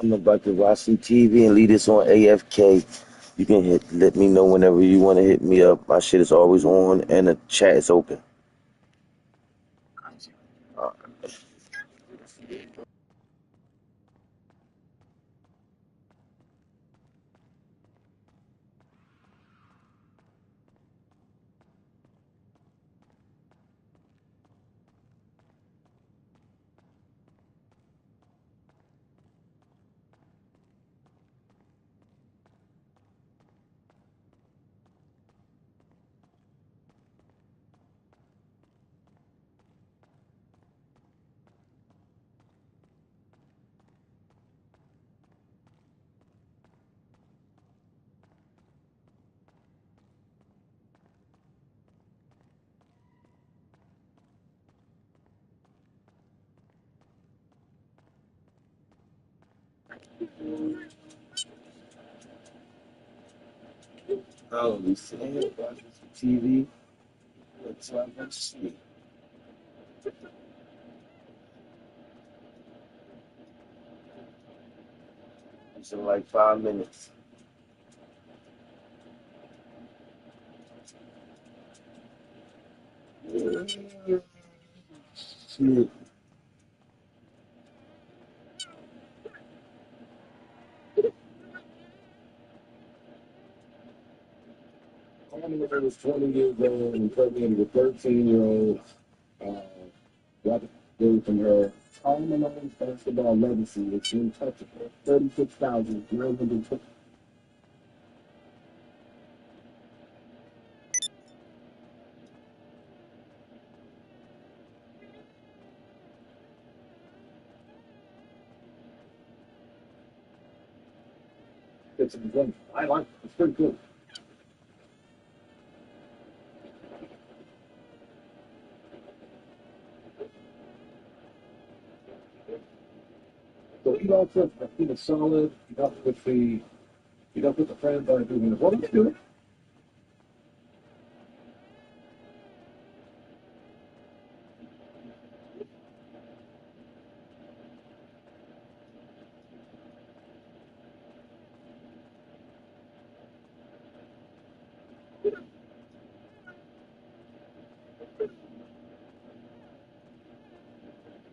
I'm about to watch some TV and leave this on AFK. You can let me know whenever you want to hit me up. My shit is always on and the chat is open. Oh, we sitting here watching some TV. Let's see. It's in like 5 minutes. Shit. I was 20 years old and pregnant with a 13-year-old. Got away from her. Home Alone basketball legacy is untouchable. 36,920. It's good. I like it. It's pretty good. Eat also eat a solid, eat up with the friends by doing it. What are you doing?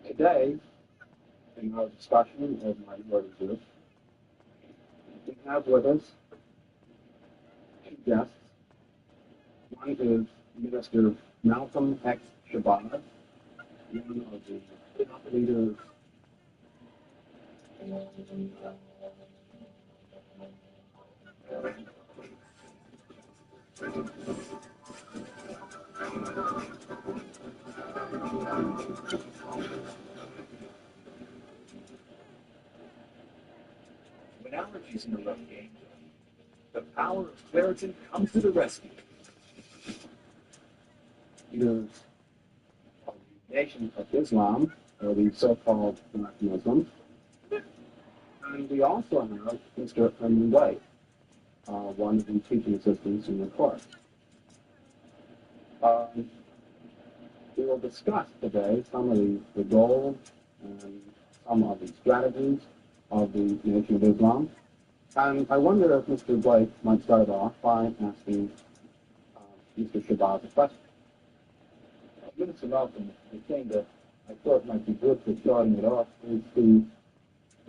Today, in our discussion of minority groups, we have with us two guests. One is Minister Malcolm X. Shabazz, one of the top leaders when allergies interrupt games. The power of Claritin comes to the rescue. Leaders of the Nation of Islam, or the so-called Black Muslims. And we also have Mr. Herman White, one of the teaching assistants in the course. We will discuss today some of the goals and some of the strategies of the Nation of Islam. And I wonder if Mr. Blake might start off by asking Mr. Shabazz a question. Minister Malcolm, the thing that I thought might be good for starting it off is to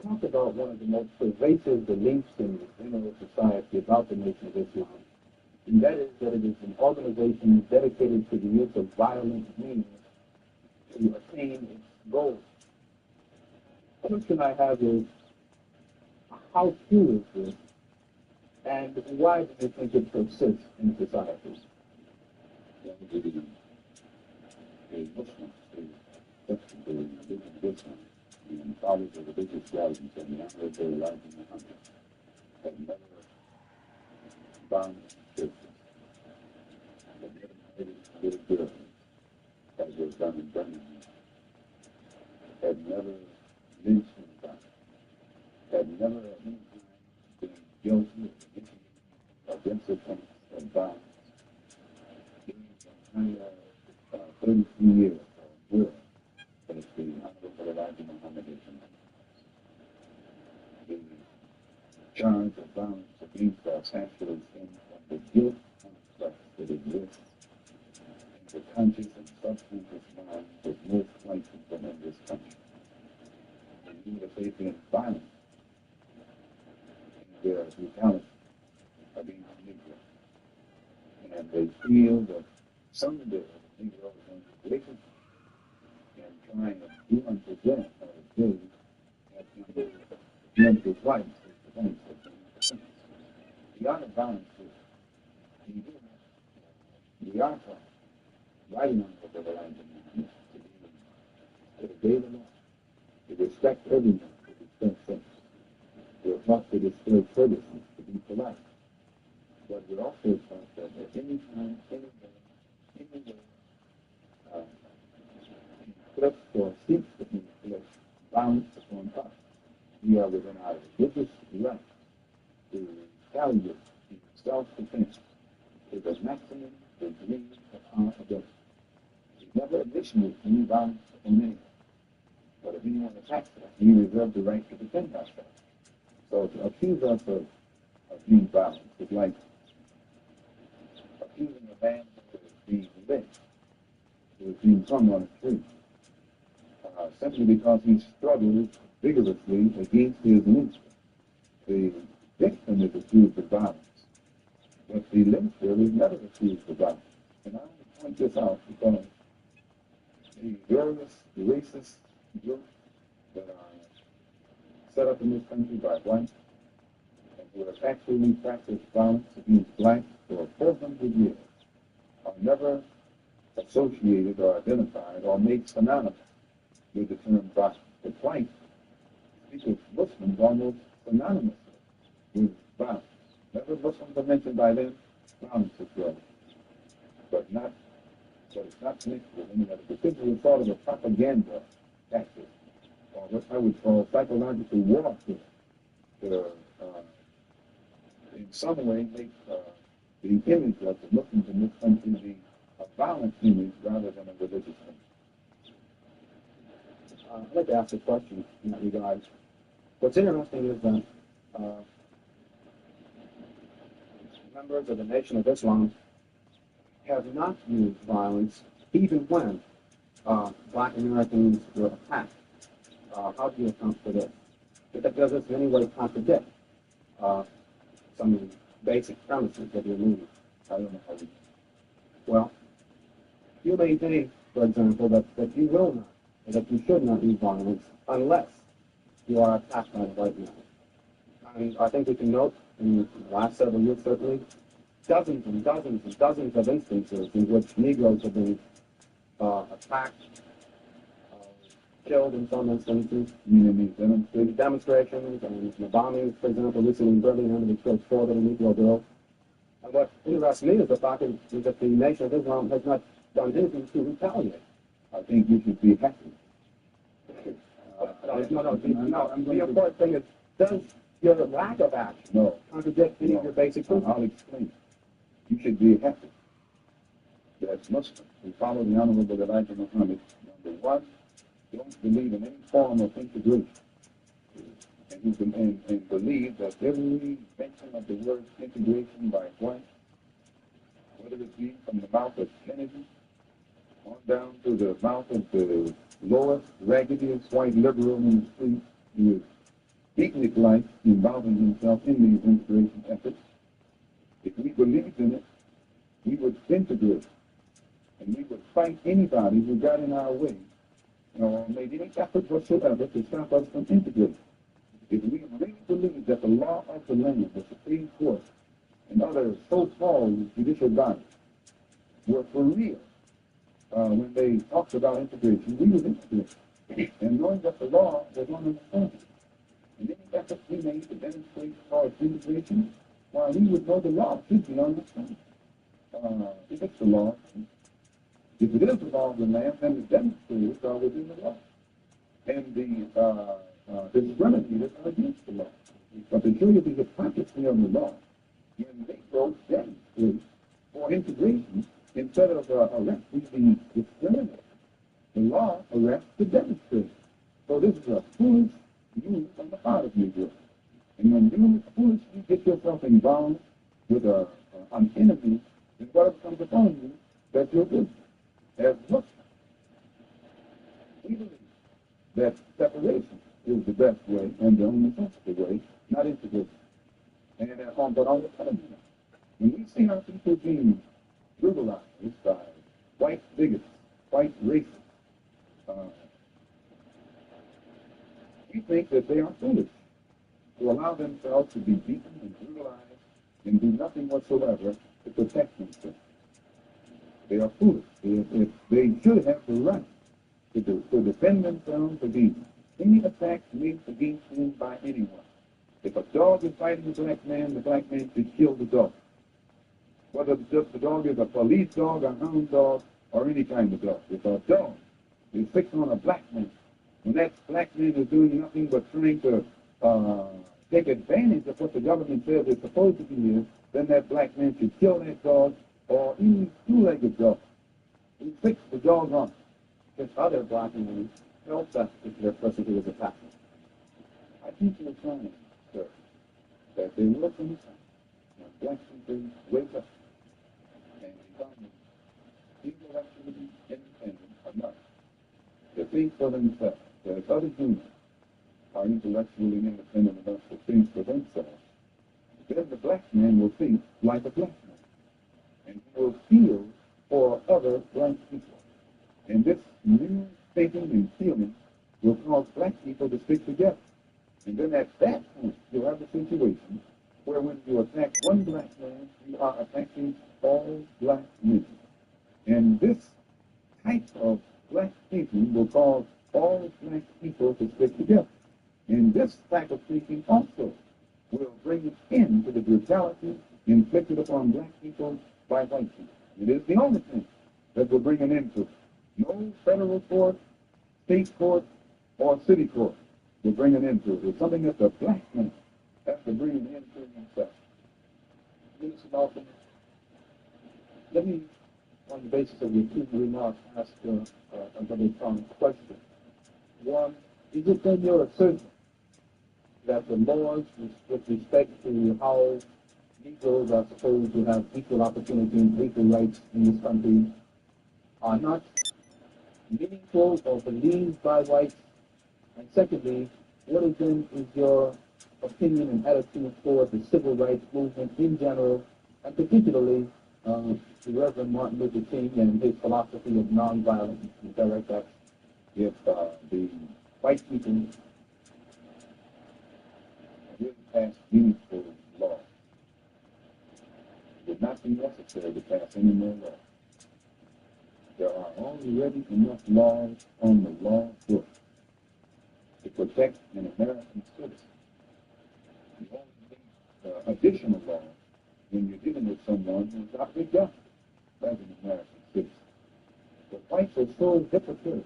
talk about one of the most pervasive beliefs in our society about the Nation of Islam. And that is that it is an organization dedicated to the use of violent means to attain its goals. The question I have is, how true is this, and why do you think it persists in society? A Muslim is definitely a religion of Islam, and follows the religious guidance and the honor of their life in the country. Have never bound churches. Have never made little girls, as was done in Birmingham. Have never lynched anybody. Have never at any time been guilty of against offense of violence. During the 33 years of war that is the Honorable Elijah Muhammad Islam. The charge of violence against us actually stems from the guilt complex that exists in the conscious and subconscious minds of most white people in this country. And you would have faced violence and their brutality against Negro. And they feel that someday Negroes are related and trying to do unto them as they have been done to whites is the things that they do. The art of violence is the art of writing on the lines of to the daily law, to respect everyone, to respect things, to not to disturb courtesy, to be polite. But we also taught that at any time, anywhere, inflict or seeks to inflict violence upon us, we are within our religious right to retaliate in self-defense to the maximum degree of our ability. We never initiate any violence on anyone, but if anyone attacks us, we reserve the right to defend ourselves. So to accuse us of being violent is like accusing a man of being lynched, who is being hung on a tree, simply because he struggled vigorously against his lyncher. The victim is accused of violence, but the lyncher is never accused of violence. And I want to point this out because the various racist groups that are set up in this country by whites and who have actually practiced violence against blacks for 400 years are never associated or identified or made synonymous with the term violence. The whites speak of Muslims almost synonymously with violence. Never Muslims are mentioned by them, violence is well. But it's not mixed with any other. Particularly sort of a propaganda tactic or what I would call psychological warfare to, in some way, make the image of the Muslims in this country be a violent image rather than a religious image. I'd like to ask a question in that regard. What's interesting is that members of the Nation of Islam have not used violence even when black Americans were attacked. How do you account for this? Does this in any way contradict some of the basic premises of your movement? I don't know how to. Well, you maintain, for example, that you will not, and that you should not use violence unless you are attacked by the white man. And I think we can note in the last several years, certainly, dozens and dozens and dozens of instances in which Negroes have been attacked, killed in some instances. You mean these demonstrations and the bombings, for example, recently in Birmingham, they killed 4 little Negro girls. And what interests me is the fact that the Nation of Islam has not done anything to retaliate. I think you should be happy. The important thing is, does your lack of action contradict any of your basic principles? I'll explain. You should be happy that Muslims who follow the Honorable Elijah Muhammad, number one, don't believe in any form of integration, and who can and believe that every mention of the word integration by white, whether it be from the mouth of Kennedy on down to the mouth of the lowest, raggediest white liberal in the street, who is picnic-like involving himself in these integration efforts, if we believed in it, we would integrate, and we would fight anybody who got in our way, or made any effort whatsoever to stop us from integrating. If we really believe that the law of the land, the Supreme Court, and other so-called judicial bodies were for real when they talked about integration, we would integrate. And knowing that the law was on the side, and any effort we made to demonstrate for integration, while we would know the law should be on the side. If it's the law, if it is the law of the land, then the demonstrators are within the law. And the discriminators are against the law. But to show you the hypocrisy of the law, when they wrote demonstrate for integration, instead of arresting the discriminator, the law arrests the demonstrator. So this is a foolish move on the part of Negroes. And when you foolishly get yourself involved with an enemy, then whatever comes upon you, that's your business. As Muslims, we believe that separation is the best way and the only sensible way, not integration. And but on the other hand, when we see our people being brutalized by white bigots, white racists, we think that they are foolish to allow themselves to be beaten and brutalized and do nothing whatsoever to protect themselves. They are foolish. They should have the right to defend themselves against any attack made against them by anyone. If a dog is fighting a black man, the black man should kill the dog. Whether the dog is a police dog, a hound dog, or any kind of dog. If a dog is fixed on a black man, when that black man is doing nothing but trying to take advantage of what the government says is supposed to be here, then that black man should kill that dog or any two-legged dog. He fixed the dog on. This other black man helps that particular person who was attacked. I think you're trying, sir, that they will from the sun. When black people wake up and become intellectually independent enough to think for themselves, that if other humans are intellectually independent enough to think for themselves, then the black man will think like a black man. And he will feel for other black people. And this new thinking and feeling will cause black people to stick together. And then at that point, you'll have a situation where when you attack one black man, you are attacking all black men. And this type of black thinking will cause all black people to stick together. And this type of thinking also will bring an end to the brutality inflicted upon black people by white people. It is the only thing that will bring an end to it. No federal court, state court, or city court will bring an end to it. It's something that the black man has to bring an end to himself. Minister Malcolm, let me, on the basis of your two remarks, ask a very common question. One, is it then your assertion that the laws with respect to how Negroes are supposed to have equal opportunity and equal rights in this country are not meaningful or believed by whites? And secondly, what is your opinion and attitude toward the civil rights movement in general, and particularly the Reverend Martin Luther King and his philosophy of nonviolence and direct action? If the white people really pass meaningful laws, it would not be necessary to pass any more laws. There are already enough laws on the law book to protect an American citizen. You only need additional laws when you're dealing with someone who's not regarded as an American citizen. The whites are so hypocritical.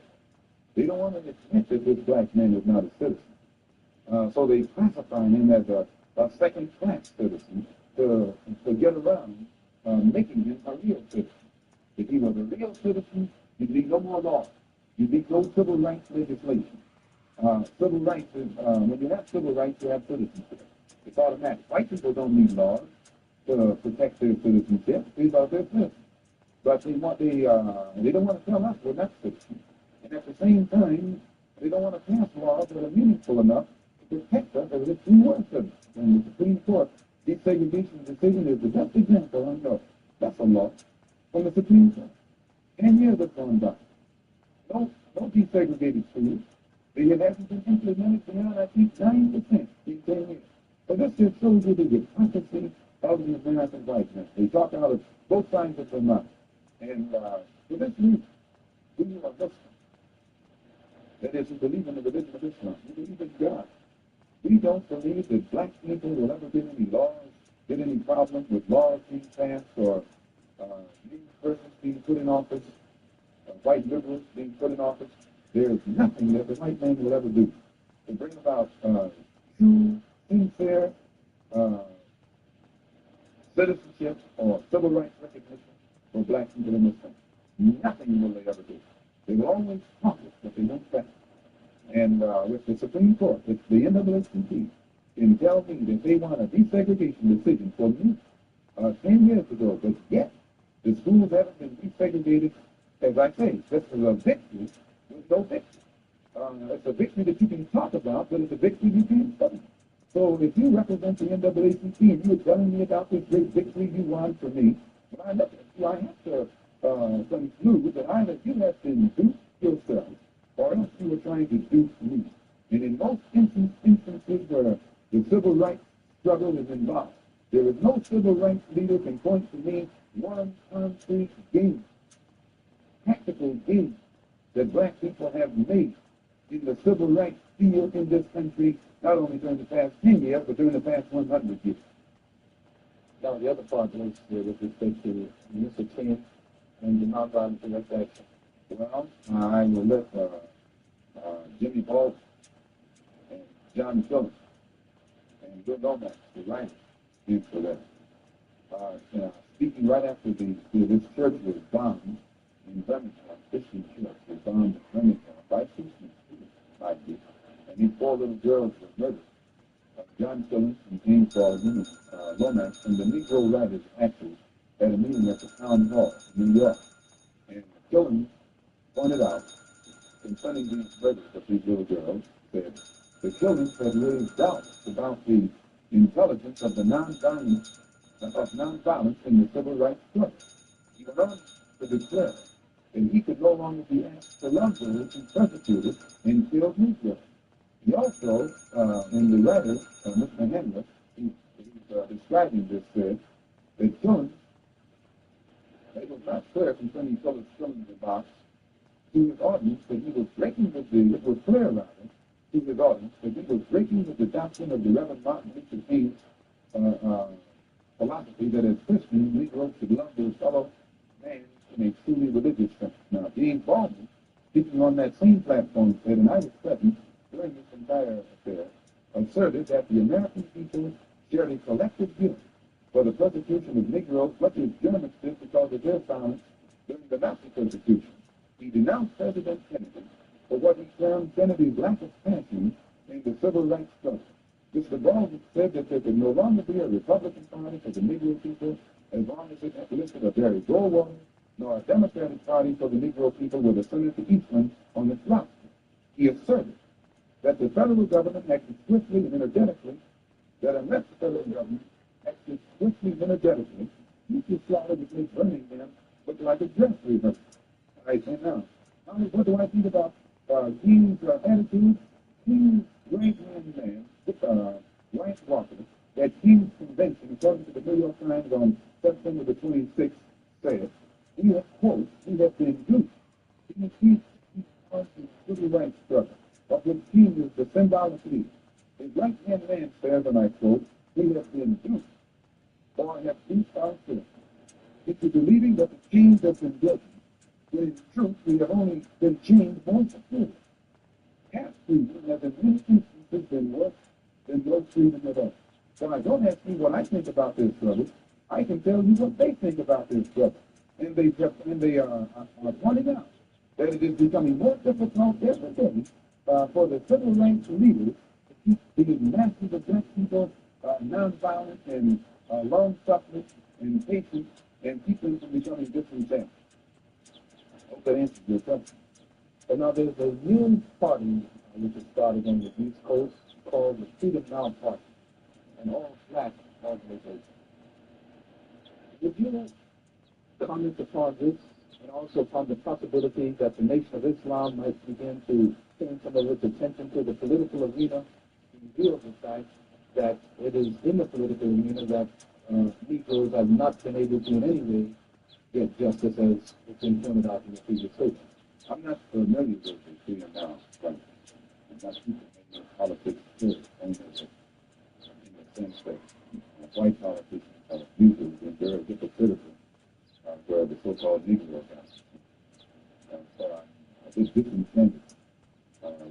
They don't want to admit that this black man is not a citizen. So they classify him as a second-class citizen to get around making him a real citizen. If he was a real citizen, you'd need no more laws. You'd need no civil rights legislation. Civil rights is, when you have civil rights, you have citizenship. It's automatic. White people don't need laws to protect their citizenship. These are their citizens. But they don't want to tell us we're not citizens. And at the same time, they don't want to pass laws that are meaningful enough to protect us as if we were citizens. And the Supreme Court desegregation decision is the best example I know. That's a law from the Supreme Court. 10 years have gone by. No desegregated schools. They haven't been implemented beyond, I think, 9% in 10 years. But this just shows you the hypocrisy of the American white man. They talk out of both sides of their mouth. And for this reason, we are Muslims. That is, who believe in the religion of Islam. We believe in God. We don't believe that black people will ever get any laws, get any problems with laws being passed, or new persons being put in office, white liberals being put in office. There is nothing that the white man will ever do to bring about true, sincere citizenship or civil rights recognition for black people in this country. Nothing will they ever do. They will always talk it, but they won't practice. And with the Supreme Court, with the NAACP, can tell me that they want a desegregation decision for me 10 years ago, but yet the schools haven't been desegregated. As I say, this is a victory with no victory. It's a victory that you can talk about, but it's a victory you can't study. So if you represent the NAACP and you're telling me about this great victory you won for me, when I look at you, I have to conclude that either you have been duped yourself or else you were trying to dupe me. And in most instances where the civil rights struggle is involved, there is no civil rights leader can point to me one concrete gain, practical gain that black people have made in the civil rights field in this country, not only during the past 10 years, but during the past 100 years. Now, the other part was with respect to Mr. King and the nonviolent direct action. Well, I will let Jimmy Baldwin and John Phillips and Bill Lomax, the writer, answer that. Speaking right after this church was bombed in Birmingham, Christian church was bombed in Birmingham by 2 students, like this, and these 4 little girls were murdered. John Phillips and James Baldwin and Lomax and the Negro writers actually had a meeting at the town hall in New York. And Phillips pointed out, concerning these murders of these little girls, that the killings had raised doubts about the intelligence of the nonviolence in the civil rights struggle. He went on to declare that he could no longer be asked to love those who persecuted and killed Negroes. He also, in the letter, Mr. Handler, he's describing this, said that Phillips, it was not clear concerning Phillips' killing the box to his audience that he was breaking with it was clear rather, to his audience that he was breaking with the doctrine of the Reverend Martin Luther King's philosophy that as Christians, Negroes should love their fellow man in a truly religious sense. Now, James Baldwin, speaking on that same platform, said, and I was present, during this entire affair, asserted that the American people shared a collective guilt for the persecution of Negroes, much as Germans did because of their silence during the Nazi persecution. He denounced President Kennedy for what he termed Kennedy's lack of passion in the civil rights struggle. Mr. Baldwin said that there could no longer be a Republican Party for the Negro people as long as it listed a Barry Goldwater, nor a Democratic Party for the Negro people with a Senator Eastland on its roster. He asserted that the federal government acted swiftly and energetically, that unless the federal government acted swiftly and energetically, Mr. Slaughter would make Burning Man look like a dress rehearsal. I say now, what do I think about King's attitude? King's right-hand man, White Walker, at King's convention, according to the New York Times on September the 26th, said, he has been duped. He caused the civil rights struggle, of which King is the symbolic leader. His right-hand man says, and I quote, we have been duped, or have duped ourselves into believing that the change has been guilty, when in truth we have only been changed more securely. Half freedom has in many instances been worse than no freedom at all. So I don't ask you what I think about this struggle. I can tell you what they think about this struggle. And they are pointing out that it is becoming more difficult every day for the civil rights leaders to keep the masses of black people nonviolent and long-suffering and patient and keep them from becoming disenfranchised. I hope that answers your question. But now there's a new party which has started on the East Coast called the Freedom Now Party, an all-black organization. Would you comment upon this and also upon the possibility that the Nation of Islam might begin to turn some of its attention to the political arena in view of the fact that it is in the political arena that Negroes have not been able to in any way get justice as it's been pointed out in the previous statement? I'm not familiar with the Freedom Now Party. I'm not people in politics too, only in the sense that white politicians are usually been very hypocritical where the so-called Negro guys. So I just disenchanted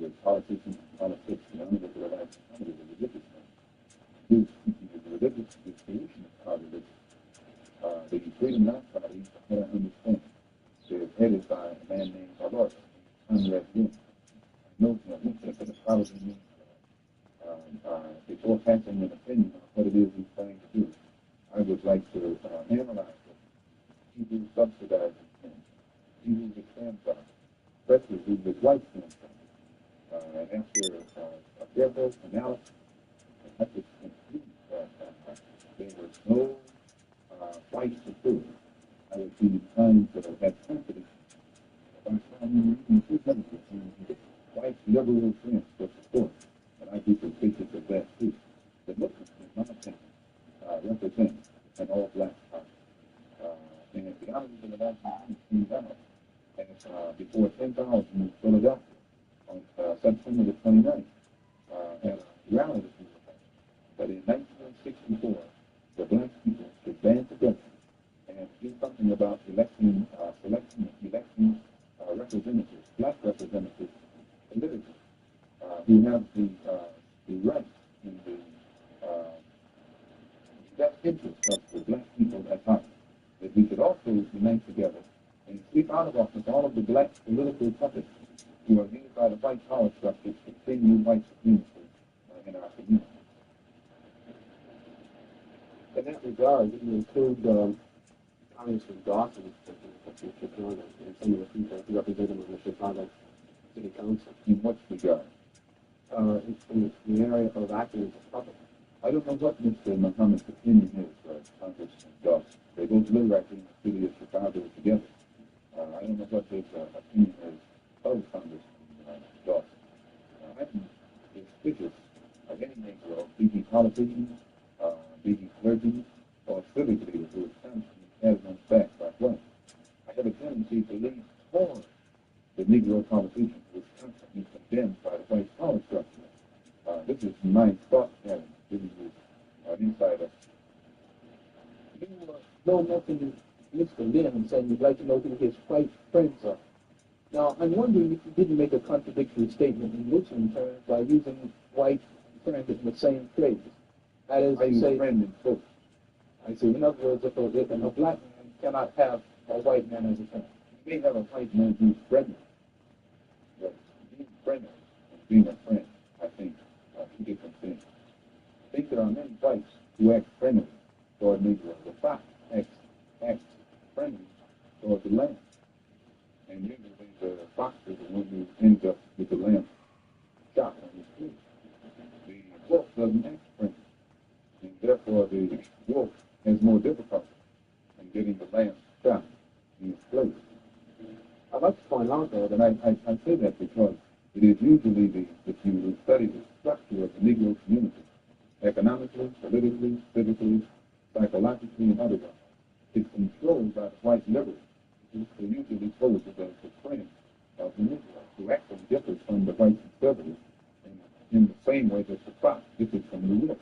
with politicians and politics, and only with the religious thing. The religious solution is part of it. The Freedom Now Party, I don't understand. They're headed by a man named Lord, Conrad Young. I know him. He said that probably means before passing an opinion on what it is he's trying to do, I would like to analyze it. He who subsidizes him, he who stands by, especially who the white stands by. And after a careful analysis, I could conclude that there was no white security. I would be inclined to have confidence. If I saw him reading his messages, white liberal friends for support, and I'd be suspicious of that too. The Muslims, in my opinion, represent an all-black party. And if the honors of the national team out, as before 10,000 in Philadelphia on September the 29th, at a rally that in 1964, the black people should band together and do something about selecting representatives, black representatives, politically, who have the right and the best interest of the black people at heart. That we should also unite together and sweep out of office all of the black political puppets who are used by the white power structures to continue white supremacy in our community. In that regard, you include Congressman Dawson and some of the people who represent him on the Chicago City Council. In what regard? In the area of acting as a puppet. I don't know what Mr. Muhammad's opinion is, Congressman Dawson. They both live right in the city of Chicago together. I don't know what his opinion is of Congressman Dawson. I'm suspicious of any Negro, be he politicians, be he clergy, or civic leaders who is constantly has on back by white. I have a tendency to lean toward the Negro politician who is constantly condemned by the white power structure. This is my thought pattern, giving you an insider. You know nothing Mr. Lynn saying you'd like to know who his white friends are. Now, I'm wondering if you didn't make a contradictory statement in Muslim terms by using white and friend in the same phrase. That is, I to say, friend and folk. I say, in other words, if a black man cannot have a white man as a friend. You may have a white man who's friendly, but being friendly and being a friend, I think, are two different things. I think there are many whites who act friendly toward Negroes. The fox acts friendly toward the lamb. And usually the fox is the one who ends up with the lamb shot on his foot. The wolf doesn't act friendly. And therefore the wolf has more difficulty in getting the lamb shot in his place. I'd like to point out, though, that I say that because it is usually if you study the structure of the Negro community, economically, politically, civically, psychologically, and otherwise, it's controlled by the white liberals, who usually pose as the friend of the Negro, who actually differs from the white conservatives in the same way that the fox differs from the wolf.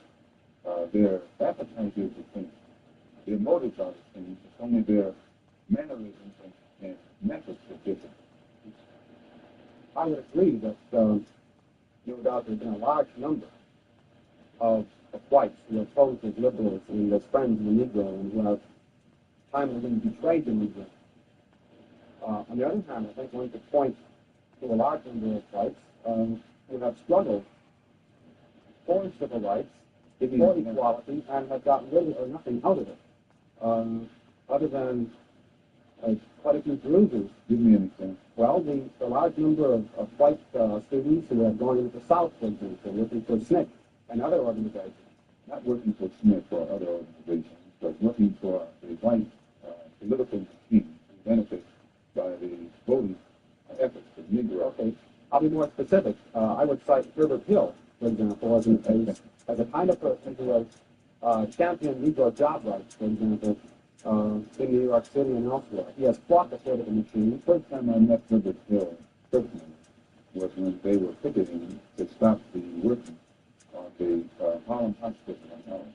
Their appetite is the same. Their motives are the same. It's only their mannerisms and methods are different. I would agree that no doubt there's been a large number of whites who have posed as liberals and as friends of the Negro and who have timely betrayed the Negro. On the other hand, I think one could point to a large number of whites who have struggled for civil rights, for equality, and have got little or nothing out of it, other than quite a few bruises. Give me an example. Well, the large number of white students who have gone into the South, for example, working for SNCC and other organizations. Not working for Smith or other organizations, but working for a white political machine who benefits by the voting efforts of Negro. Okay, I'll be more specific. I would cite Herbert Hill, for example, as a kind of person who has championed Negro job rights, for example, in New York City and elsewhere. He has fought the sort of the machine. The first time I met Herbert Hill personally was when they were picketing to stop the working on the Harlem Hospital in Harlem.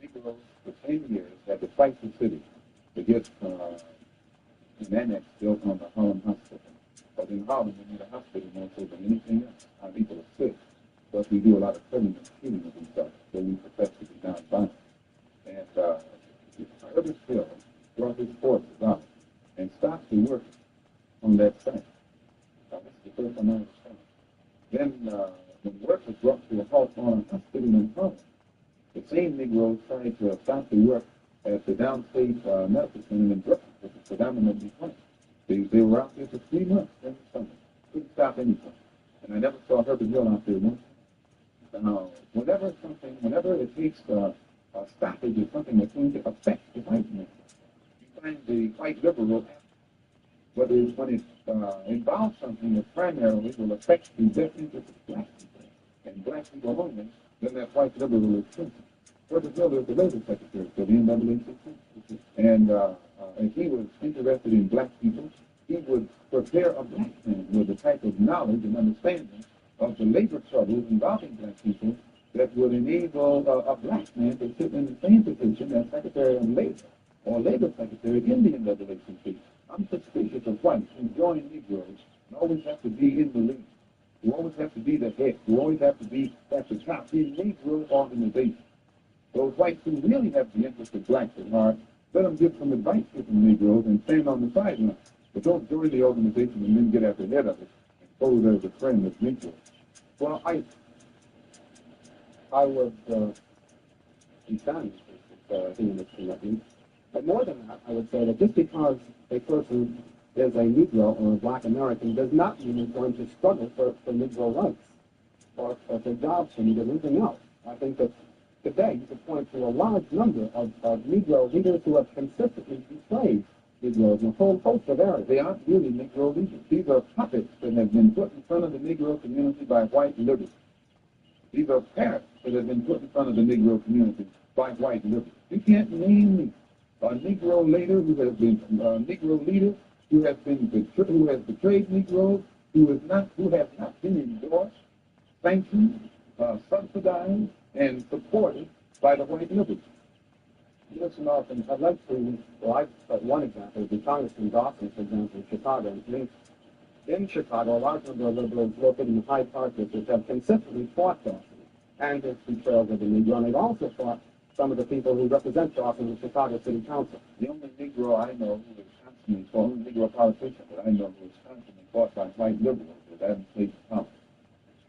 Negroes for 10 years had to fight the city to get an annex built on the Harlem Hospital. But in Harlem, we need a hospital more so than anything else. Our people are sick, but we do a lot of killing and shooting of themselves, so we profess to be nonviolent. And Herbert Hill brought his forces out and stopped the work on that site. That's the first time I understand. Then, when work was brought to a halt on a hospital in Harlem, the same Negroes tried to stop the work at the downstate medical center in Brooklyn, which is predominantly white. They were out there for 3 months every summer. Couldn't stop anything. And I never saw Herbert Hill out there once. Whenever it takes a stoppage of something that's going to affect the white man, you find the white liberal, whether it's when it involves something that primarily will affect the best interest of black people and black people only, then that white liberal is present. Herbert Hill is the labor secretary for the NAACP. And if he was interested in black people, he would prepare a black man with the type of knowledge and understanding of the labor troubles involving black people that would enable a black man to sit in the same position as Secretary of Labor or Labor Secretary in the NAACP. I'm suspicious of whites who join Negroes and always have to be in the lead, who always have to be the head, who always have to be at the top in Negro organizations. Those whites who really have the interest of blacks at heart, let them give some advice to some Negroes and stand on the sidelines. But don't join the organization and then get at the head of it and pose as a friend of Negroes. Well, I would defend humanist commitment. But more than that, I would say that just because a person is a Negro or a black American does not mean he's going to struggle for Negro rights or for jobs and anything else. I think that today you could point to a large number of Negro leaders who have consistently betrayed Negroes in a whole host of areas. They aren't really Negro leaders. These are puppets that have been put in front of the Negro community by white liberals. These are parrots that have been put in front of the Negro community by white liberals. You can't name me a Negro leader who has been who has betrayed Negroes, who have not been endorsed, sanctioned, subsidized, and supported by the white liberals. Listen often, I'd like to, one example, the Congressman Dawson, for example, in Chicago, in Chicago, a large number of liberals located in Hyde Park districts have consistently fought Dawson and his betrayals of the Negro, and they've also fought some of the people who represent Dawson in the Chicago City Council. The only Negro I know who is constantly fought, only Negro politician that I know who is constantly fought by white liberals is Adam Clayton Thomas.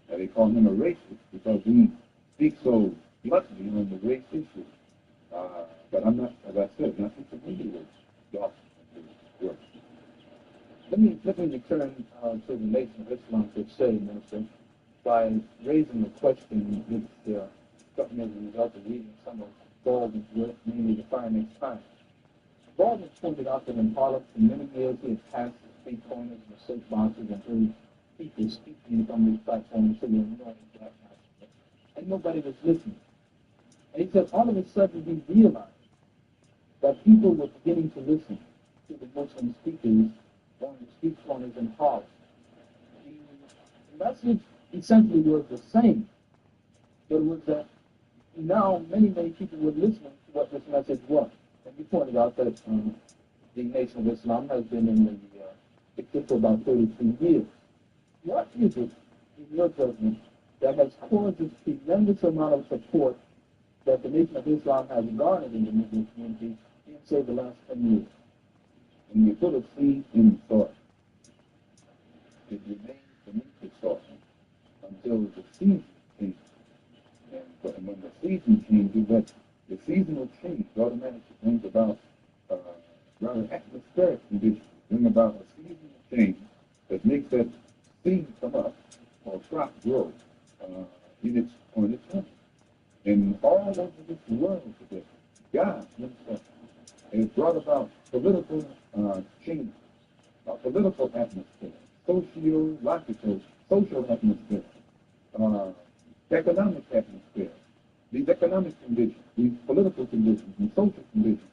They call him a racist because he speaks so bluntly on the race issue. But I'm not, as I said, nothing familiar with Dawson's work. Let me return to the Nation of Islam per se, Minister, by raising a question which struck me as a result of reading some of Baldwin's work, mainly The Fire Makes Time. Baldwin pointed out that in Harlem for many years he had passed the street corners and the soap boxes and heard people speaking from these platforms to the annoying black nationalists, and nobody was listening. And he said all of a sudden we realized that people were beginning to listen to the Muslim speakers on the street corners in Harlem. The message essentially was the same, but it was that now many people were listening to what this message was. And you pointed out that the Nation of Islam has been in the picture for about 33 years. What is it, in your judgment, that has caused this tremendous amount of support that the Nation of Islam has garnered in the Muslim community in, say, the last 10 years? When you put a seed in the soil, it remains beneath the soil until the season changes. And when the season changes, that the seasonal change automatically brings about rather atmospheric conditions, bring about a seasonal change that makes that seed come up or crop grow in its appointed time. And all over this world today, God himself has brought about political change, political atmosphere, sociological, social atmosphere, economic atmosphere. These economic conditions, these political conditions, and social conditions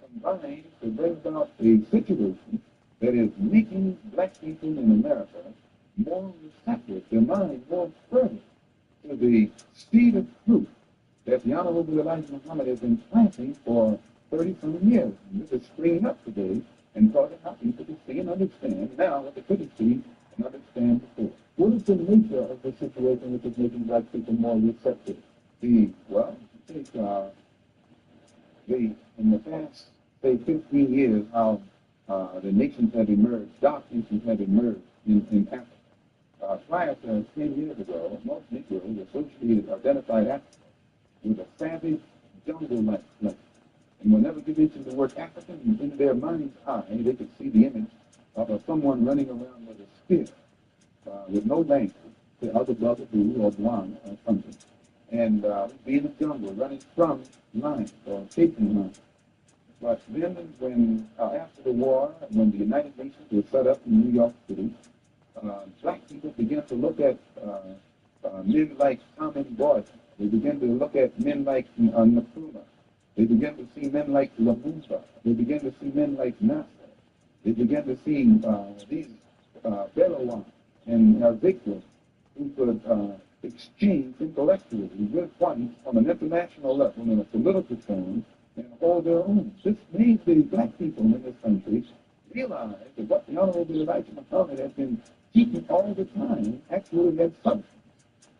combine to bring about a situation that is making black people in America more receptive, their minds more fertile to the seed of truth that the Honorable Elijah Muhammad has been planting for 30-some years. And this is springing up today and causing our people to see and understand now what they couldn't see and understand before. What is the nature of the situation which is making black people more receptive? Well, I think in the past, say, 15 years, how the nations have emerged, dark nations have emerged in Africa. Prior to 10 years ago, most Negroes associated, identified Africa with a savage, jungle-like place. And whenever they mentioned the word African, in their mind's eye, they could see the image of someone running around with a spear, with no language, the other brother blue or blonde or something, and be in the jungle, running from lions or chasing lions. But then, when after the war, when the United Nations was set up in New York City, black people began to look at men like Thomas Boyd. They began to look at men like Nkrumah. They began to see men like Lumumba. They began to see men like Nasser. They began to see these Belawan and Victor who could exchange intellectually with whites on an international level in a political term and hold their own. This made the black people in this country realize that what the Honorable Elijah Muhammad had been teaching all the time actually had substance.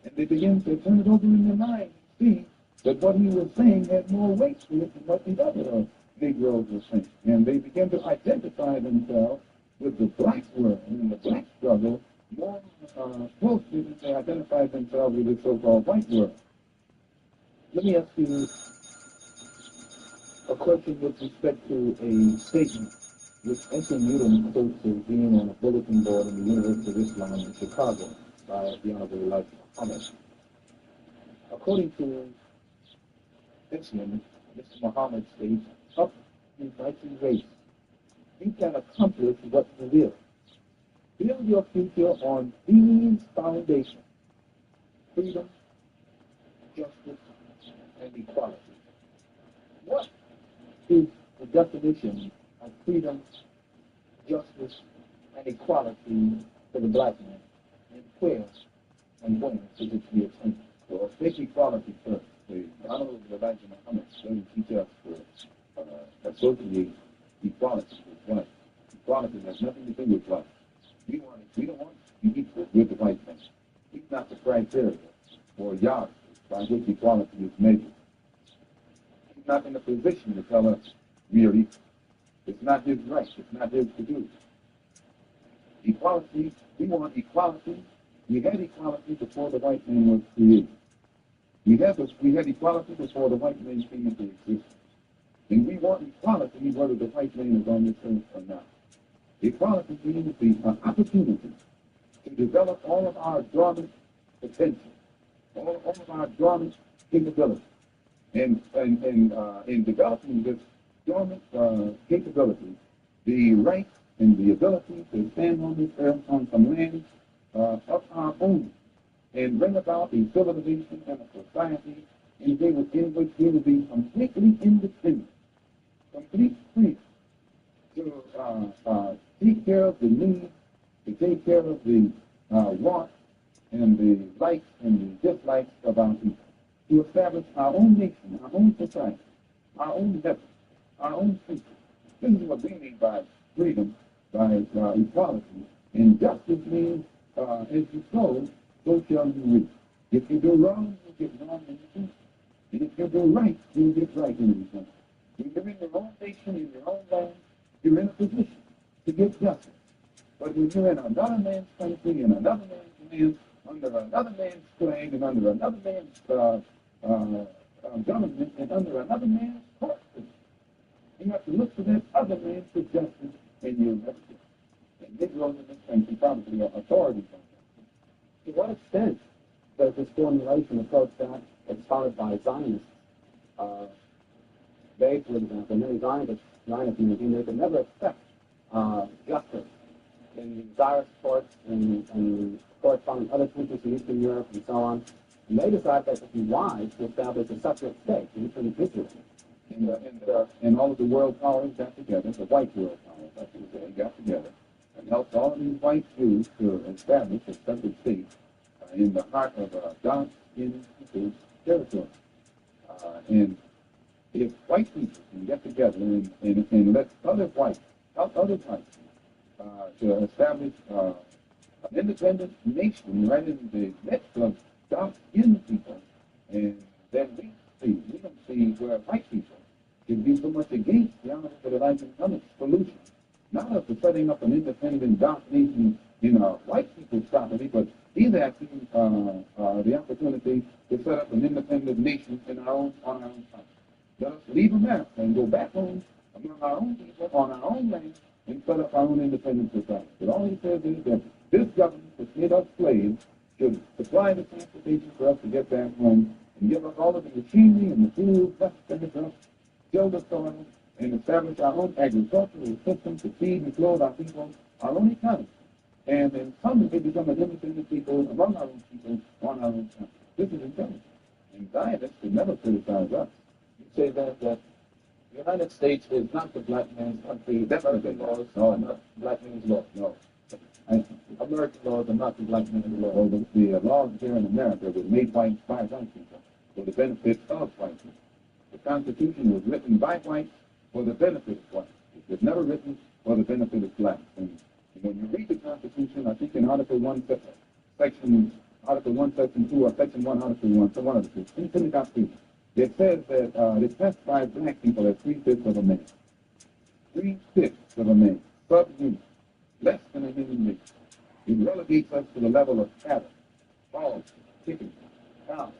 And they began to turn it over in their mind and see that what he was saying had more weight to it than what the other Negroes were saying. And they began to identify themselves with the black world and the black struggle more closely than they identified themselves with the so-called white world. Let me ask you a question with respect to a statement which Ensign Newton quotes as being on a bulletin board in the University of Islam in Chicago by the Honorable Elijah Muhammad. According to Islam, Mr. Muhammad states, up united race, you can accomplish what you will. Build your future on these foundations: freedom, justice, and equality. What is the definition of freedom, justice, and equality for the black man? And where and when is it to be attained? Well, take equality first. The Honorable Elijah Muhammad doesn't teach us to associate equality with life. Equality has nothing to do with life. We don't want to be equal with the white man. He's not the criteria or yardstick by which equality is measured. He's not in a position to tell us we are equal. It's not his right. It's not his to do. Equality, we want equality. We had equality before the white man was created. We had equality before the white man came into existence. And we want equality whether the white man is on this earth or not. Equality means the opportunity to develop all of our dormant potential, all of our dormant capabilities. And in developing this dormant capability, the right and the ability to stand on this earth on some land of our own and bring about a civilization and a society in which we will be completely independent, complete freedom to take care of the needs, to take care of the wants and the likes and the dislikes of our people, to establish our own nation, our own society, our own heaven, our own future. This is what we mean by freedom, by equality. And justice means, as you sow, so shall you reap. If you do wrong, you get wrong in return. And if you do right, you get right in return. When you're in your own nation, in your own land, you're in a position to get justice. But when you're in another man's country, in another man's land, under another man's flag, and under another man's government, and under another man's court system, you have to look for that other man for justice, and you're arrested. And Negroes in this country probably are authorities on that. To what extent does this formulation approach that that's followed by Zionists? They, for example, many Zionists maintain they could never accept justice in the Tsarist courts and courts found in other countries in Eastern Europe and so on. And they decide that it would be wise to establish a separate state, Eastern Israel. And all of the world powers got together, the white world powers, I should say, got together and helped all of these white Jews to establish a separate state in the heart of dark-skinned people's territory. And if white people can get together and let other whites, help other whites to establish an independent nation right in the midst of dark-skinned people, and then we don't see where white people can be so much against the honor for the life and coming solution. Not of the setting up an independent dark nation in white people's property, but he's asking the opportunity to set up an independent nation on our own country. Let us leave America and go back home among our own people on our own land and set up our own independent society. But all he says is that this government, which made us slaves, should supply the transportation for us to get back home and give us all of the machinery and the tools necessary for us, till the soil, and establish our own agricultural system to feed and clothe our people, our own economy. And then suddenly become an independent people among our own people on our own country. This is intelligence. And Zionists could never criticize us. You say that the United States is not the black man's country. Definitely. American laws No, are not black man's laws. No. American laws are not the black man's laws. Well, the laws here in America were made by white people for the benefit of white people. The Constitution was written by whites for the benefit of whites. It was never written for the benefit of blacks. And when you read the Constitution, I think in Article 1, Section 2, or Section 1, Article 1, so one of the two, in the Constitution, it says that it classifies black people as 3/5 of a man. 3/5 of a man. Subhuman. Less than a human being. It relegates us to the level of cattle, hogs, chickens, cows,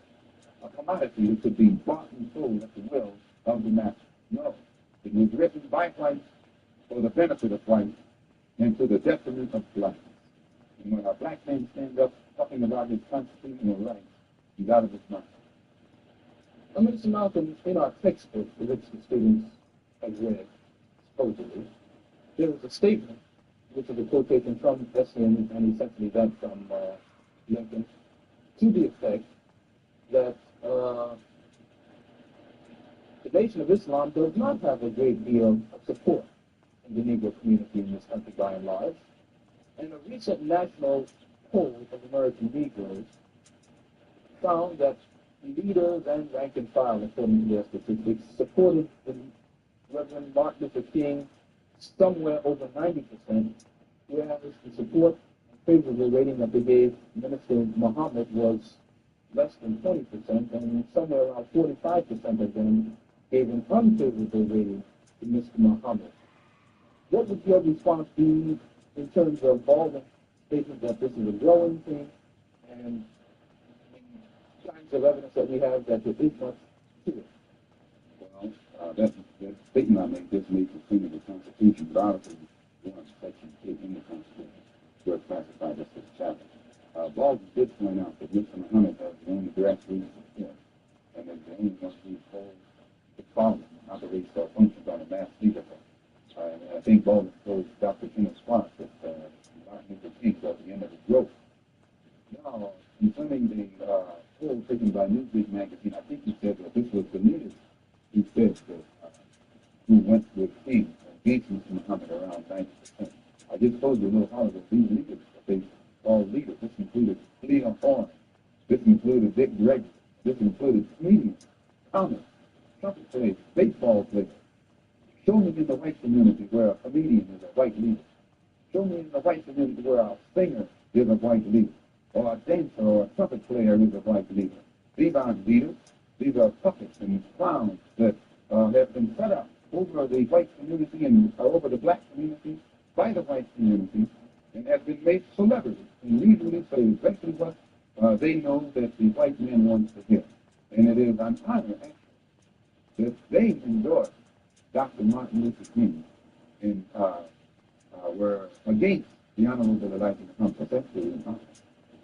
a commodity that could be bought and sold at the will of the master. No. It was written by whites for the benefit of whites and to the detriment of blacks. And when a black man stands up talking about his constitutional rights, he's out of his mind. Now, Mr. Malcolm, in our textbook, which the students have read, supposedly, there was a statement, which is a quotation from Essien and essentially that from Lincoln, to the effect that the Nation of Islam does not have a great deal of support in the Negro community in this country by and large. And a recent national poll of American Negroes found that leaders and rank and file, according to their statistics, supported the Reverend Martin Luther King somewhere over 90%, whereas the support and favorable rating that they gave Minister Muhammad was less than 20%, and somewhere around 45% of them gave an unfavorable rating to Mr. Muhammad. What would your response be in terms of all the statements that this is a growing thing and the kinds of evidence that we have that there is much to it? Well, that statement I made just made pursuit of the Constitution, but Article 1, Section 8 in the Constitution, where it's classified as a chapter. Baldwin did point out that Mr. Muhammad has the only grassroots support, and that the only one who holds the following operates or functions on a mass leadership. And I think Baldwin told Dr. Kenneth Sparks that Martin Luther King was at the end of his rope. Now, concerning the poll taken by Newsweek magazine, I think he said that this was the leaders who said that who went with King against Mr. Muhammad around 90%. I just told you a little while ago, these leaders that they called leaders. This included Leon Horn. This included Dick Gregory. This included comedians, comics, trumpet players, baseball players. Show me in the white community where a comedian is a white leader. Show me in the white community where a singer is a white leader, or a dancer or a trumpet player is a white leader. These aren't leaders. These are puppets and clowns that have been set up over the white community and over the black community by the white community and have been made celebrities and usually say exactly what they know that the white man wants to hear. And it is an honor, actually, that they endorsed Dr. Martin Luther King and were against the Honorable Elijah Muhammad. That's absolutely an honor.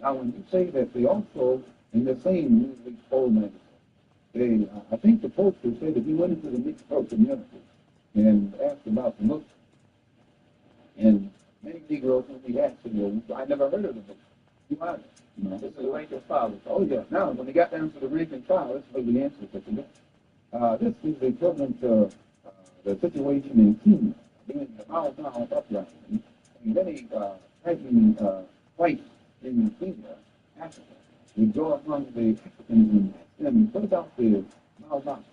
Now, when you say that they also, in the same Newsweek poll magazine, they, I think the pollster said that he went into the mixed community and asked about the Muslims. And many Negroes when we asked them, I never heard of them. You are. You know, this is the rank and file. Oh yeah. Now when they got down to the rank and file, this was the answer that they got. This is the equivalent to the situation in Kenya during the Mao Zedong uprising. And many whites in Kenya, Africa, would go among the Africans and ask them, what about the Mao Zedong?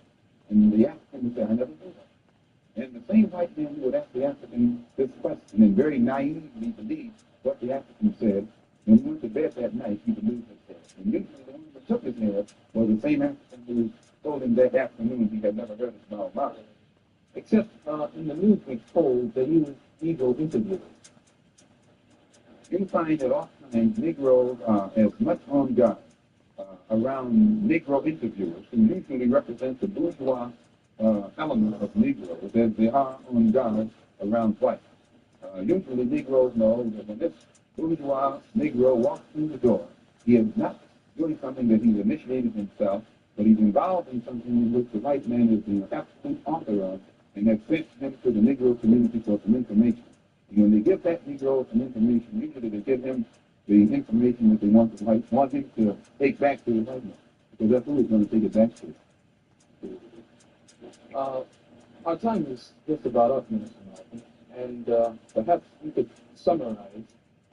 And the African would say, I never knew that. And the same white man who would ask the African this question and very naively believe what the African said, when he went to bed that night, he would lose his head. And usually the one who took his head was the same African who told him that afternoon he had never heard of Mao Zedong. Except in the Newsweek poll, they use Negro interviewers. You find that oftentimes Negroes are as much on guard around Negro interviewers, who usually represent the bourgeois element of Negroes, as they are on guard around whites. Usually Negroes know that when this bourgeois Negro walks through the door, he is not doing something that he's initiated himself, but he's involved in something in which the white man is the absolute author of, and has sent him to the Negro community for some information. And when they give that Negro some information, usually they give him the information that they want him to take back to the white man, because that's who he's going to take it back to. Our time is just about up, Minister Martin, and perhaps you could summarize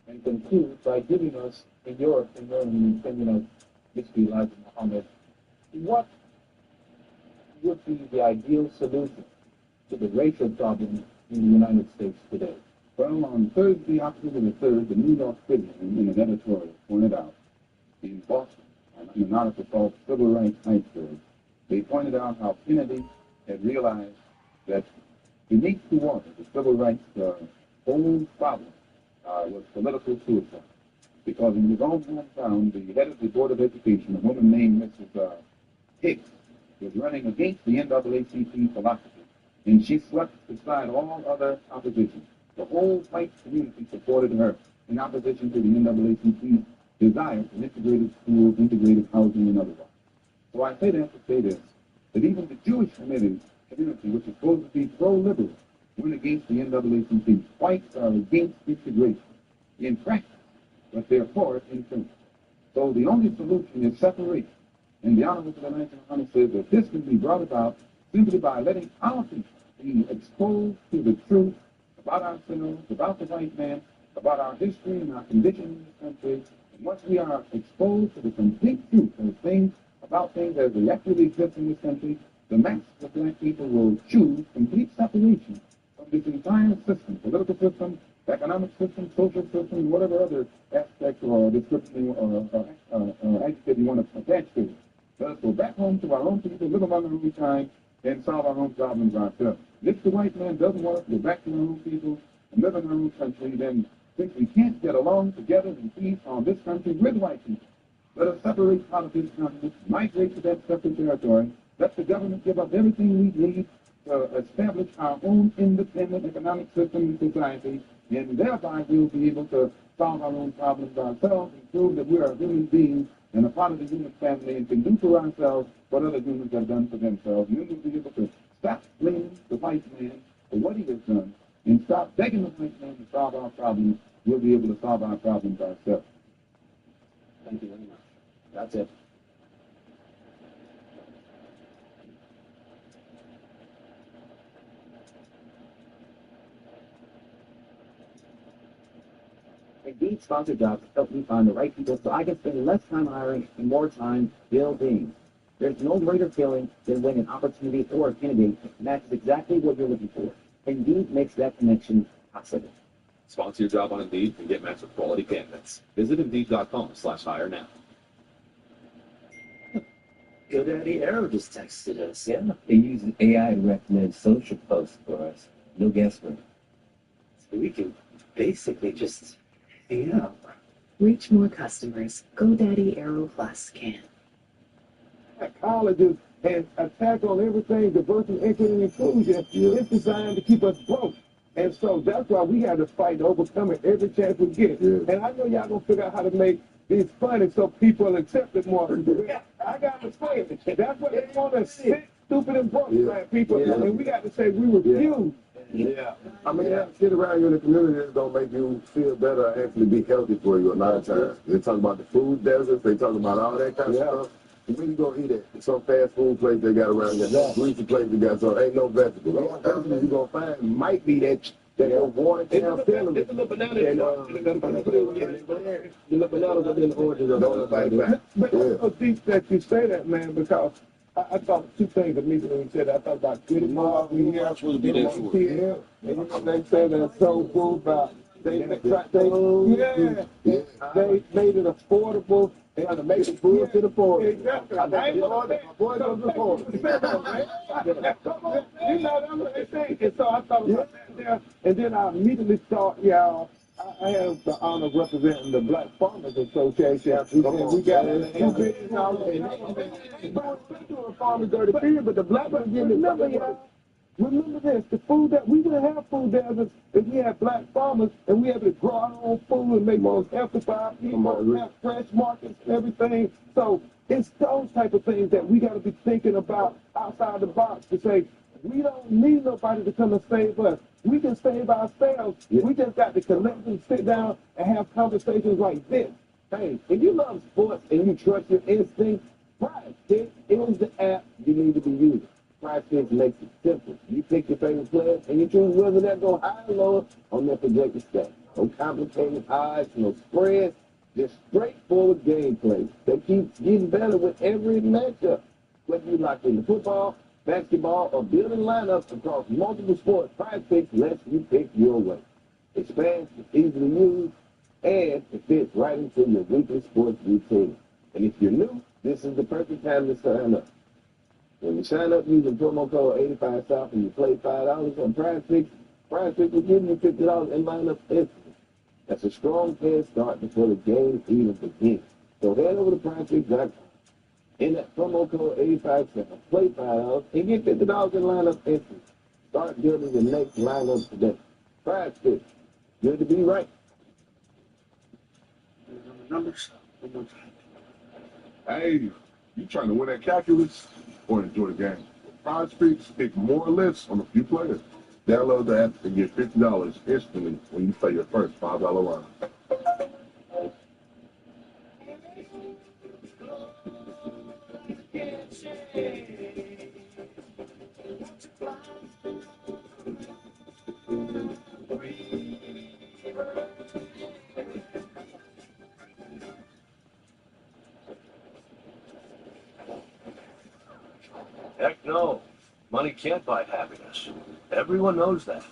and conclude by giving us, in your opinion of Mr. Elijah Muhammad, what would be the ideal solution to the racial problem in the United States today? Well, on Thursday, October the 3rd, the New York Tribune, in an editorial, pointed out in Boston, in an article called Civil Rights Iceberg, they pointed out how Kennedy had realized that beneath the water, the civil rights whole problem was political suicide. Because in his own hometown, the head of the Board of Education, a woman named Mrs. Hicks, was running against the NAACP philosophy, and she swept aside all other opposition. The whole white community supported her in opposition to the NAACP's desire for integrated schools, integrated housing, and otherwise. So I say that to say this, that even the Jewish community, which is supposed to be pro-liberal, went against the NAACP. Whites are against integration in practice, but they're for it in principle. So the only solution is separation. And the Honorable Elijah Muhammad says that this can be brought about simply by letting our people be exposed to the truth about ourselves, about the white man, about our history and our condition in this country. And once we are exposed to the complete truth of things, about things as they actually exist in this country, the masses of black people will choose complete separation from this entire system, political system, economic system, social system, whatever other aspect or description or adjective you want to attach to it. Let us go back home to our own people, live among our own kind, and solve our own problems ourselves. If the white man doesn't want us to go back to our own people and live in our own country, then since we can't get along together in peace on this country with white people, let us separate out of this country, migrate to that separate territory, let the government give us everything we need to establish our own independent economic system and society, and thereby we'll be able to solve our own problems ourselves and prove that we're a human being and a part of the human family and can do for ourselves what other humans have done for themselves. And then we'll be able to stop blaming the white man for what he has done and stop begging the white man to solve our problems. We'll be able to solve our problems ourselves. Thank you very much. That's it. Indeed, sponsored jobs help me find the right people so I can spend less time hiring and more time building. There's no greater feeling than when an opportunity or a candidate matches exactly what you're looking for. Indeed makes that connection possible. Sponsor your job on Indeed and get matched with quality candidates. Visit Indeed.com/hire now. GoDaddy Arrow just texted us. Yeah, they use AI to recommend social posts for us. No guesswork. So we can basically just hang out. Reach more customers. GoDaddy Arrow Plus can. Colleges and attack on everything, diversity, equity, and inclusion, it's designed to keep us broke. And so that's why we had to fight to overcome it every chance we get. And I know y'all gonna figure out how to make these funny so people accept it more. I got to say it. That's what they want to sick, stupid, and broke black people. And we got to say we refuse. Yeah. I mean, that shit around you in the community is going to make you feel better and actually be healthy for you a lot of times. They talk about the food deserts. They talk about all that kind of stuff. And when you go eat at some fast food place they got around there, greasy place they got, so ain't no vegetables. All the vegetables you're going to find might be that water down feeling. It's a little banana. The little bananas are in the oranges. But it's so deep that you say that, man, because I thought two things immediately when you said that. I thought about Goody Moore. We here supposed to be there for it. And you know they say that so cool about they made it affordable. They had to make it food to the poor. Exactly. I ain't going to boy goes to the poor. You know, that's what they say. And so I thought about that there. And then I immediately thought, y'all, I have the honor of representing the Black Farmers Association. And we got $2 billion. We're farmers dirty period, but the black ones getting it. Remember this, the food that we would have food deserts if we had black farmers and we had to grow our own food and make more healthy for our people, have fresh markets and everything. So it's those type of things that we got to be thinking about outside the box to say, we don't need nobody to come and save us. We can save ourselves. We just got to connect and sit down and have conversations like this. Hey, if you love sports and you trust your instincts, Prize Picks is the app you need to be using. Prize Picks makes it simple. You pick your favorite player and you choose whether they're going high or lower on their projected stats. No complicated odds, no spreads, just straightforward gameplay. They keep getting better with every matchup. Whether you locked into football, basketball, or building lineups across multiple sports, Prize Picks lets you pick your way. It's fast, it's easy to use, and it fits right into your weekly sports routine. And if you're new, this is the perfect time to sign up. When you sign up using promo code 85South and you play $5 on Prize Picks will give you $50 in lineup instantly. That's a strong head start before the game even begins. So head over to PrizePicks.com. In that promo code 85South, play $5 and get $50 in lineup instantly. Start building the next lineup today. Prize Picks. Good to be right. Numbers. One more time. Hey, you trying to win that calculus or enjoy the game? Prize Picks pick more or less on a few players. Download the app and get $50 instantly when you play your first $5 round. Heck no. Money can't buy happiness. Everyone knows that.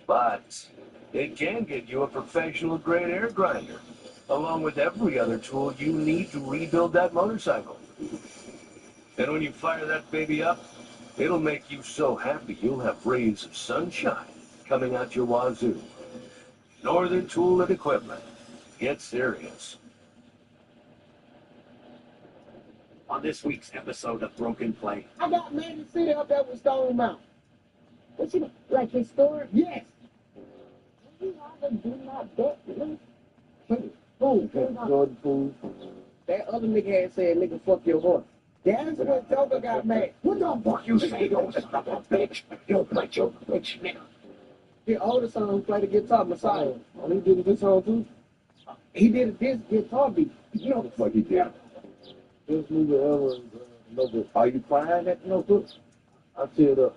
But it can get you a professional grade air grinder, along with every other tool you need to rebuild that motorcycle. And when you fire that baby up, it'll make you so happy you'll have rays of sunshine coming out your wazoo. Northern Tool and Equipment. Get serious. On this week's episode of Broken Play. I got Magic City up there with Stone Mountain. What you like historic? Yes. You ever do not bet me? Jordan Food. That other nigga had said, nigga, fuck your horse. That's when Joker got mad. What the fuck you say, you son of a bitch? You put your bitch, nigga. The older son played the guitar, Messiah. Oh, he did this song too? He did this guitar beat. You know What he did. This movie ever is notebook. Are you crying at the notebook? I teared up.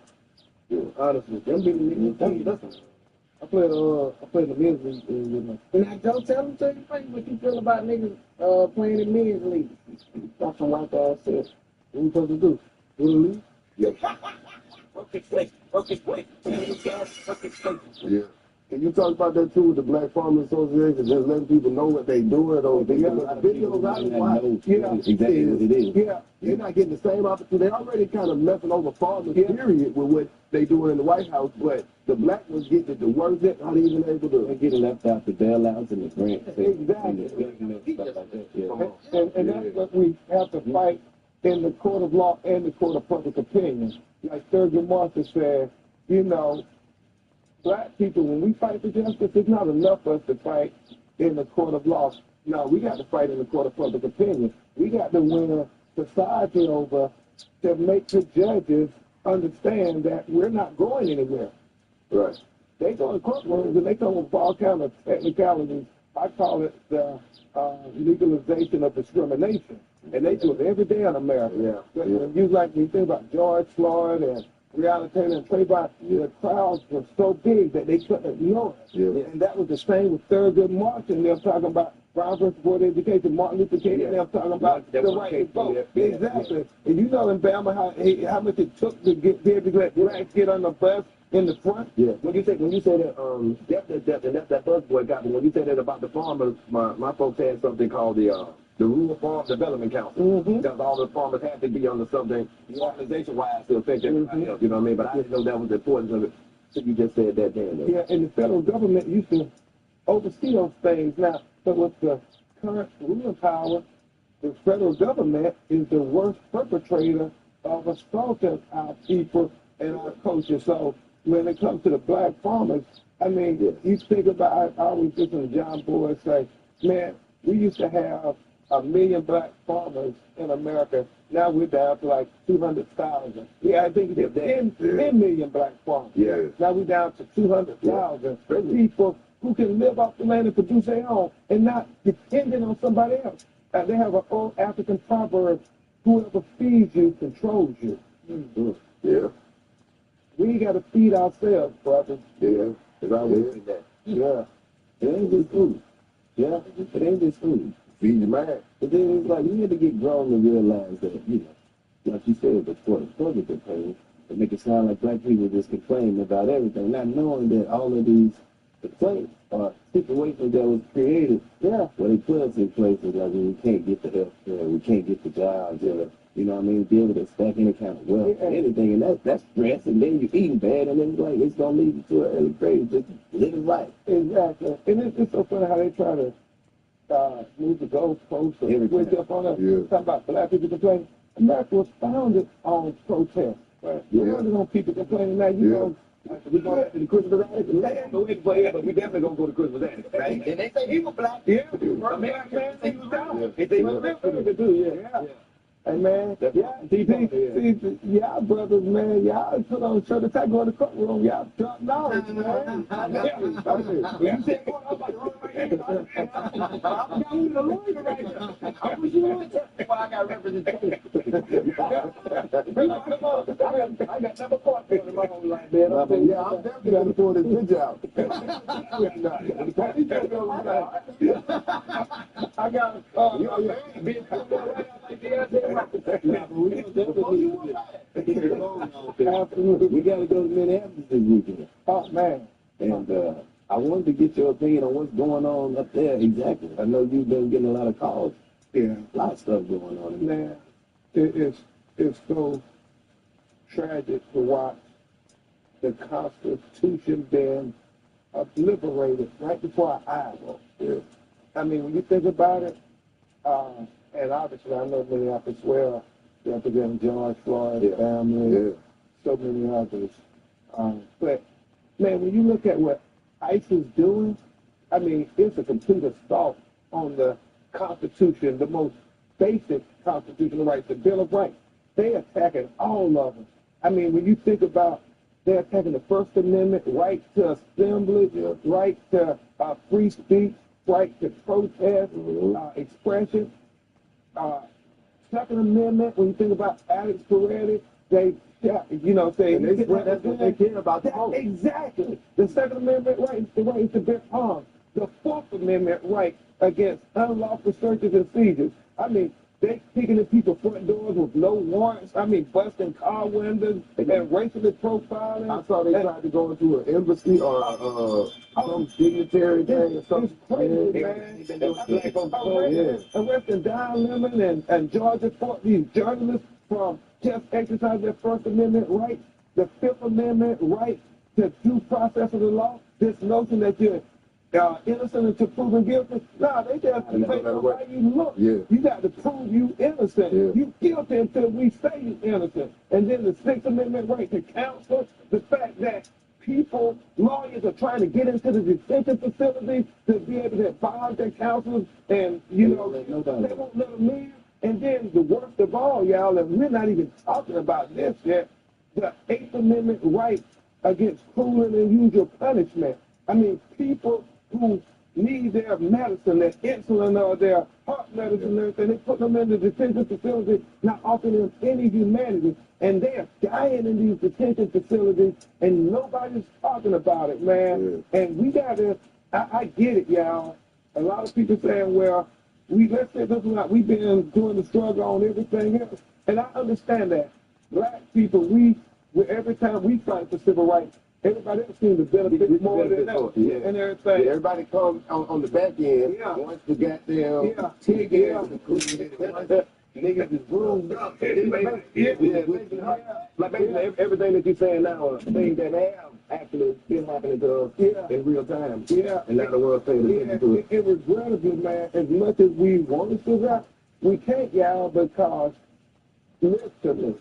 Honestly, them be the niggas. I played the men's league with my. Now, don't tell him to your face what you feel about niggas playing in men's league. That's some white ass shit. What we supposed to do? Do the league? Yeah. Broken Play. Broken Play. Broken Play. Yeah. Can you talk about that too with the Black Farmers Association, just letting people know what they doing or they got videos out of why? Yeah, exactly what it is. Yeah, they're not getting the same opportunity. They already kind of messing over farmers, period, with what they doing in the White House, but the black ones get the worst at not even able to. They're getting left out the bailouts and the grants. Exactly. And stuff like that. Yeah. And that's what we have to fight in the court of law and the court of public opinion. Like Thurgood Marshall said, you know, black people, when we fight for justice, it's not enough for us to fight in the court of law. No, we got to fight in the court of public opinion. We got to win a society over to make the judges understand that we're not going anywhere. Right. They go to courtrooms and they come with all kind of technicalities. I call it the legalization of discrimination. And they do it every day in America. Yeah. When you think about George Floyd and Breonna Taylor and Trayvon, the crowds were so big that they couldn't ignore it. Yeah. And that was the same with Thurgood Marshall. They're talking about Brown versus Board of Education, Martin Luther King, and they're talking about the right to vote. Exactly. And you know in Bama how much it took to be able to let blacks get on the bus in the front. Yeah. When you say that, that buzzword got me. When you say that about the farmers, my folks had something called the Rural Farm Development Council. Because all the farmers had to be under something organization-wise to affect everybody else. You know what I mean? But I didn't know that was the importance of it. So you just said that, Dan. Yeah, and the federal government used to oversee those things. Now, but with the current ruling power, the federal government is the worst perpetrator of assaulting our people and our culture. So when it comes to the black farmers, I mean, you think about, I always listen to John Boyd say, man, we used to have 1 million black farmers in America. Now we're down to like 200,000. Yeah, I think there's 10 million black farmers. Yeah. Now we're down to 200,000 people who can live off the land and produce their own and not dependent on somebody else. They have an old African proverb, whoever feeds you controls you. Yeah. We got to feed ourselves, brothers. Yeah. Because I was with that. Yeah. It ain't just food. Yeah. It ain't just food. Feed your mind. But then it's like we had to get grown to realize that, you know, like you said before, the public complaint, it make it sound like black people just complain about everything, not knowing that all of these complaints are situations that was created. Yeah. Where they put us in places like we can't get the health care, we can't get the jobs, or, you know what I mean, be able to stack any kind of wealth or anything, and that's stress, and then you're eating bad, and then it's like, it's going to lead you to an early grave, just living life. Exactly. And it's so funny how they try to move the goalposts and switch up on us. Yeah. Talk about black people complaining. America was founded on protest. Right? Yeah. Founded on people complaining. Now, you know, we going to the Christmas attic. No way to play it, but we definitely going to go to Christmas attic, right? And they say he was black. Yeah. American man say he was down. If they were Yeah. Hey, man, y'all brothers, man, y'all put on a shirt attack, go in the courtroom, y'all drop knowledge, man. You said, "Boy, I'm about to run right here." I'm got you the lawyer right here. I wish you would tell me why I got representation. Come on. I got number 4 in my whole life, man. Yeah, I'm definitely going to throw this bitch out. I got, We got to go to Minneapolis this weekend. Oh, man. And I wanted to get your opinion on what's going on up there exactly. I know you've been getting a lot of calls. Yeah. A lot of stuff going on in there. Man, it's so tragic to watch the Constitution being obliterated right before our eyes. Yeah. I mean, when you think about it, and obviously I know Minneapolis where representing George Floyd's family, so many others. But, man, when you look at what ICE is doing, I mean, it's a complete assault on the Constitution, the most basic constitutional rights, the Bill of Rights. They're attacking all of them. I mean, when you think about they're attacking the First Amendment, right to assembly, right to free speech, right to protest, expression. Second Amendment, when you think about Alex Peretti, they, you know, say that's what they care about the most. Exactly. The Second Amendment right is the right to bear arms. The Fourth Amendment right against unlawful searches and seizures. I mean, they kicking in people's front doors with no warrants. I mean, busting car windows and racially profiling. I saw they tried to go into an embassy or some dignitary thing or something. It's crazy, man. Arresting Don Lemon and Georgia Ford, these journalists from just exercising their First Amendment rights, the Fifth Amendment right to due process of the law. This notion that you're innocent until proven guilty. No, they just make the way you look. You got to prove you innocent. You guilty until we say you innocent. And then the Sixth Amendment right to counsel, the fact that people, lawyers are trying to get into the detention facilities to be able to advise their counselors and, you know, they won't let them leave. And then the worst of all, y'all, and we're not even talking about this yet, the Eighth Amendment right against cruel and unusual punishment. I mean, people who need their medicine, their insulin or their heart medicine and everything, they put them in the detention facility, not offering them any humanity. And they are dying in these detention facilities, and nobody's talking about it, man. And we got to, I get it, y'all. A lot of people saying, well, let's say this one, we've been doing the struggle on everything else. And I understand that. Black people, every time we fight for civil rights, everybody else seems to benefit more than us and everything. Everybody comes on the back end. Once the goddamn niggas is groomed up. Like basically everything that you're saying now are things that have actually been happening to us in real time. And now the world's paying attention to it. It regrettably, man, as much as we want to do that, we can't, y'all, because literally,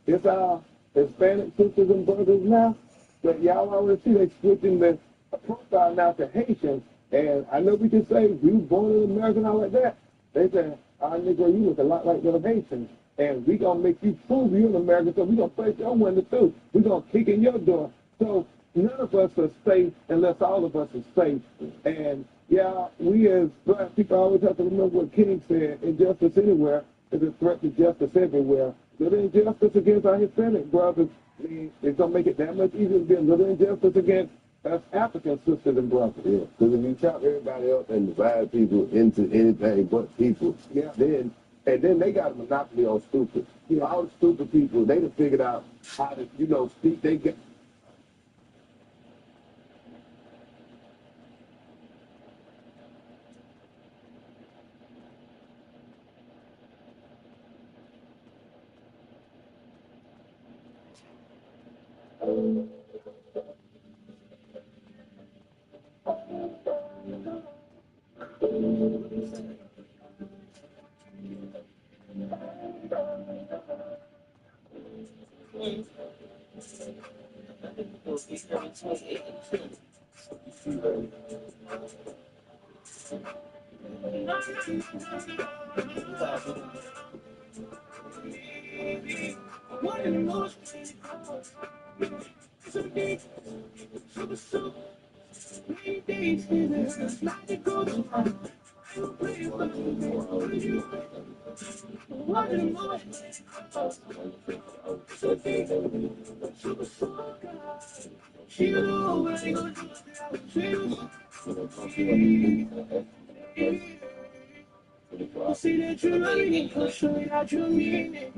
it's our Hispanic sisters and brothers now. But y'all already see they switching the profile now to Haitians. And I know we can say you born in America and all like that. They say, Negro, you look a lot like the Haitians. And we going to make you prove you're an American, so we going to place your window too. we going to kick in your door. So none of us are safe unless all of us are safe. And yeah, we as black people always have to remember what King said, injustice anywhere is a threat to justice everywhere. Little injustice against our Hispanic brothers, it's going to make it that much easier to get a little injustice against us African sisters and brothers. Because if you chop everybody else and divide people into anything but people, then they got a monopoly on stupid. All the stupid people, they done figured out how to, speak. They get. See that you're running, I'll show you how you mean it.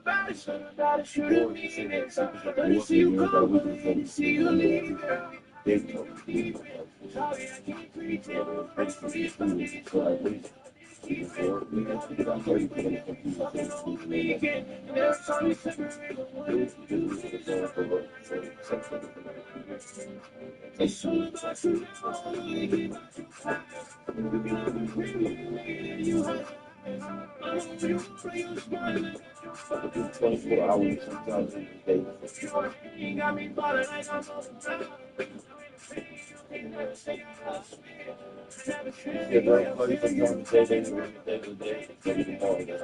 About it, so about it, should have mean it. Let me see you go, let me see you leave it. They don't need help. It's 24 hours sometimes in the day. If I play for one day, they do it every day. Maybe tomorrow, that's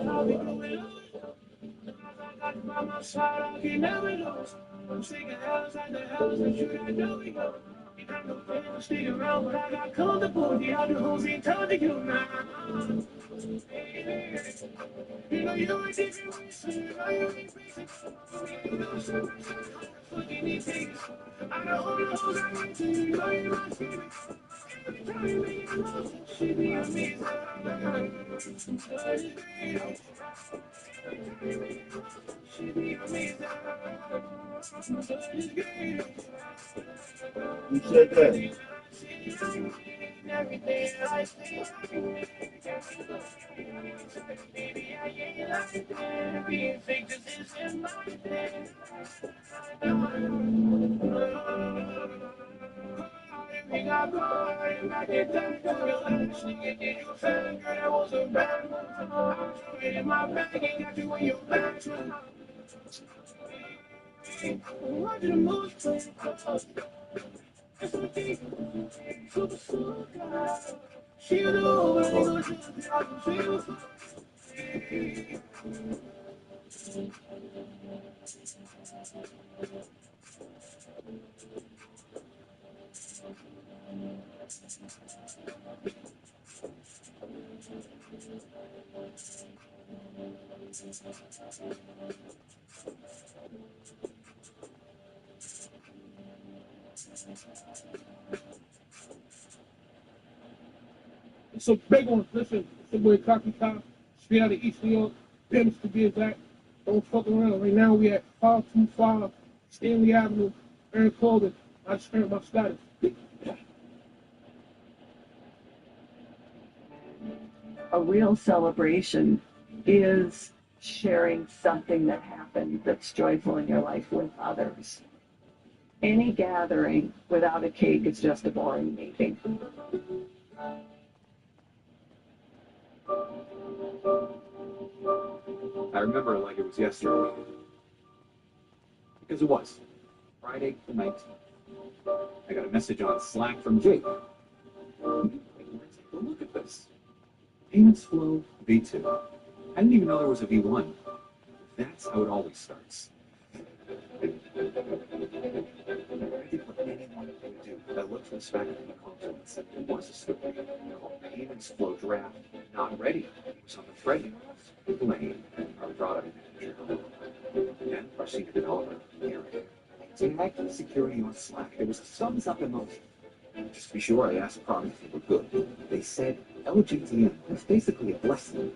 I'm sick of hell's and the hell's that you got going on. You got no plan to stay around, but I got comfortable. The other hoes ain't telling you now. You know you ain't taking me, so you know you ain't facing. You know so much fucking these things. I know all the hoes I went to, you know you're my favorite. Every time you make it love, she be amazing. She be amazing. Who said that? Everything I see, baby, I ain't like that. Being fake just isn't my thing. Everything I got, I get that girl. Actually, did you feel girl? That was a bad one. I'm throwing in my bag and got you in your back. Watching the moves play close. It's a deep, super guy. She know what I'm doing. It's a big one. Listen, it's your boy Cocky Cop, straight out of East New York. Pimps to be exact. Don't fuck around. Right now we at 525 Stanley Avenue, earn clothing. I just earned my status. A real celebration is sharing something that happened that's joyful in your life with others. Any gathering without a cake is just a boring meeting. I remember it like it was yesterday. Because it was. Friday the 19th. I got a message on Slack from Jake. Look at this. Payments flow V2. I didn't even know there was a V1. That's how it always starts. I did what anyone would do. I looked at the spec of the console and said, there was a story called Payments Flow Draft Not Ready. It was on the thread. Lane, our product manager, and our senior developer, Eric. So I hacked the security on Slack. There was a thumbs up emoji. Just to be sure, I asked product if they were good. They said LGTM was basically a blessing.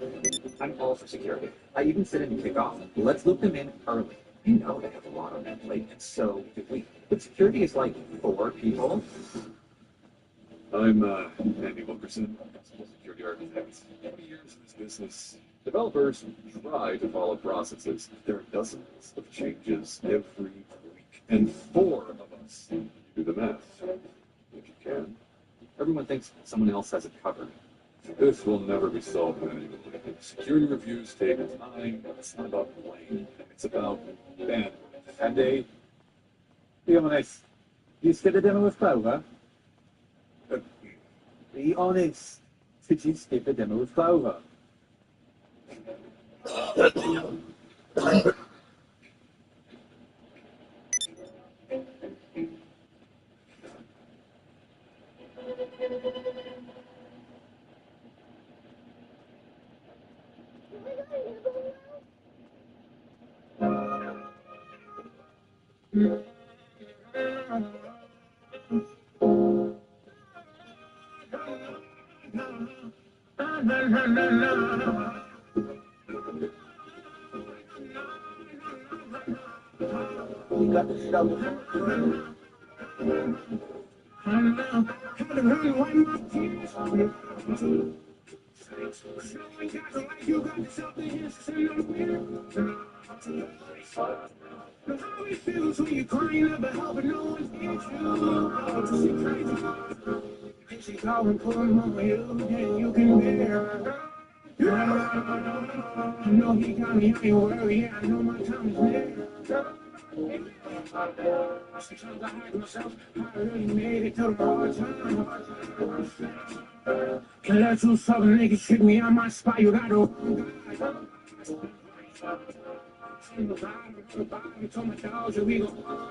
I'm all for security. I even said in the kickoff, let's loop them in early. You know they have a lot on their plate, and so do we. But security is like 4 people. I'm Andy Wilkerson, Principal Security Architect. 20 years in this business. Developers try to follow processes. There are dozens of changes every week, and 4 of us do the math. If you can. Everyone thinks someone else has it covered. This will never be solved manually. Security reviews take time. It's not about blame. It's about bandwidth. Andy, be honest. You skip a dinner with Clover? Be honest. Did you skip a dinner with Clover? You got the shovel. I'm now had to run away my tears. Showing guys like you got yourself the hints in the mirror. How it feels when you're crying up and helping no one gets you. She crazy. And she's calling for more you than you can bear. I know he got me, I ain't worried. Yeah, I know my time is near. Sometimes I hide myself, I really made it to the hard time. Can't let you southern niggas trick me on my spot, you got to. Told my dogs that we gon'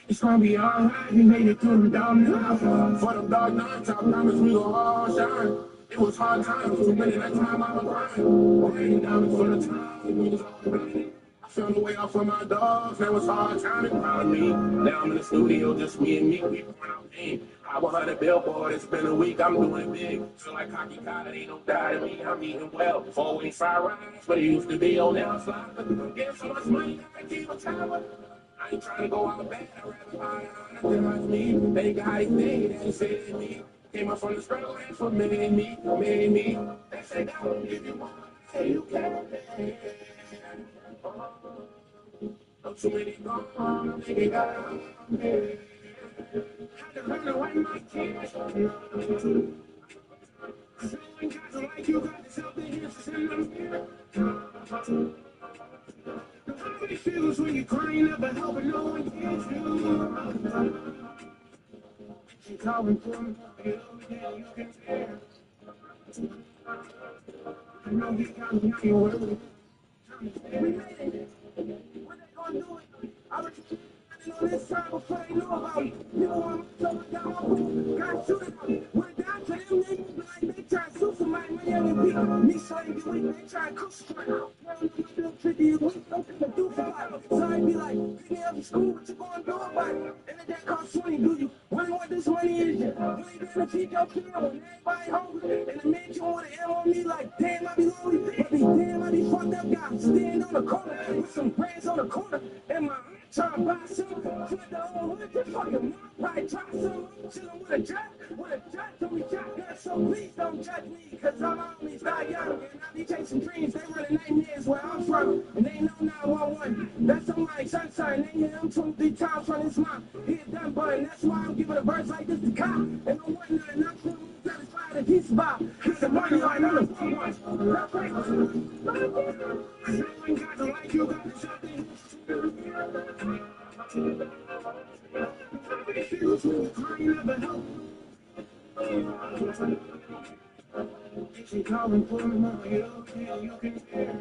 it's gonna be alright, we made it through the dark night. For the dark nights, I promise we gon' all shine. It was hard times, too many that time I was crying. Raining down for the time, we was all blinded. I found a way out for my dogs, that was hard time and proud of me. Now I'm in the studio, just me and me, we pouring out pain. I 100 billboard, it's been a week, I'm doing it big. Feel like cocky cod, ain't no doubt in me, I'm eating well. 4-wing fried rice, but it used to be on now slide. Get so much money, I keep a tower. I ain't trying to go out bad, I'd rather buy than like me. They got it, they said me. Came up from the struggle, and for made me. They say that if you want, say you can. I'm too many gone, they got me. Had to run away my tears. Showing guys like you got yourself the hints in the mirror. How it feels when you're crying up and helping no one gets you. She's calling for me, you can bear. I know he got me, I ain't worried. We made it. What they gonna do? I was on this side before they knew about me. Nigga want to tell me down my boot. Got shoot it up. Went down to them niggas, be like they try to sue somebody, money on the beat. Me so they get weak, they try to cook straight out. Real tricky, we don't come do for life. So I be like, pick me up in school, what you gonna do about it? And the day costs 20, do you wonder what this money is? You ain't gonna feed your kid when everybody hungry. And the mansion with an M on me like, damn, I be lonely. But be damn, I be fucked up guy. Stand on the corner with some brands on the corner. And my try to buy some, flip the whole hood, just fucking mom, probably try some, chillin' with a jack, told me shotgun, so please don't judge me, cause I'm always die young, and I be chasing dreams, they running nightmares where I'm from, and they know 911, that's on my sunshine, they hear him 23 times from his mom, he a done button, that's why I'm giving a verse like this to cop, and I'm wondering, I'm still satisfied that he's about, cause the money I know is one, that's right, showing guys like you got something. She calling for me, you can hear.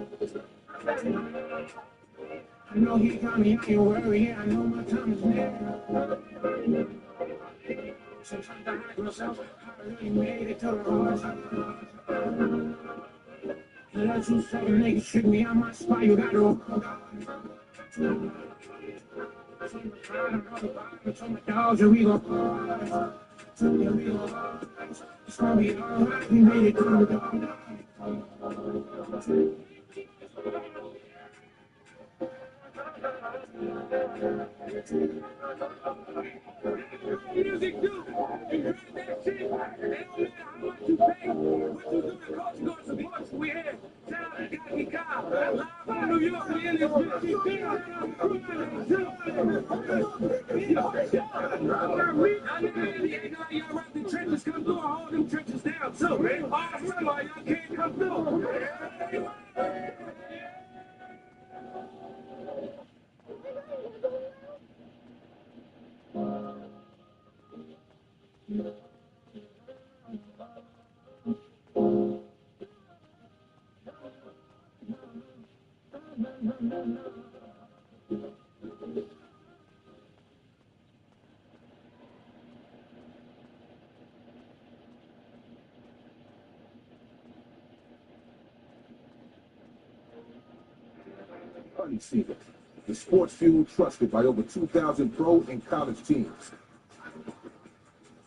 I know he got me, I ain't worried, I know my time is near. Sometimes I hide myself, I really made it to the hard side. Let you say niggas trick me on my spot, you gotta from my dogs, and we gon' it's gonna be alright, we made it through the dark. Music do, you heard that shit, it don't matter how much you pay, what you do, the culture gonna support you, we here. Shout out to Wacky Cobb, live from New York, we in this bitch. I know they acting like y'all rock the trenches, come through and hold them trenches down too, man. All summer, y'all can't come through. Unseen. The sports fuel trusted by over 2,000 pro and college teams.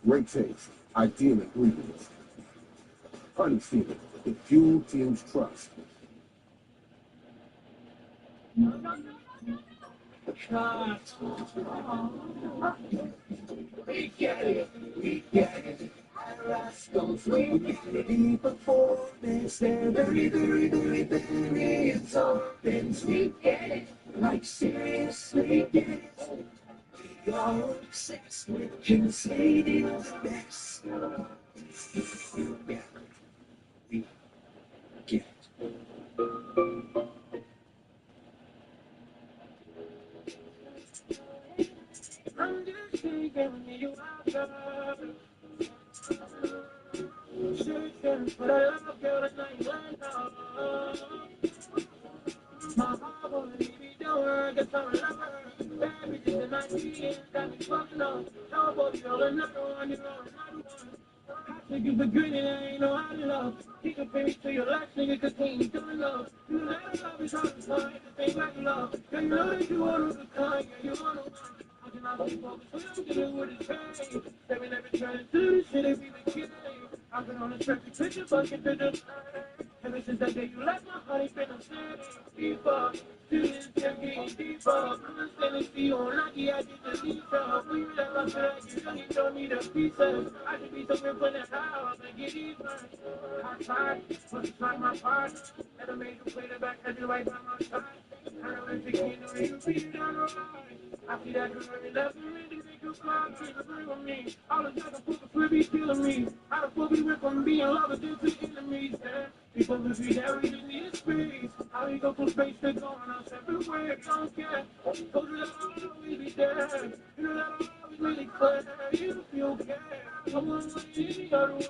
Great taste, ideal ingredients. Unseen. The fuel teams trust. cut. We get it, we get it. Rascals, we get it. The performance, they're very, very, very, very intense. We get it, like seriously get it. We are obsessed with conceding the best. Yeah, we get it. I'm just giving you out. Searching for the love, girl, that I ain't love. My heart won't leave me, don't worry, guess I'm a lover. Bad bitches in my DMs got me fucking up. Nobody, girl, another one, you're on another one. I take you for granted, I ain't know how to love. You can pay me to your last nigga, cause we ain't doing love. You know that love is hard to find, this ain't like love. Girl, you know that you one of a kind, yeah, you one of one. How can I be focused when I'm dealing with a train? They been never trying to do this shit, they be the kid. I've been on the track to picture, bucket to the ever since that day you left, my honey been a city. Deeper, feelings kept getting deeper. Constantly see you on lucky, I did the lead up. When you left, I feel like you really don't need a pieces. I should be somewhere for the house and get even. I tried, but to try my part. Never made you play the back, had you right by my side. I know if you can't know you feel down the ride. I see that you really left me, really make you cry, please agree with me. All the time the fuck will be killing me. How the fuck we went from being lovers into enemies, man? People who see that we just need a space. How we go from space to going our separate ways, don't care. Told you that I'll always be there. You know that I'll always make it clear. You feel okay. Come on, any other way.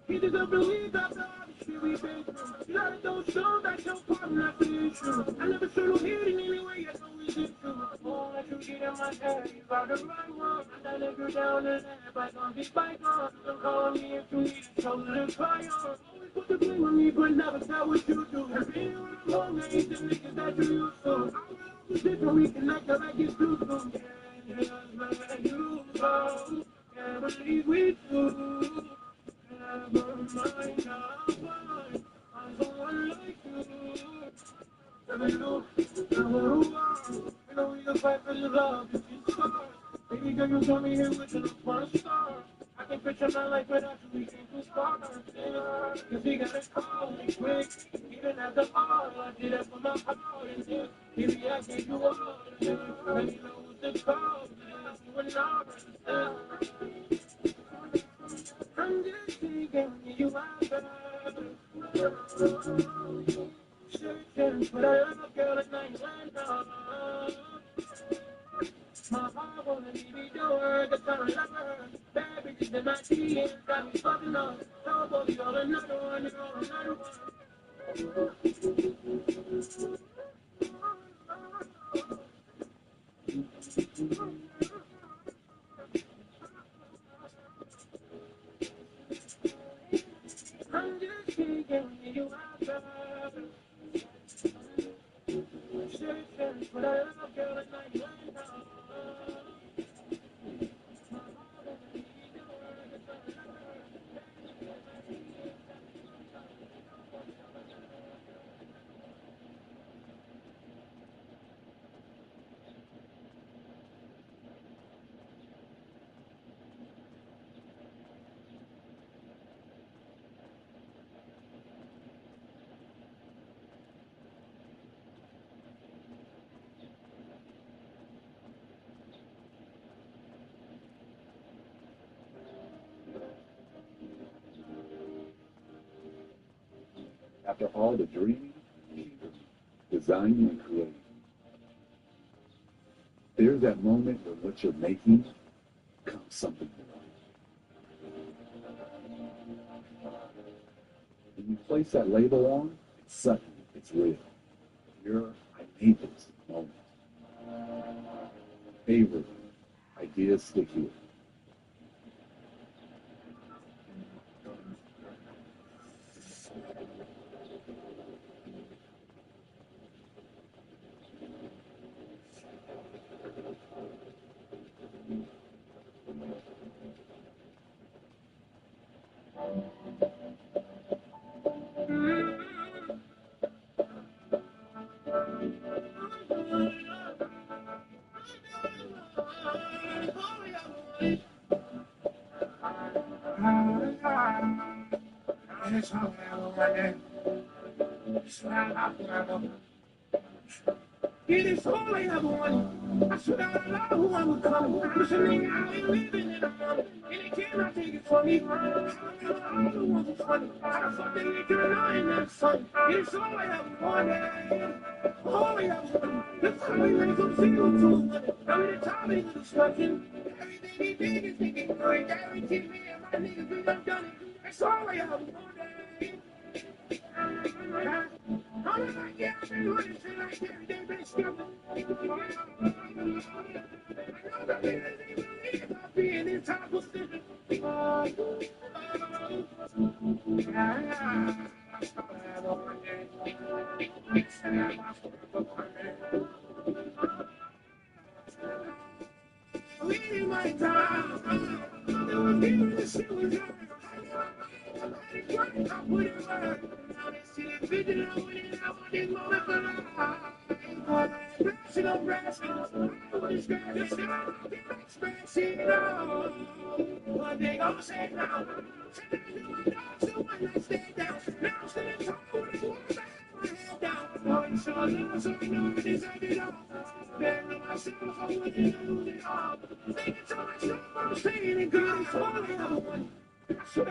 He doesn't believe that the other shit we've been through. You gotta don't show that your partner not the issue. I never should have hit in any way, I know it's true. Won't let you get in my head, you got the right one. And I let you down and let bygone be bygone. Don't call me if you need a shoulder to cry on. Always put the blame on me, but never tell what you do. And being when I'm home, I ain't the niggas that you used to. I will always different, we connect like it's too soon. Can't just let you go. Can't believe we do. Never mind, I'll find someone like you. Never knew, never who I am. You know we can fight for your love, if you start. Baby girl, you got me here with the one star. I can picture my life without you, we came too far. Cause we gotta call me quick, even after all, I did it for my heart. And then, baby, I gave you all, and then, and you know what the call, you were not understand. I'm just thinking you out there. Searching for the love, girl, that I ain't love. My heart wanna leave me door, cause I'm a lover. Bad bitches in my DMs got me fucking up. Nobody, you're another one, you're another one. I'm just thinking you out there. Searching for the love, girl, that I ain't love. After all the dreaming, designing, and creating, there's that moment when what you're making becomes something new. When you place that label on, suddenly it's real. I made this moment. Favorite ideas stick here. That's all I want. It is all I ever wanted. I swear out loud who I'm becoming. I'm just a nigga out here living in the moment. And they cannot take it from me. I don't know what's funny. How the fuck they get you knowing that's funny? It is all I ever wanted. All I ever wanted. That's how we raise up single to now we the topic of discussion. Everything they big is thinking good. Guarantee me and my niggas we done done it. That's all I ever wanted. I'm like, yeah, I've been running shit like every day, been scamming. I know the niggas ain't believe I'll be in this type of position. We in my time. They were giving this shit was on. I put it right. Now they see the vision of winning. I want this moment for life. Blasting up, blasting up. I want this girl to say, I don't get expressing it all. What they gon' say now? Say I do my dog, so when I stay down. Now I'm sitting tall with a woman, I have my head down. No, it's so long, so I know I deserve it all. Better know myself, I wouldn't lose it all. Thinking to myself, I'm saying it good, it's all I ever wanted. I swear I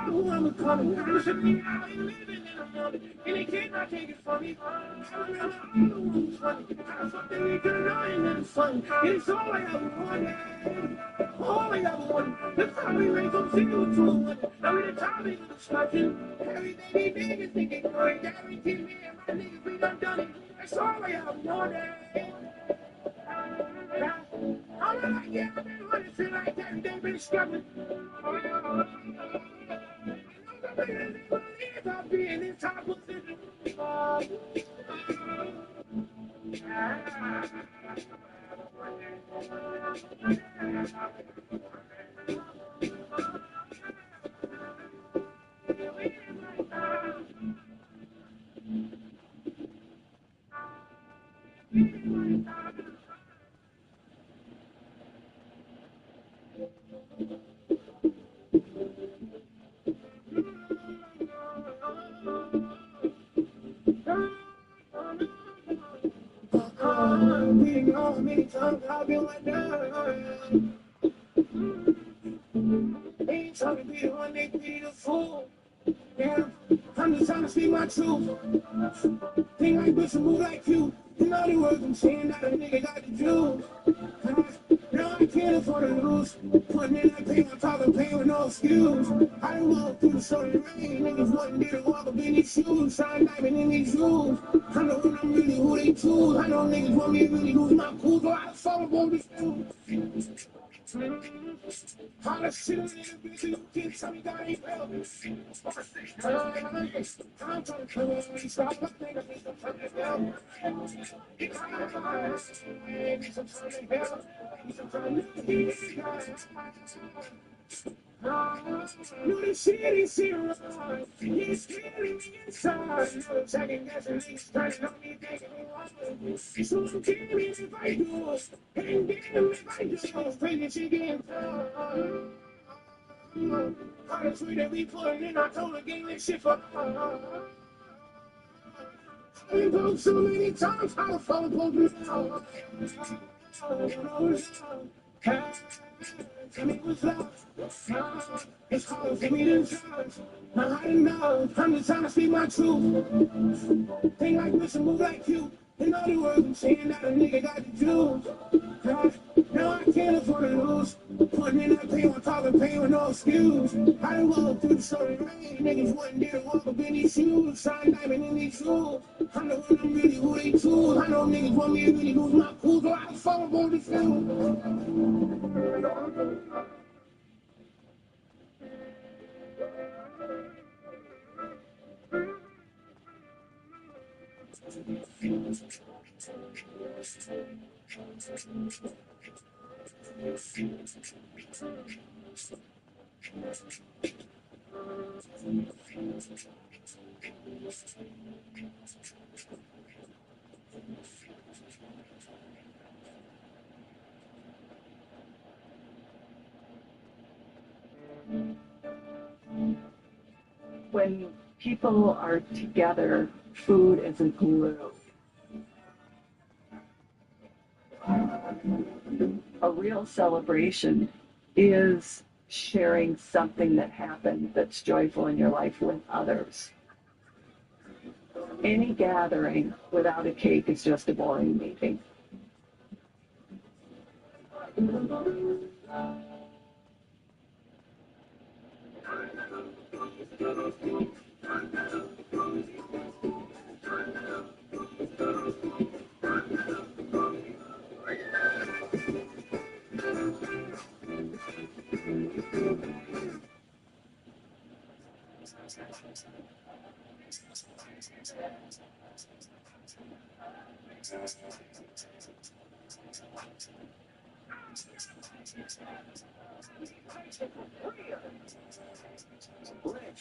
know who I'm becoming. I'm just a nigga out here living in a moment. And they cannot take it from me. I remember all the ones funny. How the fuck they get you knowing that it's funny? It's all I ever wanted. All I ever wanted. That's how we raise up single to one. Now we the topic of discussion. Everything they big is thinking good. Guarantee me and my niggas we done done it. That's all I ever wanted. I'm like, yeah, I've been running shit like every day, been struggling. I'll be in this type of position. Being on many times I've been like that. Ain't trying to be the one they be the fool. Yeah, I'm just trying to speak my truth. Think like bitch and move like you. In other words, I'm saying that a nigga got the juice. Now I can't afford to lose. Putting in that pain on top of pain with no excuse. I done walked through the sun and rain. Niggas wasn't there to walk up in these shoes. Shine diamond in these shoes. I know when I'm really who they choose. I know niggas want me to really lose my cool. So I follow on this dude. All the shit on nigga bitch, you can't tell me that ain't real. I'm trying to come on and stop. I think I need some time to help. I need some time to help. I need some time to help. No, this shit is serious. It's killing me inside. No second guessing niggas turning on me, taking me one. So I'm killing if I do. And damn if I do. Crazy shit getting tough. All the tweet that we putting in, I told her gang this shit for. I've been broke so many times, how the phone pulled me out. Tell me what's up. It's hard for me to judge. I know. I'm just trying to speak my truth. Think like this and move like you. In other words, I'm saying that a nigga got the juice. Now I can't afford to lose. Putting in that pain on top of pain with no excuse. I done walked through the sun and rain. Niggas wasn't there to walk up in these shoes. Shine diamond in these shoes. I know when I'm really who they choose. I know niggas want me to really lose my cool. So I follow on this film. when people are together, food is a glue. A real celebration is sharing something that happened that's joyful in your life with others. Any gathering without a cake is just a boring meeting.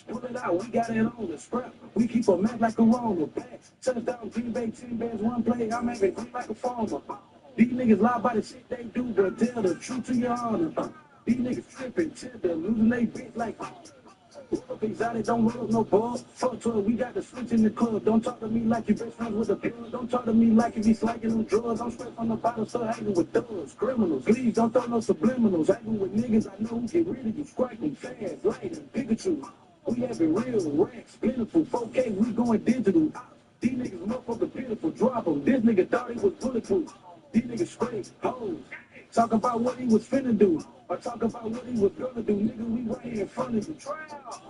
Pull it out, we got it on the scrap. We keep a Mac like a Roma. Backs, touchdown, Green Bay, 10 bands, one play. I make it green like a farmer. These niggas lie by the shit they do, but tell the truth to your honor. These niggas tripping, tender, losing they bitch like exotic, don't roll up no ball. Fuck 12, we got the switch in the club. Don't talk to me like you best friends with the plug. Don't talk to me like you be slacking on drugs. I'm straight from the bottom, still hanging with thugs, criminals. Please don't throw no subliminals. Hanging with niggas I know who get rid of you. Striking fast, lightning, Pikachu. We have it real, racks, plentiful. 4K, we going digital. These niggas motherfucker pitiful. Drop them. This nigga thought he was bulletproof. These niggas straight hoes. Talk about what he was finna do. Or talk about what he was gonna do. Nigga, we right here in front of you. Trial.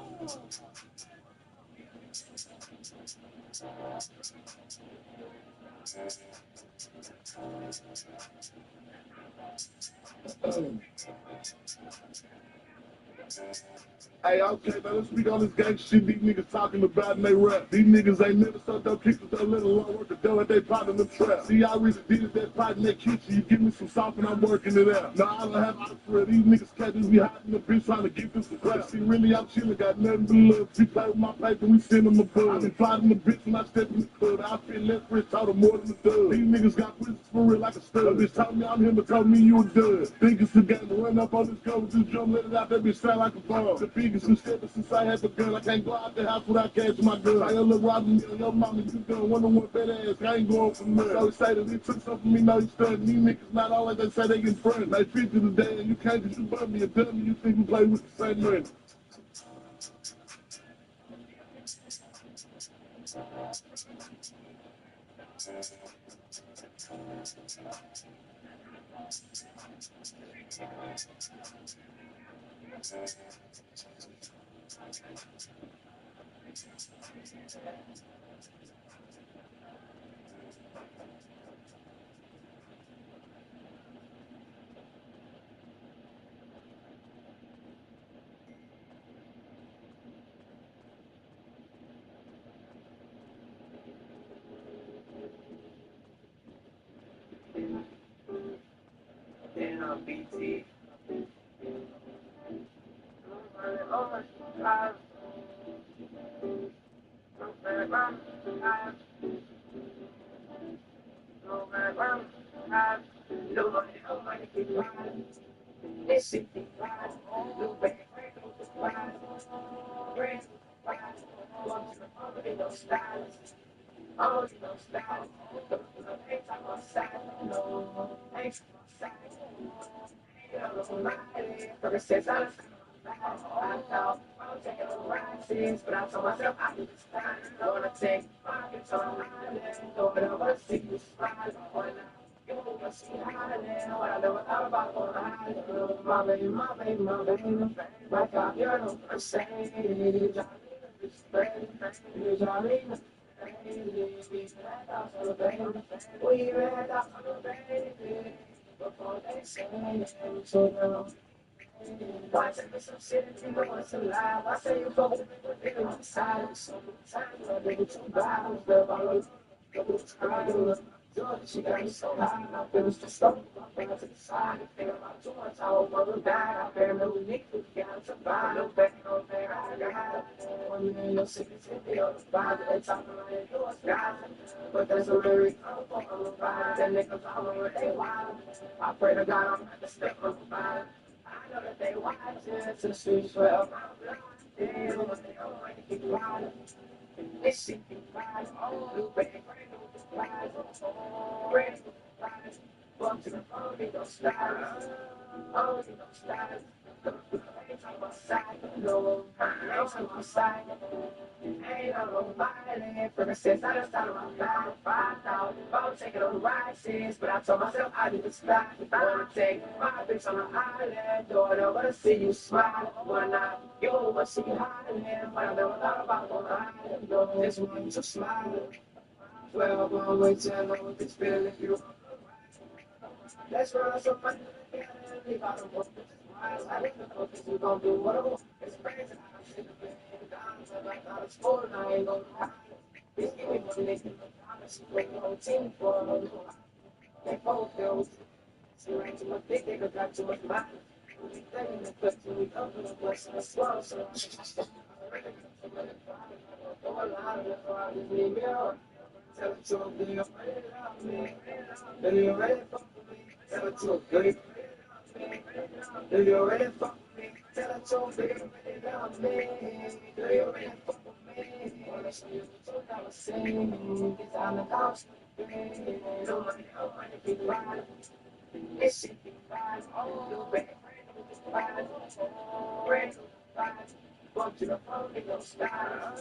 Hey, okay, man, let's speak on this gang shit these niggas talking about in they rap. These niggas ain't never sucked up kicks with their little long work to do at they pot in the trap. See, I really did it, that pot in that kitchen. You give me some sauce and I'm working it out. Now, I don't have out for these niggas catching me hiding the bitch trying to get them some crap. See, really, I'm chilling, got nothing but love. We play with my paper, we send them a bug. I been fighting the bitch when I step in the club. I feel less rich, told her more than a dub. These niggas got pussies for real like a stud. A bitch told me I'm him, but told me you a dud. Think it's the game to run up on this gun with this drum, let it out, that bitch sound like a bomb. The biggest who stepping since I had the gun. I can't go out the house without catching my gun. I look robbing me on your mama, you done one-on-one fat ass. I ain't going for nothing. So excited, they took something from me, now you studying. These niggas not all like they say they get friends. They 50 today and you can't just you bum me a dummy. You think we play with the same money. Damn, BT. But I told myself I could just gonna take pockets on my island, throw it over the sea, smile on now. You wanna see Highland, what I never thought about on Highland. My baby, my baby, my baby, my God, you're no Mercedes. Jolene, we read out for the baby before they say so now. Why take me some shit if you know it's alive? I say you fuck with me, but they on the side. Sometimes I think it's too bad. I'm still following. Georgia, she got me so high. I finished the stuff. I think I took the side. I think about too much. I hope mother died. I bear no unique. We got to buy. No back, no back. I got it. One million, your secrets hit me on the vibe. They talking like yours, guys. But there's a lyric on the vibe. That niggas all over they wild. I pray to God I'm at the step on the vibe. I know that they watch it to the streets forever. Damn, they don't like to keep Ain't on nobody ever since I done started my life. I thought I was taking on the right since, but I told myself I need to stop. Wanna take my bitch on the island, daughter, wanna see you smile. One night, you wanna see me hiding, but I never thought about on the island. No, just want to smile. 12 on way to know this feeling you. Let's run some money together and leave out the world. I think the focus you gon' do what I want. It's crazy how I should have been down, but I thought it's cool and I ain't gonna lie. This give me what they can promise. Bring the whole team for a little while. They both feel so right too much dick, they got too much mind. We thinking the cut till we up in the west and the slow, so I really got too many problems. I don't know a lot of it, so I just need me on. Tell the truth, then you're ready to love me. Then you're ready for me. Tell the truth, then you're do you really fuck with me? Tell the truth, do you really love me? Do you really fuck with me? Wanna show you the truth I was saying. It's on the couch. No money, be fine. This shit be fine. Oh, no bad friend, be fine. Friend, fine. Walk to the phone, they gon' style.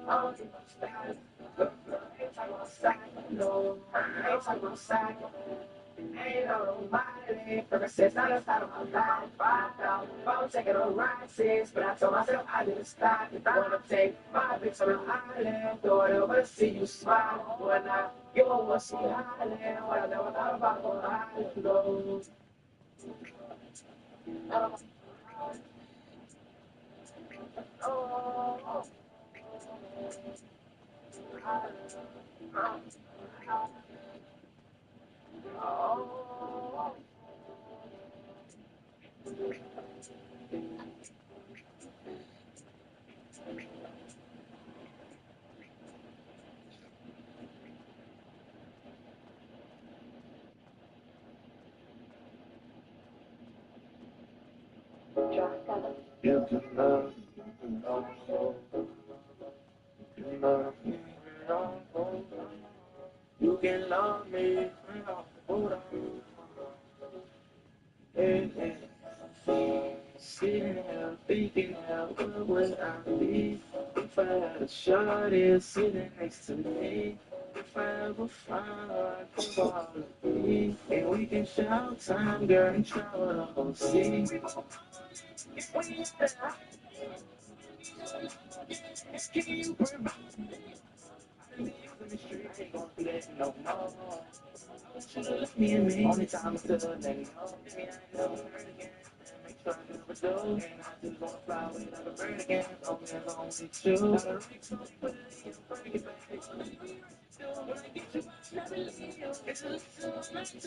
Oh, they gon' style. Look, ain't talking about side. No, ain't talking about side. Ain't on nobody ever since I done started my life. I thought I was taking on right since, but I told myself I didn't stop. If I wanna take my bitch on the island, daughter, wanna see you smile. One night, you wanna see island, what I never thought about on the island, no. Oh, You can love, you can love me, you can love me, hold on, hey, hey. Sitting here thinking how where would I be if I had a shorty sitting next to me? If I ever find her, I can all of me, and we can shout time, girl, and travel the whole sea. Me and me, only time until then, me I know her again. Make sure I never do, and I just wanna fly away like a bird again. Only as long as it's you. Gotta reach so quickly, you break it back. So when I get you, I never leave you. It's a little night to you.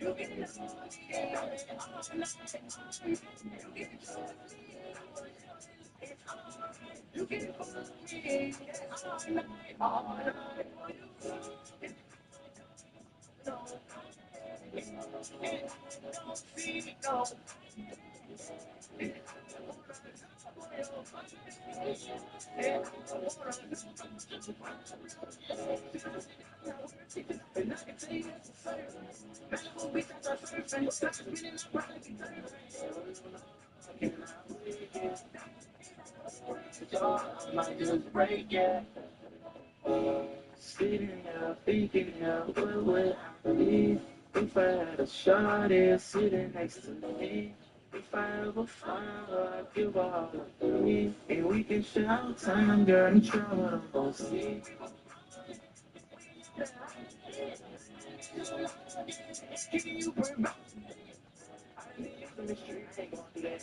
You get you get this all night. You can follow me all night. I might just break it. Sitting here thinking how where would I be if I had a shorty sitting next to me? If I ever find her, I'd give all of me, and we can shout time, girl, and travel the whole sea.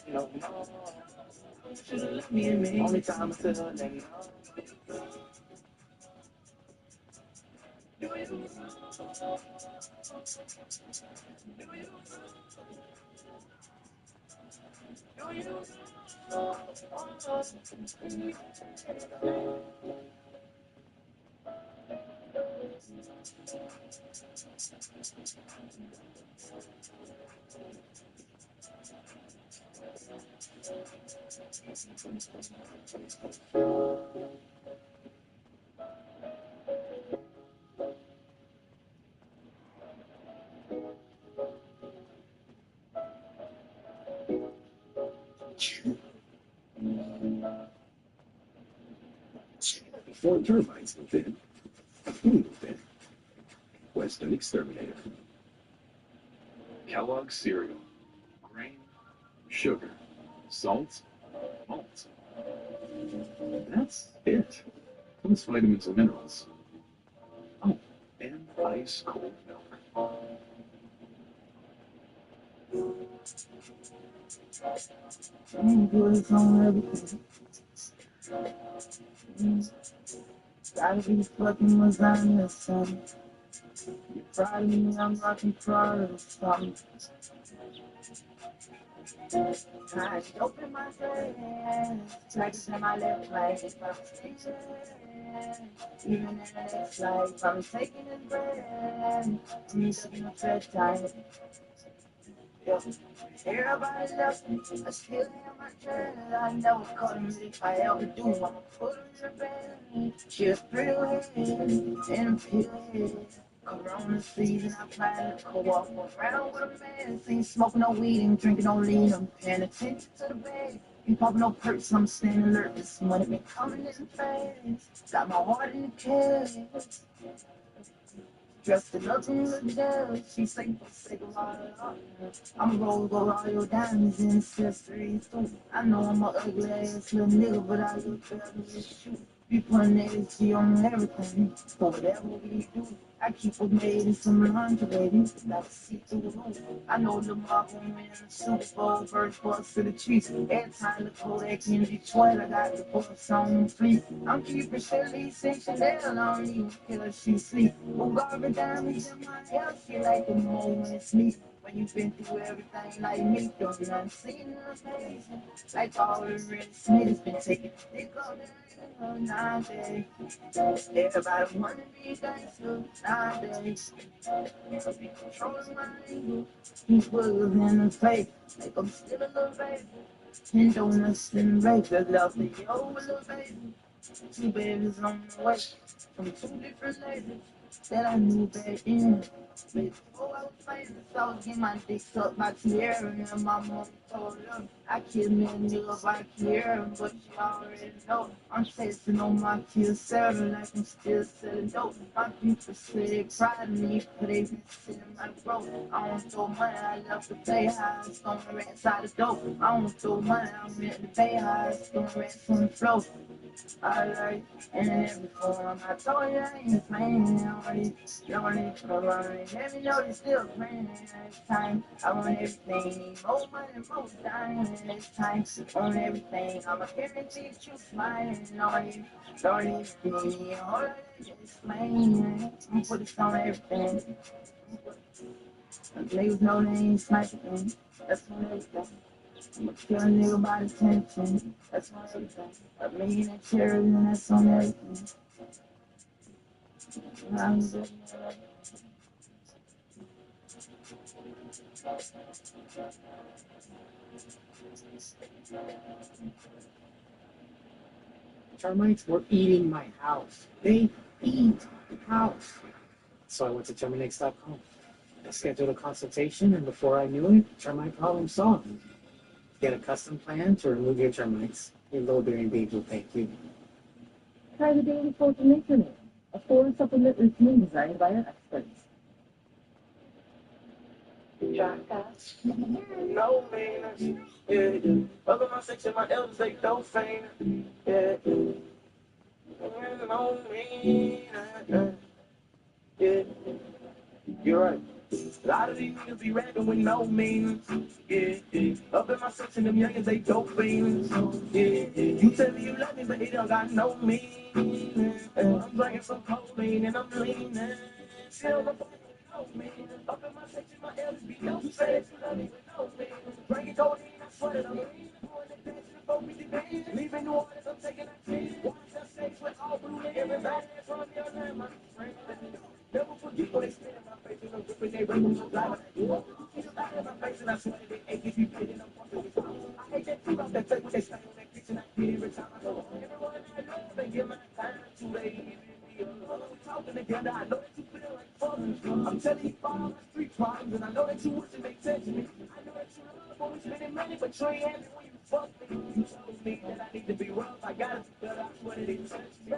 No more. Should've left me and me. Only time until then. Before termites moved in, who moved in? Western exterminator. Kellogg's cereal. Grain, sugar, salt, malt. That's it. Plus vitamins and minerals. Oh, and ice cold milk. Good on everything. Gotta be fucking lasagna, son. You proud of me, I'm rocking Prada or something. I open my dress, tracks in my left leg, but I'm still even in the next life, I'm taking a breath. I'm looking at that time. Everybody loves me, I still have my dread. I never caught me if I ever do. I'ma put her in the bed. She's pretty head and a pill head. Corona season, I plan to co-op around with a man. Ain't smoking no weed, ain't drinking no lean. I'm paying attention to the bag. Ain't popping no perks, I'm staying alert. This money been coming in fast. Got my heart in the cash. Dressed in nothing but down. She say, say I'm a roll gold, all your diamonds and accessories too. I know I'm a ugly ass little nigga, but I look better than shoot. We putting energy on everything, for whatever we do. I keep it made in some lingerie, like a see-through the roof. I know the marble man in the Super Bowl, first bus to the trees. Every time the Kodak in Detroit, I got the bus on fleet. I'm keeping Shelly Chanel, I don't even care if she sleep. Who got the diamonds in my hair, she like the moment it's me. When you been through everything like me, don't not seen amazing. Like all the red Smiths been taking dick all day, nowadays. Everybody wanna be gangster nowadays. I be controlling my angle. Keep wiggles in the face, like I'm still a little baby. 10 donuts in the race, I love the yo, a little baby. 2 babies on the way, from 2 different ladies that I knew back then. Before I was famous, I was getting my dick sucked by Kiera, and my mom told her I killed me a nigga by Kiera, but you already know I'm chasing on my kill selling like I'm still selling dope. My people say pride in me, but they been sitting my throat. I don't throw money, I love to play high, it's gonna rats out the dope. I don't throw money, I'm ready to pay high, it's gonna rats on the floor. I like in every form. I told you I ain't playing. I want it, let me know they still playing. It's time. I want everything. More money, more time. It's time. I want everything. I'm a guarantee you smiling on it. Don't even be all just playing. I'm put this on everything. Niggas know they ain't sniping. That's on everything. I'ma kill a nigga by the tension. That's on everything. A million in charity, and that's on everything. Termites were eating my house. They eat the house. So I went to Terminix.com. I scheduled a consultation, and before I knew it, termite problem solved. Get a custom plan to remove your termites. Your low-bearing bees will thank you. Try the Daily Social Nutriment, a foreign supplement routine designed by our experts. No man, yeah. Up in my section, my elders, they don't faint. Yeah, no man, yeah. You're right. A lot of these niggas be rapping with no meanings. Yeah. Up in my section, them youngins, they dope fiends. Yeah. You tell me you love me, but it don't got no meaning. I'm drinking some codeine and I'm leaning. Shit on my body with no meaning. Up in my section, my elders be dope. You say that you love me with no meaning. Drinking codeine, I swear that I'm leaning. Pouring the passion and focus the band. Leaving New Orleans, I'm taking a chance. Watch that stage with all blue. Everybody that's on your line, my friend. Never forget what they spit in my face and I'm gripping their rhythm so loud. You see the light in my face and I swear they ache if you get it, I'm fucking with you. that food off that table, they stand on that kitchen, I get every time I go home. Everyone I know, they give my time to, they even me alone. We talking together, I know that you feel like fucking. I'm telling you about all my street problems, and I know that you wish and they touch me. I know that you love when we spending money, but you ain't happy when you fuck me. You told me that I need to be rough, I gotta be better, I swear that it touch me.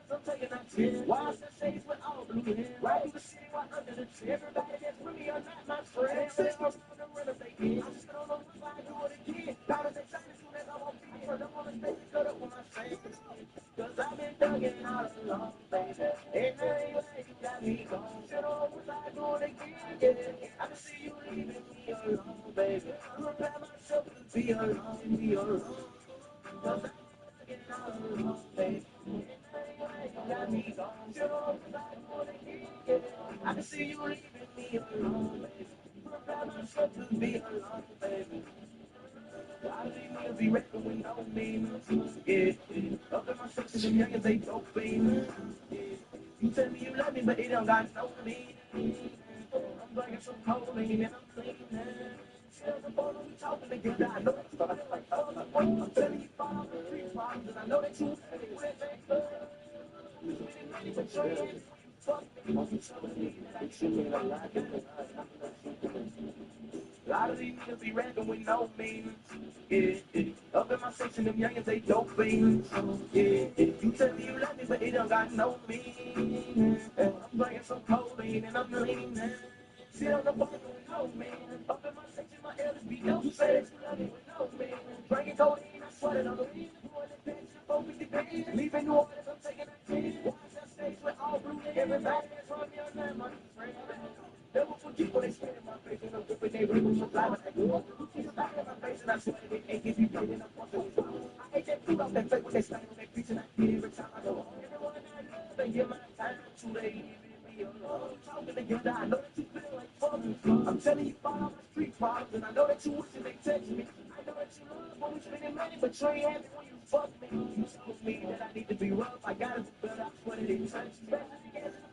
I'm taking that chance. Why Sundays with all blue hair? Right through the city, right under the tree. Everybody that's really are not my friends. I'm around the renovate. I'm just on the roof, I do it again. Diamonds they shine as soon as I walk in. I turn up on the stage and cut up with my friends. Cause I've been thugging all along, baby. And now you got me gone. Shit on what I do it again. Yeah, I can see you leaving me alone, baby. I prepare myself to be alone, be alone. Cause I'm thugging all along, baby. Got me gone. Shit on what I do it again. Yeah, I can see you leaving me alone, baby. Prepare myself to be alone, baby. I leave me be rapping with no means. Yeah, up in my section, them youngins, they dope fiends. Yeah, you tell me you love me, but it don't got no meaning. I'm drinking some codeine and I'm cleaning. Shit, the phone, we talking together. I know that you feel like I'm telling you about all the street problems, and I know that you feel it with me. But you ain't fuck me. You telling me that I should be like a lot of these niggas be rapping with no means. Yeah. Up in my section, them youngins, they dope fiends. Yeah. You tell me you love me, but it don't got no meaning. I'm drinking some codeine and I'm leaning. Sit on the phone with no man. Up in my section, my elders be dope. You say that you love me with no man. Drinking codeine, I sweat it on the wind. Doing the bitch, the focus depends. Leaving New Orleans, I'm taking a chance. Watch that stage with all blue. Everybody that's from your name, my friend. Never forget when they spit in my face and I'm whipping they ribbons from fly, but I grew up. She's back in my face and I swear they ain't give you credit. I'm fucking with you. I hate that food off that plate when they stand on that beach and I get every time I go home. Everyone I love, they give my time to, they even me alone. Talking together, I know that you feel like fucking. I'm telling you about all my street problems, and I know that you wish and they touch me. I know that you love when we spending money, but you ain't happy when you fuck me. You told me that I need to be rough, I gotta be better, I swear that it touch me.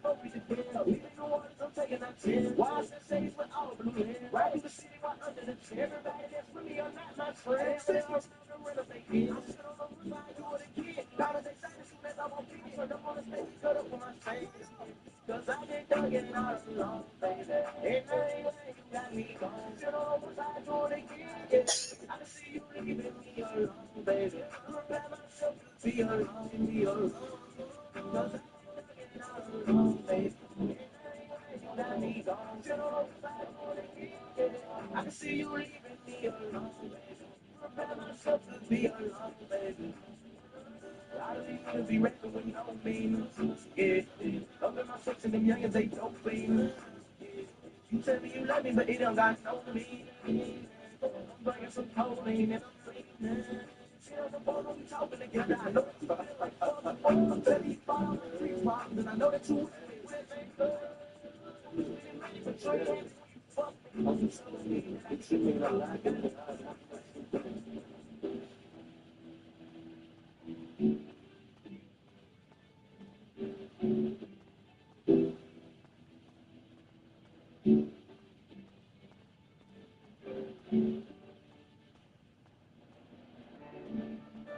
I'm taking that chance. Why Sundays with all blue hair? Right through the city, right under the tree. Everybody that's really are not my friends. I'm around the renovate. I'm shit on the roof, I do it again. Diamonds they shine as soon as I walk in. I turn up on the stage and cut up with my friends. Cause I've been thugging all along, baby. And now you got me gone. Shit on the roof, I do it again. Yeah, I can see you leaving me alone, baby. Prepare myself to be alone, be alone. Cause I've been thugging all along, baby. Got me gone. Shit on the roof, I do it again. Yeah, I can see you leaving me alone, baby. Prepare myself to be alone, baby. A lot of these niggas be rapping with no meanings. Yeah, up in my section, them youngins, they dope fiends. Yeah, you tell me you love me, but it don't got no meaning. I'm drinking some codeine and I'm cleaning. Shit on the phone, we talking together. I know that you feel like fucking. I'm telling you about all the street problems, and I know that you with me. But you ain't happy when you fuck me. You telling me that I should be like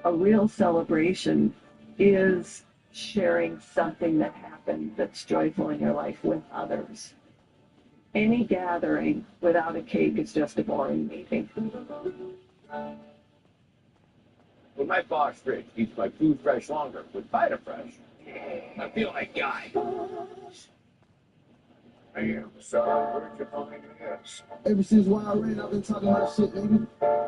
A real celebration is sharing something that happened that's joyful in your life with others. Any gathering without a cake is just a boring meeting. When my boss fridge keeps my food fresh longer with VitaFresh, I feel like guy. I am sorry, where'd you find this? Ever since why I ran, I've been talking my shit, nigga.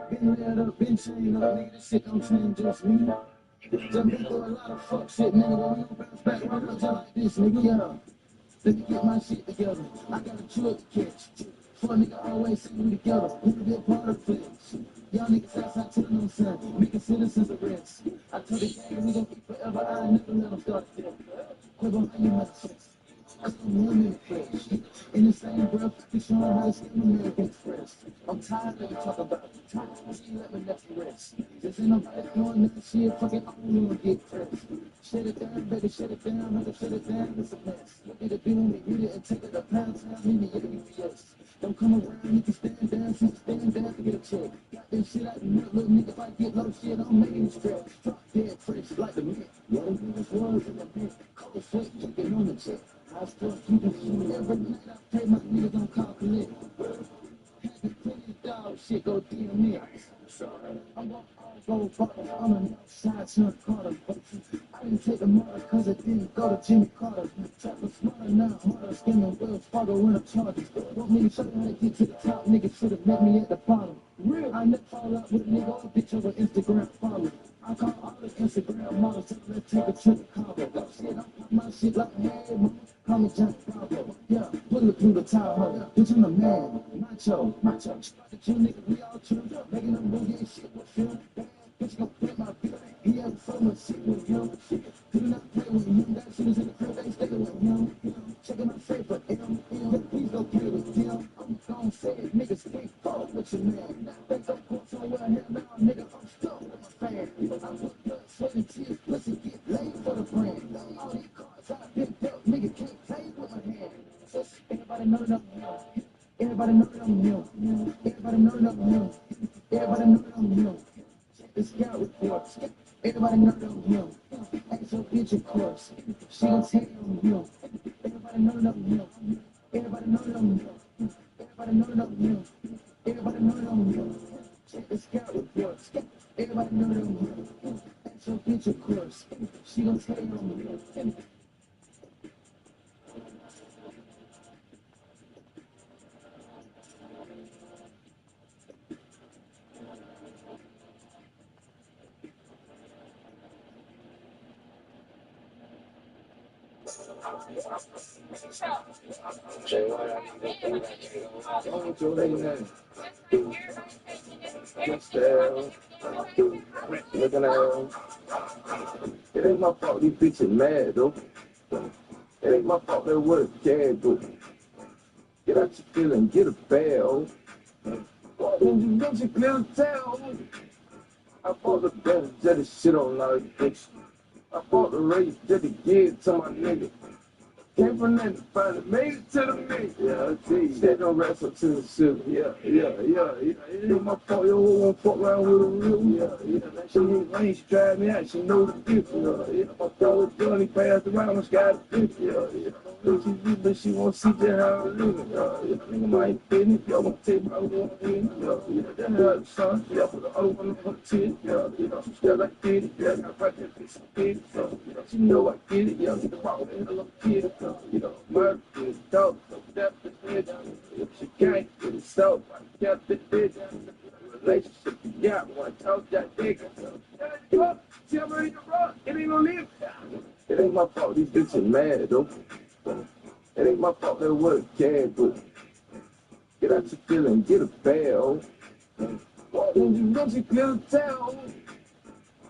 Been red up, been chained up, nigga. This shit don't change just me. Just been through a lot of fuck shit, nigga. But we gon' bounce back right up just like this, nigga. Yeah. Let me get my shit together. I got a truck to catch. For a nigga always see me together. Who to be a part of the flex. Y'all niggas outside to the no sign. Making citizens arrest. I told the gang we gon' keep forever. I never let them start to death. Quick on how you motherfuckers. I'm one in the flesh. In the same breath, we show how to skin American Express. I'm tired of talk about it. Tired of she let me let you rest. Just ain't nobody doing that shit. Fucking I don't wanna get pressed. Shut it down, baby, shut it down, I'ma shut it down, it's a mess. Look at it, be when we hit it and take it to pound town, meet me at UPS. Don't come around, you can stand down, since stand down to get a check. Got this shit out the milk, little nigga, if I get low shit, I'm making stress. Drop dead fresh like the mint. Young niggas was in the mint, cold sweat, kicking on the check. I still keep it shooting every night, I pay my niggas on call collect. Having plenty of dog shit, go DMX. I'm gonna go bottles on the north side, Sean Carter. I didn't take the mother cause I didn't go to Jimmy Carter. Trapper smarter, not harder, scamming Wells Fargo when I'm charged. Want me to show you how to get to the top, niggas should've met me at the bottom. Real, I never fall out with a nigga or a bitch over Instagram follow. I call all the Instagram models, so let's take a trip to Cabo. Shit, I pop my shit like, hey, mama, call me Johnny Bravo. Yeah, pull it through the Tahoe. Bitch, I'm a man, macho. About the two niggas, we all chill. Making them boogie and shit with film. Bitch, gon' flip my bitch. He have so much shit with him. Could not play with him. That shit is in the crib, ain't staying with him. Checking my safe for him. Please go get it with him. I'm gon' say it, niggas can't fuck with your man. Think I'm going somewhere, hell now, nigga, I'm stuck with my fan. I put blood, sweat, and tears, pussy, get laid for the brand. All these cards I've been dealt, nigga can't play with my hand. Everybody know that I'm him. Everybody know that I'm him. Everybody know that I'm him. Everybody know that I'm him. Check the scout report. Everybody know that I'm him. Ask your bitch, of course. She gon' tell you I'm him. Everybody know that I'm him. Everybody know that I'm him. Everybody know that I'm him. Everybody know that I'm him. Check the scout report. Everybody know that I'm him. Ask your bitch, of course. She gon' tell you I'm him. Don't you lay that? Just there. Looking at him. It ain't my fault these bitches mad though. It ain't my fault that what a can do. Get out your feeling, get a bell. When you get your little tail. I fought the devil just to shit on all these bitches. I fought the race just to give to my nigga. Came from nothing, finally made it to the mix. Yeah, I see. Said don't wrestle to the city. Yeah. It ain't my fault, yo, won't fuck around with a real. Yeah. She ain't lame, she drive me out, she know the difference. Yeah, my fault was done, he passed around, my sky the difference. Yeah. She do, but she won't see just how I live. Yeah. Nigga might fit it, y'all won't take my one in. Yeah. That's how the son, yeah, for the other one on the tip. Yeah. She still like did it, yeah, I got that bitch, did it. So, she know I get it, yeah, get the power in the little kid. Murder is dope, so death is rich. If she can't get it so, I kept it rich. Relationship you got, one told that nigga. Tell me you're wrong, it ain't no live. It ain't my fault these bitches mad though. It ain't my fault that what a can do. Get out your feeling, get a bell. When you get your little tail.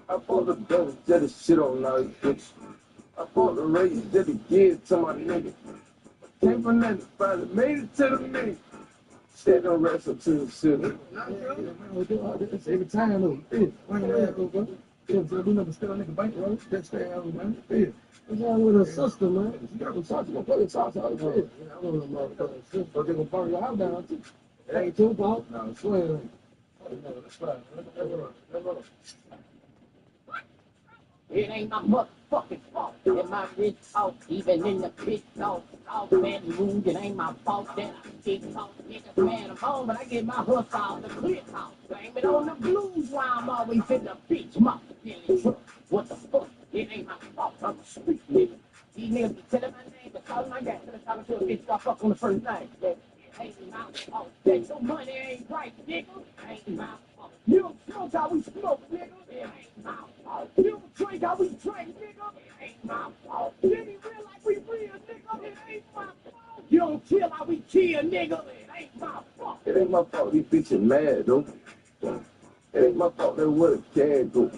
I fought the devil just to shit on all these bitches. I fought the race just to give to my nigga. Came from nothing, finally made it to the mix. Said don't wrestle to the city. We do all this every time though. Yeah, why not that, bro? Yeah, so we never steal a nigga bank, bro. That's stay out, man. Yeah. What's wrong with her sister, man? She got some sauce, you gonna fucking sauce out of it. Yeah, I don't know about her sister. But they gonna burn your house down too. It ain't your fault. No, I swear. No, that's fine. That's right. It ain't my motherfucking fault that my bitch talk, even in the bitch talk, off bad mood. It ain't my fault that I get caught. Niggas mad I'm home, but I get my hustle out the clear house. Blame it on the blues why I'm always in the bitch mouth. Feeling drunk. What the fuck? It ain't my fault. I'm a street nigga. These niggas be telling my name, but calling my gas, and talking to a bitch I fuck on the first night. It ain't my fault that your money ain't right, nigga. It ain't my fault. You don't smoke how we smoke, nigga. It ain't my fault. You don't drink how we drink, nigga. It ain't my fault. You ain't real like we real, nigga. It ain't my fault. You don't kill how we kill, nigga. It ain't my fault. It ain't my fault these bitches mad though. It ain't my fault that what a can do.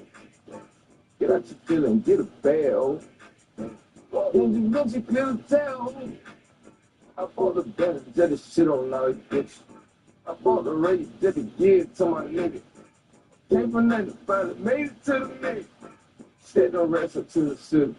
Get out your feeling, get a bell. When you get your little tail. I fought the devil just to shit on all these bitches. I fought the race just to give to my nigga. Came from nothing, finally made it to the mix. Said no wrestle to the suit.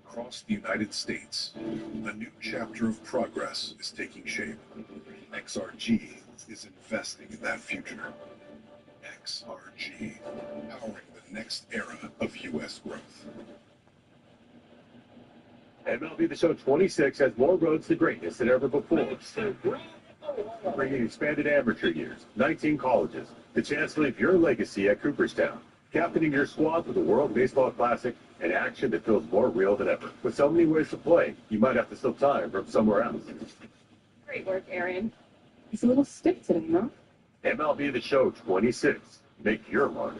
Across the United States, a new chapter of progress is taking shape. XRG is investing in that future. XRG, powering the next era of U.S. growth. MLB The Show 26 has more roads to greatness than ever before. Bringing expanded amateur years, 19 colleges, the chance to leave your legacy at Cooperstown, captaining your squad for the World Baseball Classic, and action that feels more real than ever. With so many ways to play, you might have to steal time from somewhere else. Great work, Aaron. He's a little stiff today, huh? MLB The Show 26. Make your mark.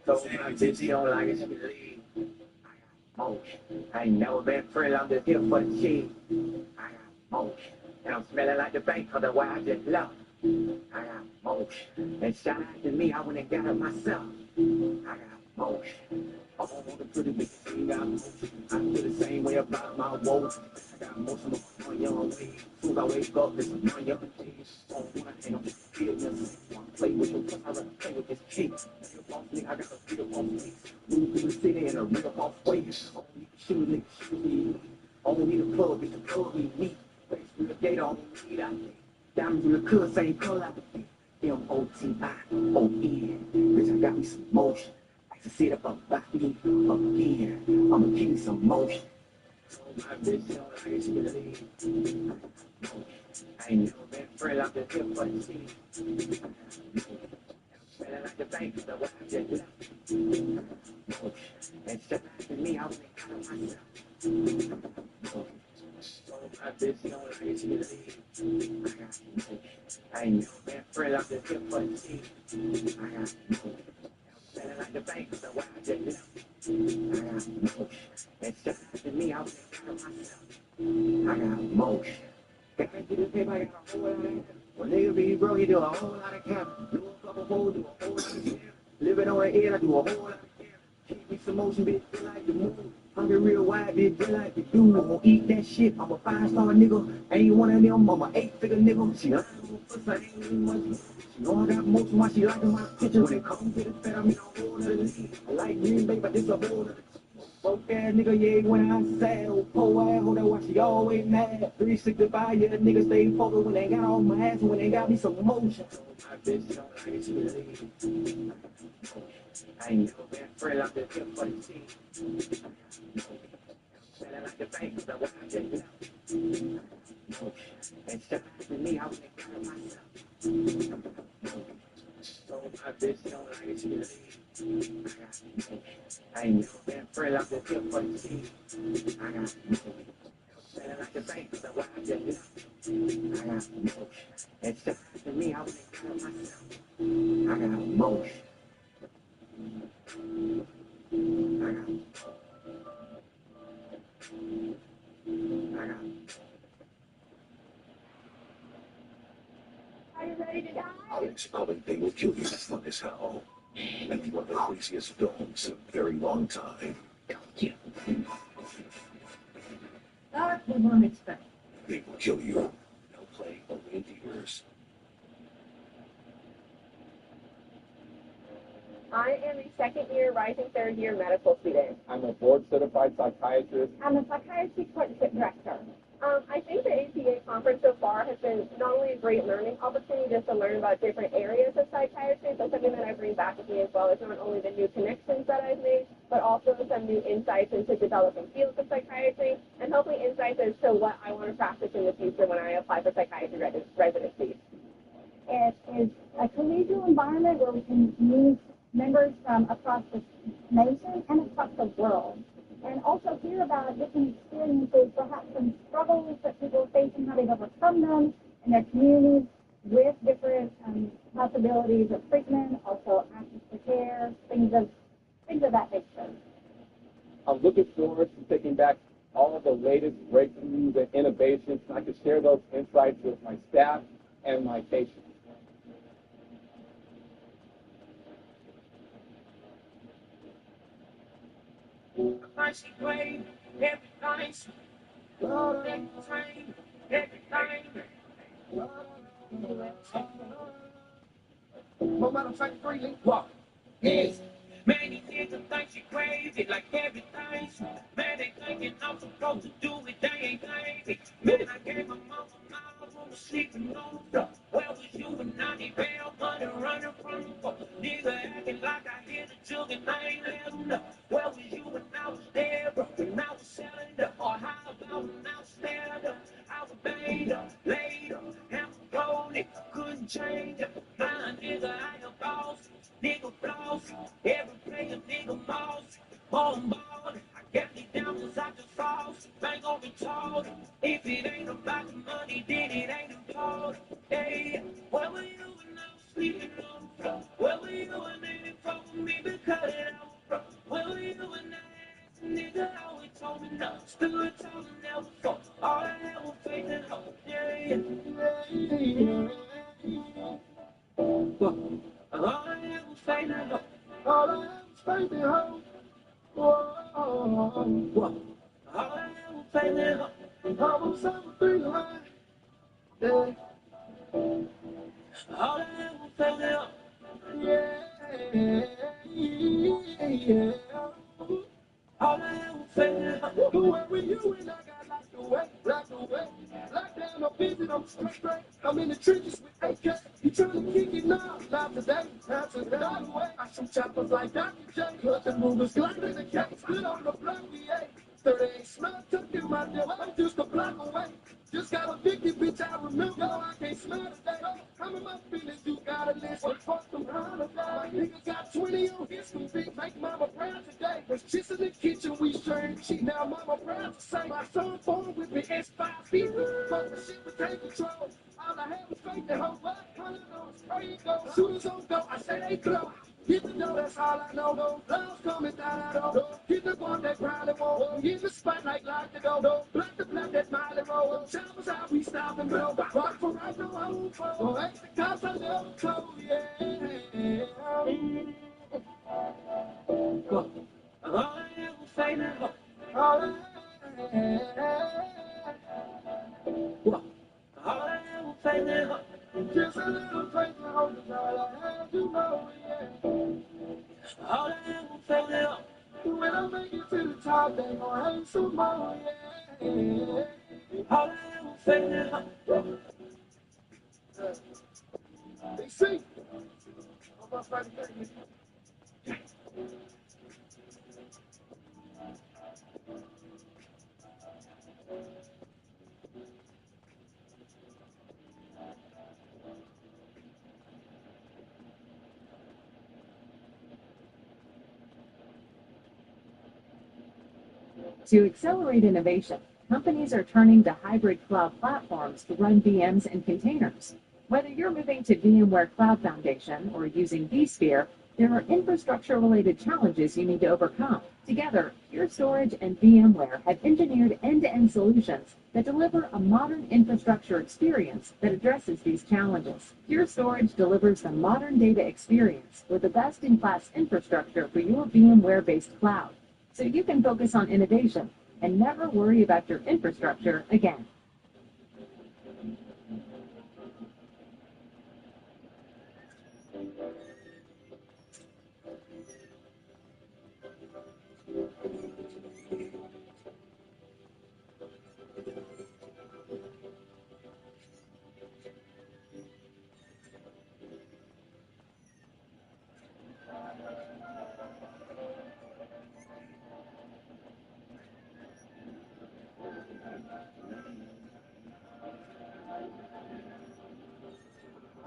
So I'm busy on like it's believe. Motion. I ain't never been friendly, I'm just here for the cheese. I got motion. And I'm smelling like the bank, cause the way I just love. I got motion. And shout out to me, I went and got it myself. I got motion. I want the pretty big thing, got motion. I feel the same way about my woes. I got motion on young way. Soon as I wake up, there's some young things. I don't wanna hang on this feelings. Play with your cause I rather play with this cake. I got a feel on me. Move to the city in a real off way. Shoot me. Only need a plug, it's the plug we need. Face through the gate, on the I down through the cut, same color. MOTION. Bitch, I got me some motion. I can sit up back me up again. I'ma give me some motion. My bitch, I ain't believe. I ain't never been friendly, I'm just here for the city. Smelling like the bank, the way I just left. And shut out to me, I was kind of myself. My bitch, I ain't believe. I ain't never been friendly, I'm just here for the city. I got smelling like the bank, the way I just left. I got and shut out to me, I was kind of myself. I got motion. Can't get this paper, I got a whole lot of that. When nigga be broke, he do a whole lot of cap. Do a couple holes, do a whole lot of shit. Living on the edge, I do a whole lot of shit. Keep me some motion, bitch, feel like the moon. Hungry real wide, bitch, feel like the dude. I'm gonna eat that shit, I'm a 5-star nigga. Ain't one of them, I'm a 8-figure nigga. She lying on my pussy, I ain't even much. She know I got motion, why she liking my picture. When it comes to the fat, I'm in a whole other league. I like Green Bay, but this a whole other. Broke ass nigga, yeah, when I sad. Poor ass, hold that why she always mad. 365, yeah, niggas stay focused when they got on my ass and when they got me some motion. My bitch don't like she believe. I ain't never been friendly, I'm just here for the team. Smelling like the bank, the way I just left. And shut out to me, I was kind of myself. So my bitch don't like she believe. I ain't never been friendly, I'm just here for the team. I got smelling like the bank, the way I just left. I got and shut out to me, I was kind of myself. I got motion. I got Are you ready to die? Alex, they will kill you as fun as hell. And be one of the craziest films in a very long time. That was unexpected. They will kill you. No play, only in theaters. I am a second-year, rising third-year medical student. I'm a board-certified psychiatrist. I'm a psychiatry partnership director. I think the APA conference so far has been not only a great learning opportunity just to learn about different areas of psychiatry, but something that I bring back with me as well is not only the new connections that I've made, but also some new insights into developing fields of psychiatry, and hopefully insights as to what I want to practice in the future when I apply for psychiatry residency. It is a collegial environment where we can meet members from across the nation and across the world, and also hear about different experiences, perhaps from struggles that people face and how they've overcome them in their communities with different possibilities of treatment, also access to care, things of that nature. I'm looking forward to taking back all of the latest breakthroughs and innovations, and I can share those insights with my staff and my patients. Nice and great, everything's everything, everything. No matter of fact, freely. Walk. Yes. Man, these niggas think you crazy, like everything's. Man, they thinking I'm supposed to do it, they ain't crazy. Man, I gave my mama my room sleeping on the. Where was you when I need bail money running from the nigga acting like I hit a jug and I ain't letting up. Where was you when I was there, bro? When I was selling up, or how about when I was stared up? I was banged up, laid up, and rolled it, couldn't change it. My nigga, I am boss, nigga floss, every player nigga moss, on ball. I kept these diamonds out the sauce, ain't gonna be told. If it ain't about the money, then it ain't important. Hey, where were you when I was sleeping on the floor? Where were you when they didn't fuck with me because it I was broke? Where were you when I asked a nigga always told me no? Stood tall and never fought. All I had was faith and hope. Yeah. All I had was faith and hope. All I have is faith and hope. Whoa. All I had was faith and hope. I was 7-3 line. Yeah. All I had was faith and hope. Yeah. All I had was faith and hope. Where were you when I got locked away? Locked down, no visit, I'm straight. I'm in the trenches with AK. You trying to kick it now? Not today, not today. Not away. I shoot choppers like Dr. J. Cut the movers, glide in the case. Split on the block, yeah. 38 smell, took in my deal. I'm just a block away. Just got a 50, bitch, I remember. Yo, I can't smell today. I'm in my business, you gotta listen. Fuck them holidays. My nigga got 20 on his feet. Make mama proud today. Was just in the kitchen, we sharing cheat. Now mama proud to say my son born with me S5 feet. Fuck the shit, we take control. All I had was faith and hope. 100 on spray go. Shooters on go, I say they close. Hit the door, that's all I know. Love's coming down, I don't. Hit the one that probably won't. Hit the spotlight like the go. Black the black that Miley roll. Choppers out, we stop and blow. Rock for right, no home for. Oh, ain't the cops, I never told, yeah. All I had was faith and hope. All I had was faith and hope. Just a little faith and hope is all I have to know, yeah. All I had was faith and hope. When I make it to the top, they gon' hate some more, yeah. All I had was faith and hope. They see. I'm about to fight the To accelerate innovation, companies are turning to hybrid cloud platforms to run VMs and containers. Whether you're moving to VMware Cloud Foundation or using vSphere, there are infrastructure-related challenges you need to overcome. Together, Pure Storage and VMware have engineered end-to-end solutions that deliver a modern infrastructure experience that addresses these challenges. Pure Storage delivers the modern data experience with the best-in-class infrastructure for your VMware-based cloud, so you can focus on innovation and never worry about your infrastructure again.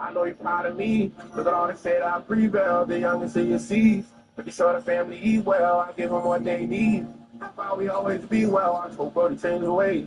I know you're proud of me. Look at all they said I prevail. The youngest of your seeds. Making sure the family eat well. I give them what they need. How about we always be well? I hope for the change of ways.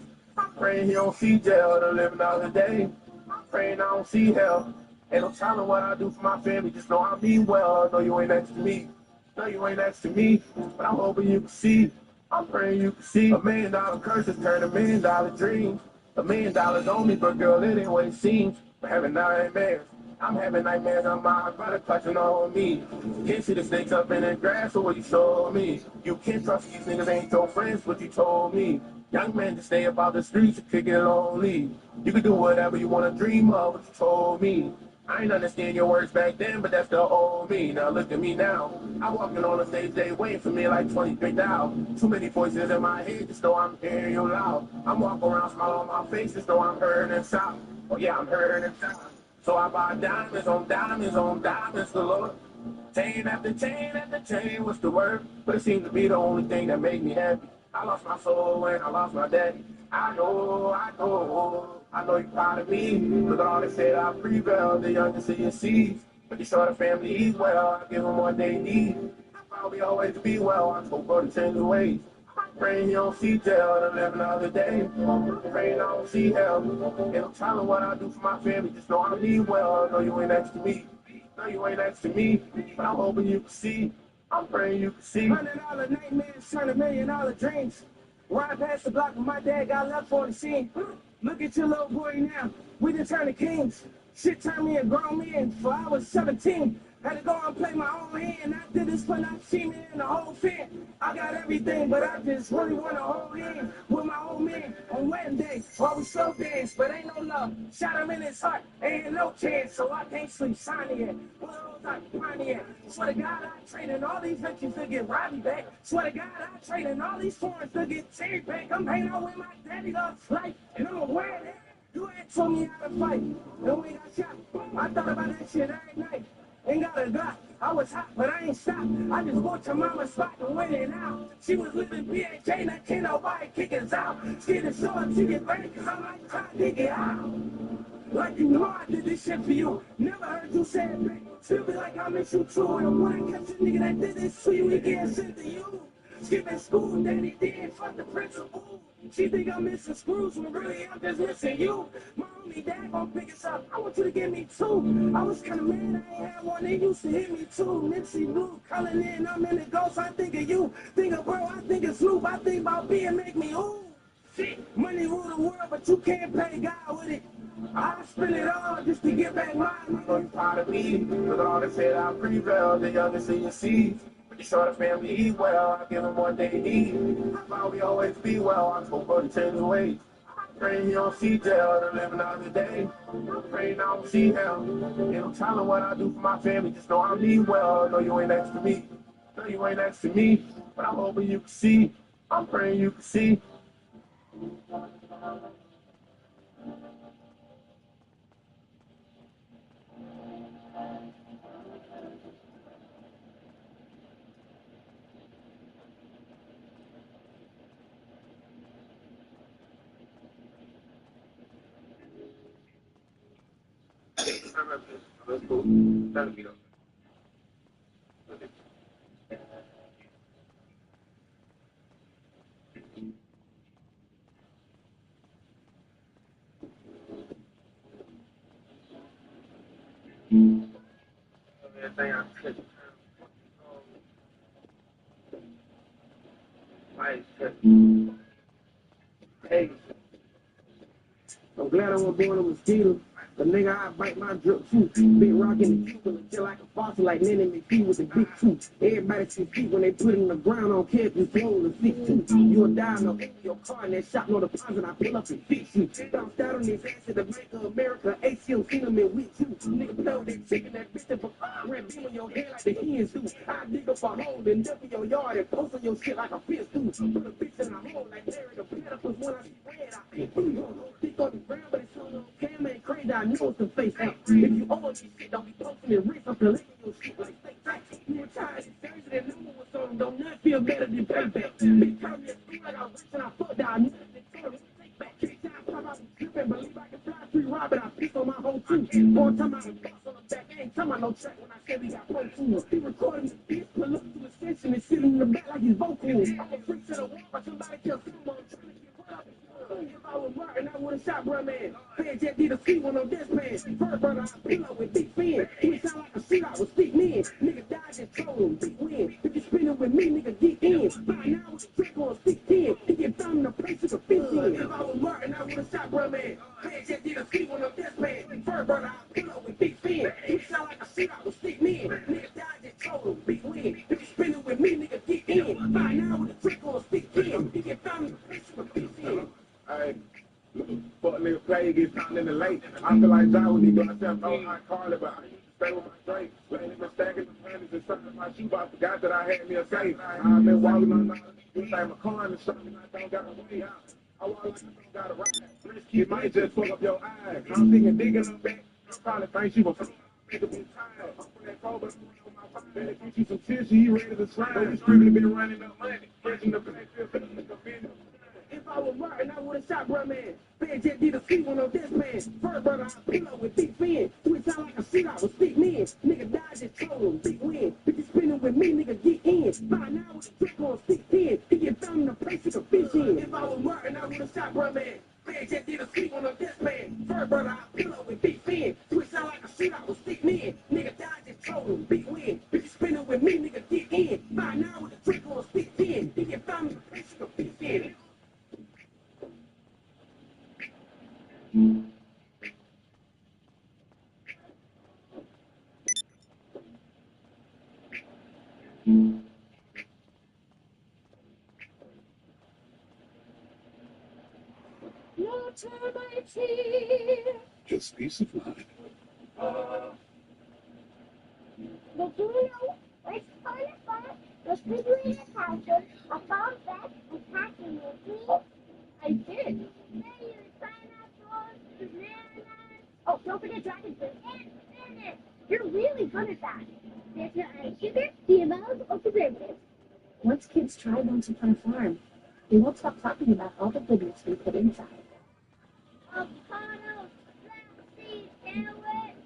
praying he don't see jail to live another day. I'm praying I don't see hell. Ain't no telling what I do for my family, just know I mean well. I know you ain't next to me. No, you ain't next to me, but I'm hoping you can see. I'm praying you can see. $1 million curses turn $1 million dreams. $1 million on me, but girl, it ain't what it seems. I'm having nightmares. I'm having nightmares on my brother clutching on me. You can't see the snakes up in the grass, or what you showed me. You can't trust these niggas, ain't your friends, what you told me. Young men just stay about the streets and kick it lonely. You can do whatever you want to dream of, what you told me. I ain't understand your words back then, but that's the old me. Now look at me now. I'm walking on the stage, they waiting for me like 23,000. Too many voices in my head, just though I'm hearing you loud. I'm walking around, smile on my face, just though I'm heard and shout. Oh yeah, I'm heard and shout. So I buy diamonds on diamonds on diamonds galore. Chain after chain after chain, what's the word? But it seems to be the only thing that made me happy. I lost my soul when I lost my daddy. I know you're proud of me. Look at all they said I prevailed, the youngest of your seeds. But you saw the family eat well, I give them what they need. I'll probably always be well, I hope for the change of ways. Praying you don't see jail to live another day. Praying I don't see hell. And I'm telling what I do for my family, just know I mean well. I know you ain't next to me. No, you ain't next to me. But I'm hoping you can see. I'm praying you can see. $100 nightmares turn $1 million dreams. Ride past the block when my dad got left on the scene. Look at your little boy now. We done turned to kings. Shit turned me a grown man for I was 17. Had to go and play my own hand. I did this for not seeing me in the whole fan. I got everything, but I just really want to hold in with my old man on wedding day. While we slow dance, but ain't no love. Shot him in his heart, ain't no chance, so I can't sleep. Sign yet. What else I find yet? Swear to God, I traded all these bitches to get Robbie back. Swear to God, I traded all these foreigns to get Terry back. I'm hanging out with my daddy loves life, and I'm aware that you ain't told me how to fight. And we got shot. I thought about that shit every night. Ain't got a Glock. I was hot, but I ain't stopped. I just bought your mama's spot and went it out. She was living PHA, now can't nobody kick us out. Scared to show her to get back, cause I might try to dig it out. Like you know I did this shit for you. Never heard you say it back. Still be like I miss you too. And when I catch a nigga that did this to you, he getting sent to you. Skipping school, daddy did, fuck the principal. She think I'm missing screws, when really I'm just missing you. My only dad gon' pick us up, I want you to give me two. I was kinda mad I ain't had one, they used to hit me too. Nipsey Blue, calling in, I'm in the ghost, I think of you. Think of bro, I think of Snoop, I think about being make me ooh. Shit, money rule the world, but you can't play God with it. I spend it all just to get back mine. I know you're proud of me. Look at all they said I prevailed, the youngest of your seeds. You saw the family eat well, I give them what they need. I'll probably always be well, I hope for the change of ways. Praying you don't see jail to live another day. Praying I don't see hell. And I'm telling what I do for my family, just know I mean well. I know you ain't next to me. No, you ain't next to me. But I'm hoping you can see. I'm praying you can see. Hey, I'm glad I wasn't born a mosquito. The nigga, I bite my drip too. Big rock in the cubicle, chill like a fossil, like Nanny McPhee with the big tooth. Everybody see feet when they put it in the ground on campus, roll the 6'2". You'll die, no empty your car in that shop, no deposit, I pull up and fix you. Bounced out on his ass at the Bank of America, ACL seen him in week 2. Nigga play with that chicken, that bitch up a red beam on your head like the hens do. I dig up a hole and dump in your yard and post on your shit like a fence do. Put a bitch in a hole like Larry the Platypus when I see red, I think. Thick on the ground, but it's on cam ain't crazy, I know it's the face out. If you own this shit, don't be posting it wrist, I'm collecting your shit like steak tight. You were tired of Thursday, that number was on, don't nothing feel better than payback. Bitch, turn me a screw like I was rich and I fucked down, nothing told me take back. Take time, pop out the trip and believe I can fly free rob it, I piss on my whole team. One time I was boss on the back, ain't talking about no track when I said we got pro tools. He recording this bitch, pull up to a session and sit in the back like he's vocals. I'm a freak to the wall, but somebody tell someone I'm trying to get what up. If I was Martin, just did a few on this man. First brother, I pull up with big fin. We sound like a shootout with stick men. Nigga die just troll him, big win. If you spinning with me, nigga get in. By now with a trick on stick 10. He get found in the place of a fish in. If I was Martin, I would have shot bro man. Man just did a few on this man. First brother, I pull up with big fin. We sound like a shootout with stick men. Nigga die just troll him, big win. If you spinning with me, nigga get in. By now with a trick on stick 10. He get found in the place of a fish in. Hey, fuck nigga play gets found in the lake. I feel like John when he go outside on hot Carly, but I used to stay with my Drake. Lately been stacking the panties and something in my shoebox. I forgot that I had me a safe. I've been walking on this thing, my car and something I don't got a way out. I walk like I don't got a ride. It might just fuck up your eyes. I'm thinking digging up back. I probably think she was make a bit tired. I'm from that cold, but I'm on my phone. Better get you some tissue, he ready to slide. But we screaming been running up money. Catching the backfield, feeling like a video. If I was Martin, I would have shot bro man. Ben just did a few on this man. First brother, I pull up with big fin. We sound like a shootout with stick men. Nigga die just troll him, big win. If you spinning with me, nigga get in. By now with a trick on stick 10. He get found in the place he can fish in. If I was Martin, I would have shot bro man. Ben just did a few on this man. First brother, I pull up with big fin. We sound like a shootout with stick men. Nigga die just troll him, big win. If you spinning with me, nigga get in. By now with a trick on stick 10. He get found in the place he can fish in. Your termites here. Just peace of mind. Did you know once upon a time, refrigerator counters, a bomb vest, and packing with I did. Then you pineapples, bananas. Oh, don't forget dragon fruit and spinach. You're really good at that. There's no added sugar, GMOs, or preservatives. Once kids try Once Upon a Farm, they won't stop talking about all the goodness we put inside. Avocados, flaxseed, carrots,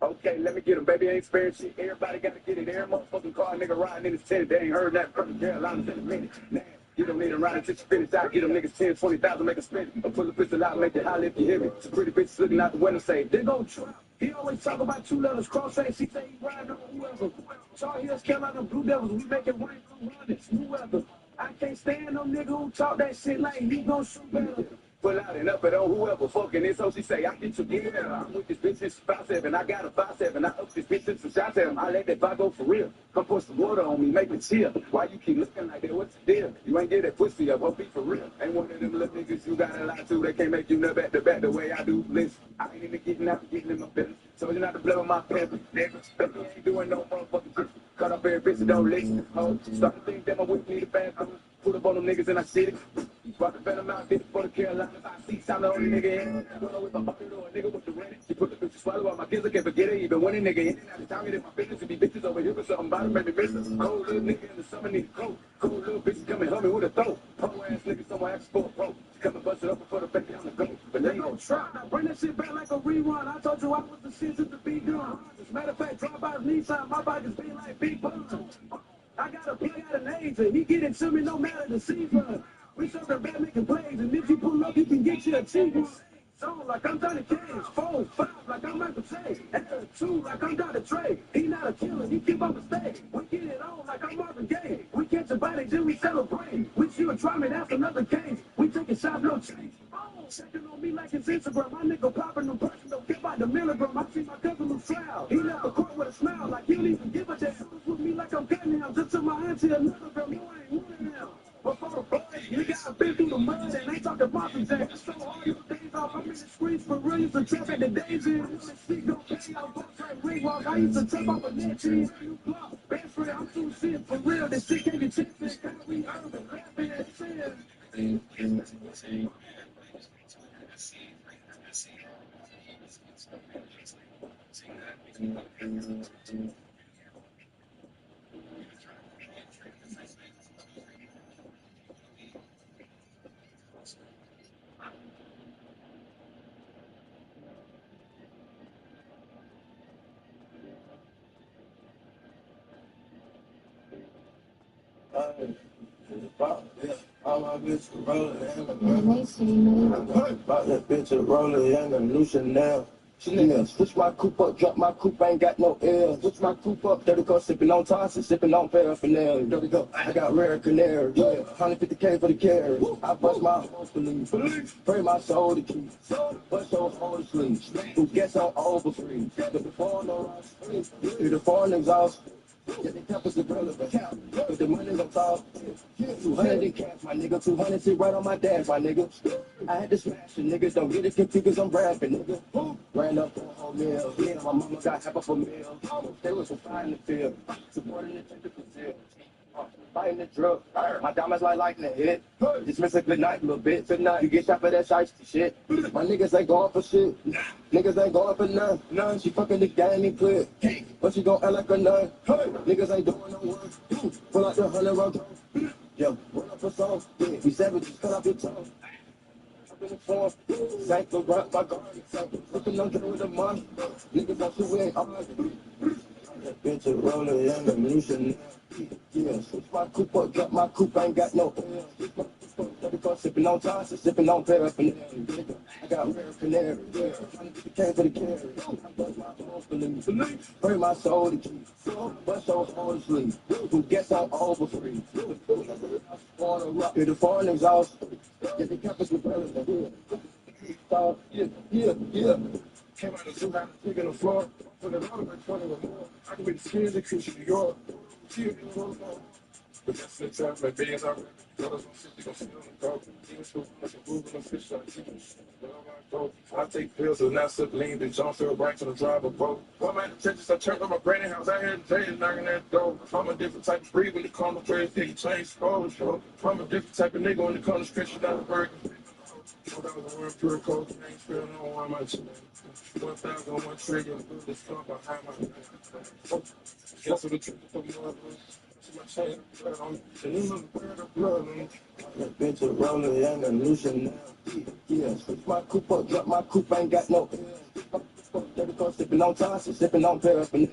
Okay, let me get him, baby. Ain't sparing shit. Everybody gotta get it. Every motherfucking car nigga riding in his tent. They ain't heard that from Carolina's in a minute. Nah, you don't need him riding till you finish out. Get them niggas 10, 20,000, make a spin. Or pull the pistol out, make it holler if you hear me. Some pretty bitches looking out the window say, they gon' try. He always talk about two letters, cross A. She say he riding on whoever. Tall Hills, Carolina, Blue Devils. We make it rain through runners, new weather. I can't stand no nigga who talk that shit like he gon' shoot better. Pull out and up it on whoever fucking this, so she say, I get you together. I'm with this bitch since 5'7". I got a 5'7". I up this bitch since some shots at him. I let that vibe go for real. Come pour some water on me, make me chill. Why you keep looking like that? What's the deal? You ain't get that pussy up, won't be for real. Ain't one of them little niggas you gotta lie to. They can't make you nut back to back the way I do. Listen, I ain't into getting out, getting in my business. So you not to blow my pants, niggas. Baby, ain't doing no motherfucking shit. Cut up every bitch and don't listen. Oh, start to think that my whip need a bathroom. Put up on them niggas and I shit it. Brought the venom out, did it for the Carolinas. I see some the only nigga in. Run with my bucket or a nigga with the rent. She put the bitch to swallow out my kids, I can't forget it. Even when a nigga in and out of town, it in my business. It be bitches over here for something about it, baby business. Cold little nigga in the summer need a coat. Cold little bitches coming home me with a throat. Pro ass niggas, someone ask for a pro. Come and bust it up before the baby on the go. But they gon' try. Now bring that shit back like a rerun. I told you I was the shit since the beat gun. As a matter of fact, drive by Nissan, my bike is being like big buns. I got a plug out an age, and he get it to me no matter the season. We serve the bad making plays, and if you pull up, you can get you a cheap. So like I'm Johnny Cage, 4, 5 like I'm Michael Chase, and 2 like I'm Dr. Trey. He not a killer, he keep up a stage. We get it on like I'm Marvin Gaye. We catch a body, then we celebrate. We shoot a try me, that's another case. We taking shots, no change. Checking on me like it's Instagram. My nigga popping them perks, don't care about the milligram. I see my cousin lose trial. He left the court with a smile, like he don't even give a damn. With me like I'm cutting him, just to my auntie another girl. No, I ain't one of them. Before the boys, nigga, I've been through the mud and they talking Marvin Jack. It's so hard, your days off. I'm in the streets for real. Used to trap at the days in. This shit don't pay out. Both like ring walk. I used to trap off a net cheese. You block. Best friend, I'm too shit for real. This shit can't be cheap. This can't be urban. Rapping and shit. All my bitches rolling and they see me. About that bitch a rolling and a new Chanel. Chanel, switch my coupe up, drop my coupe, ain't got no air. Switch my coupe up, dirty car, sipping on Thompson, sipping on paraphernalia. There we go. I got rare canary, yeah. 150K for the carry. I bust my whole police. Pray my soul to keep. Bust those whole sleeves. Who gets on over free? The before no rush. The foreign exhaust. Yeah, they kept us irrelevant. But the money on top. 200 in cash, my nigga. 200 sit right on my dash, my nigga. I had to smash it, niggas. Don't get it confused, cause I'm rapping, nigga. Ran up for a whole meal. Yeah, my mama got half of a meal. They was so fine in the field. Supporting the typical deal. Fighting the drug. My diamonds like lightning hit. Just miss a good night, little bit. Tonight, you get shot for that shiesty shit. My niggas ain't going for shit. Niggas ain't going for none. She fucking the gang and clear. But she gon' act like a nun. Niggas ain't doing no work. Pull out the 100 round drum. Yo, roll up a song. Yeah, we savages, cut off your tongue. Up in the form. Sank the rock, my garden. Looking on with the money. Niggas don't shoot, we ain't arguing. That bitch a roller and a new Chanel. Yeah, switch my coupe up, drop my coupe, ain't got no air. Switch my coupe up, dirty car, sipping on Thompson, sipping on paraphernalia. I got rare canary, yeah. 150K for the carry. I bust my whole belief. Pray my soul to keep. Bust those whole sleep. Who gets on over free? Yeah, the foreign exhaust. Yeah, they kept us with relevant. Yeah. Came out of the zoo, had a pig in the floor. Put it on like 20 or more. I can be the skin that keeps you New York. See it in the road. But that's the trap, like billions already. Dollars on 50, gon' steal the dog. Demons who like a move in a fish like demons. I take pills, so now sip lean, bitch. I'm still right to the drive a boat. I'm at the trenches, I turned on my granny house. I had the day knocking that door. I'm a different type of breed when it comes to trades, they change scores. I'm a different type of nigga when it comes to stretching down the burger. That was a word pure coke, ain't spilling on one much. 1,001 trillion, this fun behind my name. Guess what the truth for more. My chain, and you know where the blood, man. That bitch a roller and a new Chanel. Yeah, switch my coupe up, drop my coupe, ain't got no air. Dirty car, sipping on Thompson, sipping on paraphernalia.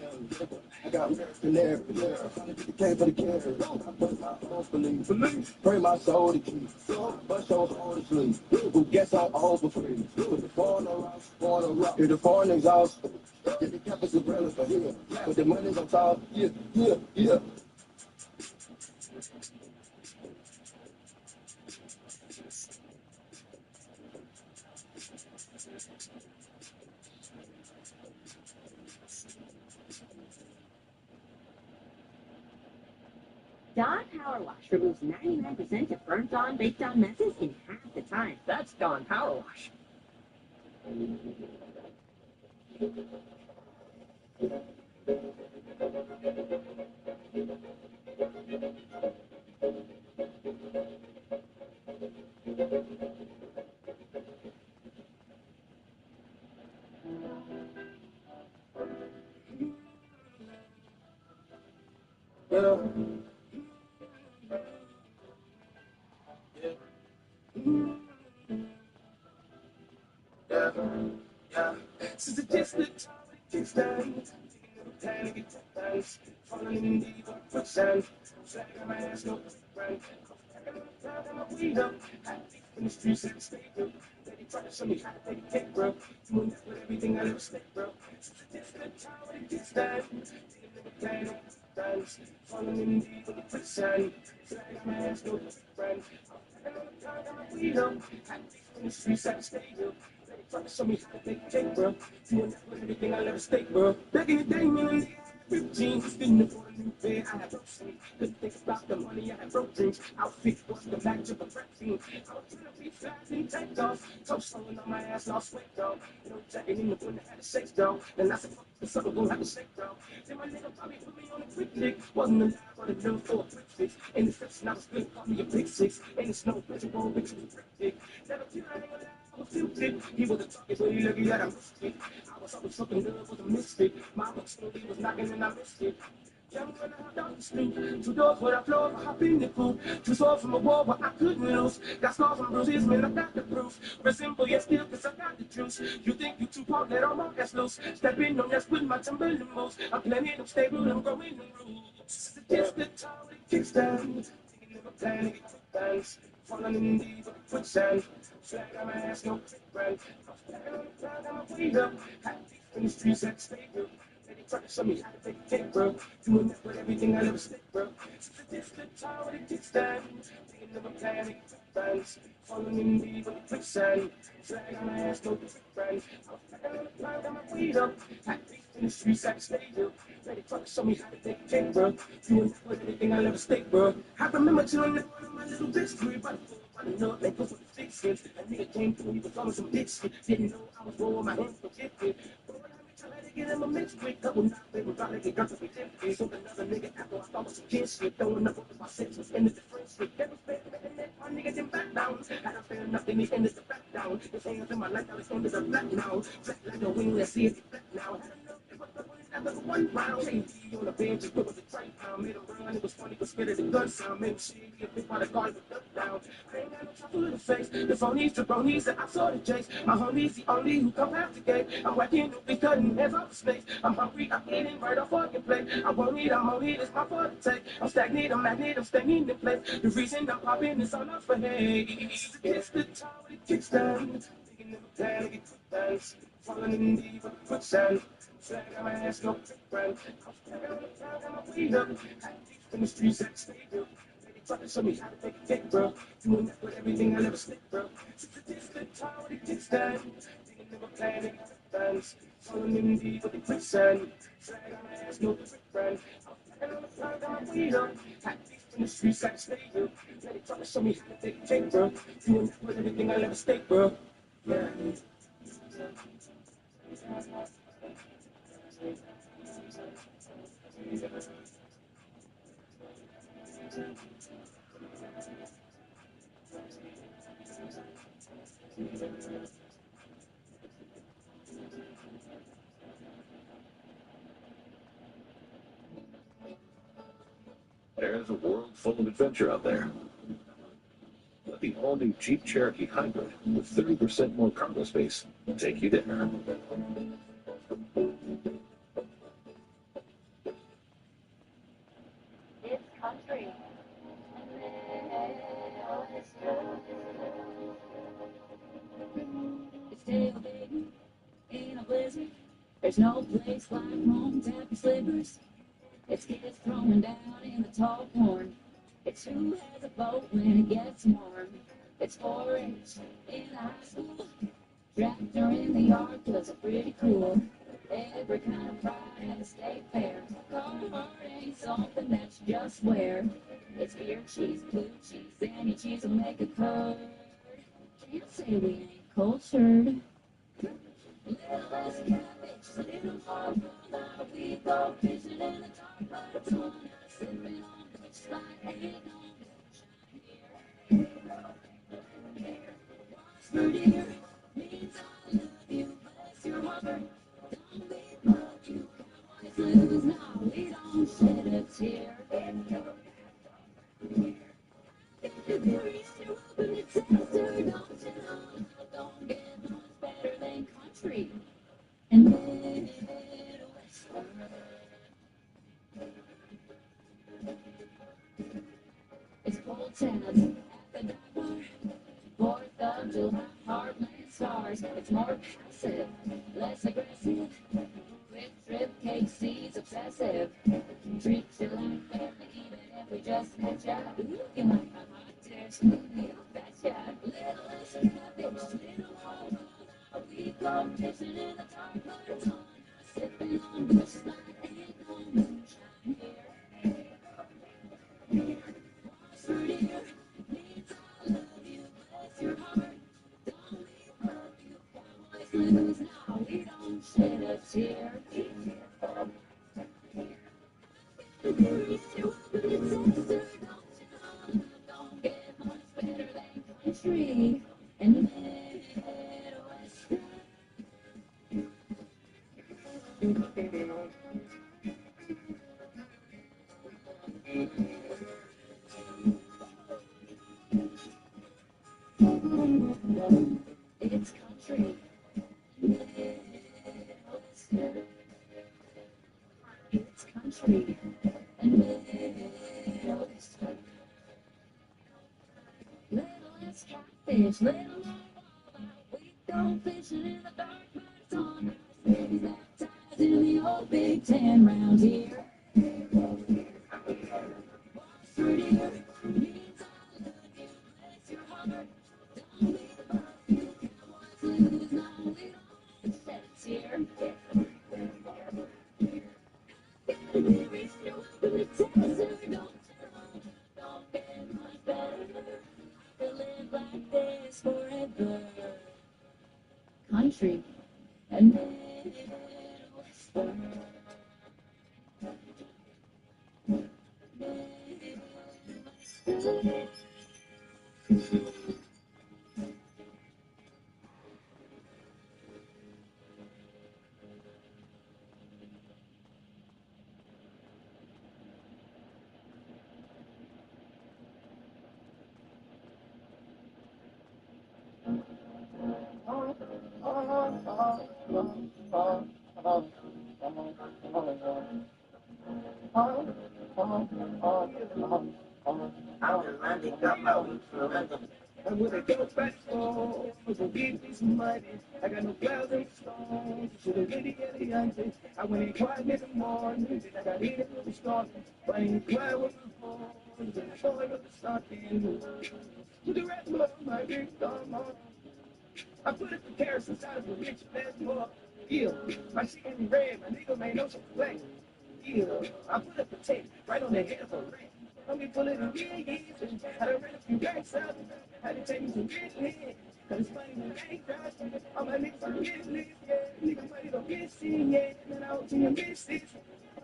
I got rare canary, yeah. 150K for the carry. I bust my whole belief. Pray my soul to keep. Bust those whole to sleep. Who gets on over free? With the foreign around, yeah, the foreign exhaust. Yeah, the campus is relevant, yeah. With the money's on top, yeah. Dawn Power Wash removes 99% of burnt-on, baked-on messes in half the time. That's Dawn Power Wash. Yeah. Since it just the time it takes time, panic at times, falling in deep on quicksand, flag on my ass, no friend. I'm a weed up, in the streets and stay up. They try to show me how to take a cake, bro. Doing that with everything I never stay, bro. Since it just the time it takes time, panic at times, falling in deep on quicksand, flag on my ass, no friend. I'm a weed up, in the streets and stay up. Trying to show me how to take a cake, bro. Doing that with everything I never stay, bro. Back in the day, man, 15, didn't afford a new bed. I had broke sleep. Couldn't think about the money. I had broke dreams. Outfit was the match of a rap team. I was trying to be fast and take off. Toast on my ass, and I'll sweat, dog. No jacket in the winter, had a shake, dog. And I said, fuck the sucker, gon' have to shake, dog. Then my nigga probably put me on a quick lick. Wasn't alive for the bill for a quick fix. In the steps, and I was good, caught me a big six. In the snow, bitch, roll, bitch, was brick dick. Never feel I ain't gonna lie. He was a talking, so he lucky that I missed it. I was always something good, was a mystic. My book slowly was knocking and I missed it. Young when I down the street, 2 doors where I floor, I hop in the coupe. 2 swords from a wall, but I couldn't lose. Got scars and bruises, man, I got the proof. Resemble, yes, still, cause I got the juice. You think you too hard, let all my ass loose. Step in on that with my Timberland moves. I'm planning, I'm stable, I'm growing the roots. Just the time when it kicks down. Never planning, dance. Falling in deep with quicksand. Flag on my ass, no trick brand. I'm flying on the ground, got my weight up. Hot deep in the streets at the stadium. They try to show me how to take a take, bro. Doing that with everything I never stick, bro. Since the distant tower, the kickstand. Thinking of a plan, they dance. Falling in deep with quicksand. Flag on my ass, no trick brand. I'm flying on the ground, got my weight up. Hot deep in the streets at the stadium. They try to show me how to take a take, bro. Doing that with everything I never stick, bro. I remember chilling in one of my little victory, but I didn't know they was with the six skins. That nigga came through, he was on some dick shit. Didn't know I was rolling my hands for 50. Try to get him a mixed with couple knots, they were trying to get guns with me tempted. So another nigga after I thought was some kid shit. Throwing up with my six was in the difference shit. That was bad, my nigga didn't back down. Had a fair enough, then he ended the back down. His hands in my life, now his hands are black now. Flat like a wing, let's see if he's back now. Had enough, it was the one after the one round. KD on the bench, just put with the train pound. Made him run, it was funny, but scared of the gun sound. Made him shit, he a big by the car, he was ducked down. I ain't got no trouble in the face. The phonies, jabronis, and I saw the chase. My homies, the only who come past the gate. I'm whacking, we cutting heads off the snakes. I'm hungry, I'm eating right off fucking plate. I won't eat, I'm on it, it's my fault to take. I'm stagnant, I'm magnet, I'm staying in place. The reason I'm popping is all up for hate. It's the time when it kicks down. Thinking of a plan to get quick dance. Falling in deep with quicksand. Flag on my ass, no trick brand. I'm flagging on the ground, got my weed up. Hot deep in the streets at the stadium. They try to show me how to take a take, bro. Doing that with everything I never stick, bro. Since the distant time when it kicks down. Thinking of a plan to get quick dance. Falling in deep with the quicksand. Flag on my ass, no trick brand. I'm flagging on the ground, got my weed up. Hot deep in the streets at the stadium. They try to show me how to take a take, bro. Doing that with everything I never stick, bro. Yeah. There's a world full of adventure out there. Let the all-new Jeep Cherokee Hybrid with 30% more cargo space take you there. It's country. It's tailgating in a blizzard. There's no place like home. Tap your slippers. It's kids throwing down in the tall corn. It's who has a boat when it gets warm. It's 4-H in high school. Tractor in the yard 'cause it's pretty cool. Every kind of pride at a state fair. Carhartt ain't something that you just wear. It's beer cheese, blue cheese, any cheese will make a curd. Can't say we ain't cultured. Little less cabbage, little more now we go fishing in the dark, but it's on us, slipping on the beach like ain't no moonshine here. What's for dear means I love you, bless your heart. Don't be broke, you cowboys lose now. We don't shed a tear. If you're welcome to tester, don't you know? Don't get much better than country and Midwest. It's pull tabs at the dive bar. 4th of July, heartland stars. It's more passive, less aggressive. Quick trip, KC's obsessive. Treat you like family, even if we just met ya. Looking like a hot dish, you betcha. Little less cabbage, little more now. We go fishing in the dark, but it's on us. Sipping on bush like ain't no moonshine here. What's for dear means I love you, bless your heart. Don't be broke, you cowboys lose now. We don't shed a tear. If you're welcome to tester, don't you know? Don't get much better than country and Midwest. It's country. It's country and Midwest. fish. Let alone we go fishing in the dark, but it's on us. Baby's baptized in the old Big Ten round here. Pretty means all good. You place your hunger. Don't be the buck. You cowboys lose. No, we don't. It's here. Gotta be real. Welcome to Texas. Don't get much better. I could live like this forever. Country and Midwestern. I'm gonna go back home, I'm gonna give me some money. I got no clouds and stones, should have really get the answer. I went and cried in the morning, I got in with the storm. But I ain't cry with my home, the joy of the starting. To the rest of my big storm, I put it for carrots inside of a rich man's more. Yeah, my shit can be red, my nigga made no shit black. Yeah, I put a potato right on the head of a rat. Let me pull it in years. I done ran a few racks up. Had to take me some business. Cause it's funny when I ain't driving. All my niggas are business. Yeah, niggas money don't get seen. Yeah, man, I hope you miss this.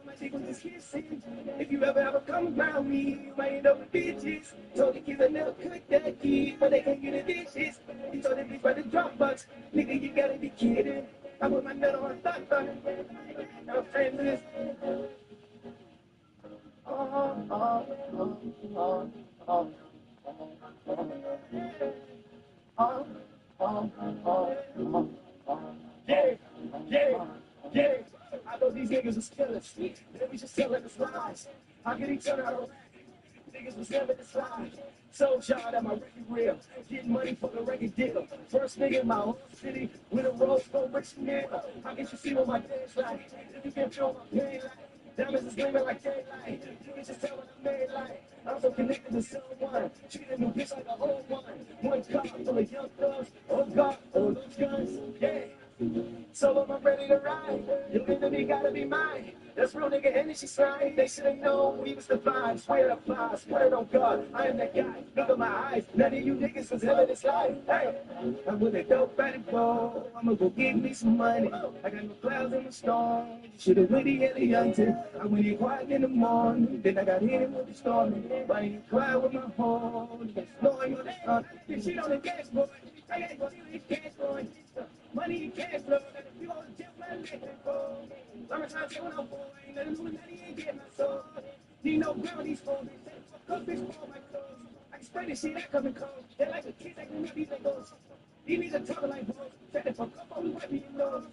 My dick was just kissing. If you ever come around me, you might end up with bitches. Told the kids I never cooked that kid, but they can't get the dishes. You told them bitch by the Dropbox. Nigga, you gotta be kidding. I put my nut on a thought. I'm friendless. Yeah, yeah, yeah. I know these niggas are skillers. Then we just selling the slides. How can each other out of niggas was never the slide. So shout out my record reel. Getting money for the record deal. First nigga in my own city with a roll for rich nigga. How can you see what my day's like? If you can feel my pain like. Diamonds is gleaming like daylight. You can just tell what I made like. I'm so connected to someone. Treat a new bitch like a old one. One car full of young thugs. Oh God, all those guns. Yeah. So I'm ready to ride. Your enemy gotta be mine. That's real nigga energy sign. They should've known we was the vibe. Swear to fly, swear on God. I am that guy. Look at my eyes. None of you niggas was living this life. Hey, I'm with a dope at it go. I'ma go get me some money. I got no clouds in the storm. Should've really had a young tip. I went in quiet in the morning. Then I got hit with the storm. But I ain't quiet with my home. Snowing on the sun. This shit on the dashboard. I ain't gonna see this cash going. Money in cash flow. You all the my neck go. I'm trying to say when I'm boy. Let him know that he ain't getting my soul. Need no ground, these phones. Cause bitch for my clothes. I can spray this shit, I come and cold. They like the kids, like the nutties, they go. These niggas talking like bros. Set it for couple, we might be in those.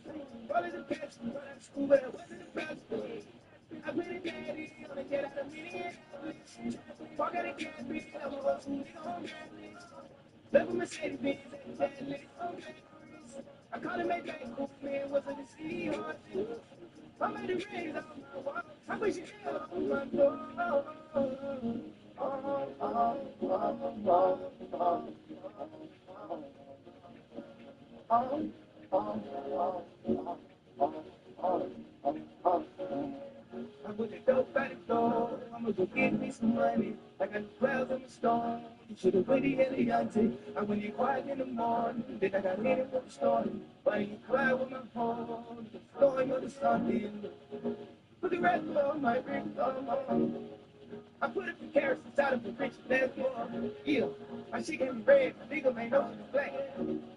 Roll in the pants, run out of school, but I wasn't the best. I put it daddy on the jet out of mini. Fuck out of gas, bitch. I'm a hustle, nigga, on gas. Level Mercedes Benz, I call it Maybach, cool man, wasn't a sweetheart. I'm at the raise on my wall. I wish you had on my door. I'm with the dope at the door. I'ma go get me some money. I got the clouds in the storm. You should've really had a young tape. I went in quiet in the morning. Then I got hit with the storm. But I ain't quiet with my phone. The storm of the sun. Put the rest of my ring on. I put it for carrots inside of a rich man's more. Yeah, my shit can be red. My nigga may know it's black.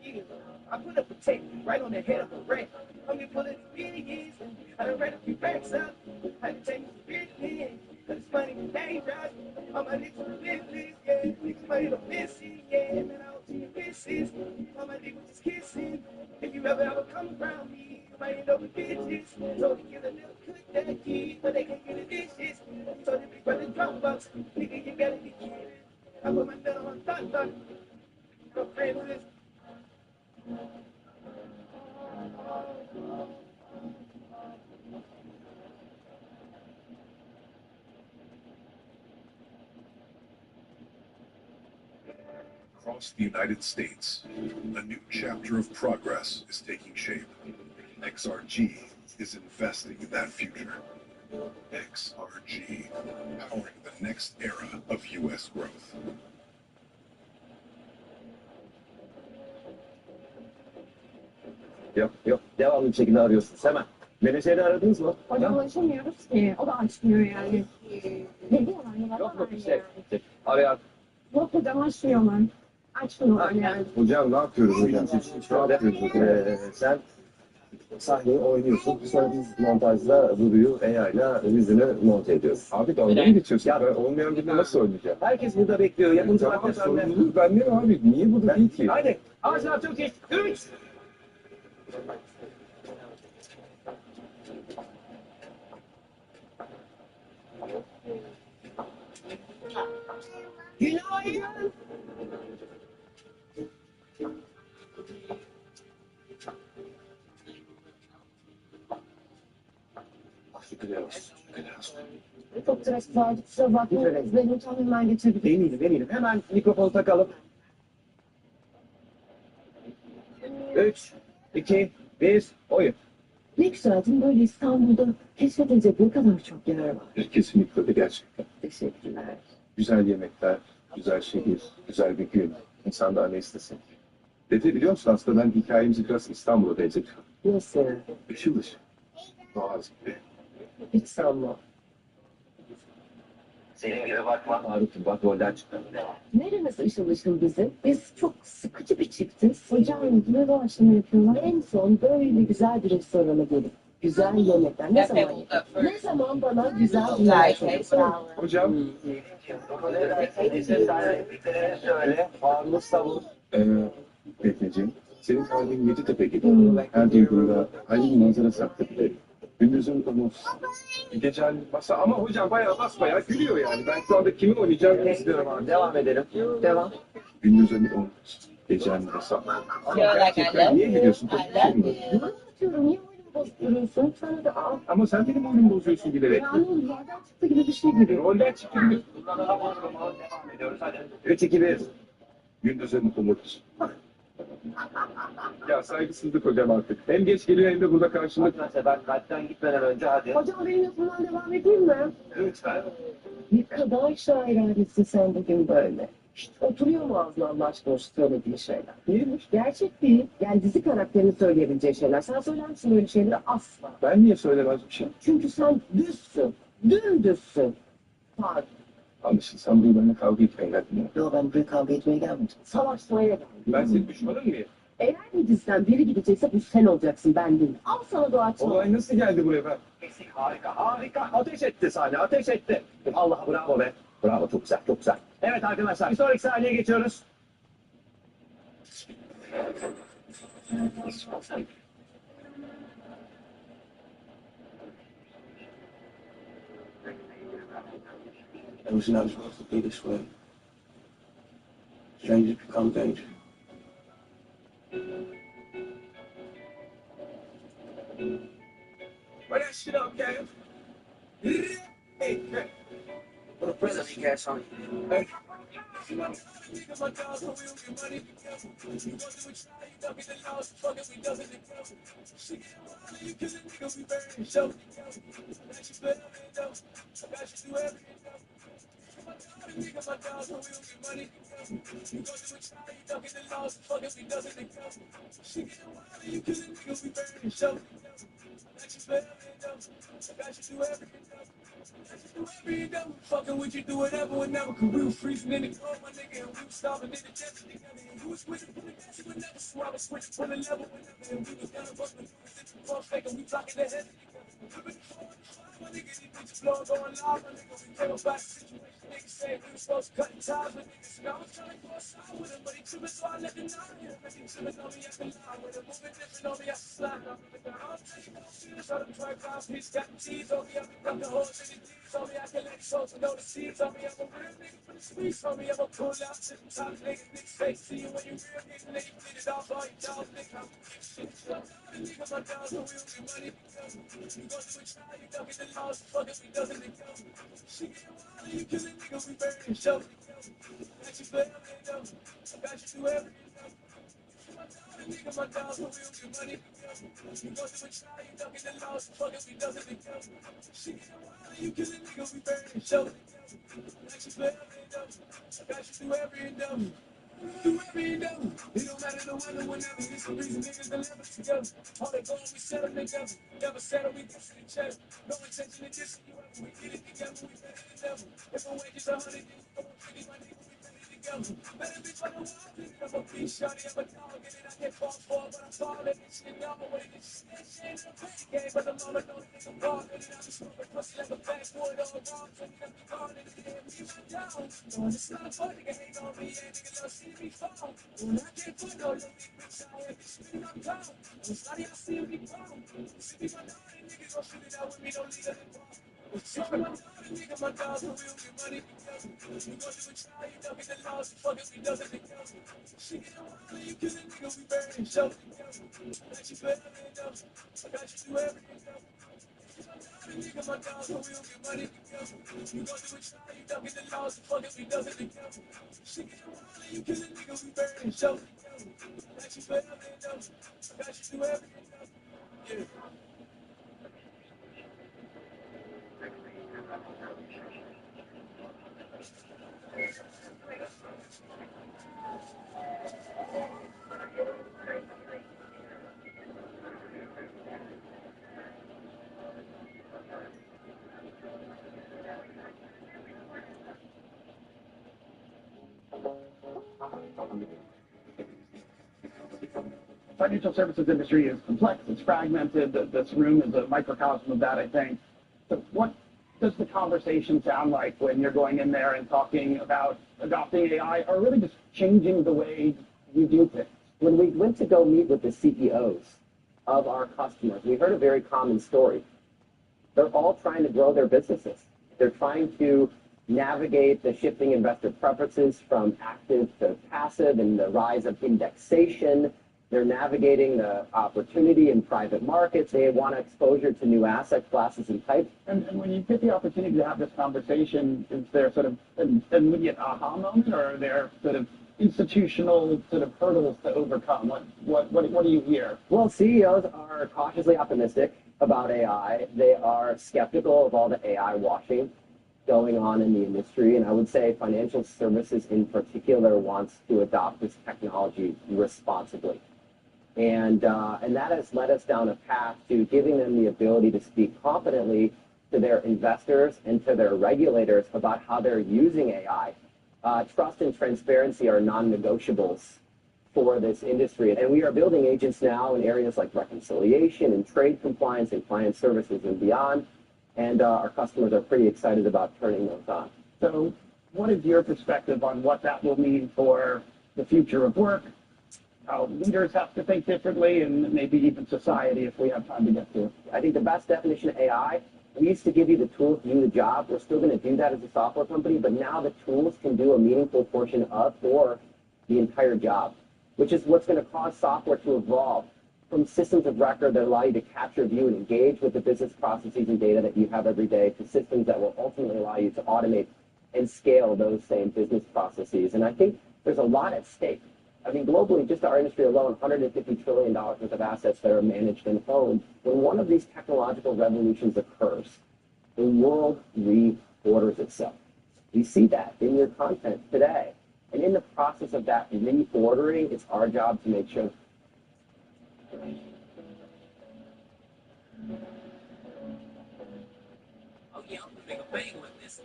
Yeah, I put a potato right on the head of a rat. Let me pull it in years. I done ran a few racks up. I had to take some business. Cause it's funny when they drive. All my niggas are business. Yeah, niggas money to missing. Yeah, man, I don't see your business. All my niggas just kissing. If you ever come around me, you might end up with bitches. So the kids are never cook that kid, but they can't get the dishes. So they be running Dropbox. Nigga, you gotta be kidding. I put my nut on thought. Across the United States, a new chapter of progress is taking shape. XRG is investing in that future. XRG, powering the next era of U.S. growth. Yok. Devamlı bir şekilde arıyorsunuz hemen. Menajerini aradınız mı? Hocam ulaşamıyoruz ki. O da açmıyor yani. Ne diyorlar? Yok mu bir şey? Arayan. Yok hocam açmıyorlar. Açmıyorlar yani. Hocam ne yapıyoruz hocam? Şu an yapıyoruz. Sen sahneyi oynuyorsun. Sonra biz montajla Duru'yu AI'la yüzünü monte ediyoruz. Abi dalga mı geçiyorsun? Ben olmayan birini nasıl oynayacağım? Herkes burada bekliyor. Yapımcı Tamam sorumluluk bende mi abi? Niye burada değil ki? Hadi. Ağzına çok geç. 3. Günaydın. Çok trafik vardı. Kusura bakmayın. Benim tam hemen geçebilirim. Eminim. Hemen mikrofonu takalım. 3, 2, 1, oyun. Ne güzel değil mi? Böyle İstanbul'da keşfedilecek ne kadar çok yer var. Kesinlikle öyle gerçekten. Teşekkürler. Güzel yemekler, güzel şehir, güzel bir gün. İnsanlar ne istesin. Dede biliyor musun aslında ben hikayemizi biraz İstanbul'a benzetiyorum. Nasıl? Işıl ışıl. Boğaz gibi. Hiç sanma. Senin gibi bakma. Faruk'um bak rolden çıktı. Neremiz ışıl ışıl bizim? Biz çok sıkıcı bir çiftiz. Hocam ne doğaçlama yapıyorlar? En son böyle güzel bir restorana gelip güzel yemekler. Ne zaman bana güzel bir yemek yapıyorsun? Hocam. Söyle. Faruk savur. Defneciğim, senin kalbin Yeditepe gibi. Her duygunda aynı manzara saklı bile. Gündüzün umut. Gece masa ama hocam bayağı basbayağı gülüyor yani. Ben şu anda kimi oynayacağım istiyorum abi. Devam edelim. Devam. Gündüzün umut. Gece masa. Ama gerçekten niye gülüyorsun? Konuşayım mı? Ne yapıyorum? Niye oyunu bozduruyorsun? Sana da al. Ama sen benim oyunumu bozuyorsun bilerek. Yani yerden çıktı gibi bir şey gibi. Rolden çıktı gibi. Devam ediyoruz hadi. 3, 2, 1. Gündüzün umut. Ya saygısızlık hocam artık. Hem geç geliyor hem de burada karşılık. Ben kalpten gitmeden önce hadi. Hocam benim yapımdan devam edeyim mi? Lütfen. Ne kadar şairanesin sen bugün böyle. Oturuyor mu ağzına Allah aşkına şu söylediğin şeyler? Neymiş? Gerçek değil. Yani dizi karakterini söyleyebileceği şeyler. Sen söyler misin böyle şeyleri? Asla. Ben niye söylemez bir şey? Çünkü sen düzsün. Dümdüzsün. Pardon. Anlaşıldı. Sen buraya benimle kavga etmeye geldin. Yok ben buraya kavga etmeye gelmedim. Savaşmaya geldim. Ben senin düşmanın mıyım? Eğer bir diziden biri gidecekse bu sen olacaksın, ben değil. Al sana doğaçlama. Olay nasıl geldi buraya ben? Harika. Ateş etti sahne, ateş etti. Allah bravo be. Bravo, çok güzel. Evet arkadaşlar, bir sonraki sahneye geçiyoruz. I was not supposed to be this way. Strangers become dangerous. Where that shit up, Cam? Hey, Put a prison gas on you. hey. My dog, so we don't get money together. You want to try, you don't get the loss, fuck it, we done it together. She get wild, you kill a nigga, we bury the show together. I got you split up in dough. I got you do everything though. My dog, so we don't get money together. You want to try, you don't get the loss, fuck it, we done it together. She get wild, you kill a nigga, we bury the show together. I got you split up in dough. I got you do everything though. Fucking with you, do whatever, whenever. Cause we were freezing in the cold, my nigga, and we were starving in the desert together. And you was switching from the gas, you would never swallow. I was switching from the level whenever. And we was down to busting the cross fake, and we blocking the head together. We been forward, my nigga, these bitches blowing, going live, my nigga. We came about the situation, niggas said we was supposed to cut ties with niggas. And I was trying to go outside with him, but he tripping, so I let him know. But he tripping on me, I can lie with him. Moving different on me, I slide. I'm tell you, no feelings, all them try guys, he's got the cheese on me, I've been ducking holes in the Told me I can let folks know the seeds. Told me I'm a real nigga for the streets. Told me I'm a pull out to the top nigga. Niggas fake see you when you real nigga. Nigga bleed it off all your dogs. Nigga, I'm shit. Nigga, my dogs who will be money because you go through a trial, you don't get the loss. Fuck if we doesn't go. She get wild, you kill a nigga, we bury the show. Got you forever, though. Got you through everything. Nigga, my dogs who will be money because you go through a trial, you don't get the loss. Fuck if we doesn't go. She get wild, you kill a nigga, we bury the show. Got you forever, though. Got you through everything. Do every endeavor. It don't matter the weather, whenever. It's the reason niggas done never together. All they go and we settle together. Never settle, we diss in each other. No intention of dissing you ever. We get it together, we better than ever. If a wage is 100, then you go and 50, my nigga, we better together. Better bitch on the wall, nigga. I'm a beast, shawty, I'm a dog. And it I can't fall for, but I'm falling. This shit, y'all away. This shit ain't no petty game, but I'm all alone. Nigga, ballin'. And I be smoking pussy like a backwood all wrong. So nigga, be gone. And it me my down. No, it's not a fun, nigga, hate on me. Yeah, nigga, love see me fall. When I can't put no little big bitch out here, bitch, spinning up down. I'm sorry, I see me fall. See me, my dog, and niggas gon' shoot it out with me, don't leave it in ball. See me, my dog, and nigga, my dog, who will get money together. You go through a trial, you don't get the loss, fuck if we doesn't together. She get wild, and you kill a nigga, we bury the show together. Got you forever, though. I got you through everything, though. Nigga, my dog, who will get money together. You go through a trial, you don't get the loss, fuck if we doesn't together. She get wild, and you kill a nigga, we bury the show together. Got you forever, though. I got you through everything, though. Yeah. Financial services industry is complex, it's fragmented. This room is a microcosm of that, I think. So what does the conversation sound like when you're going in there and talking about adopting AI or really just changing the way you do things? When we went to go meet with the CEOs of our customers, we heard a very common story. They're all trying to grow their businesses. They're trying to navigate the shifting investor preferences from active to passive and the rise of indexation. They're navigating the opportunity in private markets. They want exposure to new asset classes and types. And when you get the opportunity to have this conversation, is there sort of an immediate aha moment, or are there sort of institutional sort of hurdles to overcome? What do you hear? Well, CEOs are cautiously optimistic about AI. They are skeptical of all the AI washing going on in the industry. And I would say financial services in particular wants to adopt this technology responsibly. And that has led us down a path to giving them the ability to speak confidently to their investors and to their regulators about how they're using AI. Trust and transparency are non-negotiables for this industry. And we are building agents now in areas like reconciliation and trade compliance and client services and beyond. And our customers are pretty excited about turning those on. So what is your perspective on what that will mean for the future of work, how leaders have to think differently, and maybe even society if we have time to get to it? I think the best definition of AI, we used to give you the tools to do the job. We're still going to do that as a software company, but now the tools can do a meaningful portion of or the entire job, which is what's going to cause software to evolve from systems of record that allow you to capture, view, and engage with the business processes and data that you have every day to systems that will ultimately allow you to automate and scale those same business processes. And I think there's a lot at stake. I mean, globally, just our industry alone, $150 trillion worth of assets that are managed and owned. When one of these technological revolutions occurs, the world reorders itself. We see that in your content today. And in the process of that reordering, it's our job to make sure. Oh yeah, I'm gonna make a bang with this.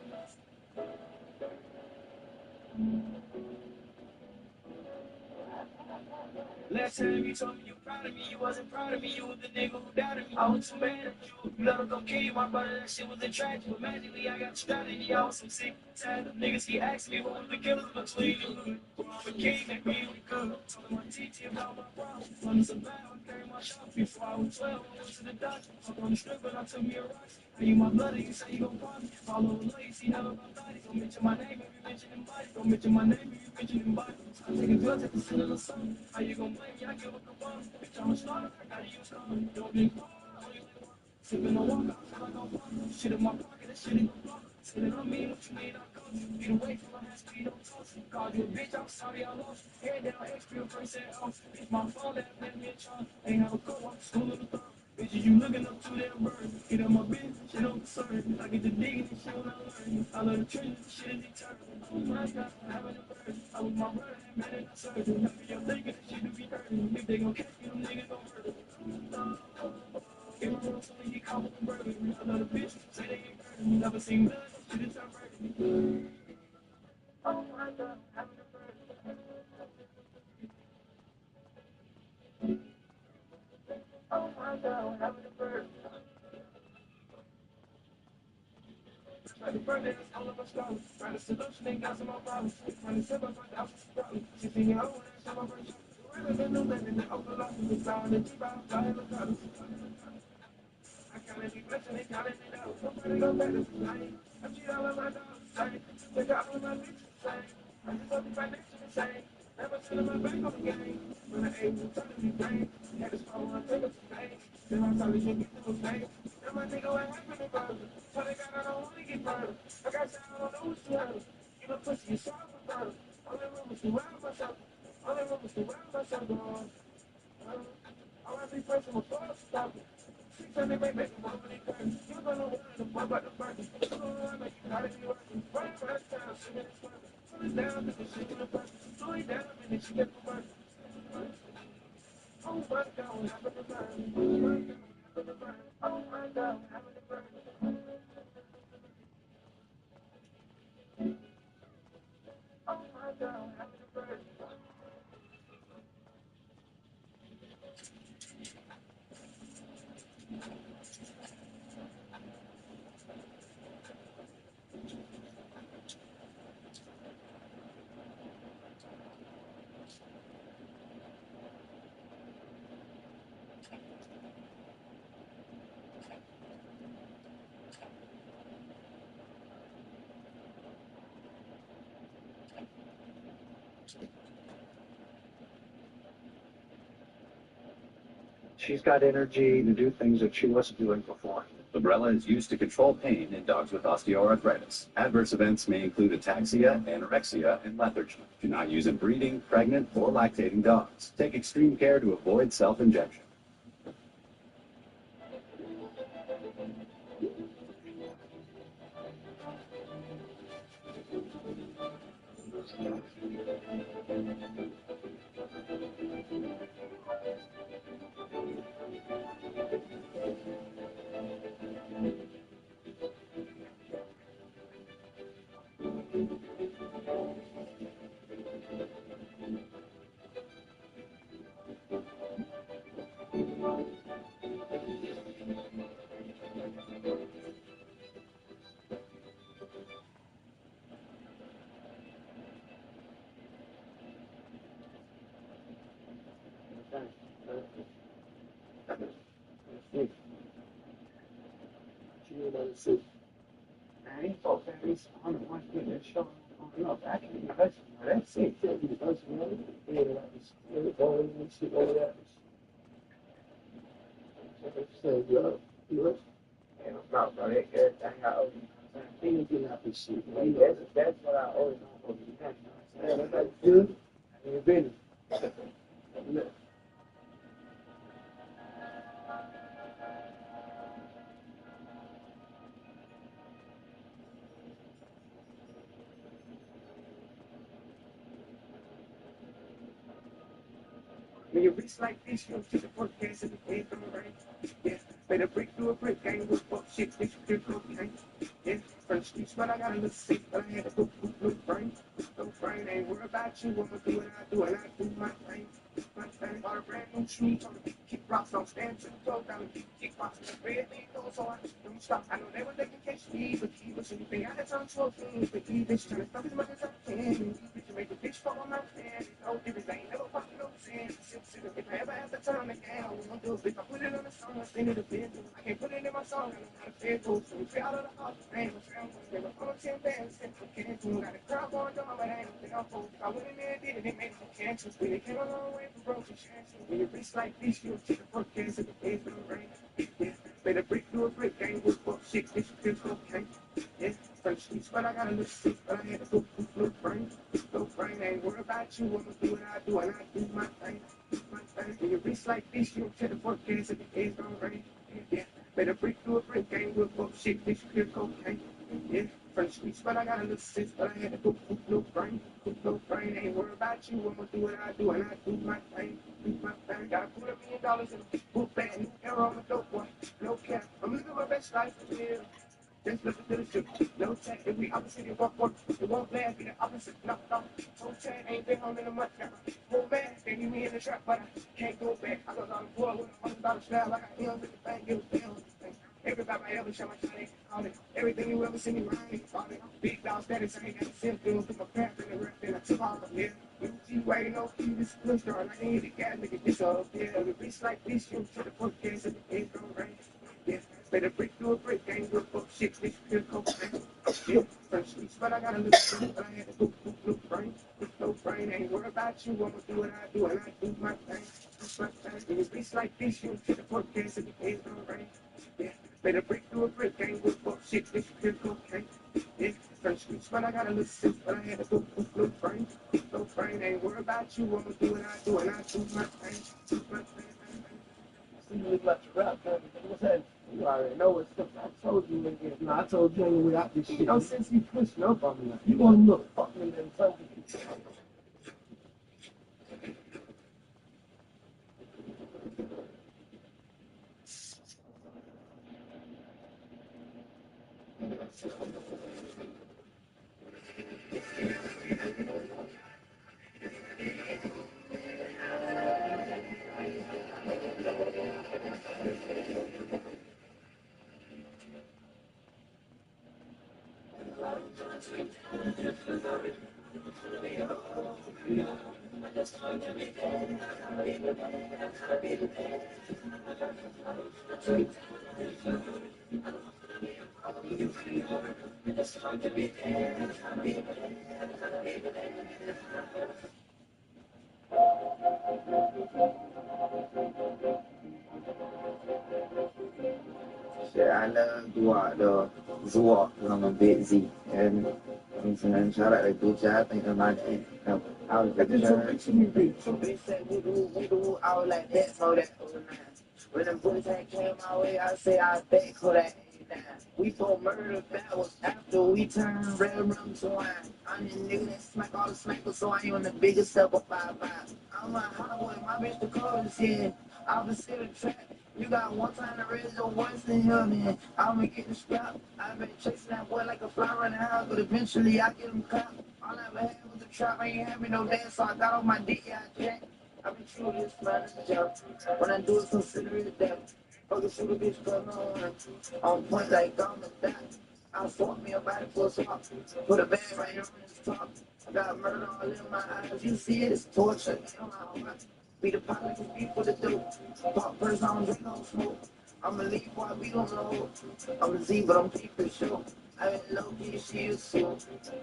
Last time you told me you proud of me, you wasn't proud of me. You was the nigga who doubted me. I was too mad at you. You let him go kill you, my brother. That shit was a tragedy. But magically, I got strategy. I was some sick, tired of niggas. He asked me what was the killers between you. Well, I'm a king, that mean we good. Told him my TT about my problems. I'm surviving. carry my shot before I was 12. I went to the doctor. I on the strip and I took me a rocks. Are you my bloody? You say you gon' pop me. Follow the law, you see never about body. Don't mention my name if you mention them body. Don't mention my name if you mention them body. I take a drugs at the center of the sun. How you gon' blame me? I give a kabum. Bitch, I'm a star. I gotta use cum. Don't be sipping on water, I feel like I'm fucking. Shit in my pocket, that shit ain't gon' block. Say that I mean what you mean, I come. Beat away from my hands, speed don't toss. Called you a bitch, I'm sorry I lost. Head down, extra, first set off. It's my phone that left me a charge. Ain't have a coat, I'm school of the thumb. Bitches, you looking up to that bird. Get on my business, shit don't concern. I get to digging and shit when I learn. I love the trenches, the shit is determined. Oh my God, I'm having a bird. I was my brother, that man in the surgery. Happy you're thinking that shit do be hurting. If they gon' catch me, them niggas gon' hurt them. Give my room so they get caught with the burger. I love the bitch, say they ain't hurting me. Never seen blood, shit is hurting me. Oh my God, having a bird. Oh my God, having a bird. Try to burn it, all of my stars. Try to solution, ain't got some more problems. Trying to save my friend, house is a problem. She see me over there, show my first. Really been no living, the overload, the sound, the deep out, I have a problem. I can't be blessing, they can't let me know. Nobody gon' better tonight. I cheat all of my dogs, say. They got all of my bitches, say. I just want the financial to say. Never turn my back on the game. When I able to turn to me pain. Had to spot one thing up today. Then I thought it should get to a thing. Then my nigga ain't happy about it. So they got I don't wanna get murdered. Like I said, I don't know what's to happen. You know, pussy, you sorry for murder. Only room is to round myself. Only room is to round myself, dog. I want to be person before I stop it. 600 make me more money curtain. You don't know what the fuck about the burden. You don't know what make you gotta be working. Running around the town, singing this work. Pull it down, cause the shit in the person. Slow it down, and then she get the burden. Oh my God, what happened to burn? Oh my God, what happened to burn? Oh my God, what happened to burn? Oh my God, what happened to burn? She's got energy to do things that she wasn't doing before. Librela is used to control pain in dogs with osteoarthritis. Adverse events may include ataxia, anorexia, and lethargy. Do not use in breeding, pregnant, or lactating dogs. Take extreme care to avoid self-injection. I ain't thought that is on the one thing that showing up. I can't even touch it. That's it. Yeah, you touch it. Yeah, it's always shit over that. So, you and I'm not, bro. Everything I owe you. Things getting out this shit. That's what I always know. Yeah, that's good. I ain't been. When you reach like this, you to the forecast and the head don't rain. Yeah, better break through a brick gang with fuck shit, bitch, you cocaine. Yeah, from the streets, but I got a little sick, but I had to go brain. No brain, ain't worried about you, I'ma do what I do, and I do my thing. My thing, bought a brand new shoe, told her, kick rocks, don't stand to the toe down, kick rocks, red thing goes so I don't stop. I know they were thinking catch me, but he was anything. I had time to smoke things, but he bitch trying to stop as much as I can. Bitch make a bitch fall on my hand. No difference, I ain't never popping no sand. If I ever have the time again, I won't do it. If I put it on the song, I send it a bit. I can't put it in my song, I know how to say it goes. So we feel out of the house, man. They were on 10 bands, can't do. Got a crowd going down, but I ain't think I'm full. If I went in there and did it, they made some chances. We came a long way from broken chances. When you reach like this, you'll take the fuck case of the days of the rain. Yeah, made a brick do a brick game with fuck shit, this shit okay. Yeah, from the streets, but I got a little sick, but I had to go through no brain. No brain, I ain't worried about you, I'ma do what I do, and I do my thing. My thing. When you reach like this, you'll take the fuck case of the days of the rain. Yeah, made a brick do a brick game with fuck shit, this shit okay. Yeah, from the streets, but I got a little sick, but I had to go through no brain. No brain, I ain't worried about you, I'ma do what I do, and I do my thing. Do my thing. Gotta put $1 million in a book bag, new era on the dope one. No cap, I'm living my best life for real. Just listen to the truth. No check, if we opposite, it won't work. It won't last, be the opposite. No, no. No check, ain't been home in a month now. Whole man, they need me in the trap, but I can't go back. I was on the floor with $100 slab, like I am with the bank, it was down. Everybody I ever shot my shot, all it. Everything you ever see me riding, all it. Big dog status, I ain't got to send through. Put my pants in the rest, then I took off, yeah. G-Wagon, no key, this blue star, I ain't the guy, nigga, this up, yeah. With a bitch like this, you to the fuck case, and the ain't gonna rain. Yeah, better break through a break, ain't good fuck shit, this pure cocaine. Yeah, from streets, but I got a little thing, but I had to go through no brain. No brain, ain't worried about you, I'ma do what I do, and I do my thing. Do my thing. With a bitch like this, you to the fuck case, and the ain't gonna rain. Yeah, better break through a break, ain't good fuck shit, this pure cocaine. Yeah, from streets, but I got a little sick, but I had to go through no brain. No brain, ain't worried about you, I'ma do what I do, and I do my thing. Do my thing. You look like you rap, man. What's that? You already know what stuff I told you, nigga. No, I told you on the way out this shit. You know, since you pushing up on me, you gonna look fucking than something. Shit, I love Duarte, though. Zuak, I'm a bit Z. And shout out to Gucci, I think of my shit. I was just trying. Bitch said we do, I was like that, so that. When them bullets had came my way, I say I bet for that. We fought murder battles after we turned red rum to wine. I'm the nigga that smack all the smackers, so I ain't on the biggest step of 5'5". I'm a Hollywood, my bitch the coldest here. Opposite of track. You got one time to raise your voice in here, man. I'ma get the scrap. I've been chasing that boy like a fly around the house, but eventually I get him caught. All I ever had was a trap, I ain't having no dance, so I got on my dick, yeah, I jacked. I've been true to this man, this job. When I do it, consider it a death. Fucking shoot a bitch, cause no one. On point like I'm a dot. I fought me about it for a swap. Put a bag right here on this top. I got murder all in my eyes. You see it, it's torture. Be the pilot who beat for the dope. Pop first, I don't drink, I don't smoke. I'ma leave while we don't know. I'm a Z, but I'm deep for sure. I been low key, she is so.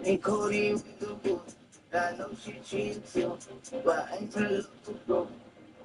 Ain't Cody with the book. I know she cheating too. But I ain't finna look too broke.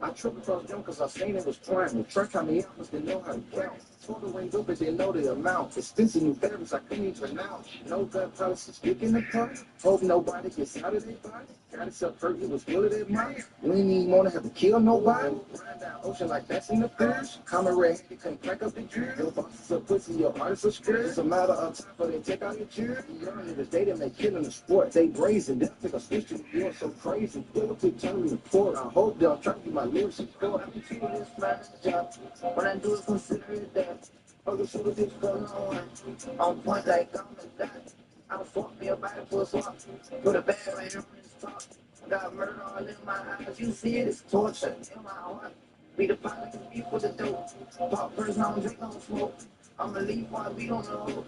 I tripped across them cause I seen it was trying. The truck on the office didn't know how to count. Told the window but didn't know the amount. Expensive new batteries I couldn't even pronounce. No gun policy speaking the car. Hope nobody gets out of their body. Got itself hurt, it was good at mine. We ain't even wanna have to kill nobody. Run down ocean like that's in the fish. Common red, you can't crack up the jury. Your boss is a pussy, your heart is a skirt. It's a matter of time before they take out your jury. Young niggas, they didn't make killing a sport. They brazen, they'll take a switch to the war so crazy. They'll keep telling me to report. I hope they'll try to get my lyrics in court. I'm true to this man, this job. When I do it, consider it death. Fucking shoot a bitch, cause no one. On point like I'm a dot. I fought me about it for a swap. Put a bag right here on this top. Got murder all in my eyes. You see it, it's torture in my heart. Be the pilot, be for the dope. Pop first, I don't drink, I don't smoke. I'ma leave why we don't know.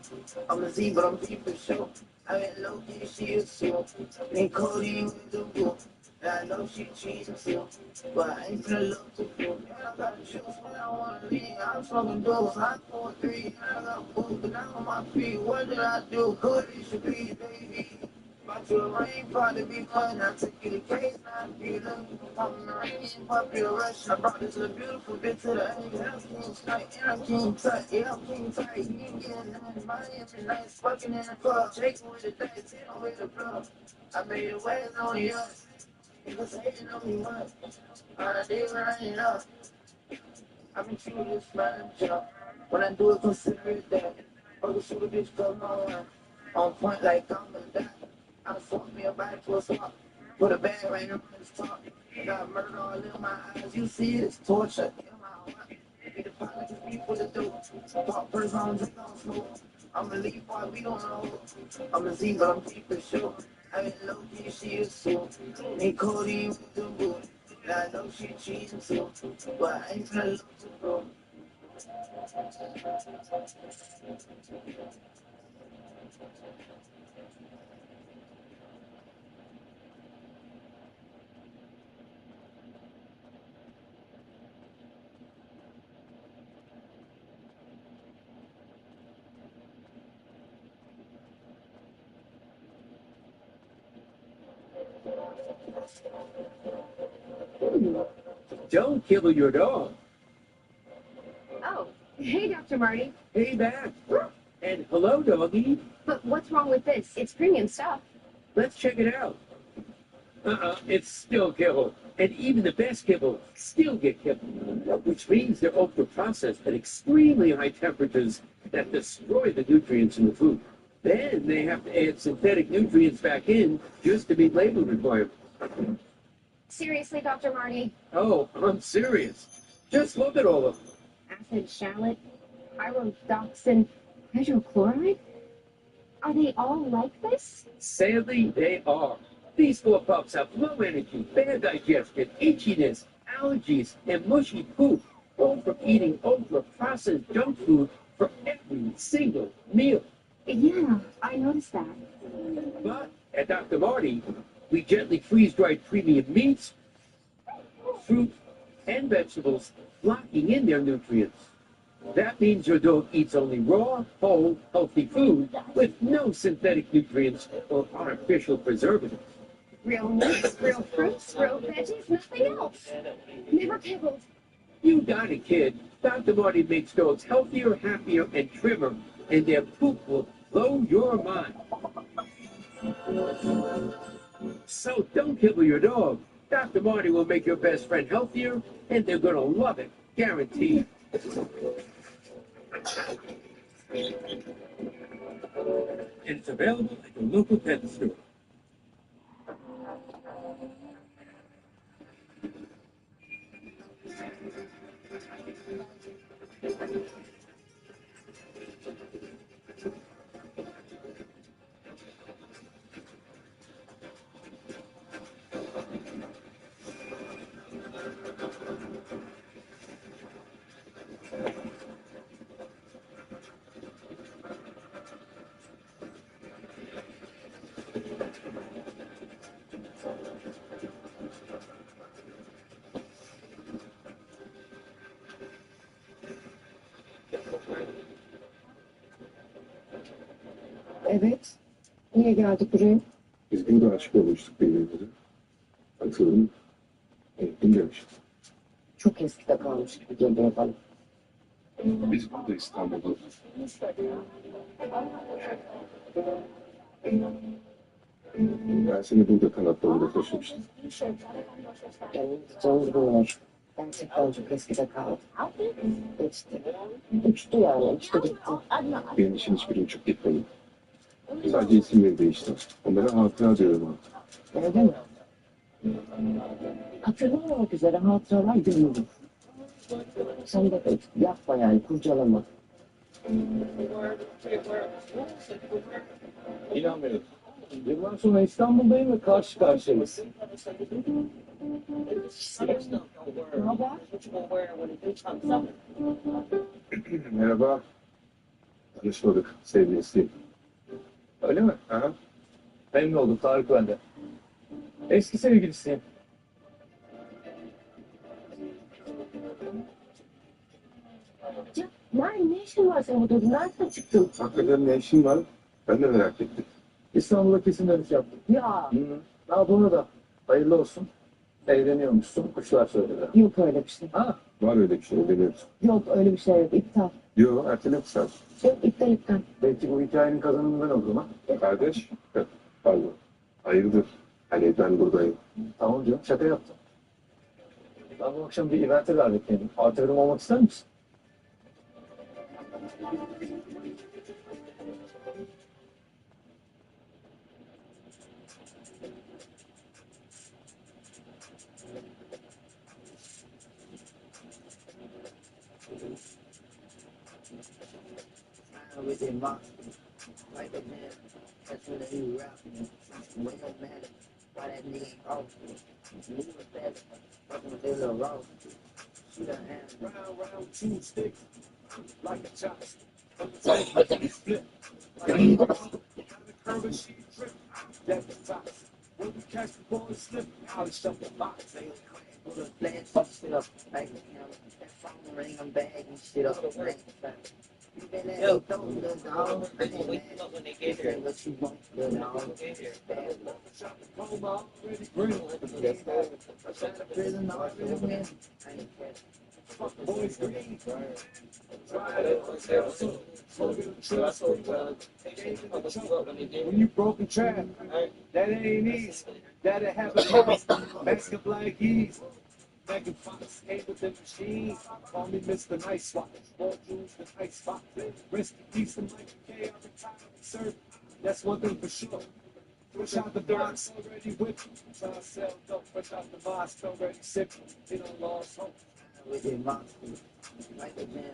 I'm a Z, but I'm deep for sure. I ain't low key, she is so. Ain't codeine with the book. And I know she cheating still. But I ain't finna look too cool. And I gotta choose when I wanna leave. I'm smoking doors, hot 4-3. And I got both, but now on my feet. What did I do? Good it should be, baby. About to rain, probably be fun. I took you to case, now I feel looking for popping the rain. Popular rush. I brought this little beautiful bitch to the end. I'm king tight, and I'm king tight. Yeah, I'm king tight. You ain't getting nothing. Miami nice, fucking in the club. Shaking with the dice, hitting with the plug. I made it wet on you. Niggas hating on me much. All I did was rain up. I've been shooting this man jump. When I do it, consider it that. Or the shoot a bitch come on point like I'm gonna die. I done fucked me a back to a swap. Put a bag right in his top. Got murder all in my eyes. You see it, it's torture. In my heart. Be the pilot, just be for the dope. Pop first, I don't drink, I don't smoke. I'ma leave why we don't know. I'm a Z, but I'm deep for sure. I ain't low key, she is so. Ain't codeine with the boy. And I know she cheating too. But I ain't finna look too bro. Don't kill your dog. Oh, hey, Dr. Marty. Hey, back. And hello, doggy. But what's wrong with this? It's premium stuff. Let's check it out. It's still kibble. And even the best kibble still get kibble. Which means they're ultra-processed at extremely high temperatures that destroy the nutrients in the food. Then they have to add synthetic nutrients back in just to meet label requirements. Seriously, Dr. Marty? Oh, I'm serious. Just look at all of them. Acid shallot, pyridoxine, hydrochloride? Are they all like this? Sadly, they are. These four pups have low energy, bad digestion, itchiness, allergies, and mushy poop, all from eating ultra-processed junk food for every single meal. Yeah, I noticed that. But at Dr. Marty, we gently freeze-dried premium meats, fruit, and vegetables, locking in their nutrients. That means your dog eats only raw, whole, healthy food with no synthetic nutrients or artificial preservatives. Real meats, real fruits, real veggies, nothing else. Never kibbled. You got it, kid. Dr. Marty makes dogs healthier, happier, and trimmer, and their poop will blow your mind. So don't kibble your dog. Dr. Marty will make your best friend healthier, and they're gonna love it, guaranteed. And it's available at your local pet store. Evet. Niye geldik buraya? Biz burada aşık olmuştuk birbirimize. Hatırladın mı? Dinlemiştim. Çok eskide kalmış gibi geliyor bana. Biz burada İstanbul'da. Ben seni burada kanatlarında taşımıştım. Yani gideceğimiz günler gerçekten çok eskide kaldı. Geçti. Uçtu yani, uçtu gitti. Benim için hiçbiri uçup gitmedi. Sadece isimleri değişti. Onlara hatıra diyorum artık. Öyle mi? Hatırlamamak üzere hatıralar gömülür. Sen de yapma yani, kurcalama. İnanmıyorum. Yıllar sonra İstanbul'dayım ve karşı karşıyayız. Merhaba. Tanışmadık sevgili Steve. Öyle mi? Aha. Memnun oldum Tarık ben de. Eski sevgilisiyim. Yani ne işin var senin burada? Nereden çıktın? Hakikaten ne işin var? Ben de merak ettim. İstanbul'a kesin dönüş yaptım. Ya. Daha buna da hayırlı olsun. Eğleniyormuşsun. Kuşlar söyledi. Yok öyle bir şey. Ha? Var öyle bir şey biliyorsun. Yok öyle bir şey yok. İptal. Yok erteledik sen. Yok iptal. Belki bu hikayenin kazanımından olur mu? Kardeş. Pardon. Hayırdır? Hani ben buradayım. Tamam canım şaka yaptım. Ben bu akşam bir evente davetliyim. Antrenörüm olmak ister misin? With their monster, like a man, that's when they new rap. Way don't matter, why that nigga ain't off. Move it better, fucking with their little roll. Shoot a hand. Round, two sticks, like a chopstick. Flip, like a curve and she trip. That's the toxic. When we catch the ball and slip, I'll shut the box. They put a flash and shit up, like a camera. That phone ring, I'm bagging shit up. Yo, people waking up when they get here. What you want, little dog? Prison already win. I ain't Fuck boys green. When you broken trap, that ain't easy. That'll happen. Basket like ease. Megan Fox came with the machine. Call me Mr. Nice Swap. More jewels than ice spot. Rest in peace to Mike K. I retired and served. That's one thing for sure. Push out the blocks already whipped. Try to sell dope, fresh out the mosque already sipping. It on lost hope. with their monster, like a man.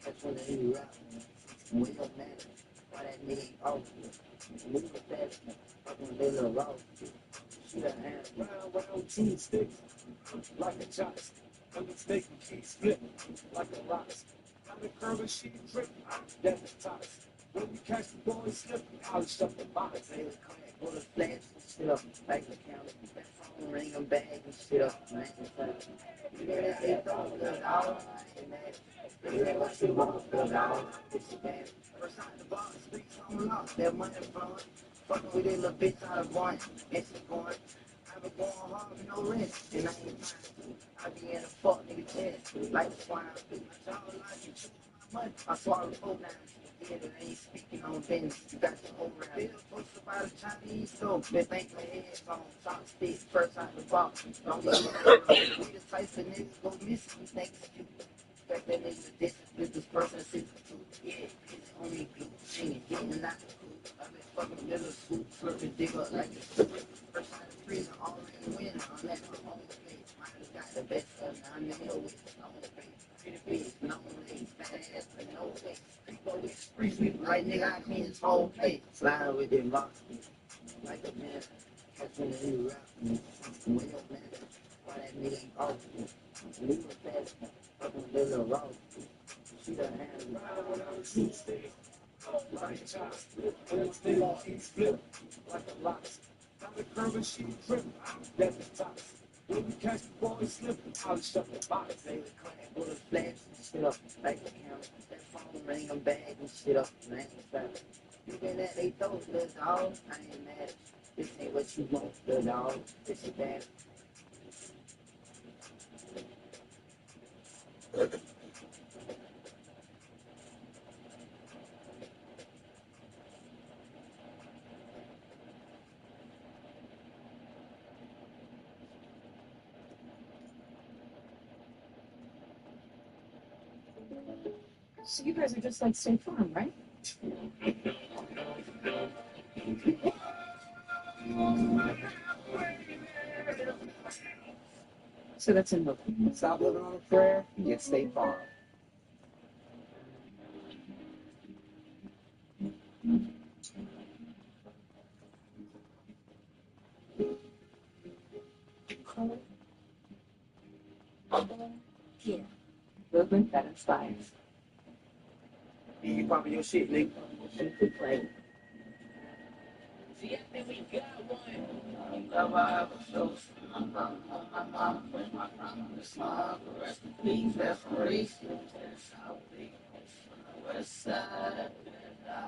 That's when they new rap. We don't matter. Why that nigga ain't off? Move it fast. Fucking they little roll. Shoot a hand. Round, two sticks, like a chopstick. I'm just making keys flip, like a rock. Got a curve and she trip, that's the toxic. When we catch the ball and slip, I'll shut the box. They look crack, pull the flash and shit up, like the counter. That phone ring, I'm bag and shit up, man. You know that they don't look out, I ain't mad. They say what you want, look out, it's bad. First out the box, streets on up, that money flowing. Fucking with that little bitch out of one, and she going. I been going hard with no rest, and I ain't trying to. I be in a fuck nigga chest, like a swine. I y'all like you chew my money. I swallow 4 9. Yeah, I ain't speaking on business. You got your own rap. Bill posted by the Chinese store. They think my head's on chopsticks, first out the box. Don't let me we the types of niggas go missing. We think it's cute. Expect that nigga to discipline this person since the truth. Yeah, it's only good. Singing, getting out the cool. I've been fucking middle school, flirting, dig up like a super. First out of prison, already winning. I'm at my own place. Mine got the best of it. I'm in hell with it. I'm on the face. Pretty big, no legs, fat ass, but no face. People with free sweep, like nigga, I clean his whole plate. Slide with them boxes, like a man. Catch me in the rap, way up man. Why that nigga ain't off me? Leave it fast, fucking little rock. Shoot a hand, Two sticks, like a chopstick. I'm just making keys flip, like a lobster. Got a curve and she trip, that's the toxic. When we catch the ball and slip, I'll shut the box. they look crack, pull the flash and shit up, like the camera. That phone ring, I'm bag and shit up, man. You been at they throat, little dog, I ain't mad. This ain't what you want, little dog. This is bad. So you guys are just like State Farm, right? So that's in the Stop living on a prayer and get State Farm. with Ben and Spies. You popping your shit, nigga. Keep it playing. See, I think we got one. Love I ever shows. I'm on my mama, where's my promise? My rest in peace, restoration. To the south, big on the west side. I'm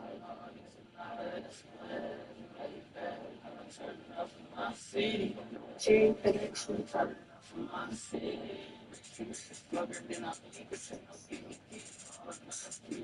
turning up for my city. Chain connection. Turning up for my city. Slugger, then I believe it's in the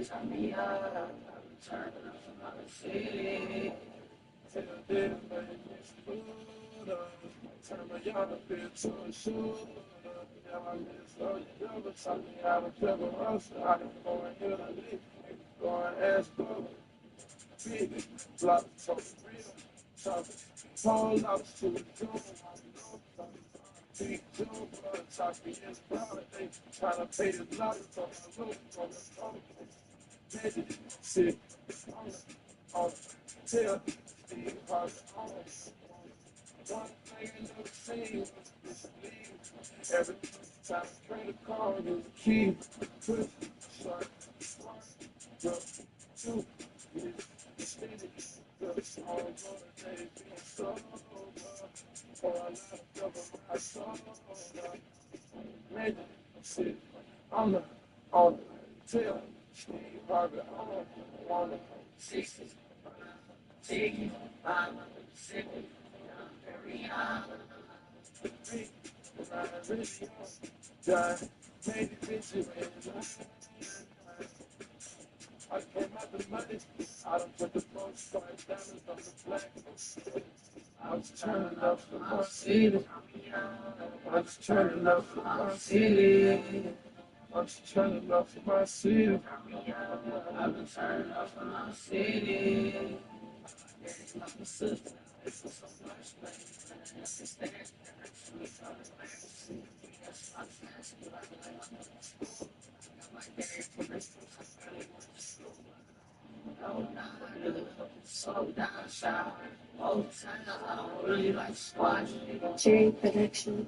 turn me up, turn up for my city. Till then, baby, it's good up. Turn my yard up into a shoulder. Yeah, I miss all you ever taught me how to clever hustle. I can go and hit a lick, go and ask bubble. Big, block, talk real, talk. Pull up to the door, big joke, but talk me is proud. They tryna pay the block, so I look for the phone. Sit on tell Steve Harvey on one thing I never seen was disbelief. Every time I try to call you the key, push, short, smart, jump, two, extended, just on one day being sober, for a lot of cover my soul. Maybe sit on the tail. Steve Harvey on the 60s, Ziggy, I'm Mississippi, I'm very young. The beat, when I really young, made it bitchy I came out the money, I done put the most five diamonds on the black. I was turning up for my city. I was turning up for my city. I'm just turning up for my city. I've been turning up for my city. My sister, it's so much slow down, shower. All the time, I don't really like squash. Chain connection.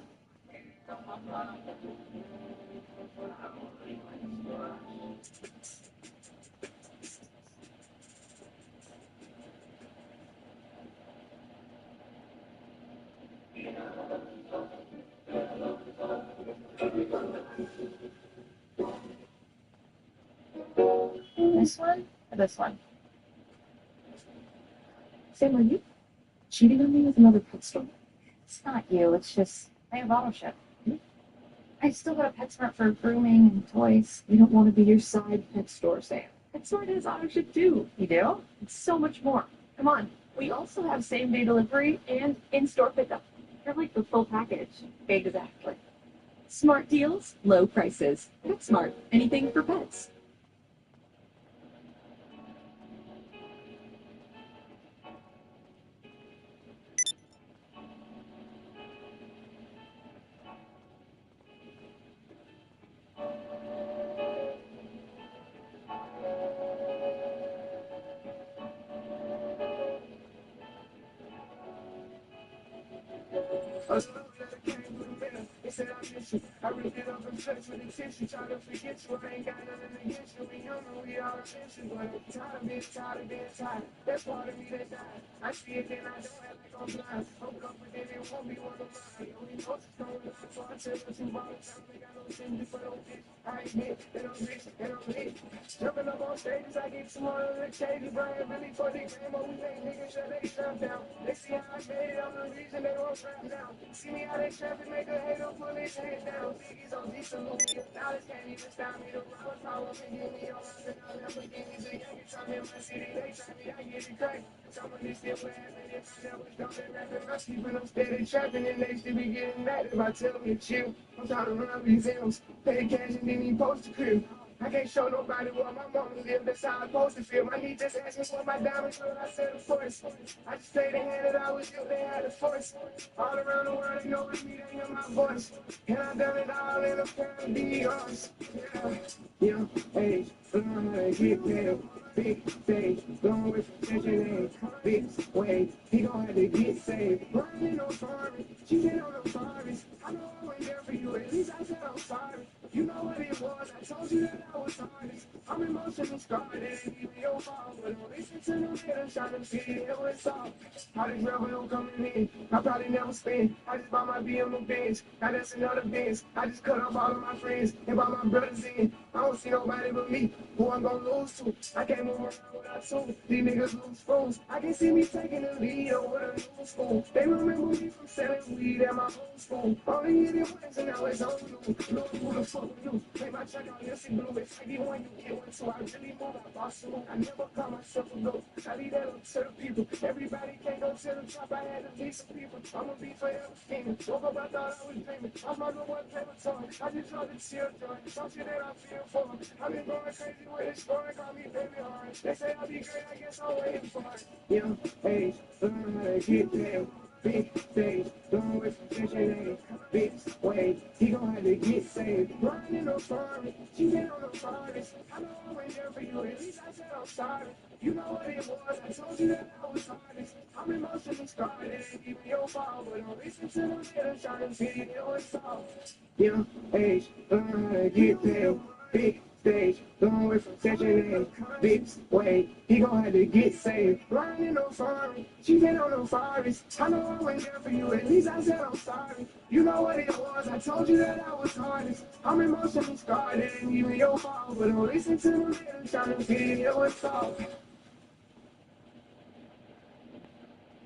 This one or this one? Sam, are you cheating on me with another pet store? It's not you, it's just I have auto ship. I still got a PetSmart for grooming and toys. We don't want to be your side pet store, Sam. PetSmart has auto ship too. You do? It's so much more. Come on. We also have same day delivery and in-store pickup. You're like the full package. Exactly. Smart deals, low prices. PetSmart. Anything for pets. They said I miss you. I ripped it up and flexed with the tissue. Try to forget you. I ain't got nothing against you. We young and we all miss you. But I'm tired of being tired. That's part of me that died. I see it then I don't act like I'm blind. I'm confident it won't be one of mine. The only emotions don't rely, so I tell her to all the time. They got no I ain't hit, and I'm rich, and I'm lit. Jumping up on stages, I get some more of the shady Brian really for the game, but we make niggas shut they strap down. They see how I made it, I'm the reason they won't strap now. See me how they trapping, make a hater pull his head down. Biggies on D salute me, $1 can't even stop me. The robbers power and give me all out, and I'll never give me the youngest. I'm in my city, they try me, I get it cracked. Some of this shit will happen if I never stop it rapping. I'm keeping them steady trapping, and they still be getting mad if I tell them to chill. I'm trying to run up these M's, pay cash and then he post the crib. I can't show nobody where my mama live, that's how I'm supposed to feel. My knee just asked me for my diamonds, but I said of course. I just stayed in hand that I was you, they had a force. All around the world, they know it's me, they hear my voice. And I done it all in a pair of DRs. Yeah, hey, learn how to get paid. Big stage, going with attention, big way. He gon' have to get saved. Running on sorry, cheating on them sorries. I know I went there for you, at least I said I'm sorry. You know what it was, I told you that I was honest. I'm emotionally scarred, it ain't even your fault. But don't listen to them haters trying to see it was soft. How this revenue coming in, I probably never spend. I just bought my BM Benz, now that's another Benz. I just cut off all of my friends and brought my brothers in. I don't see nobody but me, who I'm gonna lose to. I can't move around without two, these niggas lose fools. I can see me taking the lead over the new school. They remember me from selling weed at my old school. Only hit it once and now it's on you. Lord, who the fuck with you? Play my check on this and blue. If I get one, you get one. So I really move, I boss you. I never call myself a ghost. I leave that up to the people. Everybody can't go to the top. I had to leave some people. I'ma be forever scheming. Woke up, I thought I was dreaming. I'm not the one paper toy. I just try to chill joy. Some shit that I feel for. I've been going crazy with this story. Call me baby hard. They say I'll be great. I guess I'm waiting for it. Young age, learn how to get there. Big stage, going with attention, big way. He gon' have to get saved. Running on sorry, cheating on the fathers. I know I went there for you, at least I said I'm sorry. You know what it was, I told you that I was honest. I'm emotionally scarred, it ain't even your fault. But don't listen to them haters trying to see it was soft. Young age, learn how to get there. Big stage, going with attention, big way. He gon' have to get saved. Running on sorry, cheating on them fathers. I know I went there for you, at least I said I'm sorry. You know what it was, I told you that I was honest. I'm emotionally scarred, it ain't even your fault. But don't listen to them haters trying to see it was soft.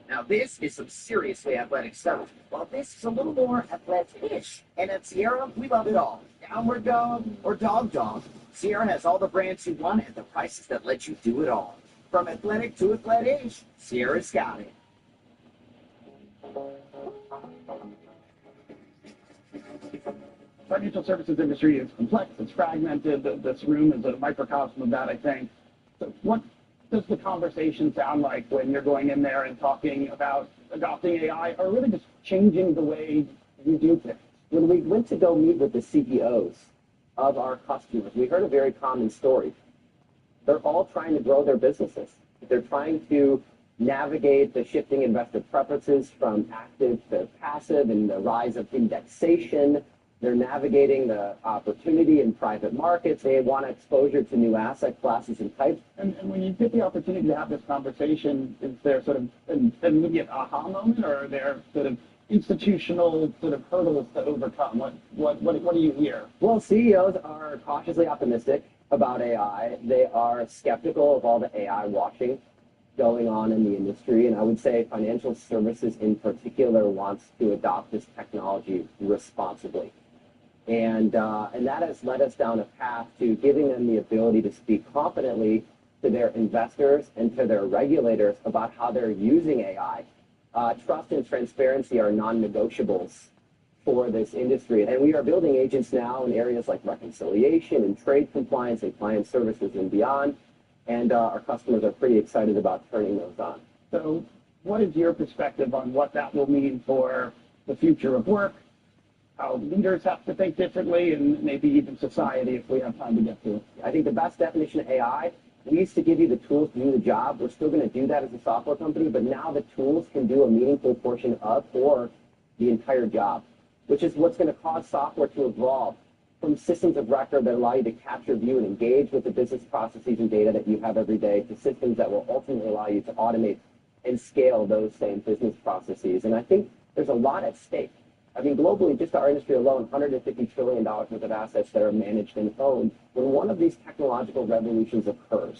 Now this is some seriously athletic stuff, while this is a little more athletic-ish. And at Sierra, we love it all. Downward dog or dog dog. Sierra has all the brands you want at the prices that let you do it all. From athletic to athletic-ish, Sierra's got it. Financial services industry is complex, it's fragmented. This room is a microcosm of that, I think. So what does the conversation sound like when you're going in there and talking about adopting AI or really just changing the way you do things? When we went to go meet with the CEOs of our customers, we heard a very common story. They're all trying to grow their businesses. They're trying to navigate the shifting investor preferences from active to passive and the rise of indexation. They're navigating the opportunity in private markets. They want exposure to new asset classes and types. And when you get the opportunity to have this conversation, is there sort of an immediate aha moment, or are there sort of institutional sort of hurdles to overcome? What do you hear? Well, CEOs are cautiously optimistic about AI. They are skeptical of all the AI washing going on in the industry. And I would say financial services in particular wants to adopt this technology responsibly. And that has led us down a path to giving them the ability to speak confidently to their investors and to their regulators about how they're using AI. Trust and transparency are non-negotiables for this industry. And we are building agents now in areas like reconciliation and trade compliance and client services and beyond. And our customers are pretty excited about turning those on. So what is your perspective on what that will mean for the future of work, how leaders have to think differently, and maybe even society if we have time to get to it? I think the best definition of AI, we used to give you the tools to do the job. We're still going to do that as a software company, but now the tools can do a meaningful portion of or the entire job, which is what's going to cause software to evolve from systems of record that allow you to capture, view, and engage with the business processes and data that you have every day to systems that will ultimately allow you to automate and scale those same business processes. And I think there's a lot at stake. I mean, globally, just our industry alone, $150 trillion worth of assets that are managed and owned. When one of these technological revolutions occurs,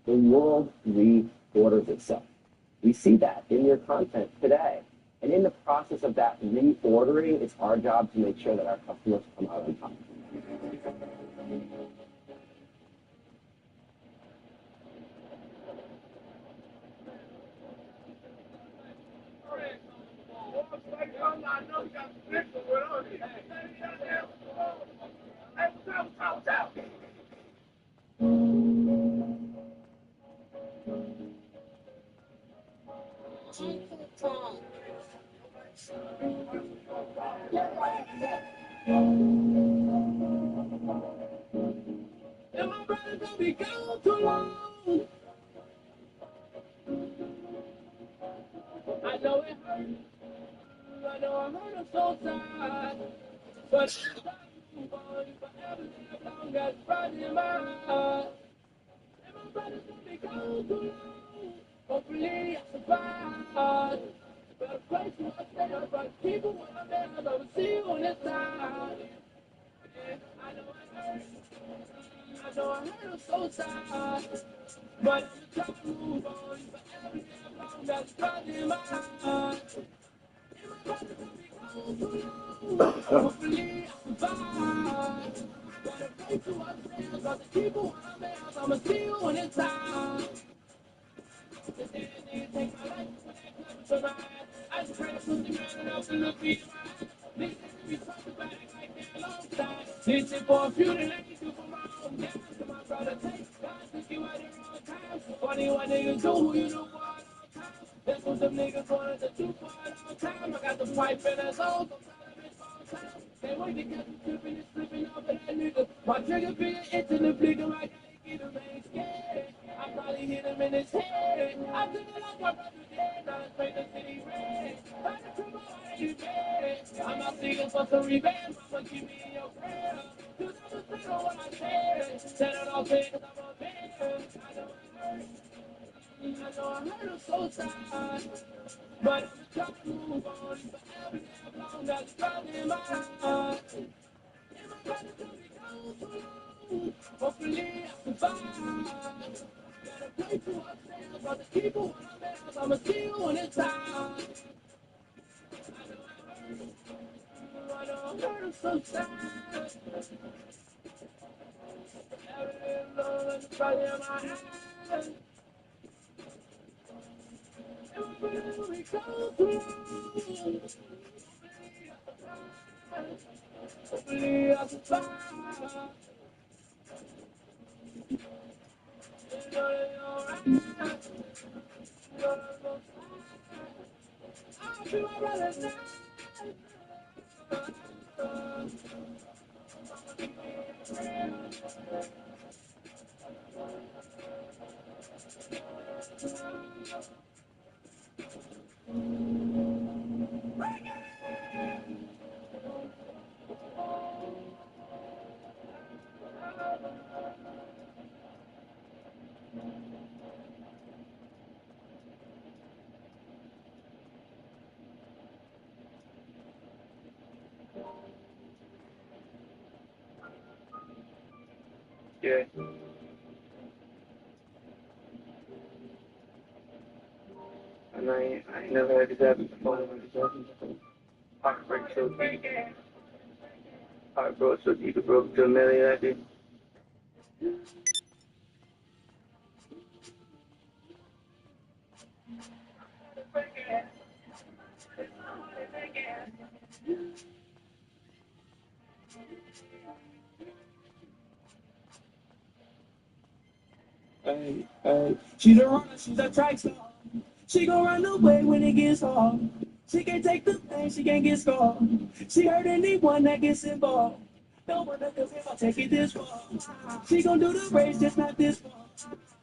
the world reorders itself. We see that in your content today. And in the process of that reordering, it's our job to make sure that our customers come out on top. And my brother don't be gone too long. I know it hurt. I know I hurt him so sad. But I'm forever live long as right in my heart. And my brother don't be gone too long. Hopefully I survive. Better place where I stay up, but people when I'm there, I'm gonna see you on this side. Yeah, I know it hurts. I know I hurt him so sad. But I'm trying to move on. Forever live long as right in my heart. And my brother don't be gone too long. Hopefully I survive. Better place where I stay up, but the people when I'm there, I'm gonna see you on this side. Take my life when that clever to ride. I just pray to put the ground and I'll still look me in my eyes. These things be talking about it like they're alongside. This is for a few that let me do for my own guys. So my brother take God took you at the wrong time. Funny what niggas do who you know for a long time. That's what some niggas wanted to do for a long time. I got the pipe in his hole, so tell him it's all time. Can't wait to catch him slipping and slipping off of that nigga. My trigger finger itching and flicking, I gotta get him, ain't scared. I probably hit him in his head. I took it like my brother did. Now it's straight to city red. Try to come out of your bed. I'm out seeking for some revenge. Mama, keep me in your prayer. Cause I'm a straight on what I said. Said it all big cause I'm a man. I know it hurts. I know I hurt him so sad. But I'm just trying to move on. Forever live long as it's right in my heart. And my brother told me go too long. Hopefully I survive. Gotta play to ourselves, but the people when I'm there, I'ma see you when it's time. I know I hurt him so sad. Every little love is right in my eyes. And my brother told me go too long. Hopefully I survive. You know that you're alright. You know that I'm gonna I'll be my brother now. Yeah. And I ain't never had this happen before. Heartbreak so deep. Heartbreak so deep, it broke to a million, I did. She the runner, she's a track star. She gon' run away when it gets hard. She can't take the pain, she can't get scarred. She hurt anyone that gets involved. No one that if I take it this far. She gon' do the race, just not this far.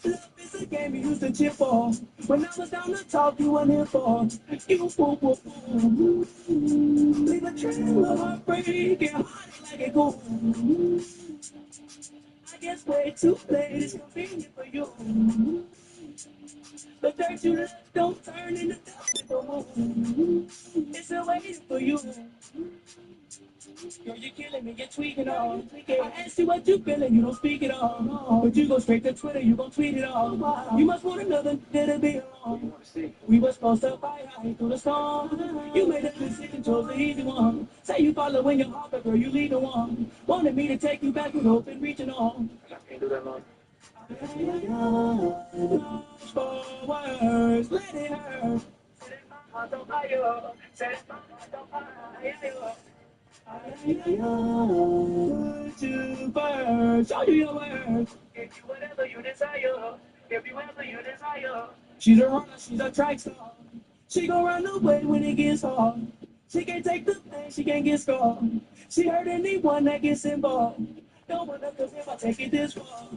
Love is a game you used to cheer for. When I was down to talk, you weren't here for. You fool, fool, fool. Leave a trail of heartbreak and heart like it goes. I guess way too late, it's convenient for you. The dirt you left don't turn into dust no more. It's still waiting for you. tweaking all. I asked you what you feeling, you don't speak it all. But you go straight to Twitter, you gon' tweet it all. You must want another that'll be alone. We were supposed to fight high through the storm. You made a decision, chose the easy one. Say you following your heart, but girl, you lead the one. Wanted me to take you back with hope and reaching on. I can't do that, man. For words, let it hurt. Set my heart on fire. Set my heart on fire. Put you first. Show you your worth. Give you whatever you desire. Give you whatever you desire. She's a runner, she's a track star. She gon' run away when it gets hard. She can't take the pain, she can't get scarred. She hurt anyone that gets involved. Don't wonder, cause if I take it this far,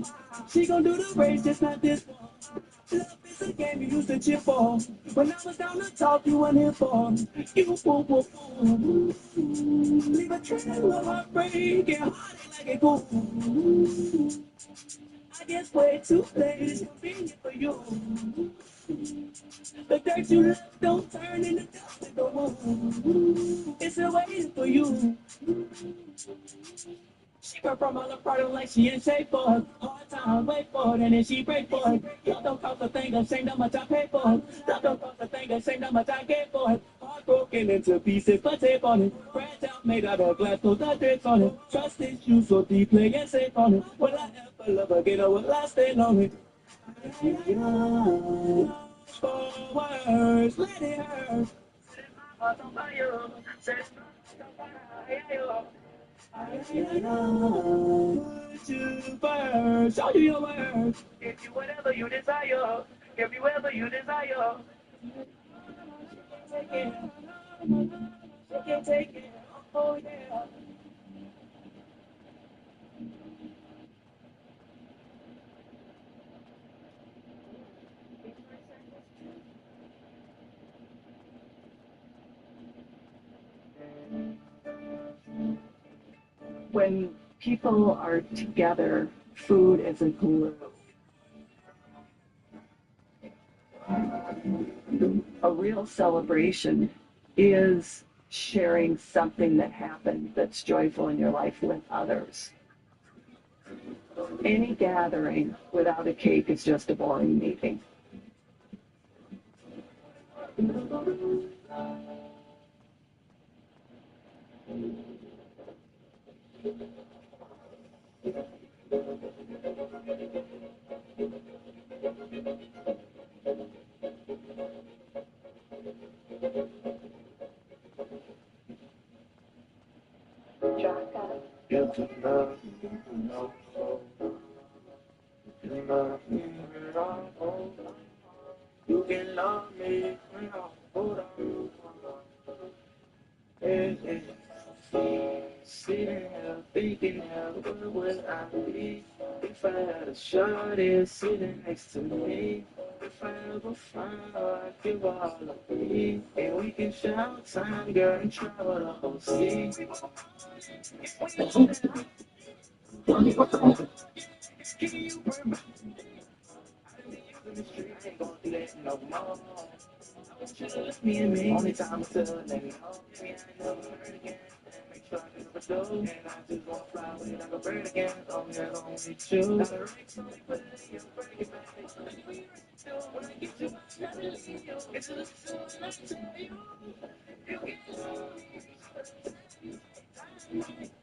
she gon' do the race, just not this one. Love is a game you used to cheer for. When I was down to talk, you weren't here for. You fool, fool, fool. Leave a trail of heartbreak and heartache like it goes. I guess way too late is convenient for you. The dirt you left don't turn into dust and go on. It's still waiting for you. She come from all the product like she in shape for it. Hard time, wait for it, and then she break for it. Love don't cost a thing, ashamed how much I paid for it. Love don't cost a thing, ashamed how much I gave for it. Heart broken into pieces, but tape on it. Fragile, made out of glass, those are drips on it. Trust issues so deeply and safe on it. Will I ever love again or will I stay lonely? For words, let it hurt. Set my heart on fire. Set my heart on fire. Put you first. Show you your worth. Give you whatever you desire. Give you whatever you desire. Take it. She can't take it. Oh yeah. When people are together, food is a glue. A real celebration is sharing something that happened that's joyful in your life with others. Any gathering without a cake is just a boring meeting. If you love me, you know. If you love me, you can love me when I hold on. Hey, hey. Sitting here thinking, where would I be if I had a shorty sitting next to me? If I ever find her, I'd give her all of me, and we can shout time, girl, and travel the whole sea. Can you bring in the street, I ain't gonna do that no more. I want you to let me in me. Only time to let me know. Maybe I ain't never heard again. Make sure I never do. And I just wanna fly away like a bird again. Only I don't need you. Now the race only put it in your breaking back. When I get you, I never leave you. It's a little soon, I tell you. You can love me.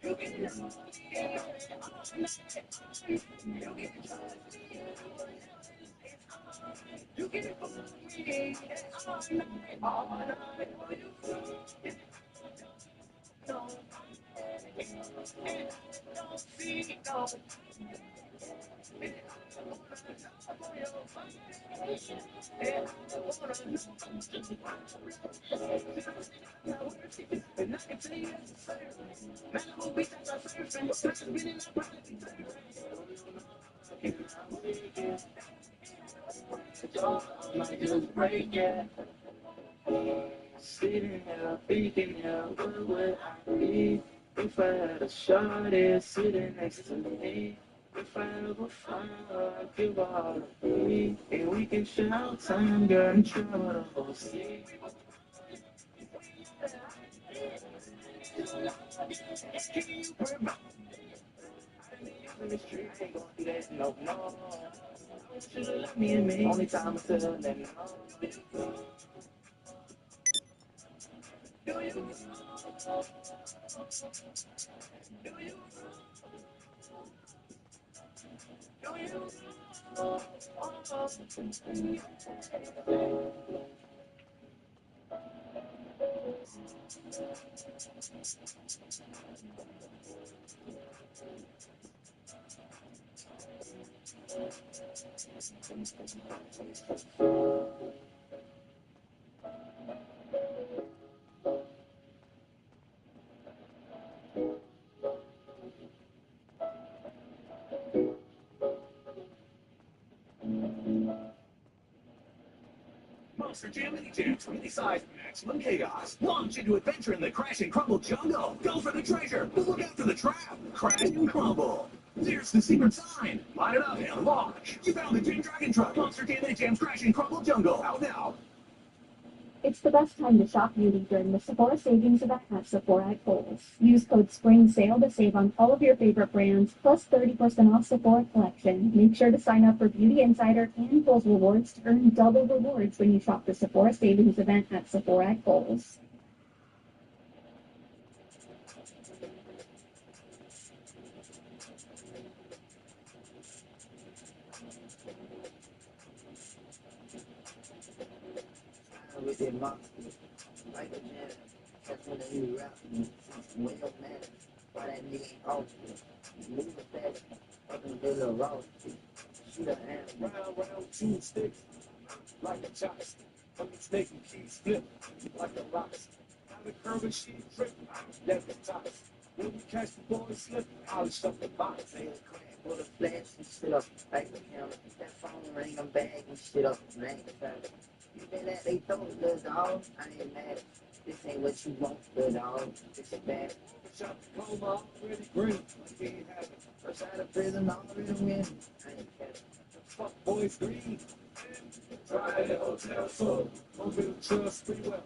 You can love me. You can trust me. You can fuck me all night. Will you no, don't see no. And I can tell you that's the same. Malibu Beach, that's our favorite. And what's been in our private I might just break it. Sitting here, thinking, where would I be if I had a shorty sitting next to me? If I ever find her, I'd give her all of me, and we can shout time, girl, and travel the whole sea. In the street, ain't gonna do that no more. Should've left me in me. Only time I said that no. Do you? Monster Jam Mini Jams, mini size, maximum chaos. Launch into adventure in the crash and crumble jungle. Go for the treasure, but look out for the trap. Crash and crumble. There's the secret sign. Line it up and launch. You found the Jam Dragon Truck. Monster Jam Mini Jams Crash and Crumble Jungle. Out now. It's the best time to shop beauty during the Sephora Savings Event at Sephora at Kohl's. Use code SPRINGSALE to save on all of your favorite brands, plus 30% off Sephora collection. Make sure to sign up for Beauty Insider and Kohl's Rewards to earn double rewards when you shop the Sephora Savings Event at Sephora at Kohl's. With their monster, like a janitor. That's when they new rap. When your man, why that nigga ain't off? Move it fast, up in the middle of road. Shoot a hand. Round, two sticks, like a chopstick. I'm making keys flip, like a rocket. Now the curving sheet trip, that's the tops. When you catch the ball and slip, I'll shut the box. Say the crack, pull the flash and shit up. Like the camera, that phone ring, I'm bag and shit up. Man, you been at they throat, little dog. I ain't mad. This ain't what you want, little dog. This is bad. Shot the coma already green, like he ain't having. First out of prison, already win. I ain't caring. Fuck boys green. Try at hotel soul. Over the trust free well.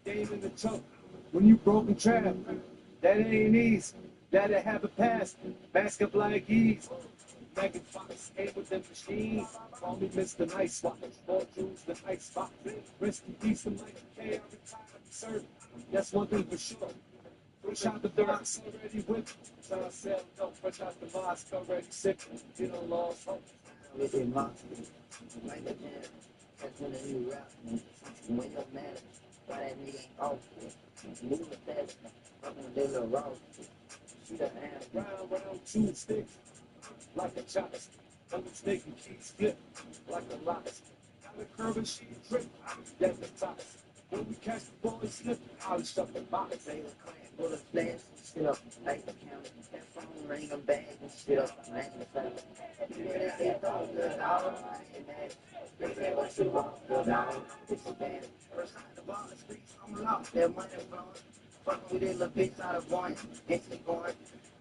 Game in the choke. When you broken trap, that ain't easy. That'll have a pass. Mask up like ease. Megan Fox, aim with them machines. Call me Mr. Nice Spot. More jewels than ice spot. Rest in peace, I'm like K. I retired, sir. That's one thing for sure. Fresh out the box, already whipped. Try to sell dope. Fresh out the mosque, already sick. You don't lost hope. With their monster, like a janitor. That's when they new rap. When your man, why that nigga ain't off? Move it fast, up in the middle of road. Shoot a hand. Round, two sticks, like a chopstick. I'm making keys flip, like a rocket. Now the curving sheet trip, that's the tops. When we catch the ball and slip, I'll shut the box. Say the crack, pull the flash and shit up. Like the camera, that phone ring, I'm bag and shit up. Man, you been at they throat, little dog. I ain't mad. This ain't what you want, little dog. This is bad. First time the ball, the streets, I'm lost. That money flowing. Fucking with that little bitch out of one. Instantly going.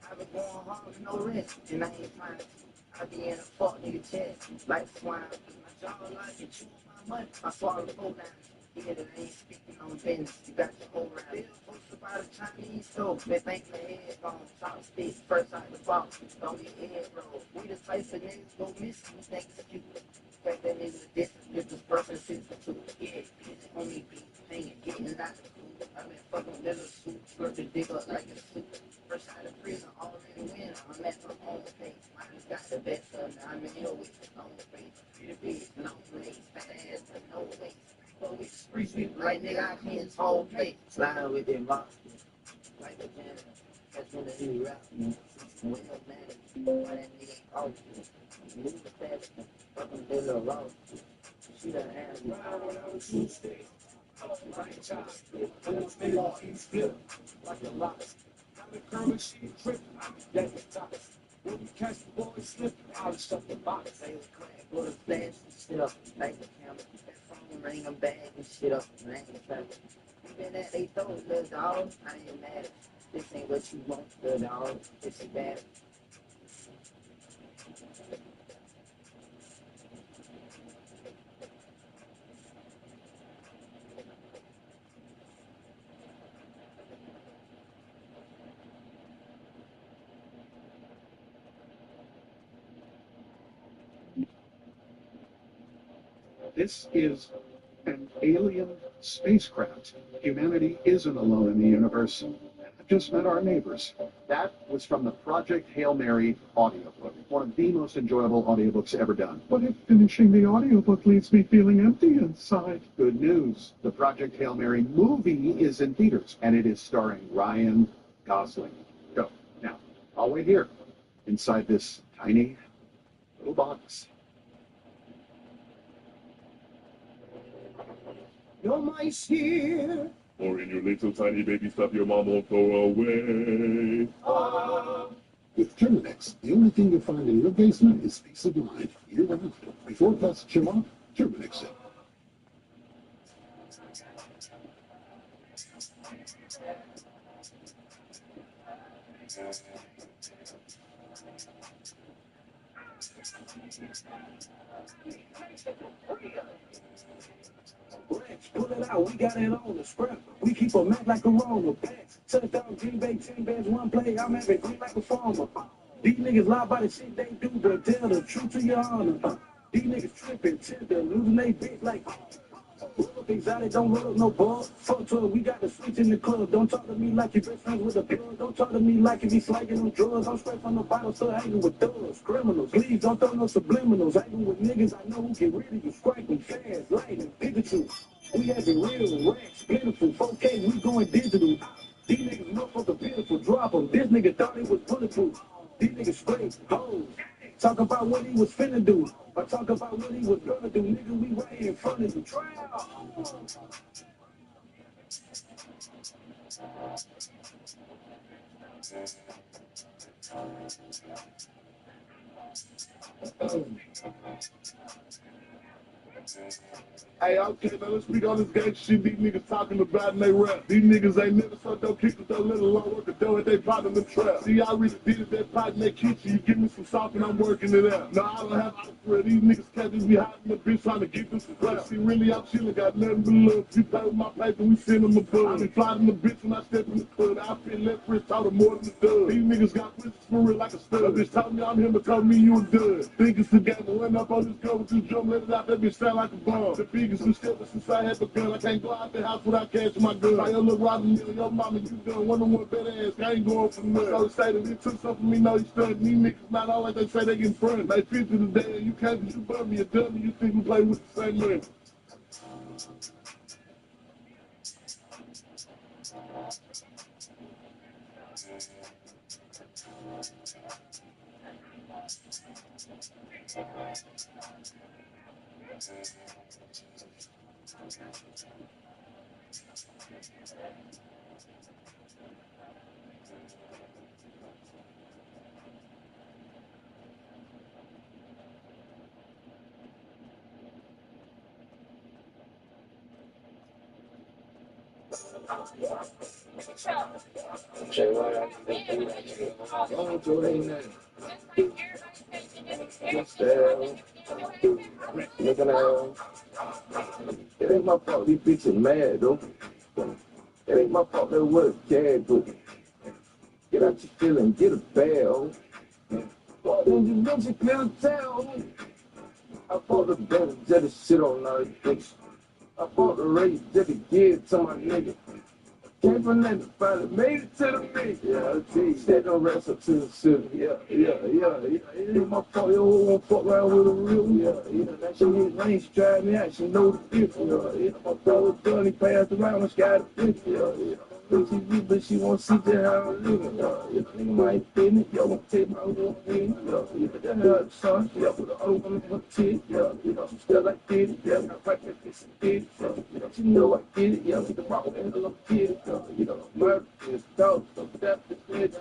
I've been going hard with no rest. And I ain't trying to. I be in a fuck nigga chest. Like swine. My jaw like it, chew my money. I swallow the whole down. Yeah, that ain't speaking on business. You got your whole round. Posted by the Chinese store. They think my head gone. Chopstick, first out the box. Don't get head roll. We the type of niggas go missing. You think it's stupid. Fact that niggas a distance. This person sits the two. Yeah, busy on me beat. Hanging, getting out the cool. I been fucking little suit. Skirt the dick up like a suit. First out of prison, already win. I'm at my own pace. I just got the best of me. I'm in your way. Long face. Pretty bitch, long legs. Fat ass, but no waist. Like nigga, I can't hold play. Slide with them monsters. Like a janitor. That's when the new rap. When your man, why that nigga ain't off? Move it fast. Fucking middle of road. Shoot a hand. Round, two sticks. Like a chopstick. I'm making keys flip, like a rocket. Now the curving sheet trip, that's the tops. When we catch the ball and slip, I'll shut the box. Say the crack, pull the flash and shit up. Like the camera. Ring them bag and shit up. Man, you been at they throat, little dog. I ain't mad. This ain't what you want, little dog. This is bad. This is an alien spacecraft. Humanity isn't alone in the universe. I've just met our neighbors. That was from the Project Hail Mary audiobook, one of the most enjoyable audiobooks ever done. But if finishing the audiobook leaves me feeling empty inside. Good news. The Project Hail Mary movie is in theaters, and it is starring Ryan Gosling. Go. Now, I'll wait here, inside this tiny little box. Your mice here. Or in your little tiny baby stuff your mom won't throw away. With Terminex, the only thing you'll find in your basement is peace of mind year-round. Before it costs you off, Terminex it. Pull it out, we got it on the scrap. We keep a Mac like a roller. Touchdown, Green Bay, 10 bands, one play. I'm having green like a farmer. These niggas lie by the shit they do, but tell the truth to your honor. These niggas tripping, tender, losing they bitch like. Roll up exotic, don't roll up no ball. Fuck 12, we got the switch in the club. Don't talk to me like you best friends with a plug. Don't talk to me like you be slanging on drugs. I'm straight from the bottle, still hanging with thugs, criminals. Please don't throw no subliminals. Hanging with niggas I know who get rid of you. Striking fast, lightning, Pikachu. We having real racks, plentiful. 4K, we going digital. These niggas motherfucker pitiful. Drop them. This nigga thought he was bulletproof. These niggas straight hoes. Talk about what he was finna do. Or talk about what he was gonna do. Nigga, we right in front of the trial. Hey, okay, now let's speak on this gang shit these niggas talking about in they rap. These niggas ain't never sucked no kick with their little long work a dough at they pot in the trap. See, I really did it, that pot in that kitchen. You give me some sauce and I'm working it out. No, I don't have Alfred. These niggas can't just be hiding the bitch trying to get them some clap. See, really, I'm chilling, got nothing but love. You play with my paper, we send them a bug. I be flying the bitch when I step in the club. I feel left wrist taught more than the dub. These niggas got wrists for real like a stud. A bitch told me I'm him, but told me you a dud. Think it's the game, I went up on this girl with this drum, let it out, that bitch sound like a bomb. The biggest who stepped since I had begun. I can't go out the house without catching my gun. I look rotten, your mama, you done. Wonder what better ass. I ain't going for nothing. So say that it took something from me, no, you stunned. These niggas not all like they say they get in front. They fit to the day, and you can't be you bum me a dummy. You think we play with the same man. It ain't my fault these bitches mad though. It ain't my fault they work can do. Get out your feeling, get a bell. Why don't you mention clear tell? I fought the better just to shit on all these bitches. I fought the race just to give to my nigga. Came from that finally made it to the mix. Yeah, I see. Said no rest up to the city. Yeah. It ain't my fault, yo, won't fuck around with a real. Yeah. That shit hit lane, she drive me out, she know the difference. Yeah. My fault was done, he passed around, I got the fifth. Yeah. But she won't see just how I'm living. Nigga might fit it, yo, won't take my little thing. That hurt, son. Yeah, with the old woman in her teeth. Yeah, she still like did it. Yeah, I fight that bitch and did it. She know I did it. Yeah, with the rock and the little kid. Murder is dope, so that bitch.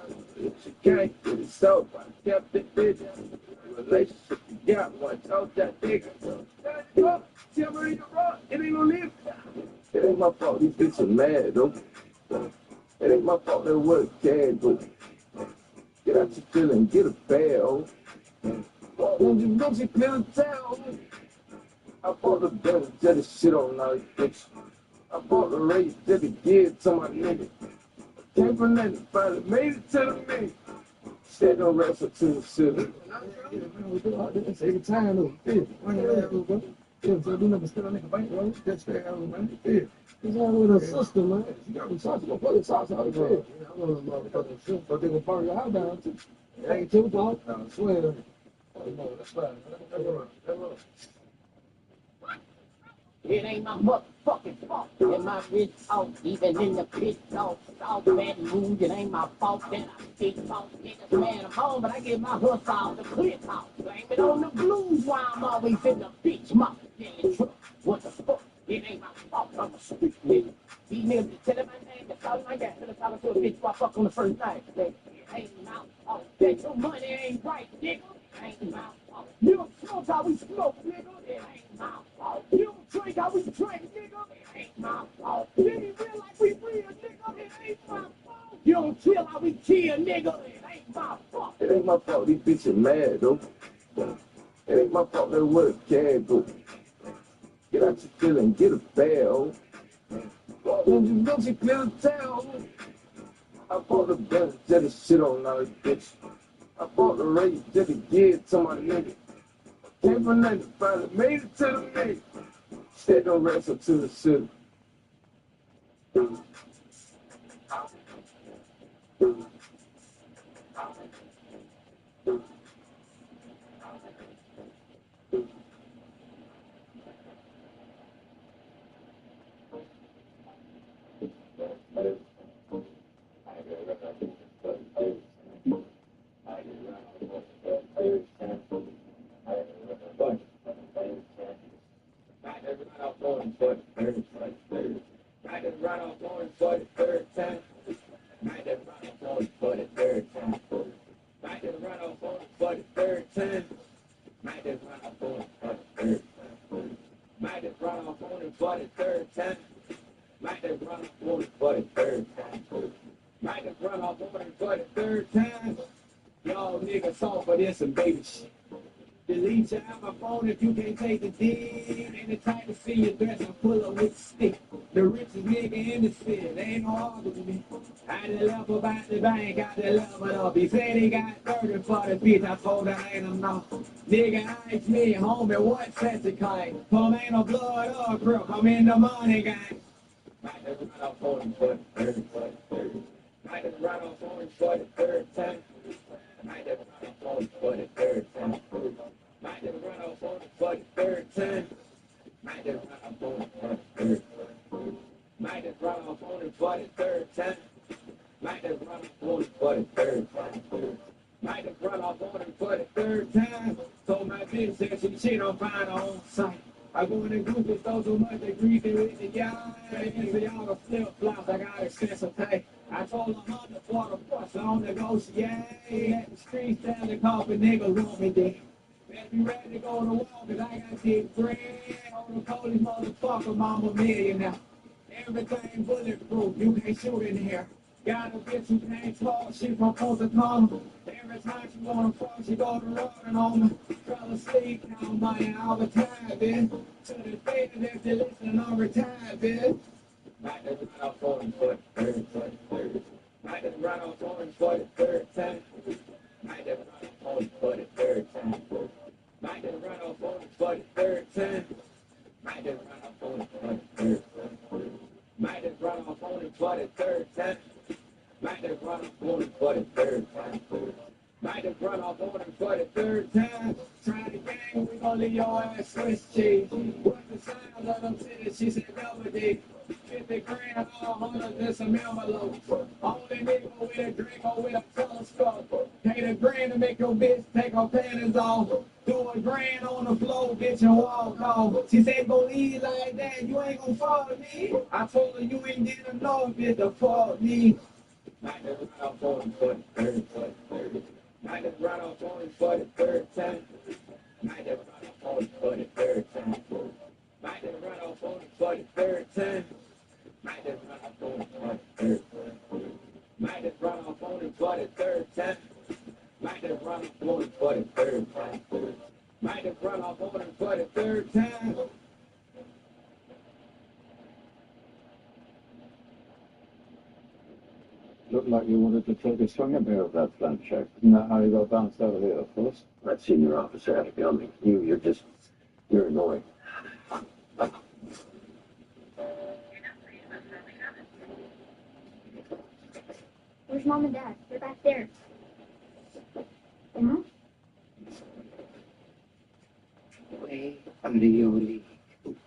She can't get it, so I kept it bitch. Relationship, you got one, told that nigga. Tell me you're wrong, it ain't gonna live. It ain't my fault, these bitches mad, though. It ain't my fault that work can do. Get out your feeling, get a bell. When you know she clear the town. I fought the better just to shit on all these bitches. I fought the race just to give to my nigga. Came from that and finally made it to the mix. Said no rest up to the city. Every time though. Yeah, so I do never steal a nigga bank, bro. Just stay out of the man. Yeah. It's all with a sister, man. You got me sauce, go put the sauce out of there. I'm gonna motherfucking shoot, but they gonna burn your house down too. It ain't too long. I swear. Oh, no, that's fine. That's right. It ain't my motherfucking fault. Am my rich out, even in the pit off, south bad mood, it ain't my fault that I big talk. Niggas mad I'm home, but I get my hustle out the clip out. Blame it on the blues why I'm always in the bitch mouth. Yeah, truck. What the fuck? It ain't my fault, I'm a street nigga. These niggas be telling my name, that's all I got. Till I talk to a bitch while I fuck on the first night. It ain't my fault. That your money ain't right, nigga. It ain't my fault. You don't smoke how we smoke, nigga. It ain't my fault. You don't drink how we drink, nigga. It ain't my fault. You ain't real like we real, nigga. It ain't my fault. You don't kill how we kill, nigga. It ain't my fault. It ain't my fault these bitches mad, though. It ain't my fault they would can go. Get out your feeling, get a bell. When you look, you clear the town. I bought the best, just shit on all this bitch. I bought the race just to give to my nigga. Came from nothing, finally made it to the nigga. Said don't wrestle to the city. Y'all niggas soft for this and baby shit. Delete your my phone if you can't take the deed. Ain't the type to see your dress and pull up with a stick. The richest nigga in the city, they ain't no arguing with me. I done left about the bank, got the level up. He said he got 30 for the bitch, I told her ain't enough. Nigga asked me, homie, what sets it claim? Come ain't no blood or grip, I'm in the money game. Might just run off on for the third, Might just run off on for the third time. Might just run off on for the third time. Might just run off on for the third time. Might just run off on for the third time. Might just run off on for the third time. Might just run off on for the third time. Might just run off on him for the third time. Told my bitch that she don't find her own sight. I go in the group and throw so much they greasy with the y'all. So y'all the flip flops, I got expensive pay. I told her 100 for the push, I don't negotiate. At the streets, tell the coffee niggas want me dead. Better be ready to go to war, cause I got big bread. On the police motherfucker, mama millionaire. Everything bulletproof, you can't shoot in here. Got a bitch who can't talk, she from Coast to Corner. Every time she wanna fuck, she go to running on me. Fell asleep, now money all the time, bitch. To the day that if you're listening, I'm retired, bitch. Might just run off on him for the third. Might just run off on him for the third time. Might just run off on him for the third time. Might just run off on him for the third time. Might just run off on him for the third time. Might just run off on him for the third time. Might just run off on him for the third time. Might just run off on him for the third time. Try the game, we gon' leave your ass Swiss cheese. What's the sound of them titties? She said double D. 50 grand, all hundreds, and some envelopes. Only nigga with a drink or with a telescope. Paid a grand to make your bitch take her panties off. Do a grand on the floor, bitch, and walk off. She said, believe like that, you ain't gon' fall me. I told her you ain't get enough, bitch, to fall me. Might just run off on him for the third. Might just run off on him for the third time. Might just run off on him for the third time. Might just run off on him for the third time. Might just run off on him for the third time. Might just run off on him for the third time. Might just run off on him for the third time. Might just run off on him for the third time. Looked like you wanted to take a swing at me with that flank check. Isn't that how you got bounced out of here, of course? That senior officer had a gun. You're annoying. Mom and Dad? They're back there. Hmm? Way alioli.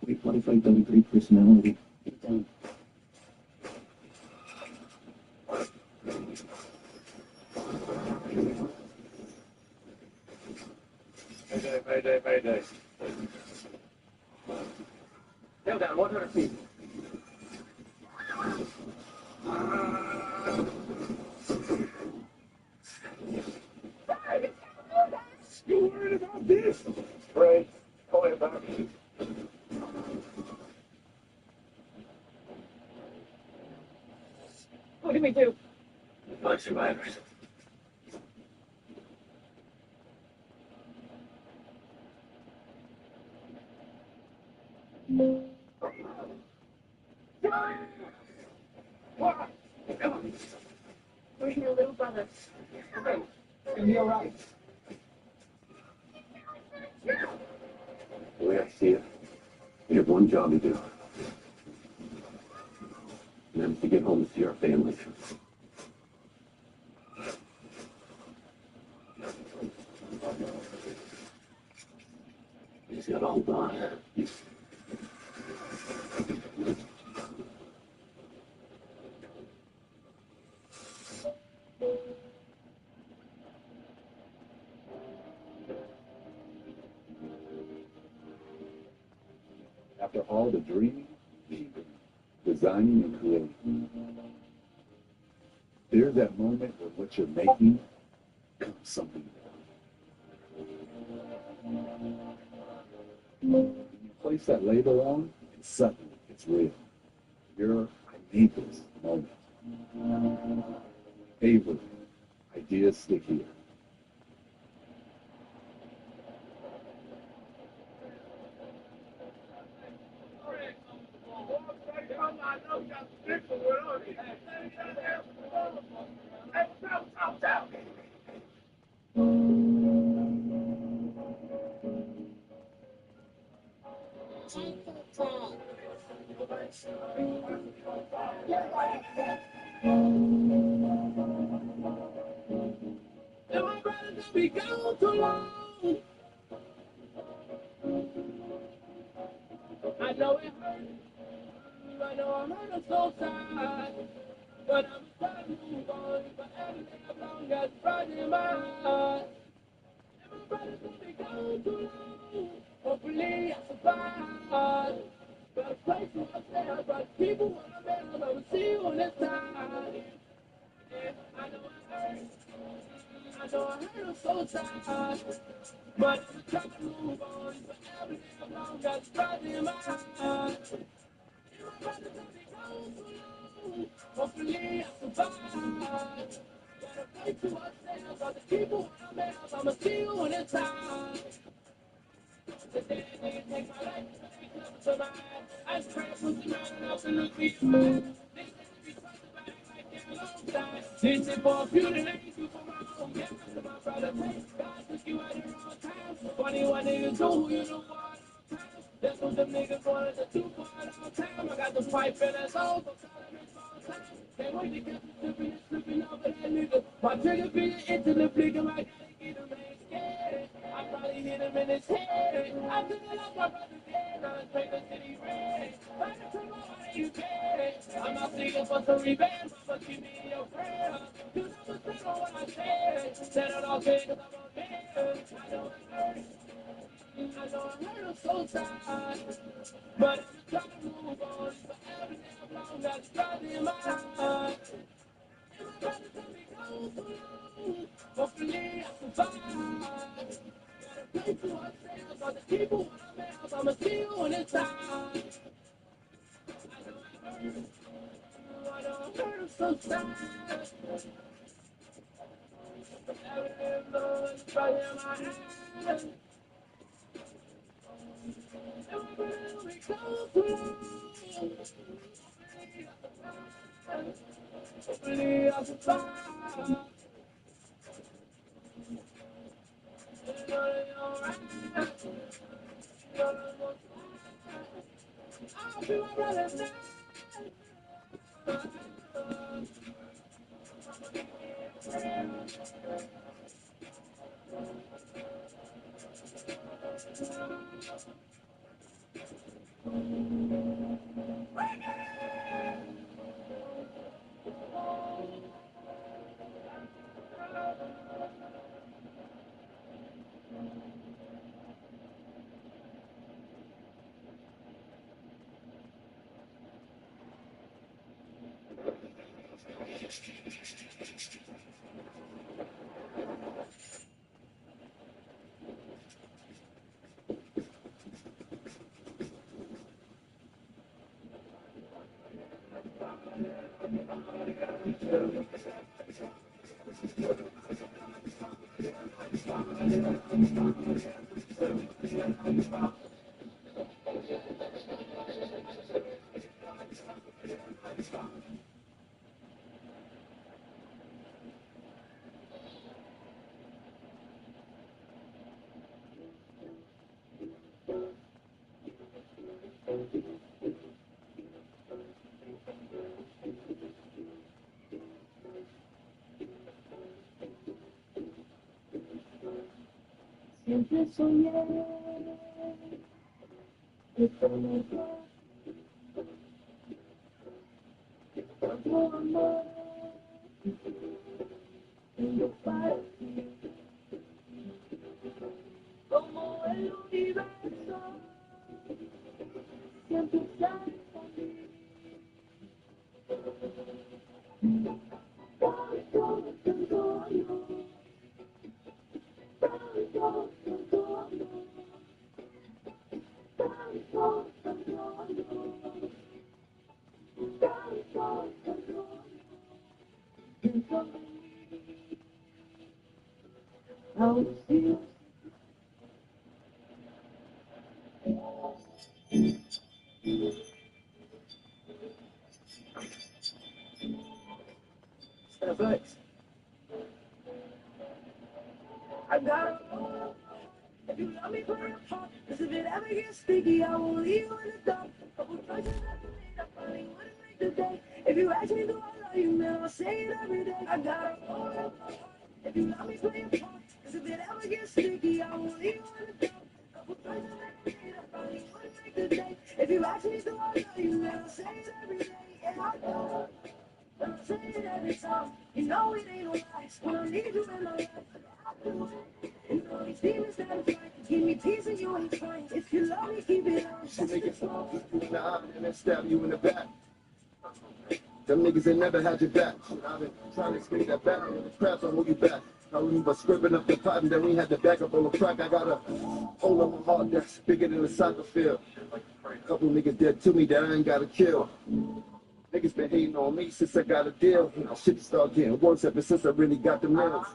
Wait, what if I've done great personality? Get down. Mayday, mayday, mayday. Tail down, 100 feet. You worried about this? Ray, call it back. What do we do? Find survivors. Where's your little brother? Okay, it's gonna be all right. The way I see it, we have one job to do. And that's to get home to see our families. We just gotta hold on. After all the dreaming, designing, and creating, there's that moment where what you're making becomes something more. When you place that label on, and suddenly it's real. I made this moment. Avery, ideas stick here. And my brother just be gone too long. I know it hurt. I know I'm hurt so sad. But I'm trying to move on. But every day as long as it's right in my heart. And my brother just be gone too long. Hopefully I survive. But a place to myself. But people wanna better. But we'll see you next time. Yeah, I know it hurts. I know I hurt so sad. But I'm trying to move on. But every day as long as it's right in my heart. Hopefully I survive. Gotta play to ourselves, other people wanna mess. I'ma see you in time. Today they take my life, but they never survive. I pray for the man and absolutely fine. They say to be trusted, but act like they're alongside. They say for a few that ain't do for my own. Yeah, to my brother, take God took you at the wrong time. Funny what niggas do, who you know what? That's what them niggas wanted to do for a long time. I got the pipe and that's all for telling me for time. Can't wait to get the slipping over that nigga. My trigger finger into the flicker, I gotta get him, ain't scared. I probably hit him in his head. I took it off my brother's head, now let's make the city red. Why the turn my body you dead? I'm not seeking for some revenge, I'ma keep me your friend. Cause I'ma stand on what I said. Said it all good cause I'm on there. I know it hurts. I know I hurt so sad, but I'm just trying to move on. But every day I'm long, got stress in my heart. And my brother told me go too long. Hopefully I survive. Gotta play to ourselves, other people wanna mess. I'ma see you in time. I know it hurts. I know I hurt so sad. But every day I'm long, got stress in my heart. Hopefully I survive. I'll be right back. Siempre soñé que tenerte tanto amor tengo para ti, como el universo siempre está conmigo. Tanto, tanto amor, tanto, tanto amor, tanto, tanto amor, tanto, tanto amor. I'll see you. Flex. I got a if you love me, play a part. Cause if it ever gets sticky, I won't leave you in the dark. Couple choices that you made, I probably wouldn't make the day. If you ask me, do I love you, man, I'll say it every day. I got a if you love me, play a part. Cause if it ever gets sticky, I won't leave you in the dark. Couple choices that you made, I probably wouldn't make the day. If you ask me, do I love you, man, I'll say it every day. Yeah, I know. But I'll say it every time. You know it ain't no lies. When I need you in my life, I do. And all these demons that are trying to give me peace and you ain't trying. If you love me, keep it on. She make it small, put you in the eye, and then stab you in the back. Them niggas ain't never had your back. Shit, I've been trying to explain that back, and the crabs will hold you back. I remember scribbling up the pot, and then we had to back up on the crack. I got a hole in my heart that's bigger than a soccer field. A couple niggas dead to me that I ain't gotta kill. Niggas been hating on me since I got a deal. Now shit started getting worse ever since I really got the mills.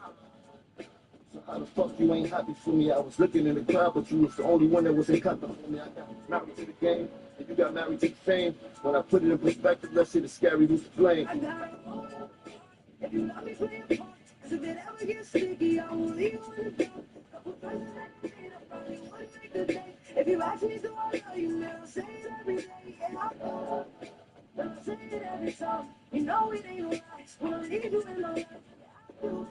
So how the fuck you ain't happy for me? I was looking in the crowd, but you was the only one that was in contact for me. I got married to the game, and you got married to the fame. When I put it in perspective, that shit is scary. Who's to blame? I got a if you love me, play a part. Cause if it ever gets sticky, I won't leave you in the dark. Couple choices that you made, I probably wouldn't make the day. If you ask me, do I love you, man, I'll say it every day. Yeah, I know. But I'll say it every time. You know it ain't no lies. When I need you in my life, I do.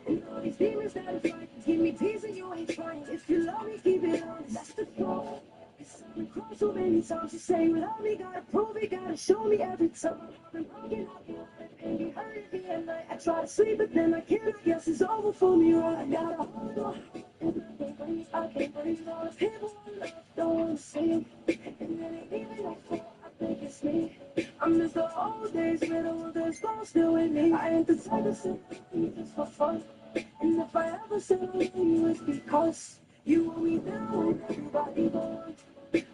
And all these demons that are trying to give me peace and you ain't trying. If you love me, keep it on. That's the truth. Cause I've been crossed so many times. You say without me, gotta prove it, gotta show me every time. I've been broken up in life and be hurt again at night. I try to sleep, but then I can't. I guess it's over for me, right? I gotta hold on. And I can't breathe, I can't breathe. All the people I love don't wanna see it. And then it ain't even like that. I think it's me. I miss the old days where the old days fall still with me. I ain't the type to say you just for fun. And if I ever say you, it's because you want me down with everybody gone.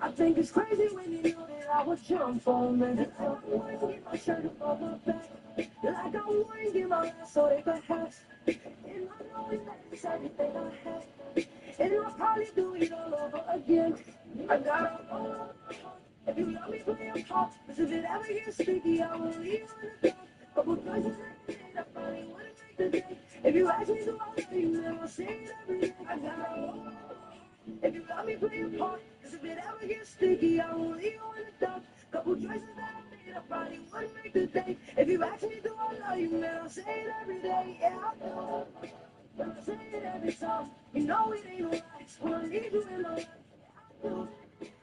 I think it's crazy when you know that I would jump on them. And I don't want to get my shirt above my back. Like I want to get my ass so they could have. And I know it's everything I have. And I'll probably do it all over again. I gotta hold. If you love me, play a part. Cause if it ever gets sticky, I will leave you in the dark. Couple choices that you made, I probably wouldn't make the day. If you ask me, do I love you, then I'll say it every day. I gotta hold. If you love me, play a part. Cause if it ever gets sticky, I will leave you in the dark. Couple choices that I made, I probably wouldn't make the day. If you ask me, do I love you? love you, man. I say it every day, yeah, I do. But I say it every time. You know it ain't no lies. When I need you in my life, yeah, I do.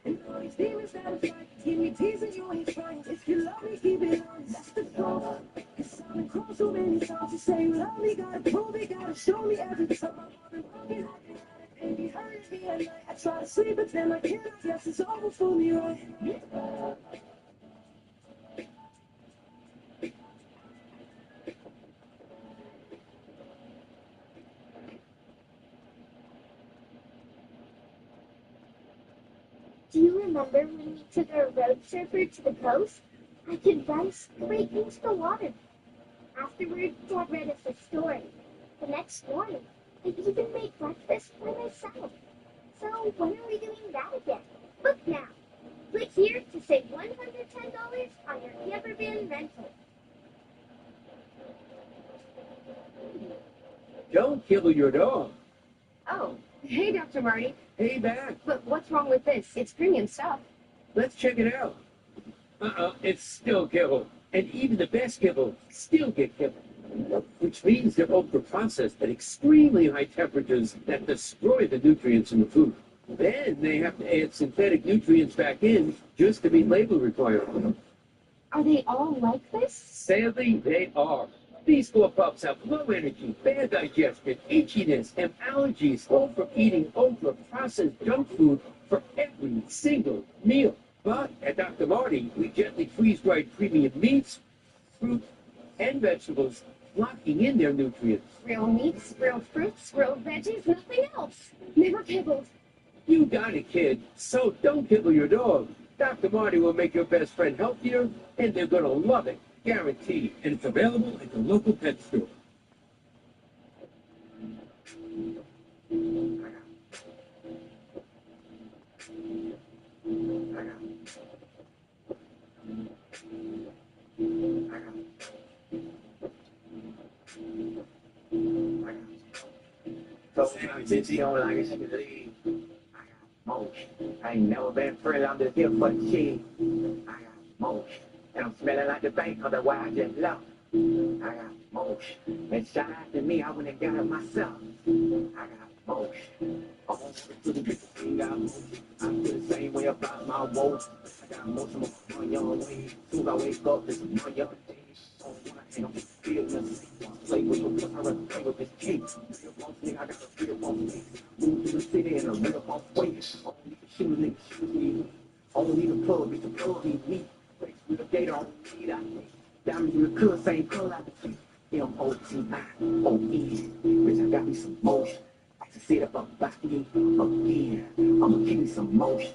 And all these demons that are fighting, give me peace and you ain't trying. If you love me, keep it on. That's the truth. Cause I've been close so many times. You say you love me, gotta prove it, gotta show me every time. I've been broken, I've been at it, baby, hurting me at night. I try to sleep, but then I can't. I guess it's over for me, right? Do you remember when we took our road surfer to the coast? I could run straight into the water. Afterward, Dad read us a story. The next morning, I even made breakfast for myself. So when are we doing that again? Book now. Click here to save $110 on your camper van rental. Don't kill your dog. Oh, hey, Dr. Marty. Hey, back. But what's wrong with this? It's premium stuff. Let's check it out. It's still kibble. And even the best kibble still get kibble. Which means they're ultra-processed at extremely high temperatures that destroy the nutrients in the food. Then they have to add synthetic nutrients back in just to meet label requirements. Are they all like this? Sadly, they are. These four pups have low energy, bad digestion, itchiness, and allergies, all from eating ultra-processed junk food for every single meal. But at Dr. Marty, we gently freeze-dried premium meats, fruit, and vegetables, locking in their nutrients. Real meats, real fruits, real veggies, nothing else. Never kibbled. You got it, kid. So don't kibble your dog. Dr. Marty will make your best friend healthier, and they're going to love it. Guaranteed. And it's available at the local pet store. So I'm busy on like a shit leave. I ain't never been friends, I'm just here for the cheese. I got motion. And I'm smelling like the bank, otherwise I just left. I got motion. And shout out to me, I went and got it myself. I got motion. I'm on to the people who ain't got motion. I feel the same way about my woes. I got motion on my young way. Soon as I wake up, it's my young day. And I'm feeling the same. Play with your puss, I rather play with this cake. Real boss nigga, I got a real boss face. Move to the city in a real boss way. Shoes, nigga, shoes need me. Only need a plug, bitch, the plug need me. Breaks with a gator on me, that me. Diamonds with a club, same color like the tree. M-O-T-I-O-E. Bitch, I got me some motion. I can sit up back again. I'ma give me some motion.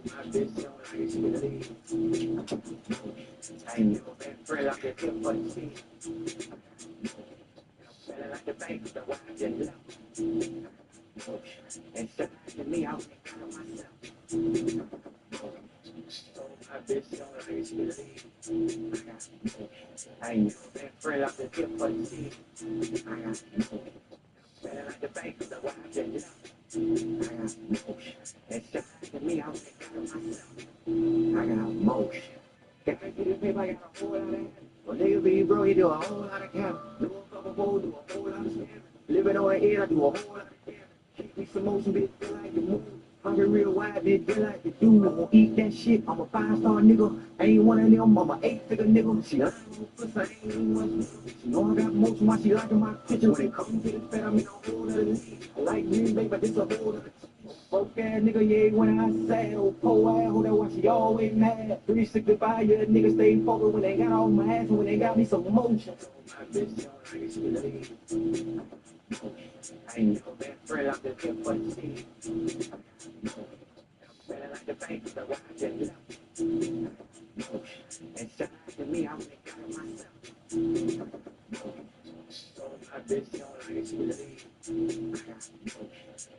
My bitch, yo, I get you to leave. I ain't never been friends, I'm just here for the cheese. I'm feeling like the bank, so I just left. And shout out to me, I was kind of myself. My bitch, yo, I get you to leave. I ain't never been friends, I'm just here for the cheese. Feeling like the bank, so I just left. And shout out to me, I was kind of myself. I got motion. Can I get it, babe? I got a whole lot of that. Well, nigga be bro, he do a whole lot of capping. Do a couple bowls, do a whole lot of spamming. Living on the edge, I do a whole lot of capping. Keep me some motion, bitch, feel like you move. Hungry real wide, bitch, feel like you do. I'm gonna eat that shit, I'm a 5-star nigga. I ain't one of them, I'm a 8-figure nigga. She like me, I ain't even one. She know I got motion, why she liking my picture. When it comes to the fat, I'm in a whole other league. I like green, baby, but this a whole other broke ass nigga, yeah, when I sad, old poor ass, that's why she always mad. 365, yeah, niggas stay focused when they got on my ass and when they got me some motion. My bitch, I get you to leave. I ain't never been friends, I'm just here for the cheese. Feeling like the bank, so I just left. And shout out to me, I went and got it myself. My bitch, I get you to leave.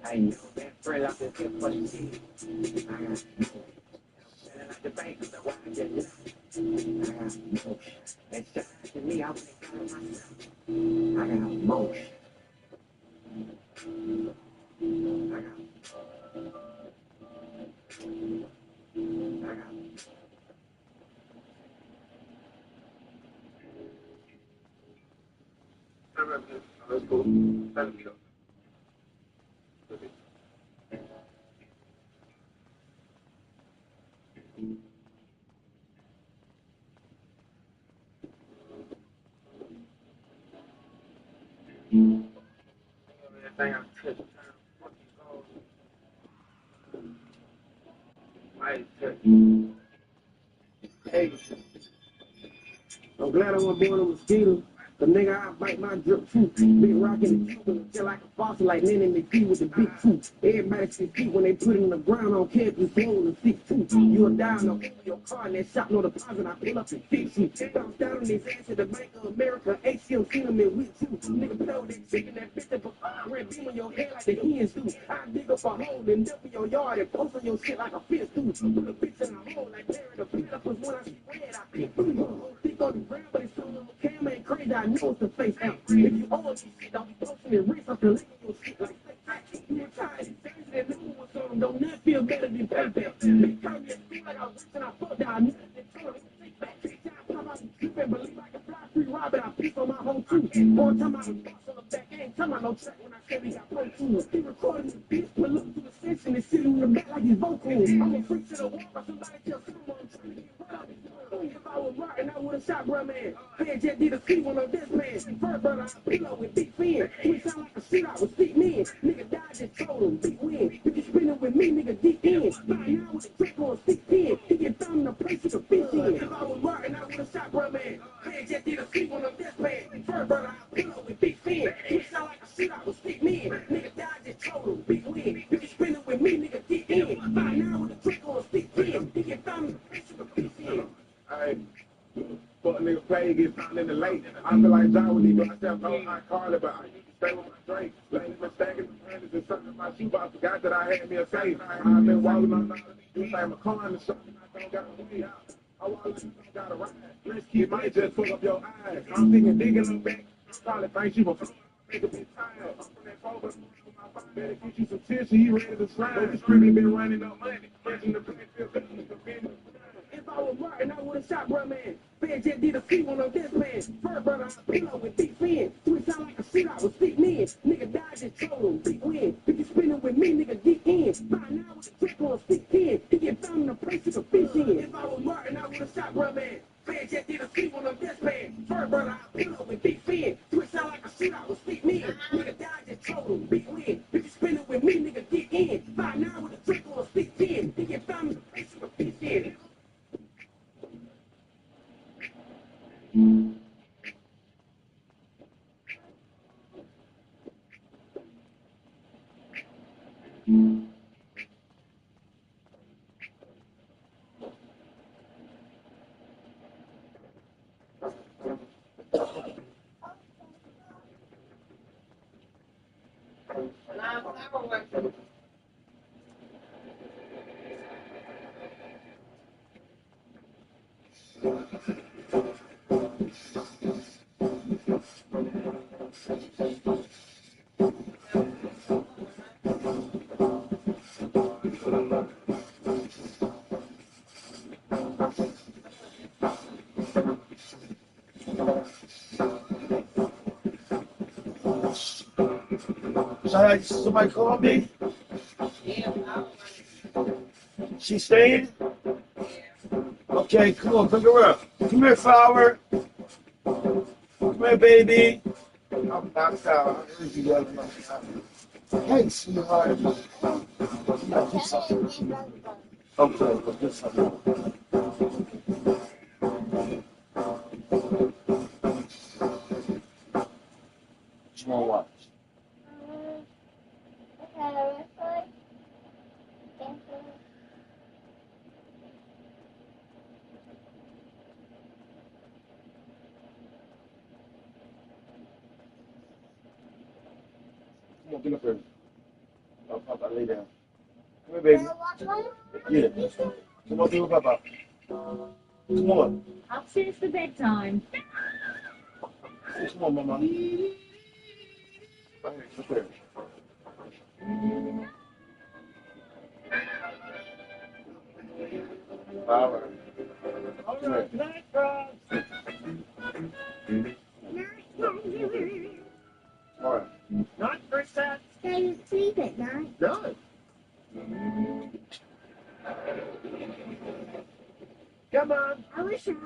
I ain't never been friends, I'm just here for the cheese. Feeling like the bank, so I just left. And shout out to me, I went and got it myself. I got motion. right. That's cool. Thank you. Everything I touch, I touch. Hey, I'm glad I wasn't born a mosquito. The nigga, I bite my drip too. Big rock in the Cuban, feel like a fossil, like Lennon McGee with the big tooth. Everybody see feet when they put it in the ground on campus, swollen and 6'2". You'll die in the your car and that shop no deposit. I pull up and fix you. Bounced out on his ass at the Bank of America. ACM seen him in week 2. Nigga play with that chicken, that bitch, but red beam on your head like the hens do. I dig up a hole and dump in your yard and post on your shit like a fish do. Put a bitch in a hole like Larry the Platypus. When I see red, I pick through. Think on the ground, but it's so little cam ain't crazy. I know it's the face out. If you owe me shit, don't be posting and rinse up and licking your shit like that. You were tired and Thursday and knew what's on them. Don't not feel better than payback. They turned me at school like I was rich and I fucked down. They told me to take back. Take time, come out and slip and believe I can fly free robbing. I piss on my whole tooth. One time I was boss on the back. I ain't talking about no track when I said we got pro tools. He recording the bitch, pull up to the session and sit on the back like his vocals. I'm a freak to the wall, but somebody tell someone I'm trying to get right up. If I was Martin, I would've shot bruh man. Head jet did a C1 on this man. First brother, I pillow with big fin. We sound like a shootout with big men. Nigga died, just told him, big win. If you spinning with me, nigga, deep in. By now with a trick on 6'10". He get found in a place with a fish in. If I was Martin, I would've shot bruh man. Head jet did a C1 on this man. First brother, I pillow with big fin. We sound like a shootout with big men. Nigga died, just told him, big win. If you spinning with me, nigga, deep in. By now with a trick on 6'10". He get found in a place with a fish in. Hey, fuck nigga play, get found in the lake. I feel like John with these, but I said I'm not Carly, but I used to stay with my drink. Lately been stacking the panties and something in my shoe, but I forgot that I had me a safe. I've been walking on all of these like my car in the shop, and I don't got a way out. I walk like you don't got a ride. Let's keep might just fuck up your eyes. I'm thinking digging them back. I probably think you were make a bit tired. I'm from that phone, but my phone better get you some tissue. He ready to slide. But the script been running up money. Catching the play, feel good. If I was Martin, I would've shot bruh man. Fed jet did a C1 on this man. First brother, I pillow with big fin. We sound like a shootout with 6 men. Nigga died, just told him, big win. If you spinning with me, nigga, get in. By now with a trick on 6'10". He get found in a place with a fish in. If I was Martin, I would've shot bruh man. Fed jet did a C1 on this man. First brother, I pillow with big fin. We sound like a shootout with 6 men. Nigga died, just told him, big win. If you spinning with me, nigga, get in. By now with a trick on 6'10". He get found in a place with a fish in. Somebody call me? She staying? Okay, come on, pick her up. Come here, Flower. Come here, baby. I'm knocked out. I heard you guys knocked out. Hey, sweetheart. I'll do something. Okay, I'll do something. What you want to watch? Come on, get up here. Oh, Papa, lay down. Come here, baby. Yeah. Come on, give it Papa. Come on. Upstairs for bedtime. Come on, Mama. Right here, up there. Flower. All right, night, guys.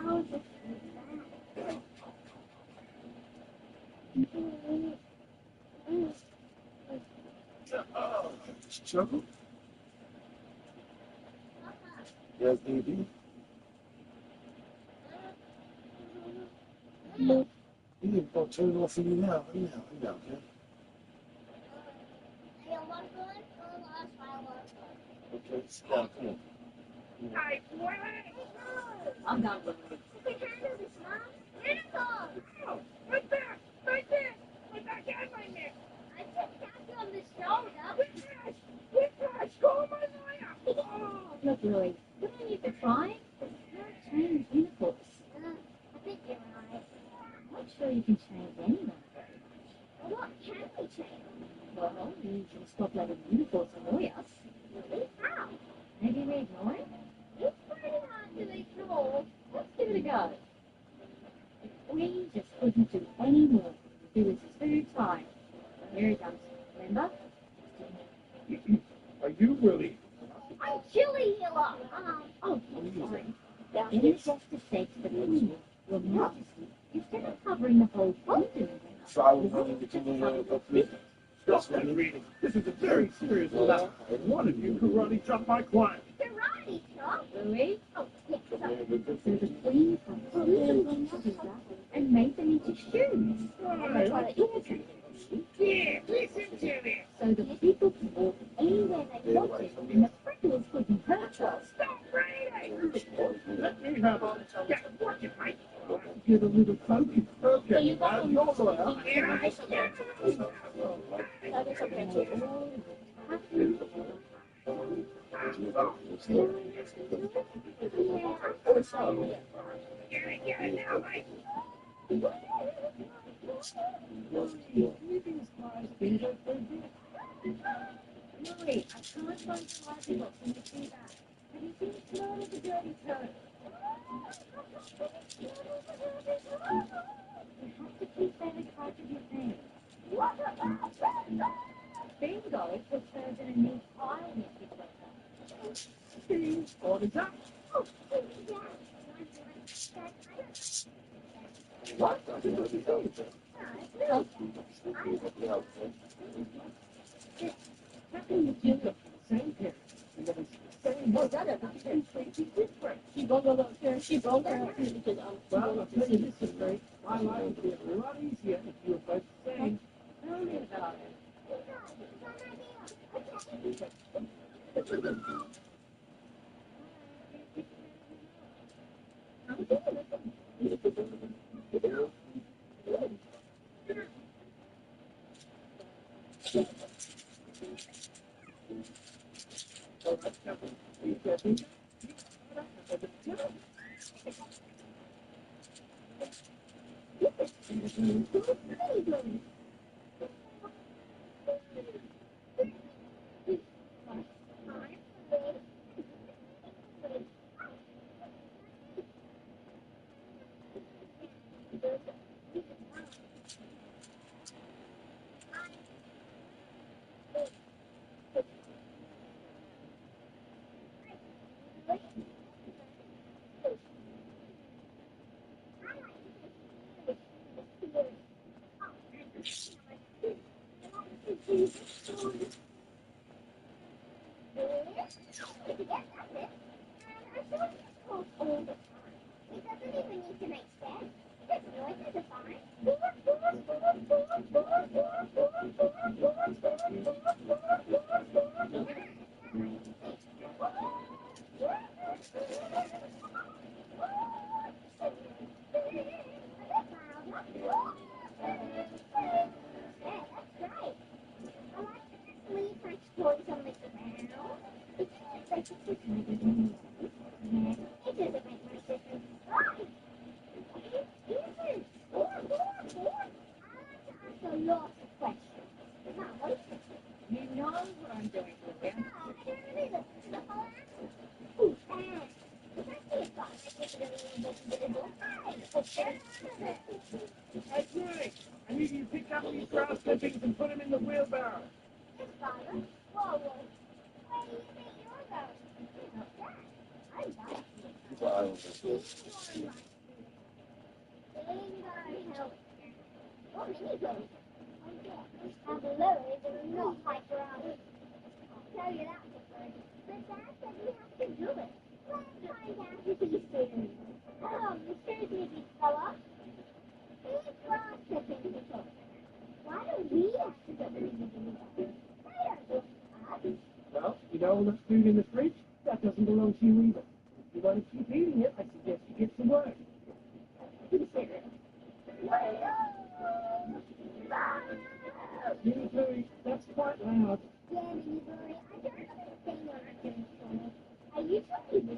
How is it Struggle? Yes, baby. You need to turn it off for you now. Now, okay? Okay, sit down, come on. Hey, boy, I'm not with it. we can do this, Mom. Beautiful. Oh, right there, right there. Put that guy right there. I just tapped you on the shoulder. Whiplash, call my lawyer. Oh. Look, Louie, you don't need to try. You're a trained uniform. I think you're right. I'm not sure you can change anyone very much. Well, what can we change? Well, you can stop letting uniforms annoy us. Really? How? Maybe we ignore it? It's pretty hard to ignore. Let's give it a go. If we just couldn't do any more, it was too tight. Here it comes. Remember? Are you really? I'm chilly here. Oh, sorry. In the justice sakes for the Your Majesty, instead of covering the whole continent, So I was really becoming a flip. Stop that reading. This is a very serious matter. One of you karate chop my client. Karate chop? Louis, Oh, yeah, sorry. so the Queen cut some of them together and made them into shoes. Yeah, listen to me. So the people can walk anywhere they wanted and the prickles couldn't hurt us. Stop reading. Let me have a Get working, mate. get a little focus. Okay, you got now you're lawyer. Yeah, it's okay. That is okay, too. Get it now, mate. Louis, I can't find the library book in the tea bag. Have you seen the smell of the dirty toad? You have to keep that in charge of your things. Bingo was served in a neat pile yesterday. Order's up. What? How can you keep the same here? Well, I'll tell you this is great. My life would be a lot easier if you were both the same. Tell me about it. You know what I'm doing for you. Hey, Julie, I need you to pick up these grass clippings and put them in the wheelbarrow. Well, I was just mini goes. Oh, yeah. And the lorries are not like around. I'll tell you that for free. But Dad said we have to do it. Let's find out if he's serious. Oh, you seriously, big fella? He's grass tipping people. Why do we have to go to the mini goes? They don't do us. Well, you know all that food in the fridge? That doesn't belong to you either. If you want to keep eating it, I suggest you get to work. Be serious. Mini Bluey, that's quite loud. Yeah, Mini Bluey, I don't understand what I'm doing for it. I usually do.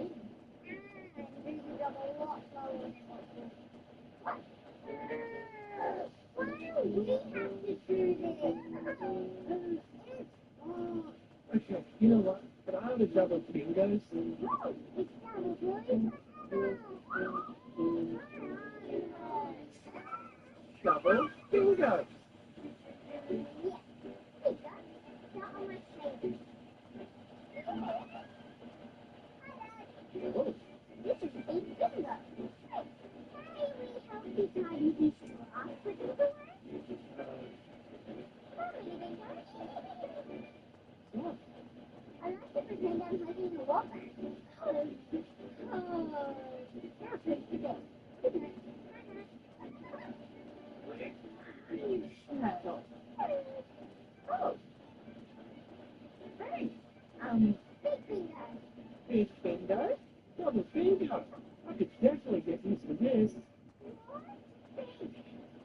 I'm breathing up a lot slower than what you. What? Why do we have to do this? Okay, you know what? Can I have a double fingers? No, it's double Bluey. Double fingers. Oh. This is a finger. Hey, we help you tidy these grass for the way? What? I like to pretend I'm hugging a woman. That's it today. Oh. Hey. Big finger. Big finger? Double finger. I could definitely get used to this.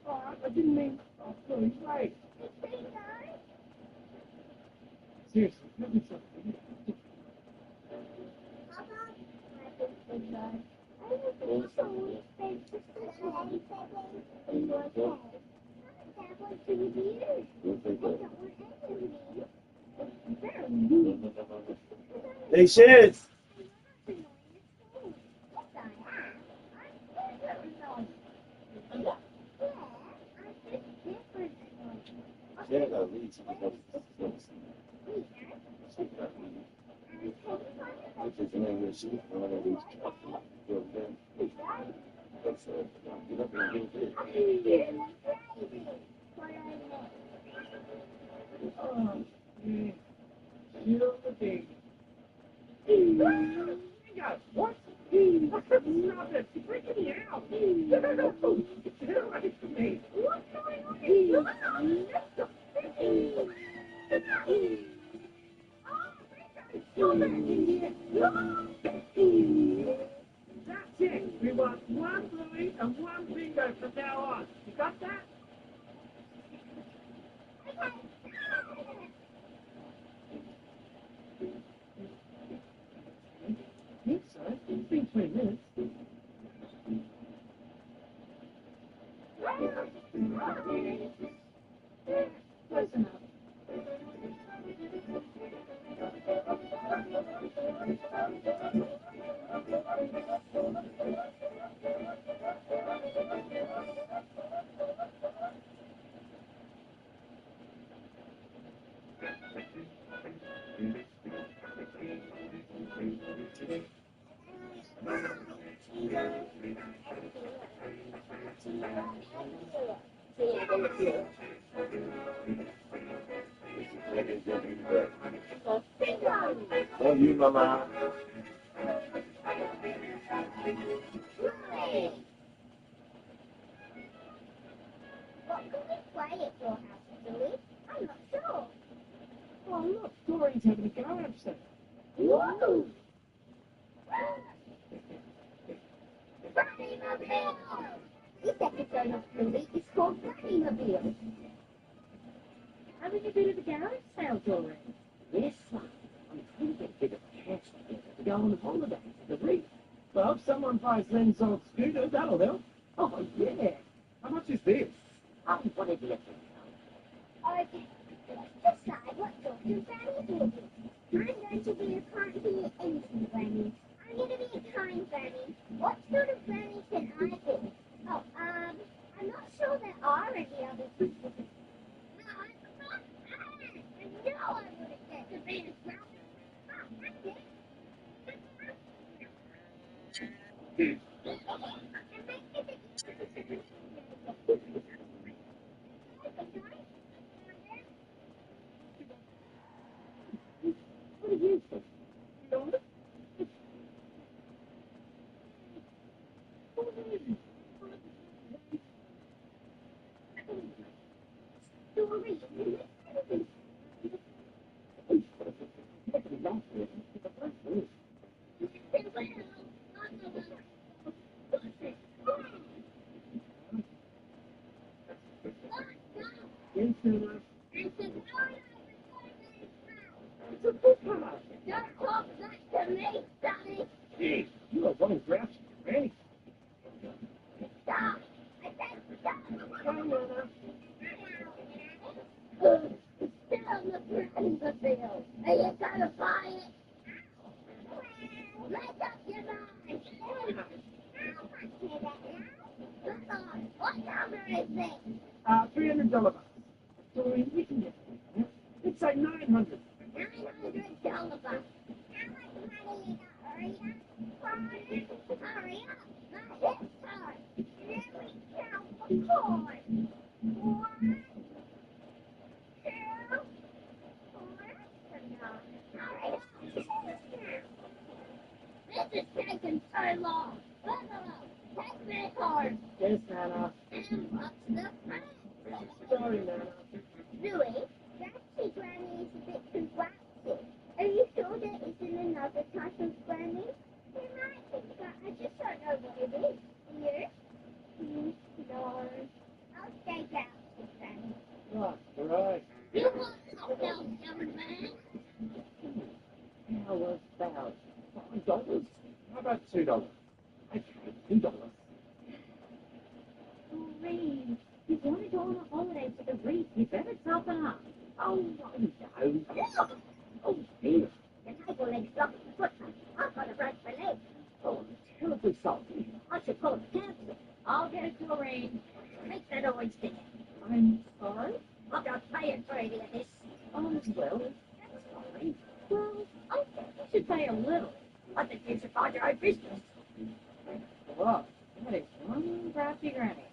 Oh, I didn't mean. Oh, Bluey, right. Big finger. Seriously, give me something. Papa, my big finger. I have so many spaces to play in your head. That was 2 years. I don't want any of me. It's very mean. Hey, sis. Yeah, I gotta leave. If you're in your seat, I'm gonna leave. That's get up and get it. Oh, yeah. You know the thing. Yeah, what? Stop it. You're freaking me out. Get away from me. What's going on? That's it. We want one Bluey and one Bingo from now on. You got that? I think so. It's been 20 minutes. Close enough. Love you, mama. What can we play at your house, Billy? I'm not sure. Oh, look, Doreen's having a garage sale. Woo! Bunny Mobile! This episode of Billy is called Bunny Mobile. Haven't you been at the garage sale, Doreen? Yes, son. I'm trying to get a bit of cash together to go on holiday to the reef. Well, if someone buys Len's old scooter, that'll help. Oh, yeah. How much is this? What did you get? Okay, let's decide what sort of Granny will be. I'm going to be a can't hear anything Granny. I'm going to be a kind Granny. What sort of Granny can I be? Oh, I'm not sure there are any other people. No, I wouldn't get to be a Granny. Don't talk back to me, Sonny. Jeez, you are running graphs, Granny. Stop. I said stop. Sit on the ground, the field. Are you gonna buy it? Make up your mind. What number is it? $300. So we can get it. It's like 900. $900. How much money you got? Hurry up. Not this time. Then we count the coin. 1, 2, 4. Hurry up. This is taking so long. Take me hard. Yes, Nana. And what's the price? Sorry, Nana. Louis, that tea granny is a bit too waxy. Are you sure there isn't another type of granny? There might be, but I just don't know what it is. You? No. I'll stay down with granny. Right. You want something else, young man? How was that? $5? How about $2? I paid $2. Maureen, you want to go on a holiday to the reef, you better toughen up. Oh, I know. Oh, dear. Your table legs blocking the footman. I've got a break for legs. Oh, I'm terribly sorry. I should call it cancer. I'll get it to Maureen. Make that always stick. I'm sorry? I've got paying for any of this. Oh, well, that's fine. Well, I think you should pay a little. I think you should find your own business. Look, that is one crafty granny.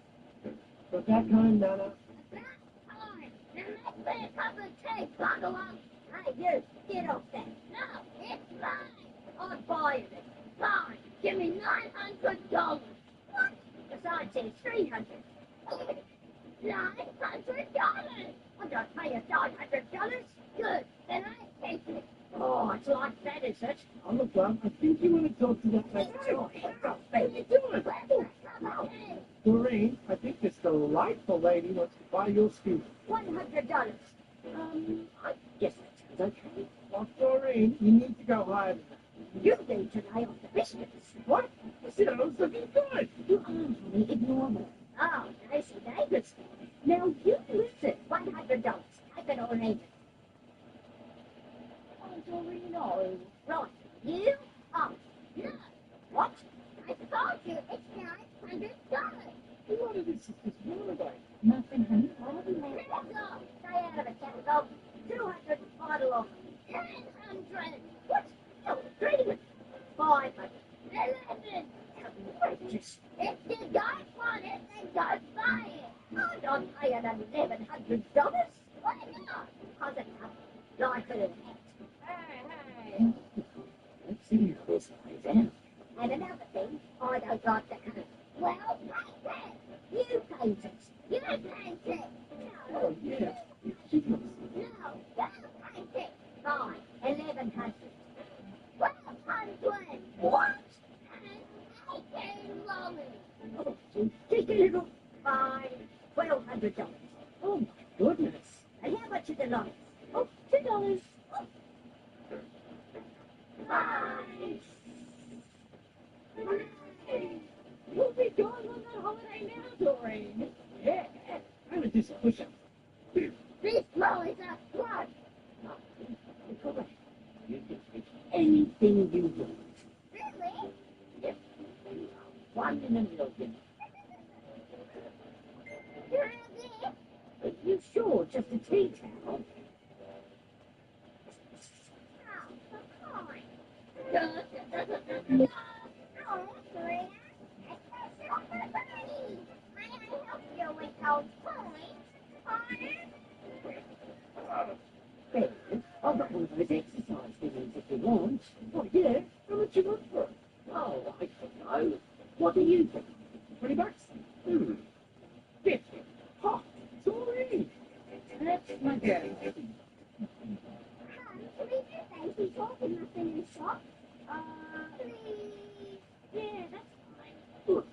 But that kind, Nana. That's time. Now make me a cup of tea, bundle up. Hey, you, get off that. No, it's mine. I'll buy it. Fine. Give me $900. What? Besides, it's $300. $900. I'm going to pay you $900. Good. Then I take it. Oh, it's like that, is it? Oh, look, Bob, I think you want to talk to that lady. Oh, shut up, baby. Where's that cup of tea? Doreen, I think this delightful lady wants to buy your scooter. $100. I guess that sounds okay. Well, Doreen, you need to go higher than that. You need to lay off the biscuits. What? I said I was looking good. You are, honey. Ignore me. Oh, Tracy Davis. Now you listen. $100. Take it or leave it. Oh, Doreen, no. Right. You? Oh, no. What? I told you it's $900. What is this? What are they? Nothing, honey. Stay out of it, Captain. 200 bottle of 900. What? No, 300. 500. 11. Outrageous. If you don't want it, then don't buy it. I'm not paying $1,100. Why not? Because it's a like it. Hey. Let's see who this plays out. And another thing, I don't like the colour. Well, paint it. You paint it. You paint it. No. Oh, yeah. She comes. No, don't paint it. Fine. 1,100. 1,200. What? And 18 dollars. Oh, so just a little. Fine. $1,200. Oh, my goodness. And how much is the lights? Oh, $2. Fine. We'll be going on that holiday now, Doreen. Yeah. I'm a disappointment. This blow is a flood. Correct. You can take anything you want. Really? Yes. One in a million. Really? Are you sure? Just a tea towel? No, Maria. May I help you with those points? There. I've got one of those exercise things if you want. Oh, yeah. How much you want for it? Oh, I don't know. What do you think? $20? 50. Ha! Sorry. That's again. Can we do safety talk and nothing in the shop? Please. Yeah, that's fine. Good.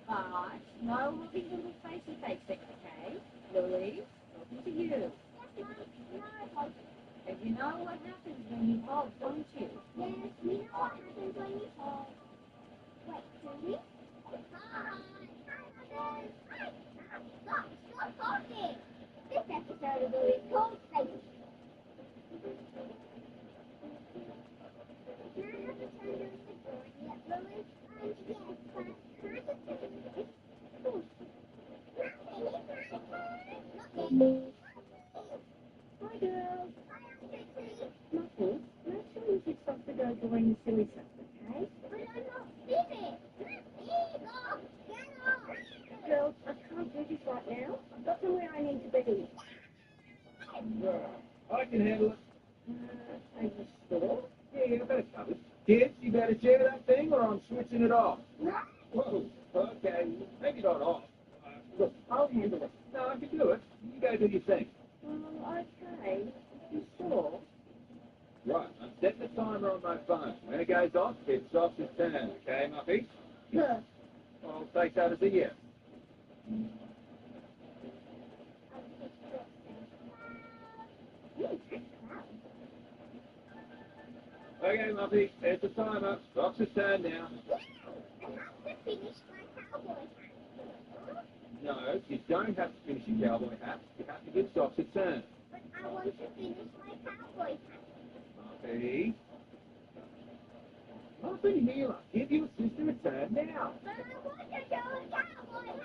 Alright, no looking little face-to-face secretary. Louise, talking to you. Yes, Mum. No, Hog. And you know what happens when you hog, don't you? Yes, we know what happens when you hog. Wait, do we? Hi. Hi, Mother. Hi. Stop talking. This episode of Louise called Safety. Can I have a turn to the drawing yet, Louise? Yes, but can I just do this? Ooh. Hi, girls. Hi, Auntie. Muffles, make sure you fix off the girl doing the silly stuff, okay? But I'm not finished. Get off. Girls, I can't do this right now. I've got somewhere I need to be. I can handle it. Are you sure? Yeah, I got it covered. Kids, you better share that thing or I'm switching it off. Whoa, okay, maybe not off. Look, I'll handle it. no, I can do it. You go do your thing. Okay. You sure? Right, I'm setting the timer on my phone. When it goes off, it's off the turn, okay, Muffy? Yeah. I'll take that as a yes. Okay, Muffy, there's the timer. Off the turn now. No, you don't have to finish your cowboy hat. You have to give Socks a turn. But I want to finish my cowboy hat. Muffy. Muffin Healer, give your sister a turn now. But I want to do a cowboy hat.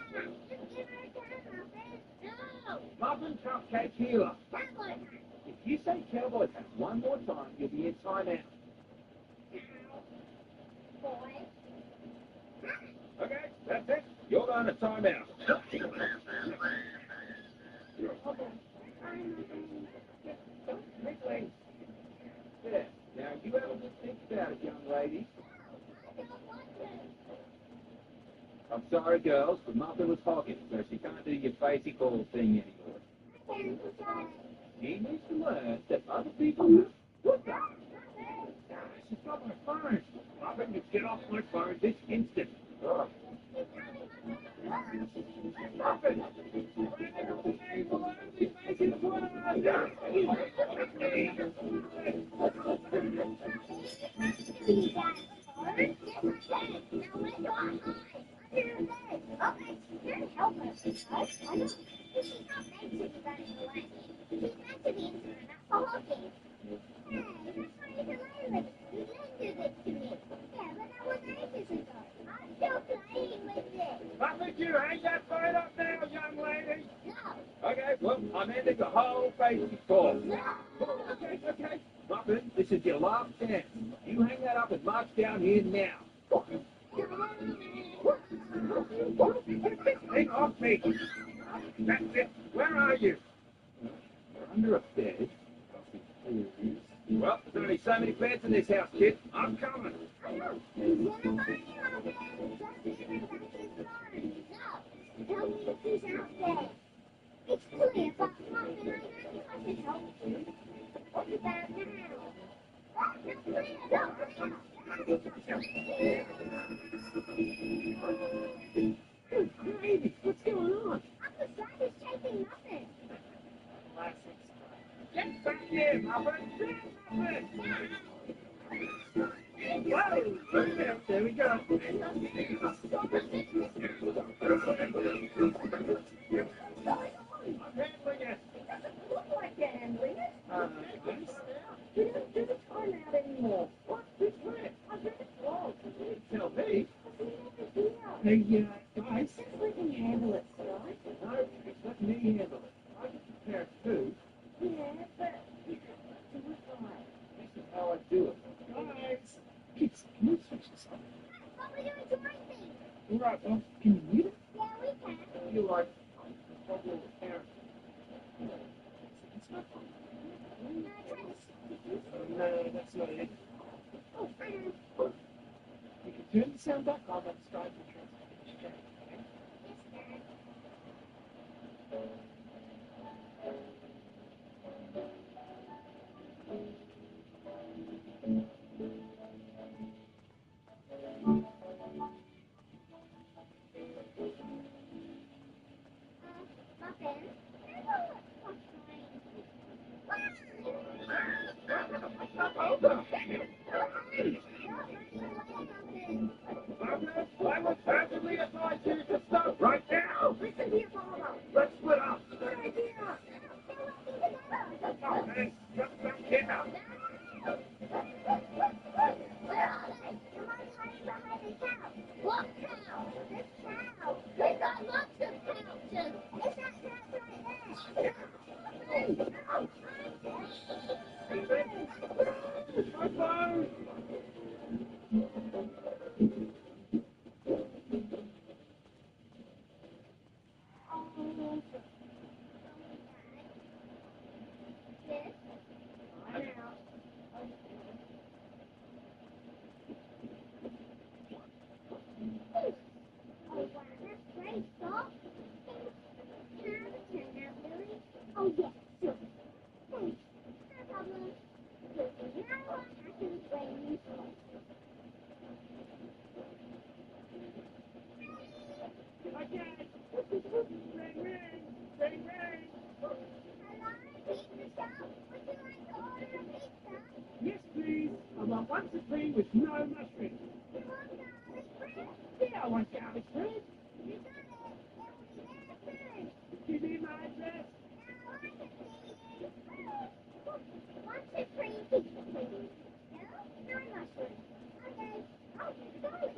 Just give her a turn, Muffin. No. Muffin Cupcake Healer. Cowboy hat. If you say cowboy hat one more time, you'll be in timeout. Boy. Okay, that's it. You're going to timeout. There. Now you have a good think about it, young lady. I'm sorry, girls, but Muffin was hogging, so she can't do your facey call thing anymore. She needs to learn that other people have. What the? She's got my phone. Muffin, you get off my phone this instant. Ugh. Muffin! I think you hang that phone up now, young lady. Okay, well, I'm ending the whole basic call. Okay. Muffin, this is your last chance. You hang that up and march down here now. Hang off me. That's it. Where are you? Under a bed. Well, there's only so many beds in this house, kid. I'm coming. Tell me if he's out there. It's clear, but Muffin, I know I can help you. What about now? Baby, what's going on? Uncle Sam is chasing Muffin. Get back here, Muffin. Get Muffin. Whoa! There we go. I'm handling it. It doesn't look like you're handling it. You don't do the timeout anymore. What? Who's that? I read it wrong. You didn't tell me. Hey, Guys. since we can handle it, right? No, it's let me handle it. I can prepare too. Yeah, but you have to do it right. This is how I do it. Guys. Kids, can you switch this on? But we're doing things. All right, well, can you mute it? Yeah, we can. You're like, trouble with parents. It's not fun. No, that's not it. Oh, You can turn the sound back on and start the transmission. I will certainly advise you to stop right now. Listen here, Mama. Let's split up. Good idea. Hey, just back here now. What cow? This cow. We've got lots of couches. It's that house right there. Bye-bye. Oh, yes, sure. Thanks. No problem. Listen, now I can explain you. Again. Ring, ring. Ring, ring. Hello, pizza shop. Would you like to order a pizza? Yes, please. I want one supreme with no mushrooms. You want garlic bread? Yeah, I want garlic bread. You got it. It will be there soon. Give me my address. Now I can see you. One supreme pizza, please. No mushrooms. Okay. Oh, garlic.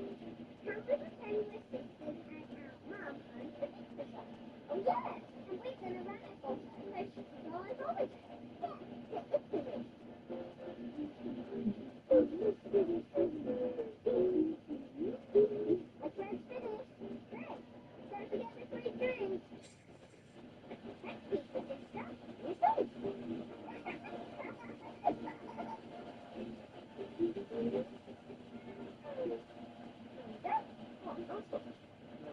Come to the same with sisters and our mum owns the pizza shop. Oh, yes. And we're going to run it for her so she can go on holiday. Yeah, get the spirit. My friend's finished. Great. Don't forget the free drinks. Next pizza is done. You see?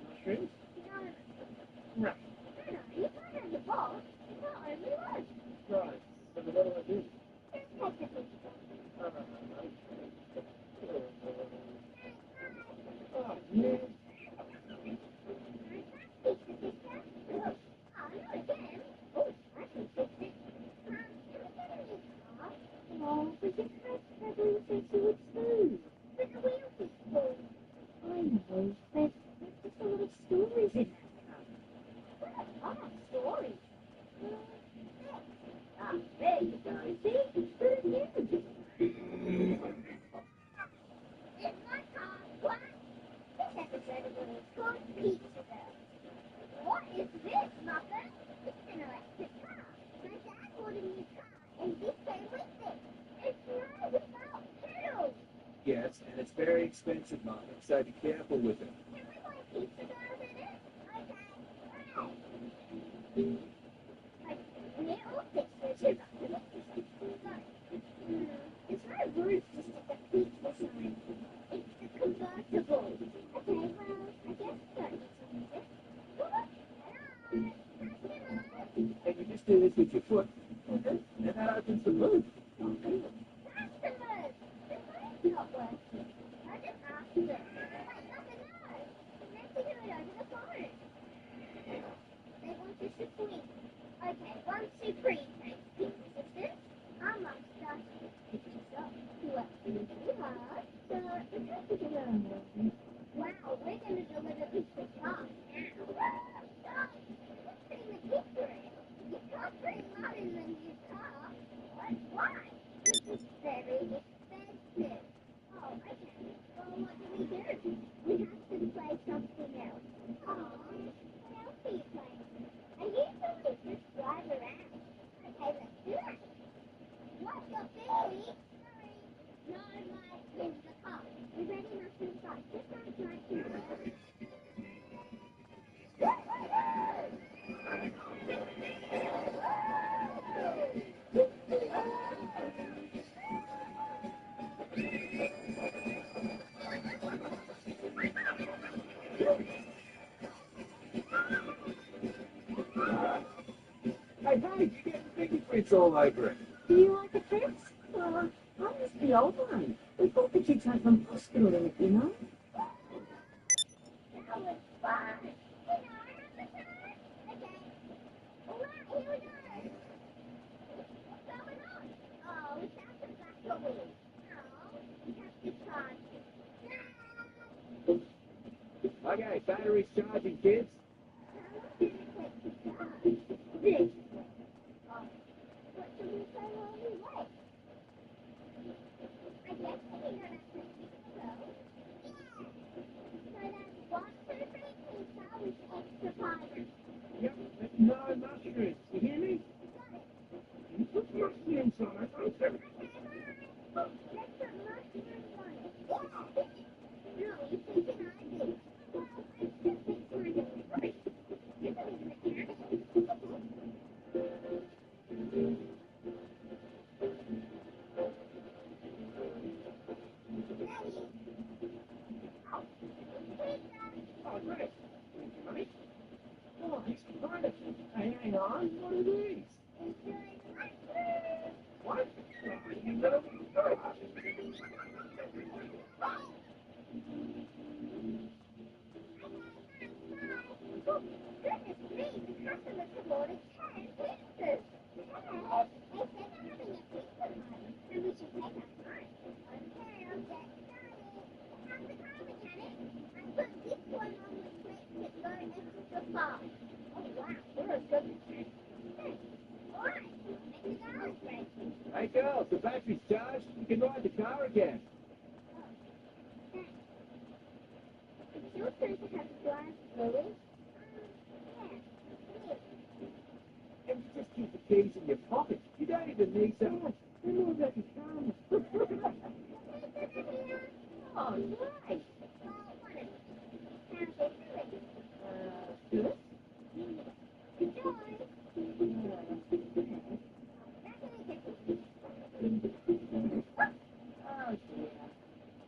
Mushrooms? No. Right. No, you can't have the boss. It's not only lunch. Right. But what do I do? Just take the pizza. Oh, yeah. Oh, but you can't have everything to its food. But the wheels is full. I know, but there's just a lot of stories in that. Oh, stories. Ah, there you go. See? It's good news. It's my car. What? This episode of it is called Pizza Girl. What is this, Mother? It's an electric car. My dad bought a new car, and this came with it. It drives without pedals. Yes, and it's very expensive, Mom, so be careful with it. Can we buy Pizza Girls in it? Okay. Right. Like, we're all sisters who run the pizza shop. It's not a roof just like a pizza sign. It's a convertible. Okay, well, I guess we don't need to use it. Hello? Customers? And you just do this with your foot, and that opens the roof. Customers! The phone's not working. I just asked them. Wait, nothing, no. Meant to do it over the phone. They want a supreme. Okay, one supreme, thanks, pizza sisters. I'm not starting with pizza shop. Well, you are. So, it's not to deliver. Wow, we're going to deliver pizza shop now. Stop! Who's putting the pizza in? You can't put that in the new car. What? Why? This is very expensive. Oh, okay. Well, what do? We have to play something else. Oh, what else are you playing? I usually just drive around. Okay, let's do it. What's your baby? Sorry. No, Mike, in the car. You ready? Mushroom sauce. This one's my Hey, you get fingerprints all over it. Do you like the prints? I was the old one. We thought that you'd come from hospital in it, you know? That was fun. You know, I have the time. Okay. battery's charging, kids. This. What should we say while we wait? I guess we can go back to the so that's 1, 2, 3 pizza with extra powder. Yep, no mushrooms. You hear me? You put mushrooms on it. Let's put mushrooms on it. Yeah. No, you think I do. Well, let's just make sure you right. You can leave it here. Oh, great. Money? Oh, he's behind us. Hey, hang on. What are these? What? You better... Goodness me, the customer have ordered 10 pizzas. 10? They said they're having a pizza party, and we should take our time. Okay, I'll get started. How's the car mechanic? I put this one on the quick to go extra far. Oh wow, you're a good mechanic. Thanks. Alright, make the garage ready. Hey, girls, the battery's charged. You can ride the car again. Thanks. It's your turn to have a glass, Louis. And you just keep the keys in your pocket. You don't even need that. They're more about your car. Oh, nice. Good? Oh dear.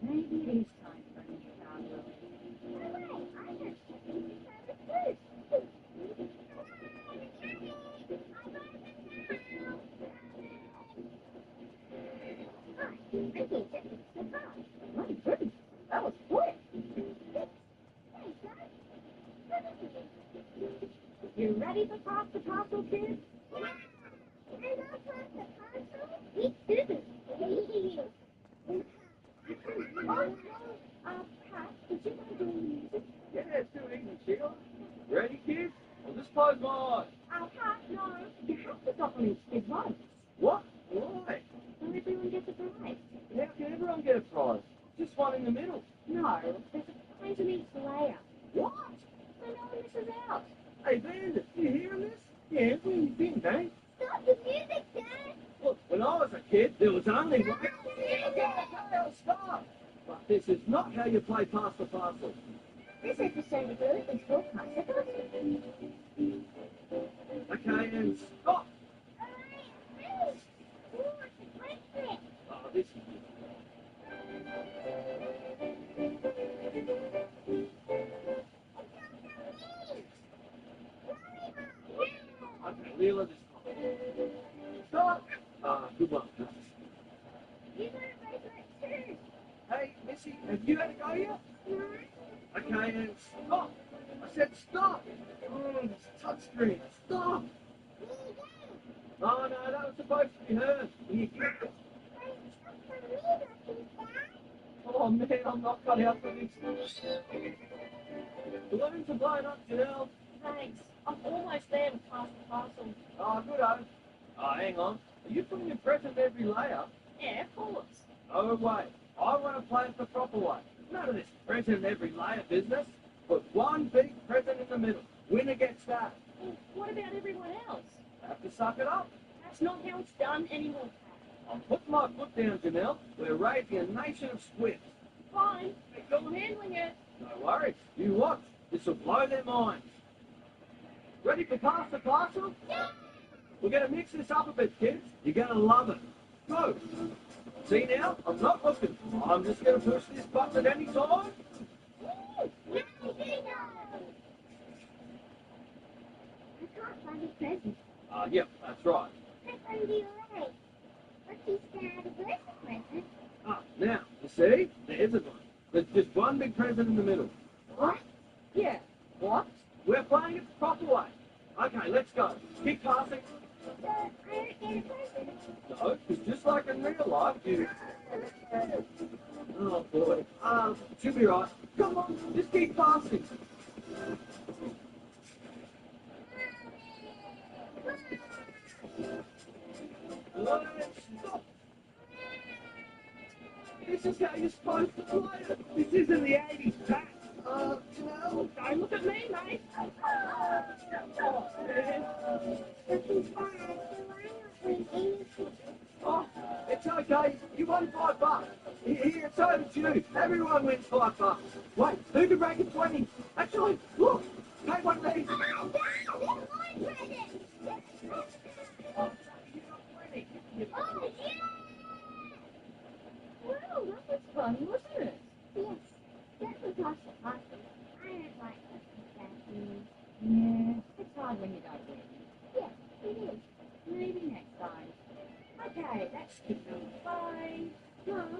Maybe it is time for a new car, Louis. My goodness, that was quick. You ready to cross the parcel, kids? Pat, did you want to do music? Yeah, it's too easy, Sheila. Ready, kids? Well, just close my eyes. Pat, no. You have to stop on each kid once. What? Why? So everyone gets a prize. How can everyone get a prize? Just one in the middle. No, there's a prize in each layer. What? So no one misses out. Hey, Bandit, you hearing this? Yeah, where you been, eh? Stop the music, Dad! Look, when I was a kid, there was only one... Stop! But this is not how you play Pass the Parcel. This episode of Earth is called Pass the Parcel. Okay, and stop! Oh, this is... Okay, Leela, this time. Stop! Good one. Hey, Missy, have you had a go yet? Okay, and stop! I said stop! Oh, this touchscreen, stop! Oh, no, that was supposed to be her. You get it. Oh, man, I'm not cut out for this. Balloons are blowing up, Janelle. Thanks. I'm almost there with Pass the Parcel. Oh, good on. Oh, hang on. Are you putting a present in every layer? Yeah, of course. No way. I want to play it the proper way. None of this present in every layer business. Put one big present in the middle. Winner gets that. Well, what about everyone else? Have to suck it up. That's not how it's done anymore. I'm putting my foot down, Janelle. We're raising a nation of squibs. Fine, but you're handling it. No worries. You watch. This will blow their minds. Ready for Pass the Parcel? Yeah. We're going to mix this up a bit, kids. You're going to love it. Go. See now? I'm not looking. I'm just going to push this button at any time. I can't find a present. Yep, that's right. I found you away. What's this Dad? Where's the present? Now, you see? There's a one. There's just one big present in the middle. What? Yeah. What? We're playing it the proper way. Okay, let's go. Keep passing. So, I don't get a present. No, because just like in real life, you... Oh, boy. Should be right. Come on, just keep passing. boys. Stop. This is how you're supposed to play it. This isn't the 80s, Pat. No, don't look at me, mate. Oh, it's okay. You won $5. Here, it's over to you. Everyone wins $5. Wait, who can break a 20? Actually, look, take one of these. Well, that was fun, wasn't it? Yes, that was awesome. I don't like that. Yeah, it's hard when you don't win. Yes, it is. Maybe next time. Okay, that's skip number 5. Mom,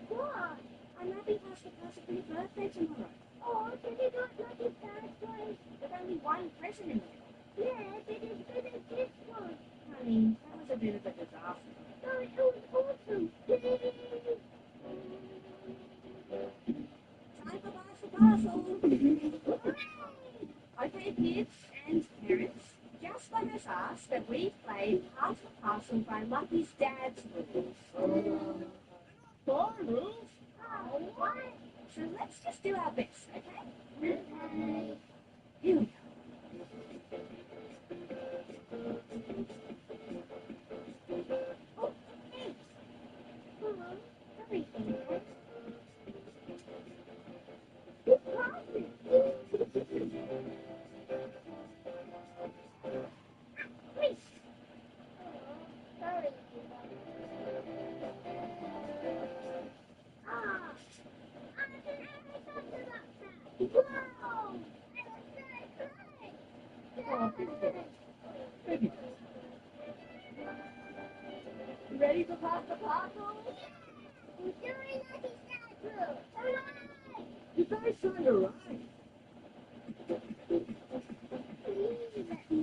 what? I'm happy Pasta Pasta for your birthday tomorrow. Oh, did you not like your dad's place? There's only one present in there. Yeah, but it's good as this one. Honey, that was a bit of a disaster. No, it was awesome. Yay! Time for Pasta Parcel. Okay, kids and parents, just let us ask that we play Pass the Parcel by Lucky's dad's rules. Fine, rules. Oh, what? So let's just do our best, okay? Okay. Here we go. Oh, thanks. Mom, sorry, Dad. You passed it. Please. Oh, sorry, Ah, I'm an helicopter doctor. Wow, that was so great. You ready for Pass the Parcel? We're doing Lucky Star Crew. Hooray! You better sign your right. Please let me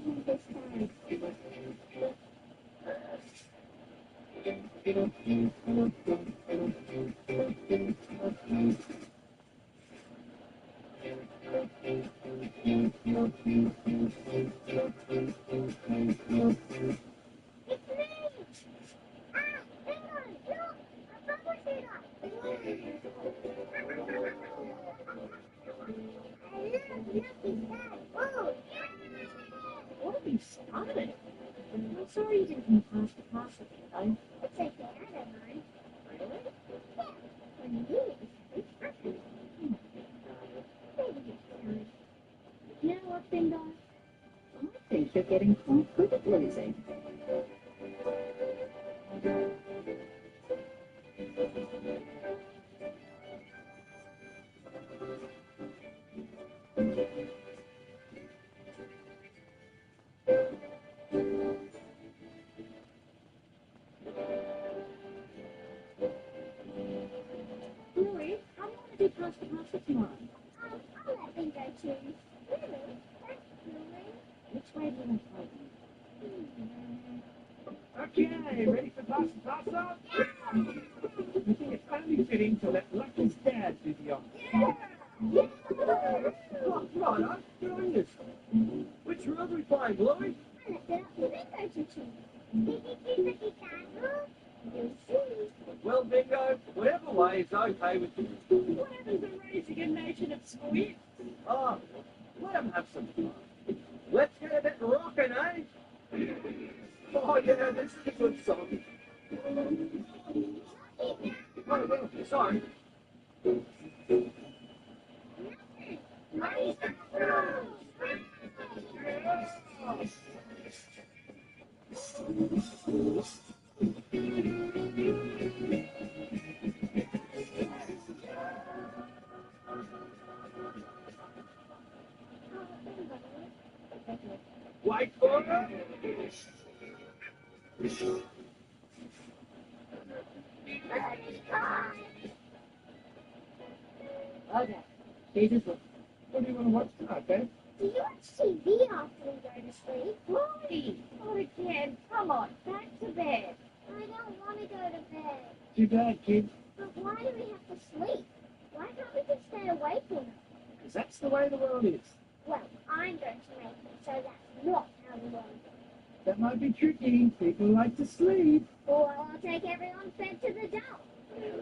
have this time. It's me! Ah, hang on, look! A bubble shooter! I love Lucky Star. Oh, yeah! What have you started? I'm sorry you didn't win Pass the Parcel, though. It's okay, I don't mind. Really? Yeah, when you do it, it's happy. Maybe it's time. You know what, Bingo? I think you're getting quite good at losing. Louis, how do you want to do Pass the Parcel tomorrow? I'll let Bingo choose. Really? That's really? Which way do you want to go? Okay, ready for Pass the Parcel? I think it's only fitting to let Lucky's dad do the honors. Oh, right, good on you. Which rule are we playing, Bluey? I left it up to Bingo to choose. Did you choose Lucky Star Crew? You'll see. Well, Bingo, whatever way is okay with you. What happens to raising a nation of squids? Oh, let them have some fun. Let's get a bit rockin', eh? Oh, yeah, this is a good song. Oh, yeah, sorry. Lucky Star Crew! Wait for it. Okay, Pages look. What do you want to watch tonight, babe? Do you watch TV after we go to sleep? Louis, not again. Come on, back to bed. I don't want to go to bed. Too bad, kid. But why do we have to sleep? Why can't we just stay awake all night? Because that's the way the world is. Well, I'm going to make it so that's not how the world is. That might be tricky. People like to sleep. Or I'll take everyone's bed to the dump.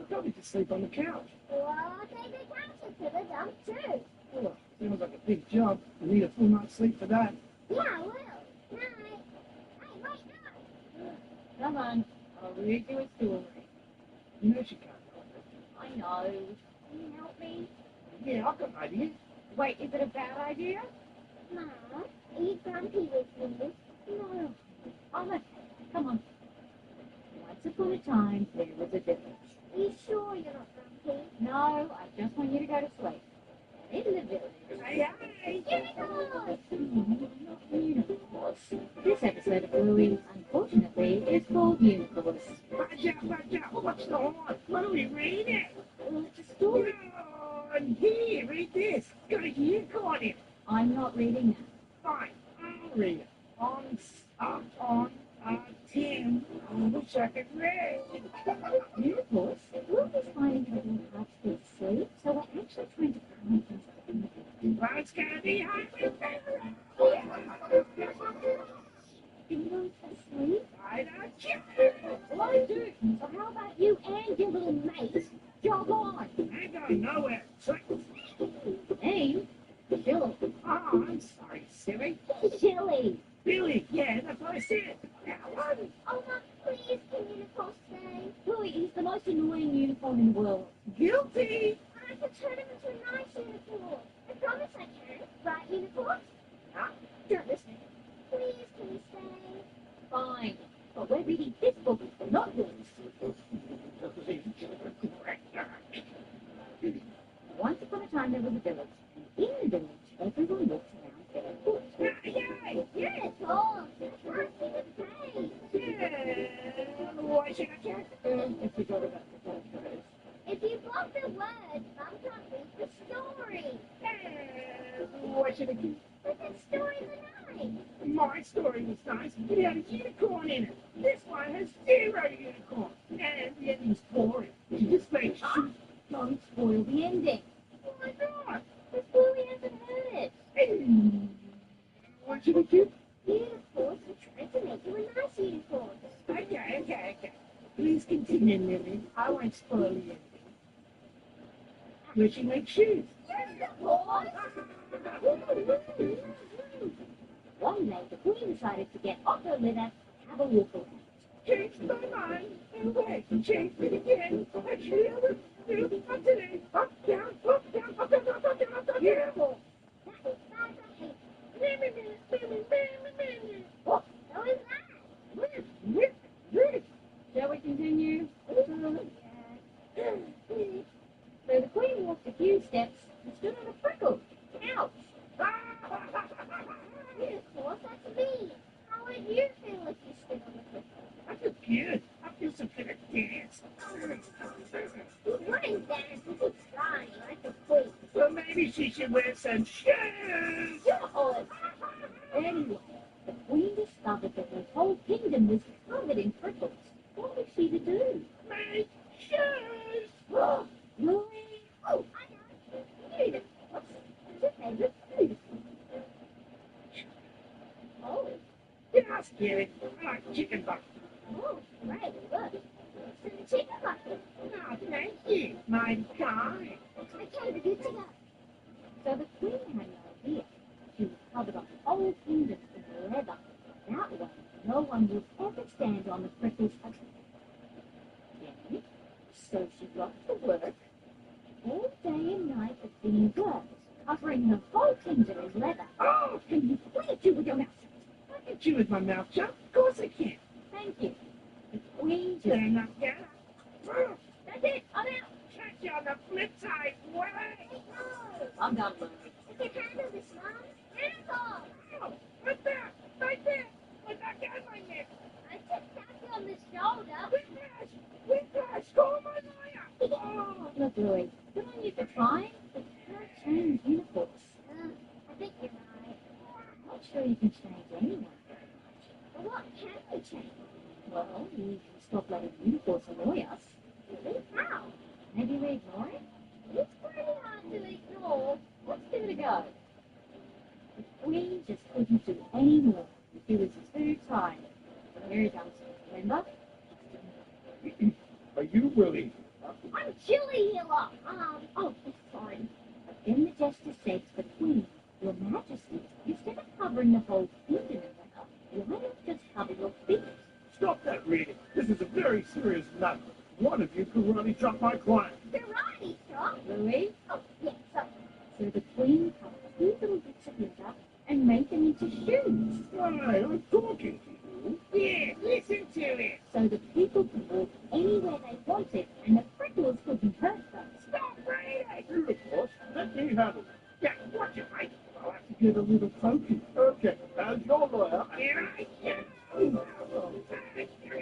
Probably to sleep on the couch. Or I'll take the couches to the dump too. Oh, sounds like a big job. I need a full night's sleep for that. Yeah, I will. Night. Hey, wait, no. Come on, I'll read you a story. You know she can't. I know. Can you help me? Yeah, I've got an idea. Wait, is it a bad idea? Mom, are you grumpy with me? No. Oh, okay. Come on. Once upon a time, there was a village. Are you sure you're not grumpy? No, I just want you to go to sleep. In the village. Hey, Unicorns! Not unicorns. This episode of Bluey, unfortunately, is called Unicorns. Watch out. What's the horn? What are we reading? It's a story. Oh, here, read this. Got a unicorn in it. I'm not reading that. Fine, I'll read it. Tim, I wish I could read. Unicorns? We're just finding it a little hard to go to sleep, so we're actually trying to calm things down. Well, it's gonna be hard with Do you want to sleep? I don't care. Well, I do. So how about you and your little mate jog on? I don't know where. Name? Billy. Oh, I'm sorry, silly. Silly. Billy, yeah, that's what I said. Oh, Mom, please, can unicorns stay? Billy, he's the most annoying unicorn in the world. Guilty. I can turn him into a nice unicorn. I promise I can. Right, unicorns? Huh? Don't listen. Please, can you stay? Fine. But we're reading this book, not yours. Once upon a time, there was a village. And in the village, everyone walked around barefoot. Yeah, Tom. I see the face. Yeah. Why should I care? I forgot about the characters. If you block the words, Mom can't read the story. Why should I care? But the stories are nice. My story was nice. It had a unicorn in it. This one has 0 unicorns. And the ending's boring. She just makes shoot. Don't spoil the ending. Why not? The Bluey hasn't heard it. What should I do? Unicorns are trying to make you a nice unicorn. Okay. Please continue, Lily. I won't spoil the ending. Where she makes shoes. Unicorns? One day, the queen decided to get off her litter and have a walk around. Changed my mind. And wait, changed it again. Actually, I would do up today. Up, down, up, down, up, down, up, down, up, down. Beautiful. What? How is that? Shall we continue? So the queen walked a few steps and stood on a prickle. Ouch! Unicorns, that's me. How would you feel if you stood on the prickle? I feel good. I feel some kind of dance. What is that? It's flying like a queen. Well, maybe she should wear some shoes. Yours! Anyway, the queen discovered that her whole kingdom was covered in prickles. What was she to do? Make shoes. Louis! Oh, I know. Unicorns. What's your favorite food? Oh. Just kidding. I like chicken butt. Oh, great. Look. It's some chicken bucket. Oh, thank you. My kind. Okay, we're good to go. So the queen had no idea. She was covered on the whole kingdom in leather. That way, no one would ever stand on the prickles again. So she got to work all day and night at being worked, covering the whole kingdom in leather. Oh, can you please chew with your mouth shut? I can chew with my mouth shut. Of course I can. Thank you. The queen just... Turn up, get up. That's it, I'm out. Catch you on the flip side. Way. I'm done with I can handle this, Mom. Unicorn. Oh, what's that? Right there. What's that got in my neck? I just tapped you on the shoulder. Whiplash. Call my lawyer. Oh. Look, Louis, good on you for trying, but you can't change unicorns. I think you're right. I'm not sure you can change anyone. But what can we change? Well, you can stop letting unicorns annoy us. Really? How? Maybe we ignore it? It's pretty hard to ignore. Let's give it a go. The queen just couldn't do any more. He was too tired. Here he comes. Remember? Are you really? I'm Chili Hiller. Sorry. Then the jester said to the Queen, Your Majesty, instead of covering the whole kingdom in winter, why not just cover your feet? Stop that reading. This is a very serious matter. One of you could really chop my client. Karate chop? Louis? Oh, yes, sorry. So the Queen cut 2 little bits of leather and made them into shoes. Why, I'm talking to you. Yeah, listen to it. So the people could walk anywhere they wanted and the prickles could be hurt them. Stop reading. Here, of course. Let me handle it. Yeah, watch it, mate. I'll have to get a little funky. Okay, as your lawyer. Here I go. And they all looked happy. Yeah, I'm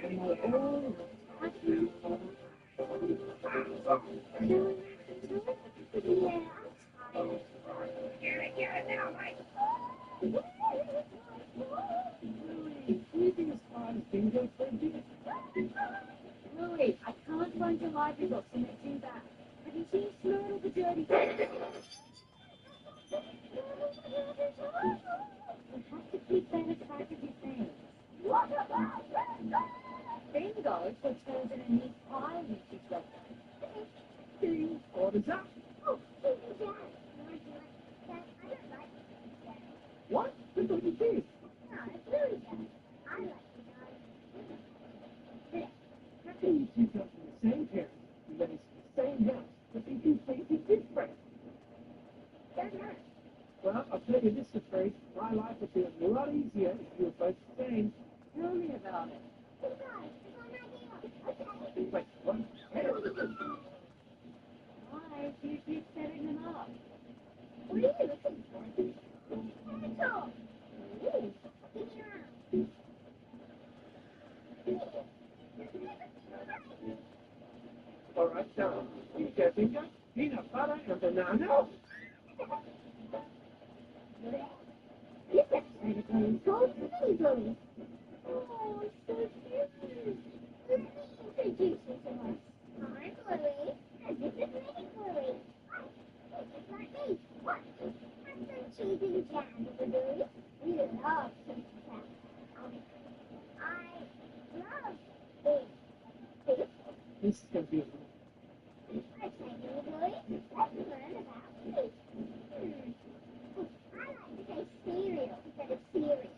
tired. Get it now, mate. Anything as hard as bingo fridges? Louis, I can't find your library books and it's too bad. Have you seen Smyrtle the Dirty Dog? You have to keep that at the back of your things. Bingo is what turns in a neat pile when she's got them. Orders up. Oh, Dad. Dad, I don't like Dad. What? That's what you did. No, it's really Dad. I like Dad. How can you two come from the same parents, raised in the same house, but be completely different? Don't know. Well, I'll tell you this, afraid. My life would be a lot easier if you were both the same. Tell me about it. Hey guys, I got an idea. Okay. Wait, what? Why do you keep setting them up? What are you looking for? Pencil. Ooh, give me around. All right, now, you get finger, peanut butter, and banana. This episode of Blue's called Mini Blues. Oh, it's so cute. Let me introduce you to us. I'm Bluey, and this is Mini Bluey. This is like me. What? Have some cheese and jam with the Bluey. We love cheese and jam. I love fish. This is going to be a Okay, Mini Bluey, let's learn about fish. I like to say cereal instead of cereal.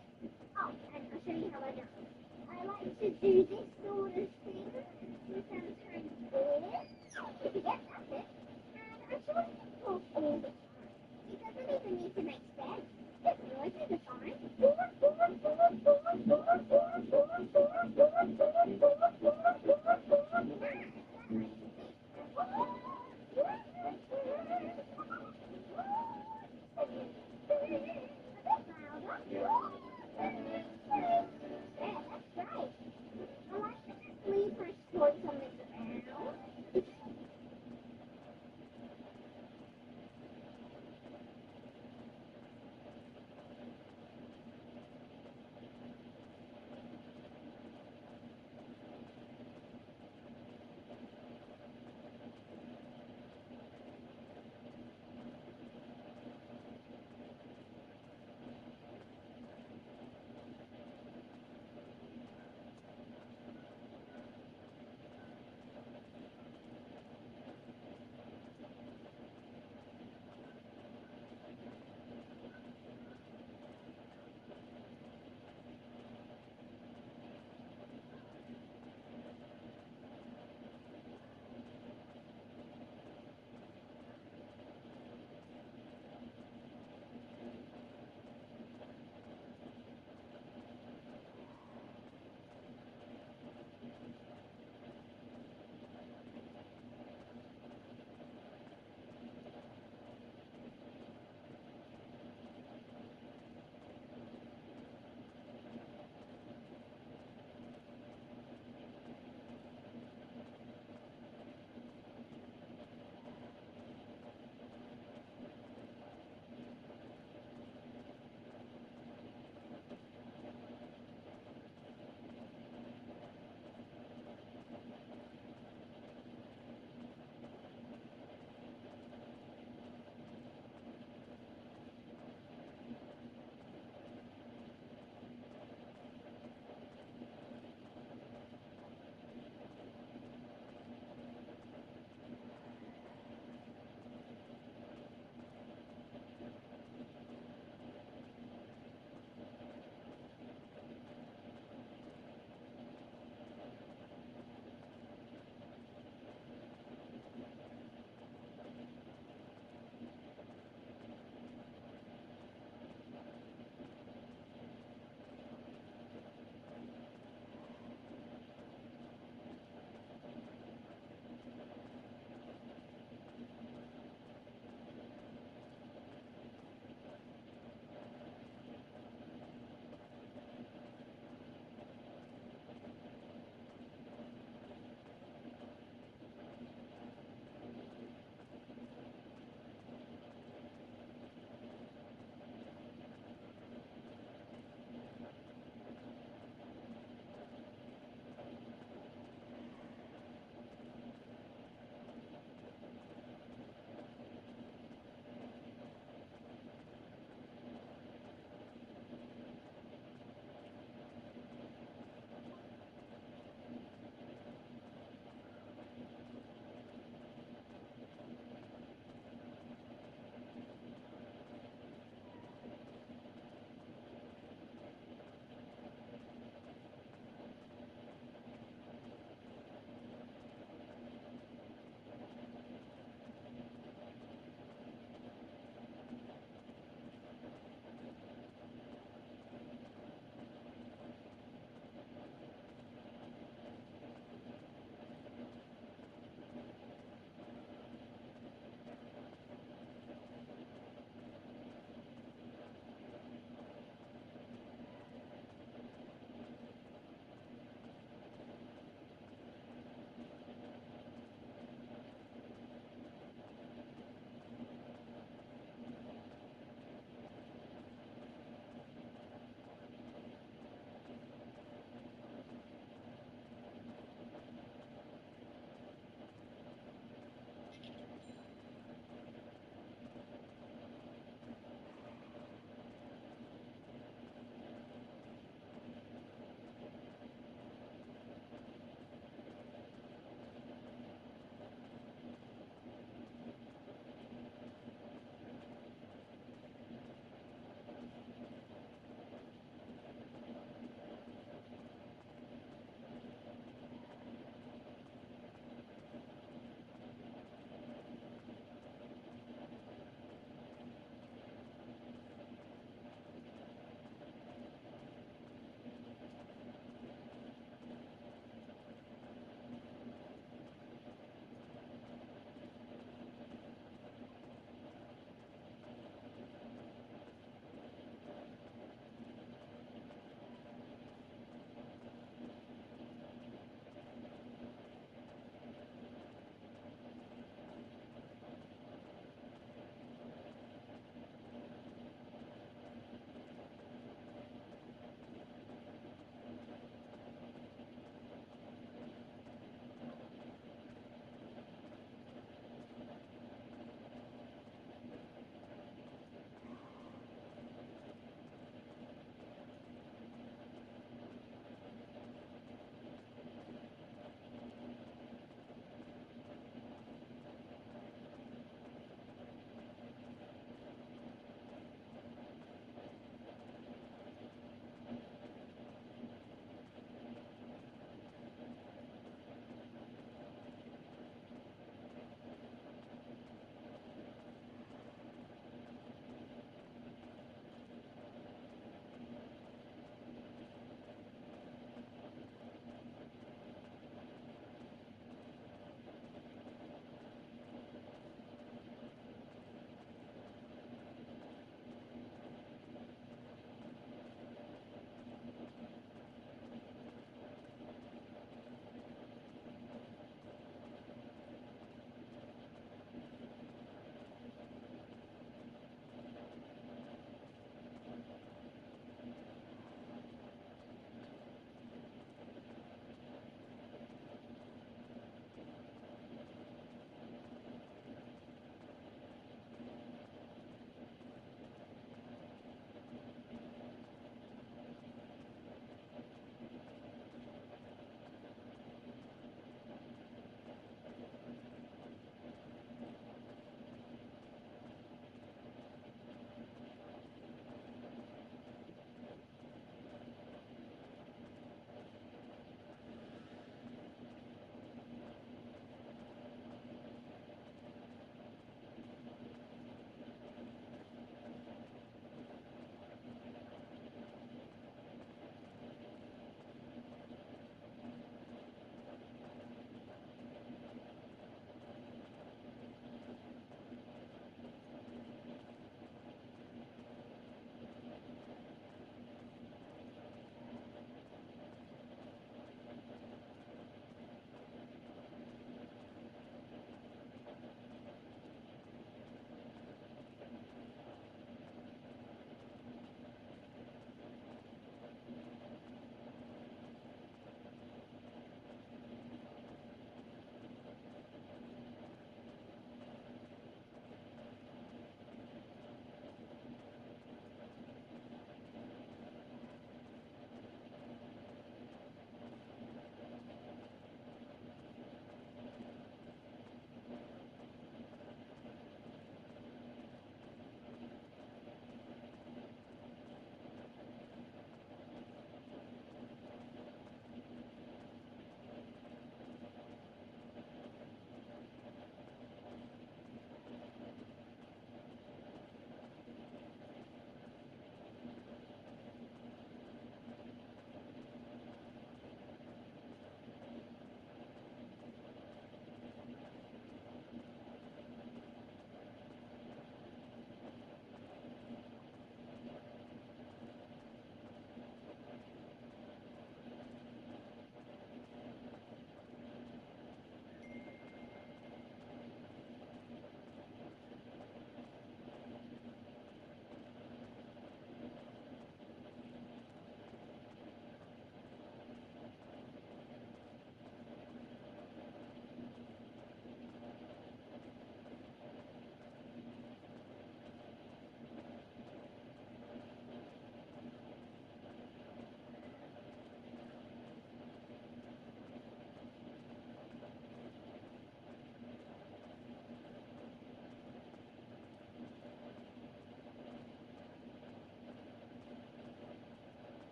Oh, and I'll show you how I know. I like to do this sort of thing. Sometimes this. Yes, that's it. And I sort of talk all the time. It doesn't even need to make sense. Just noises are fine.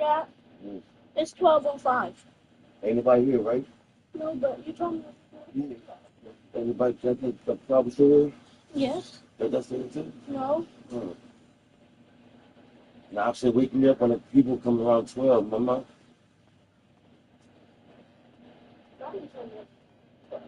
at? Mm. It's 12:05. Ain't nobody here, right? No, but you told me. Yeah. Anybody check the problem still? Yes. That's it too? No. Hmm. Now, I said wake me up when the people come around 12, mama. Daddy told me.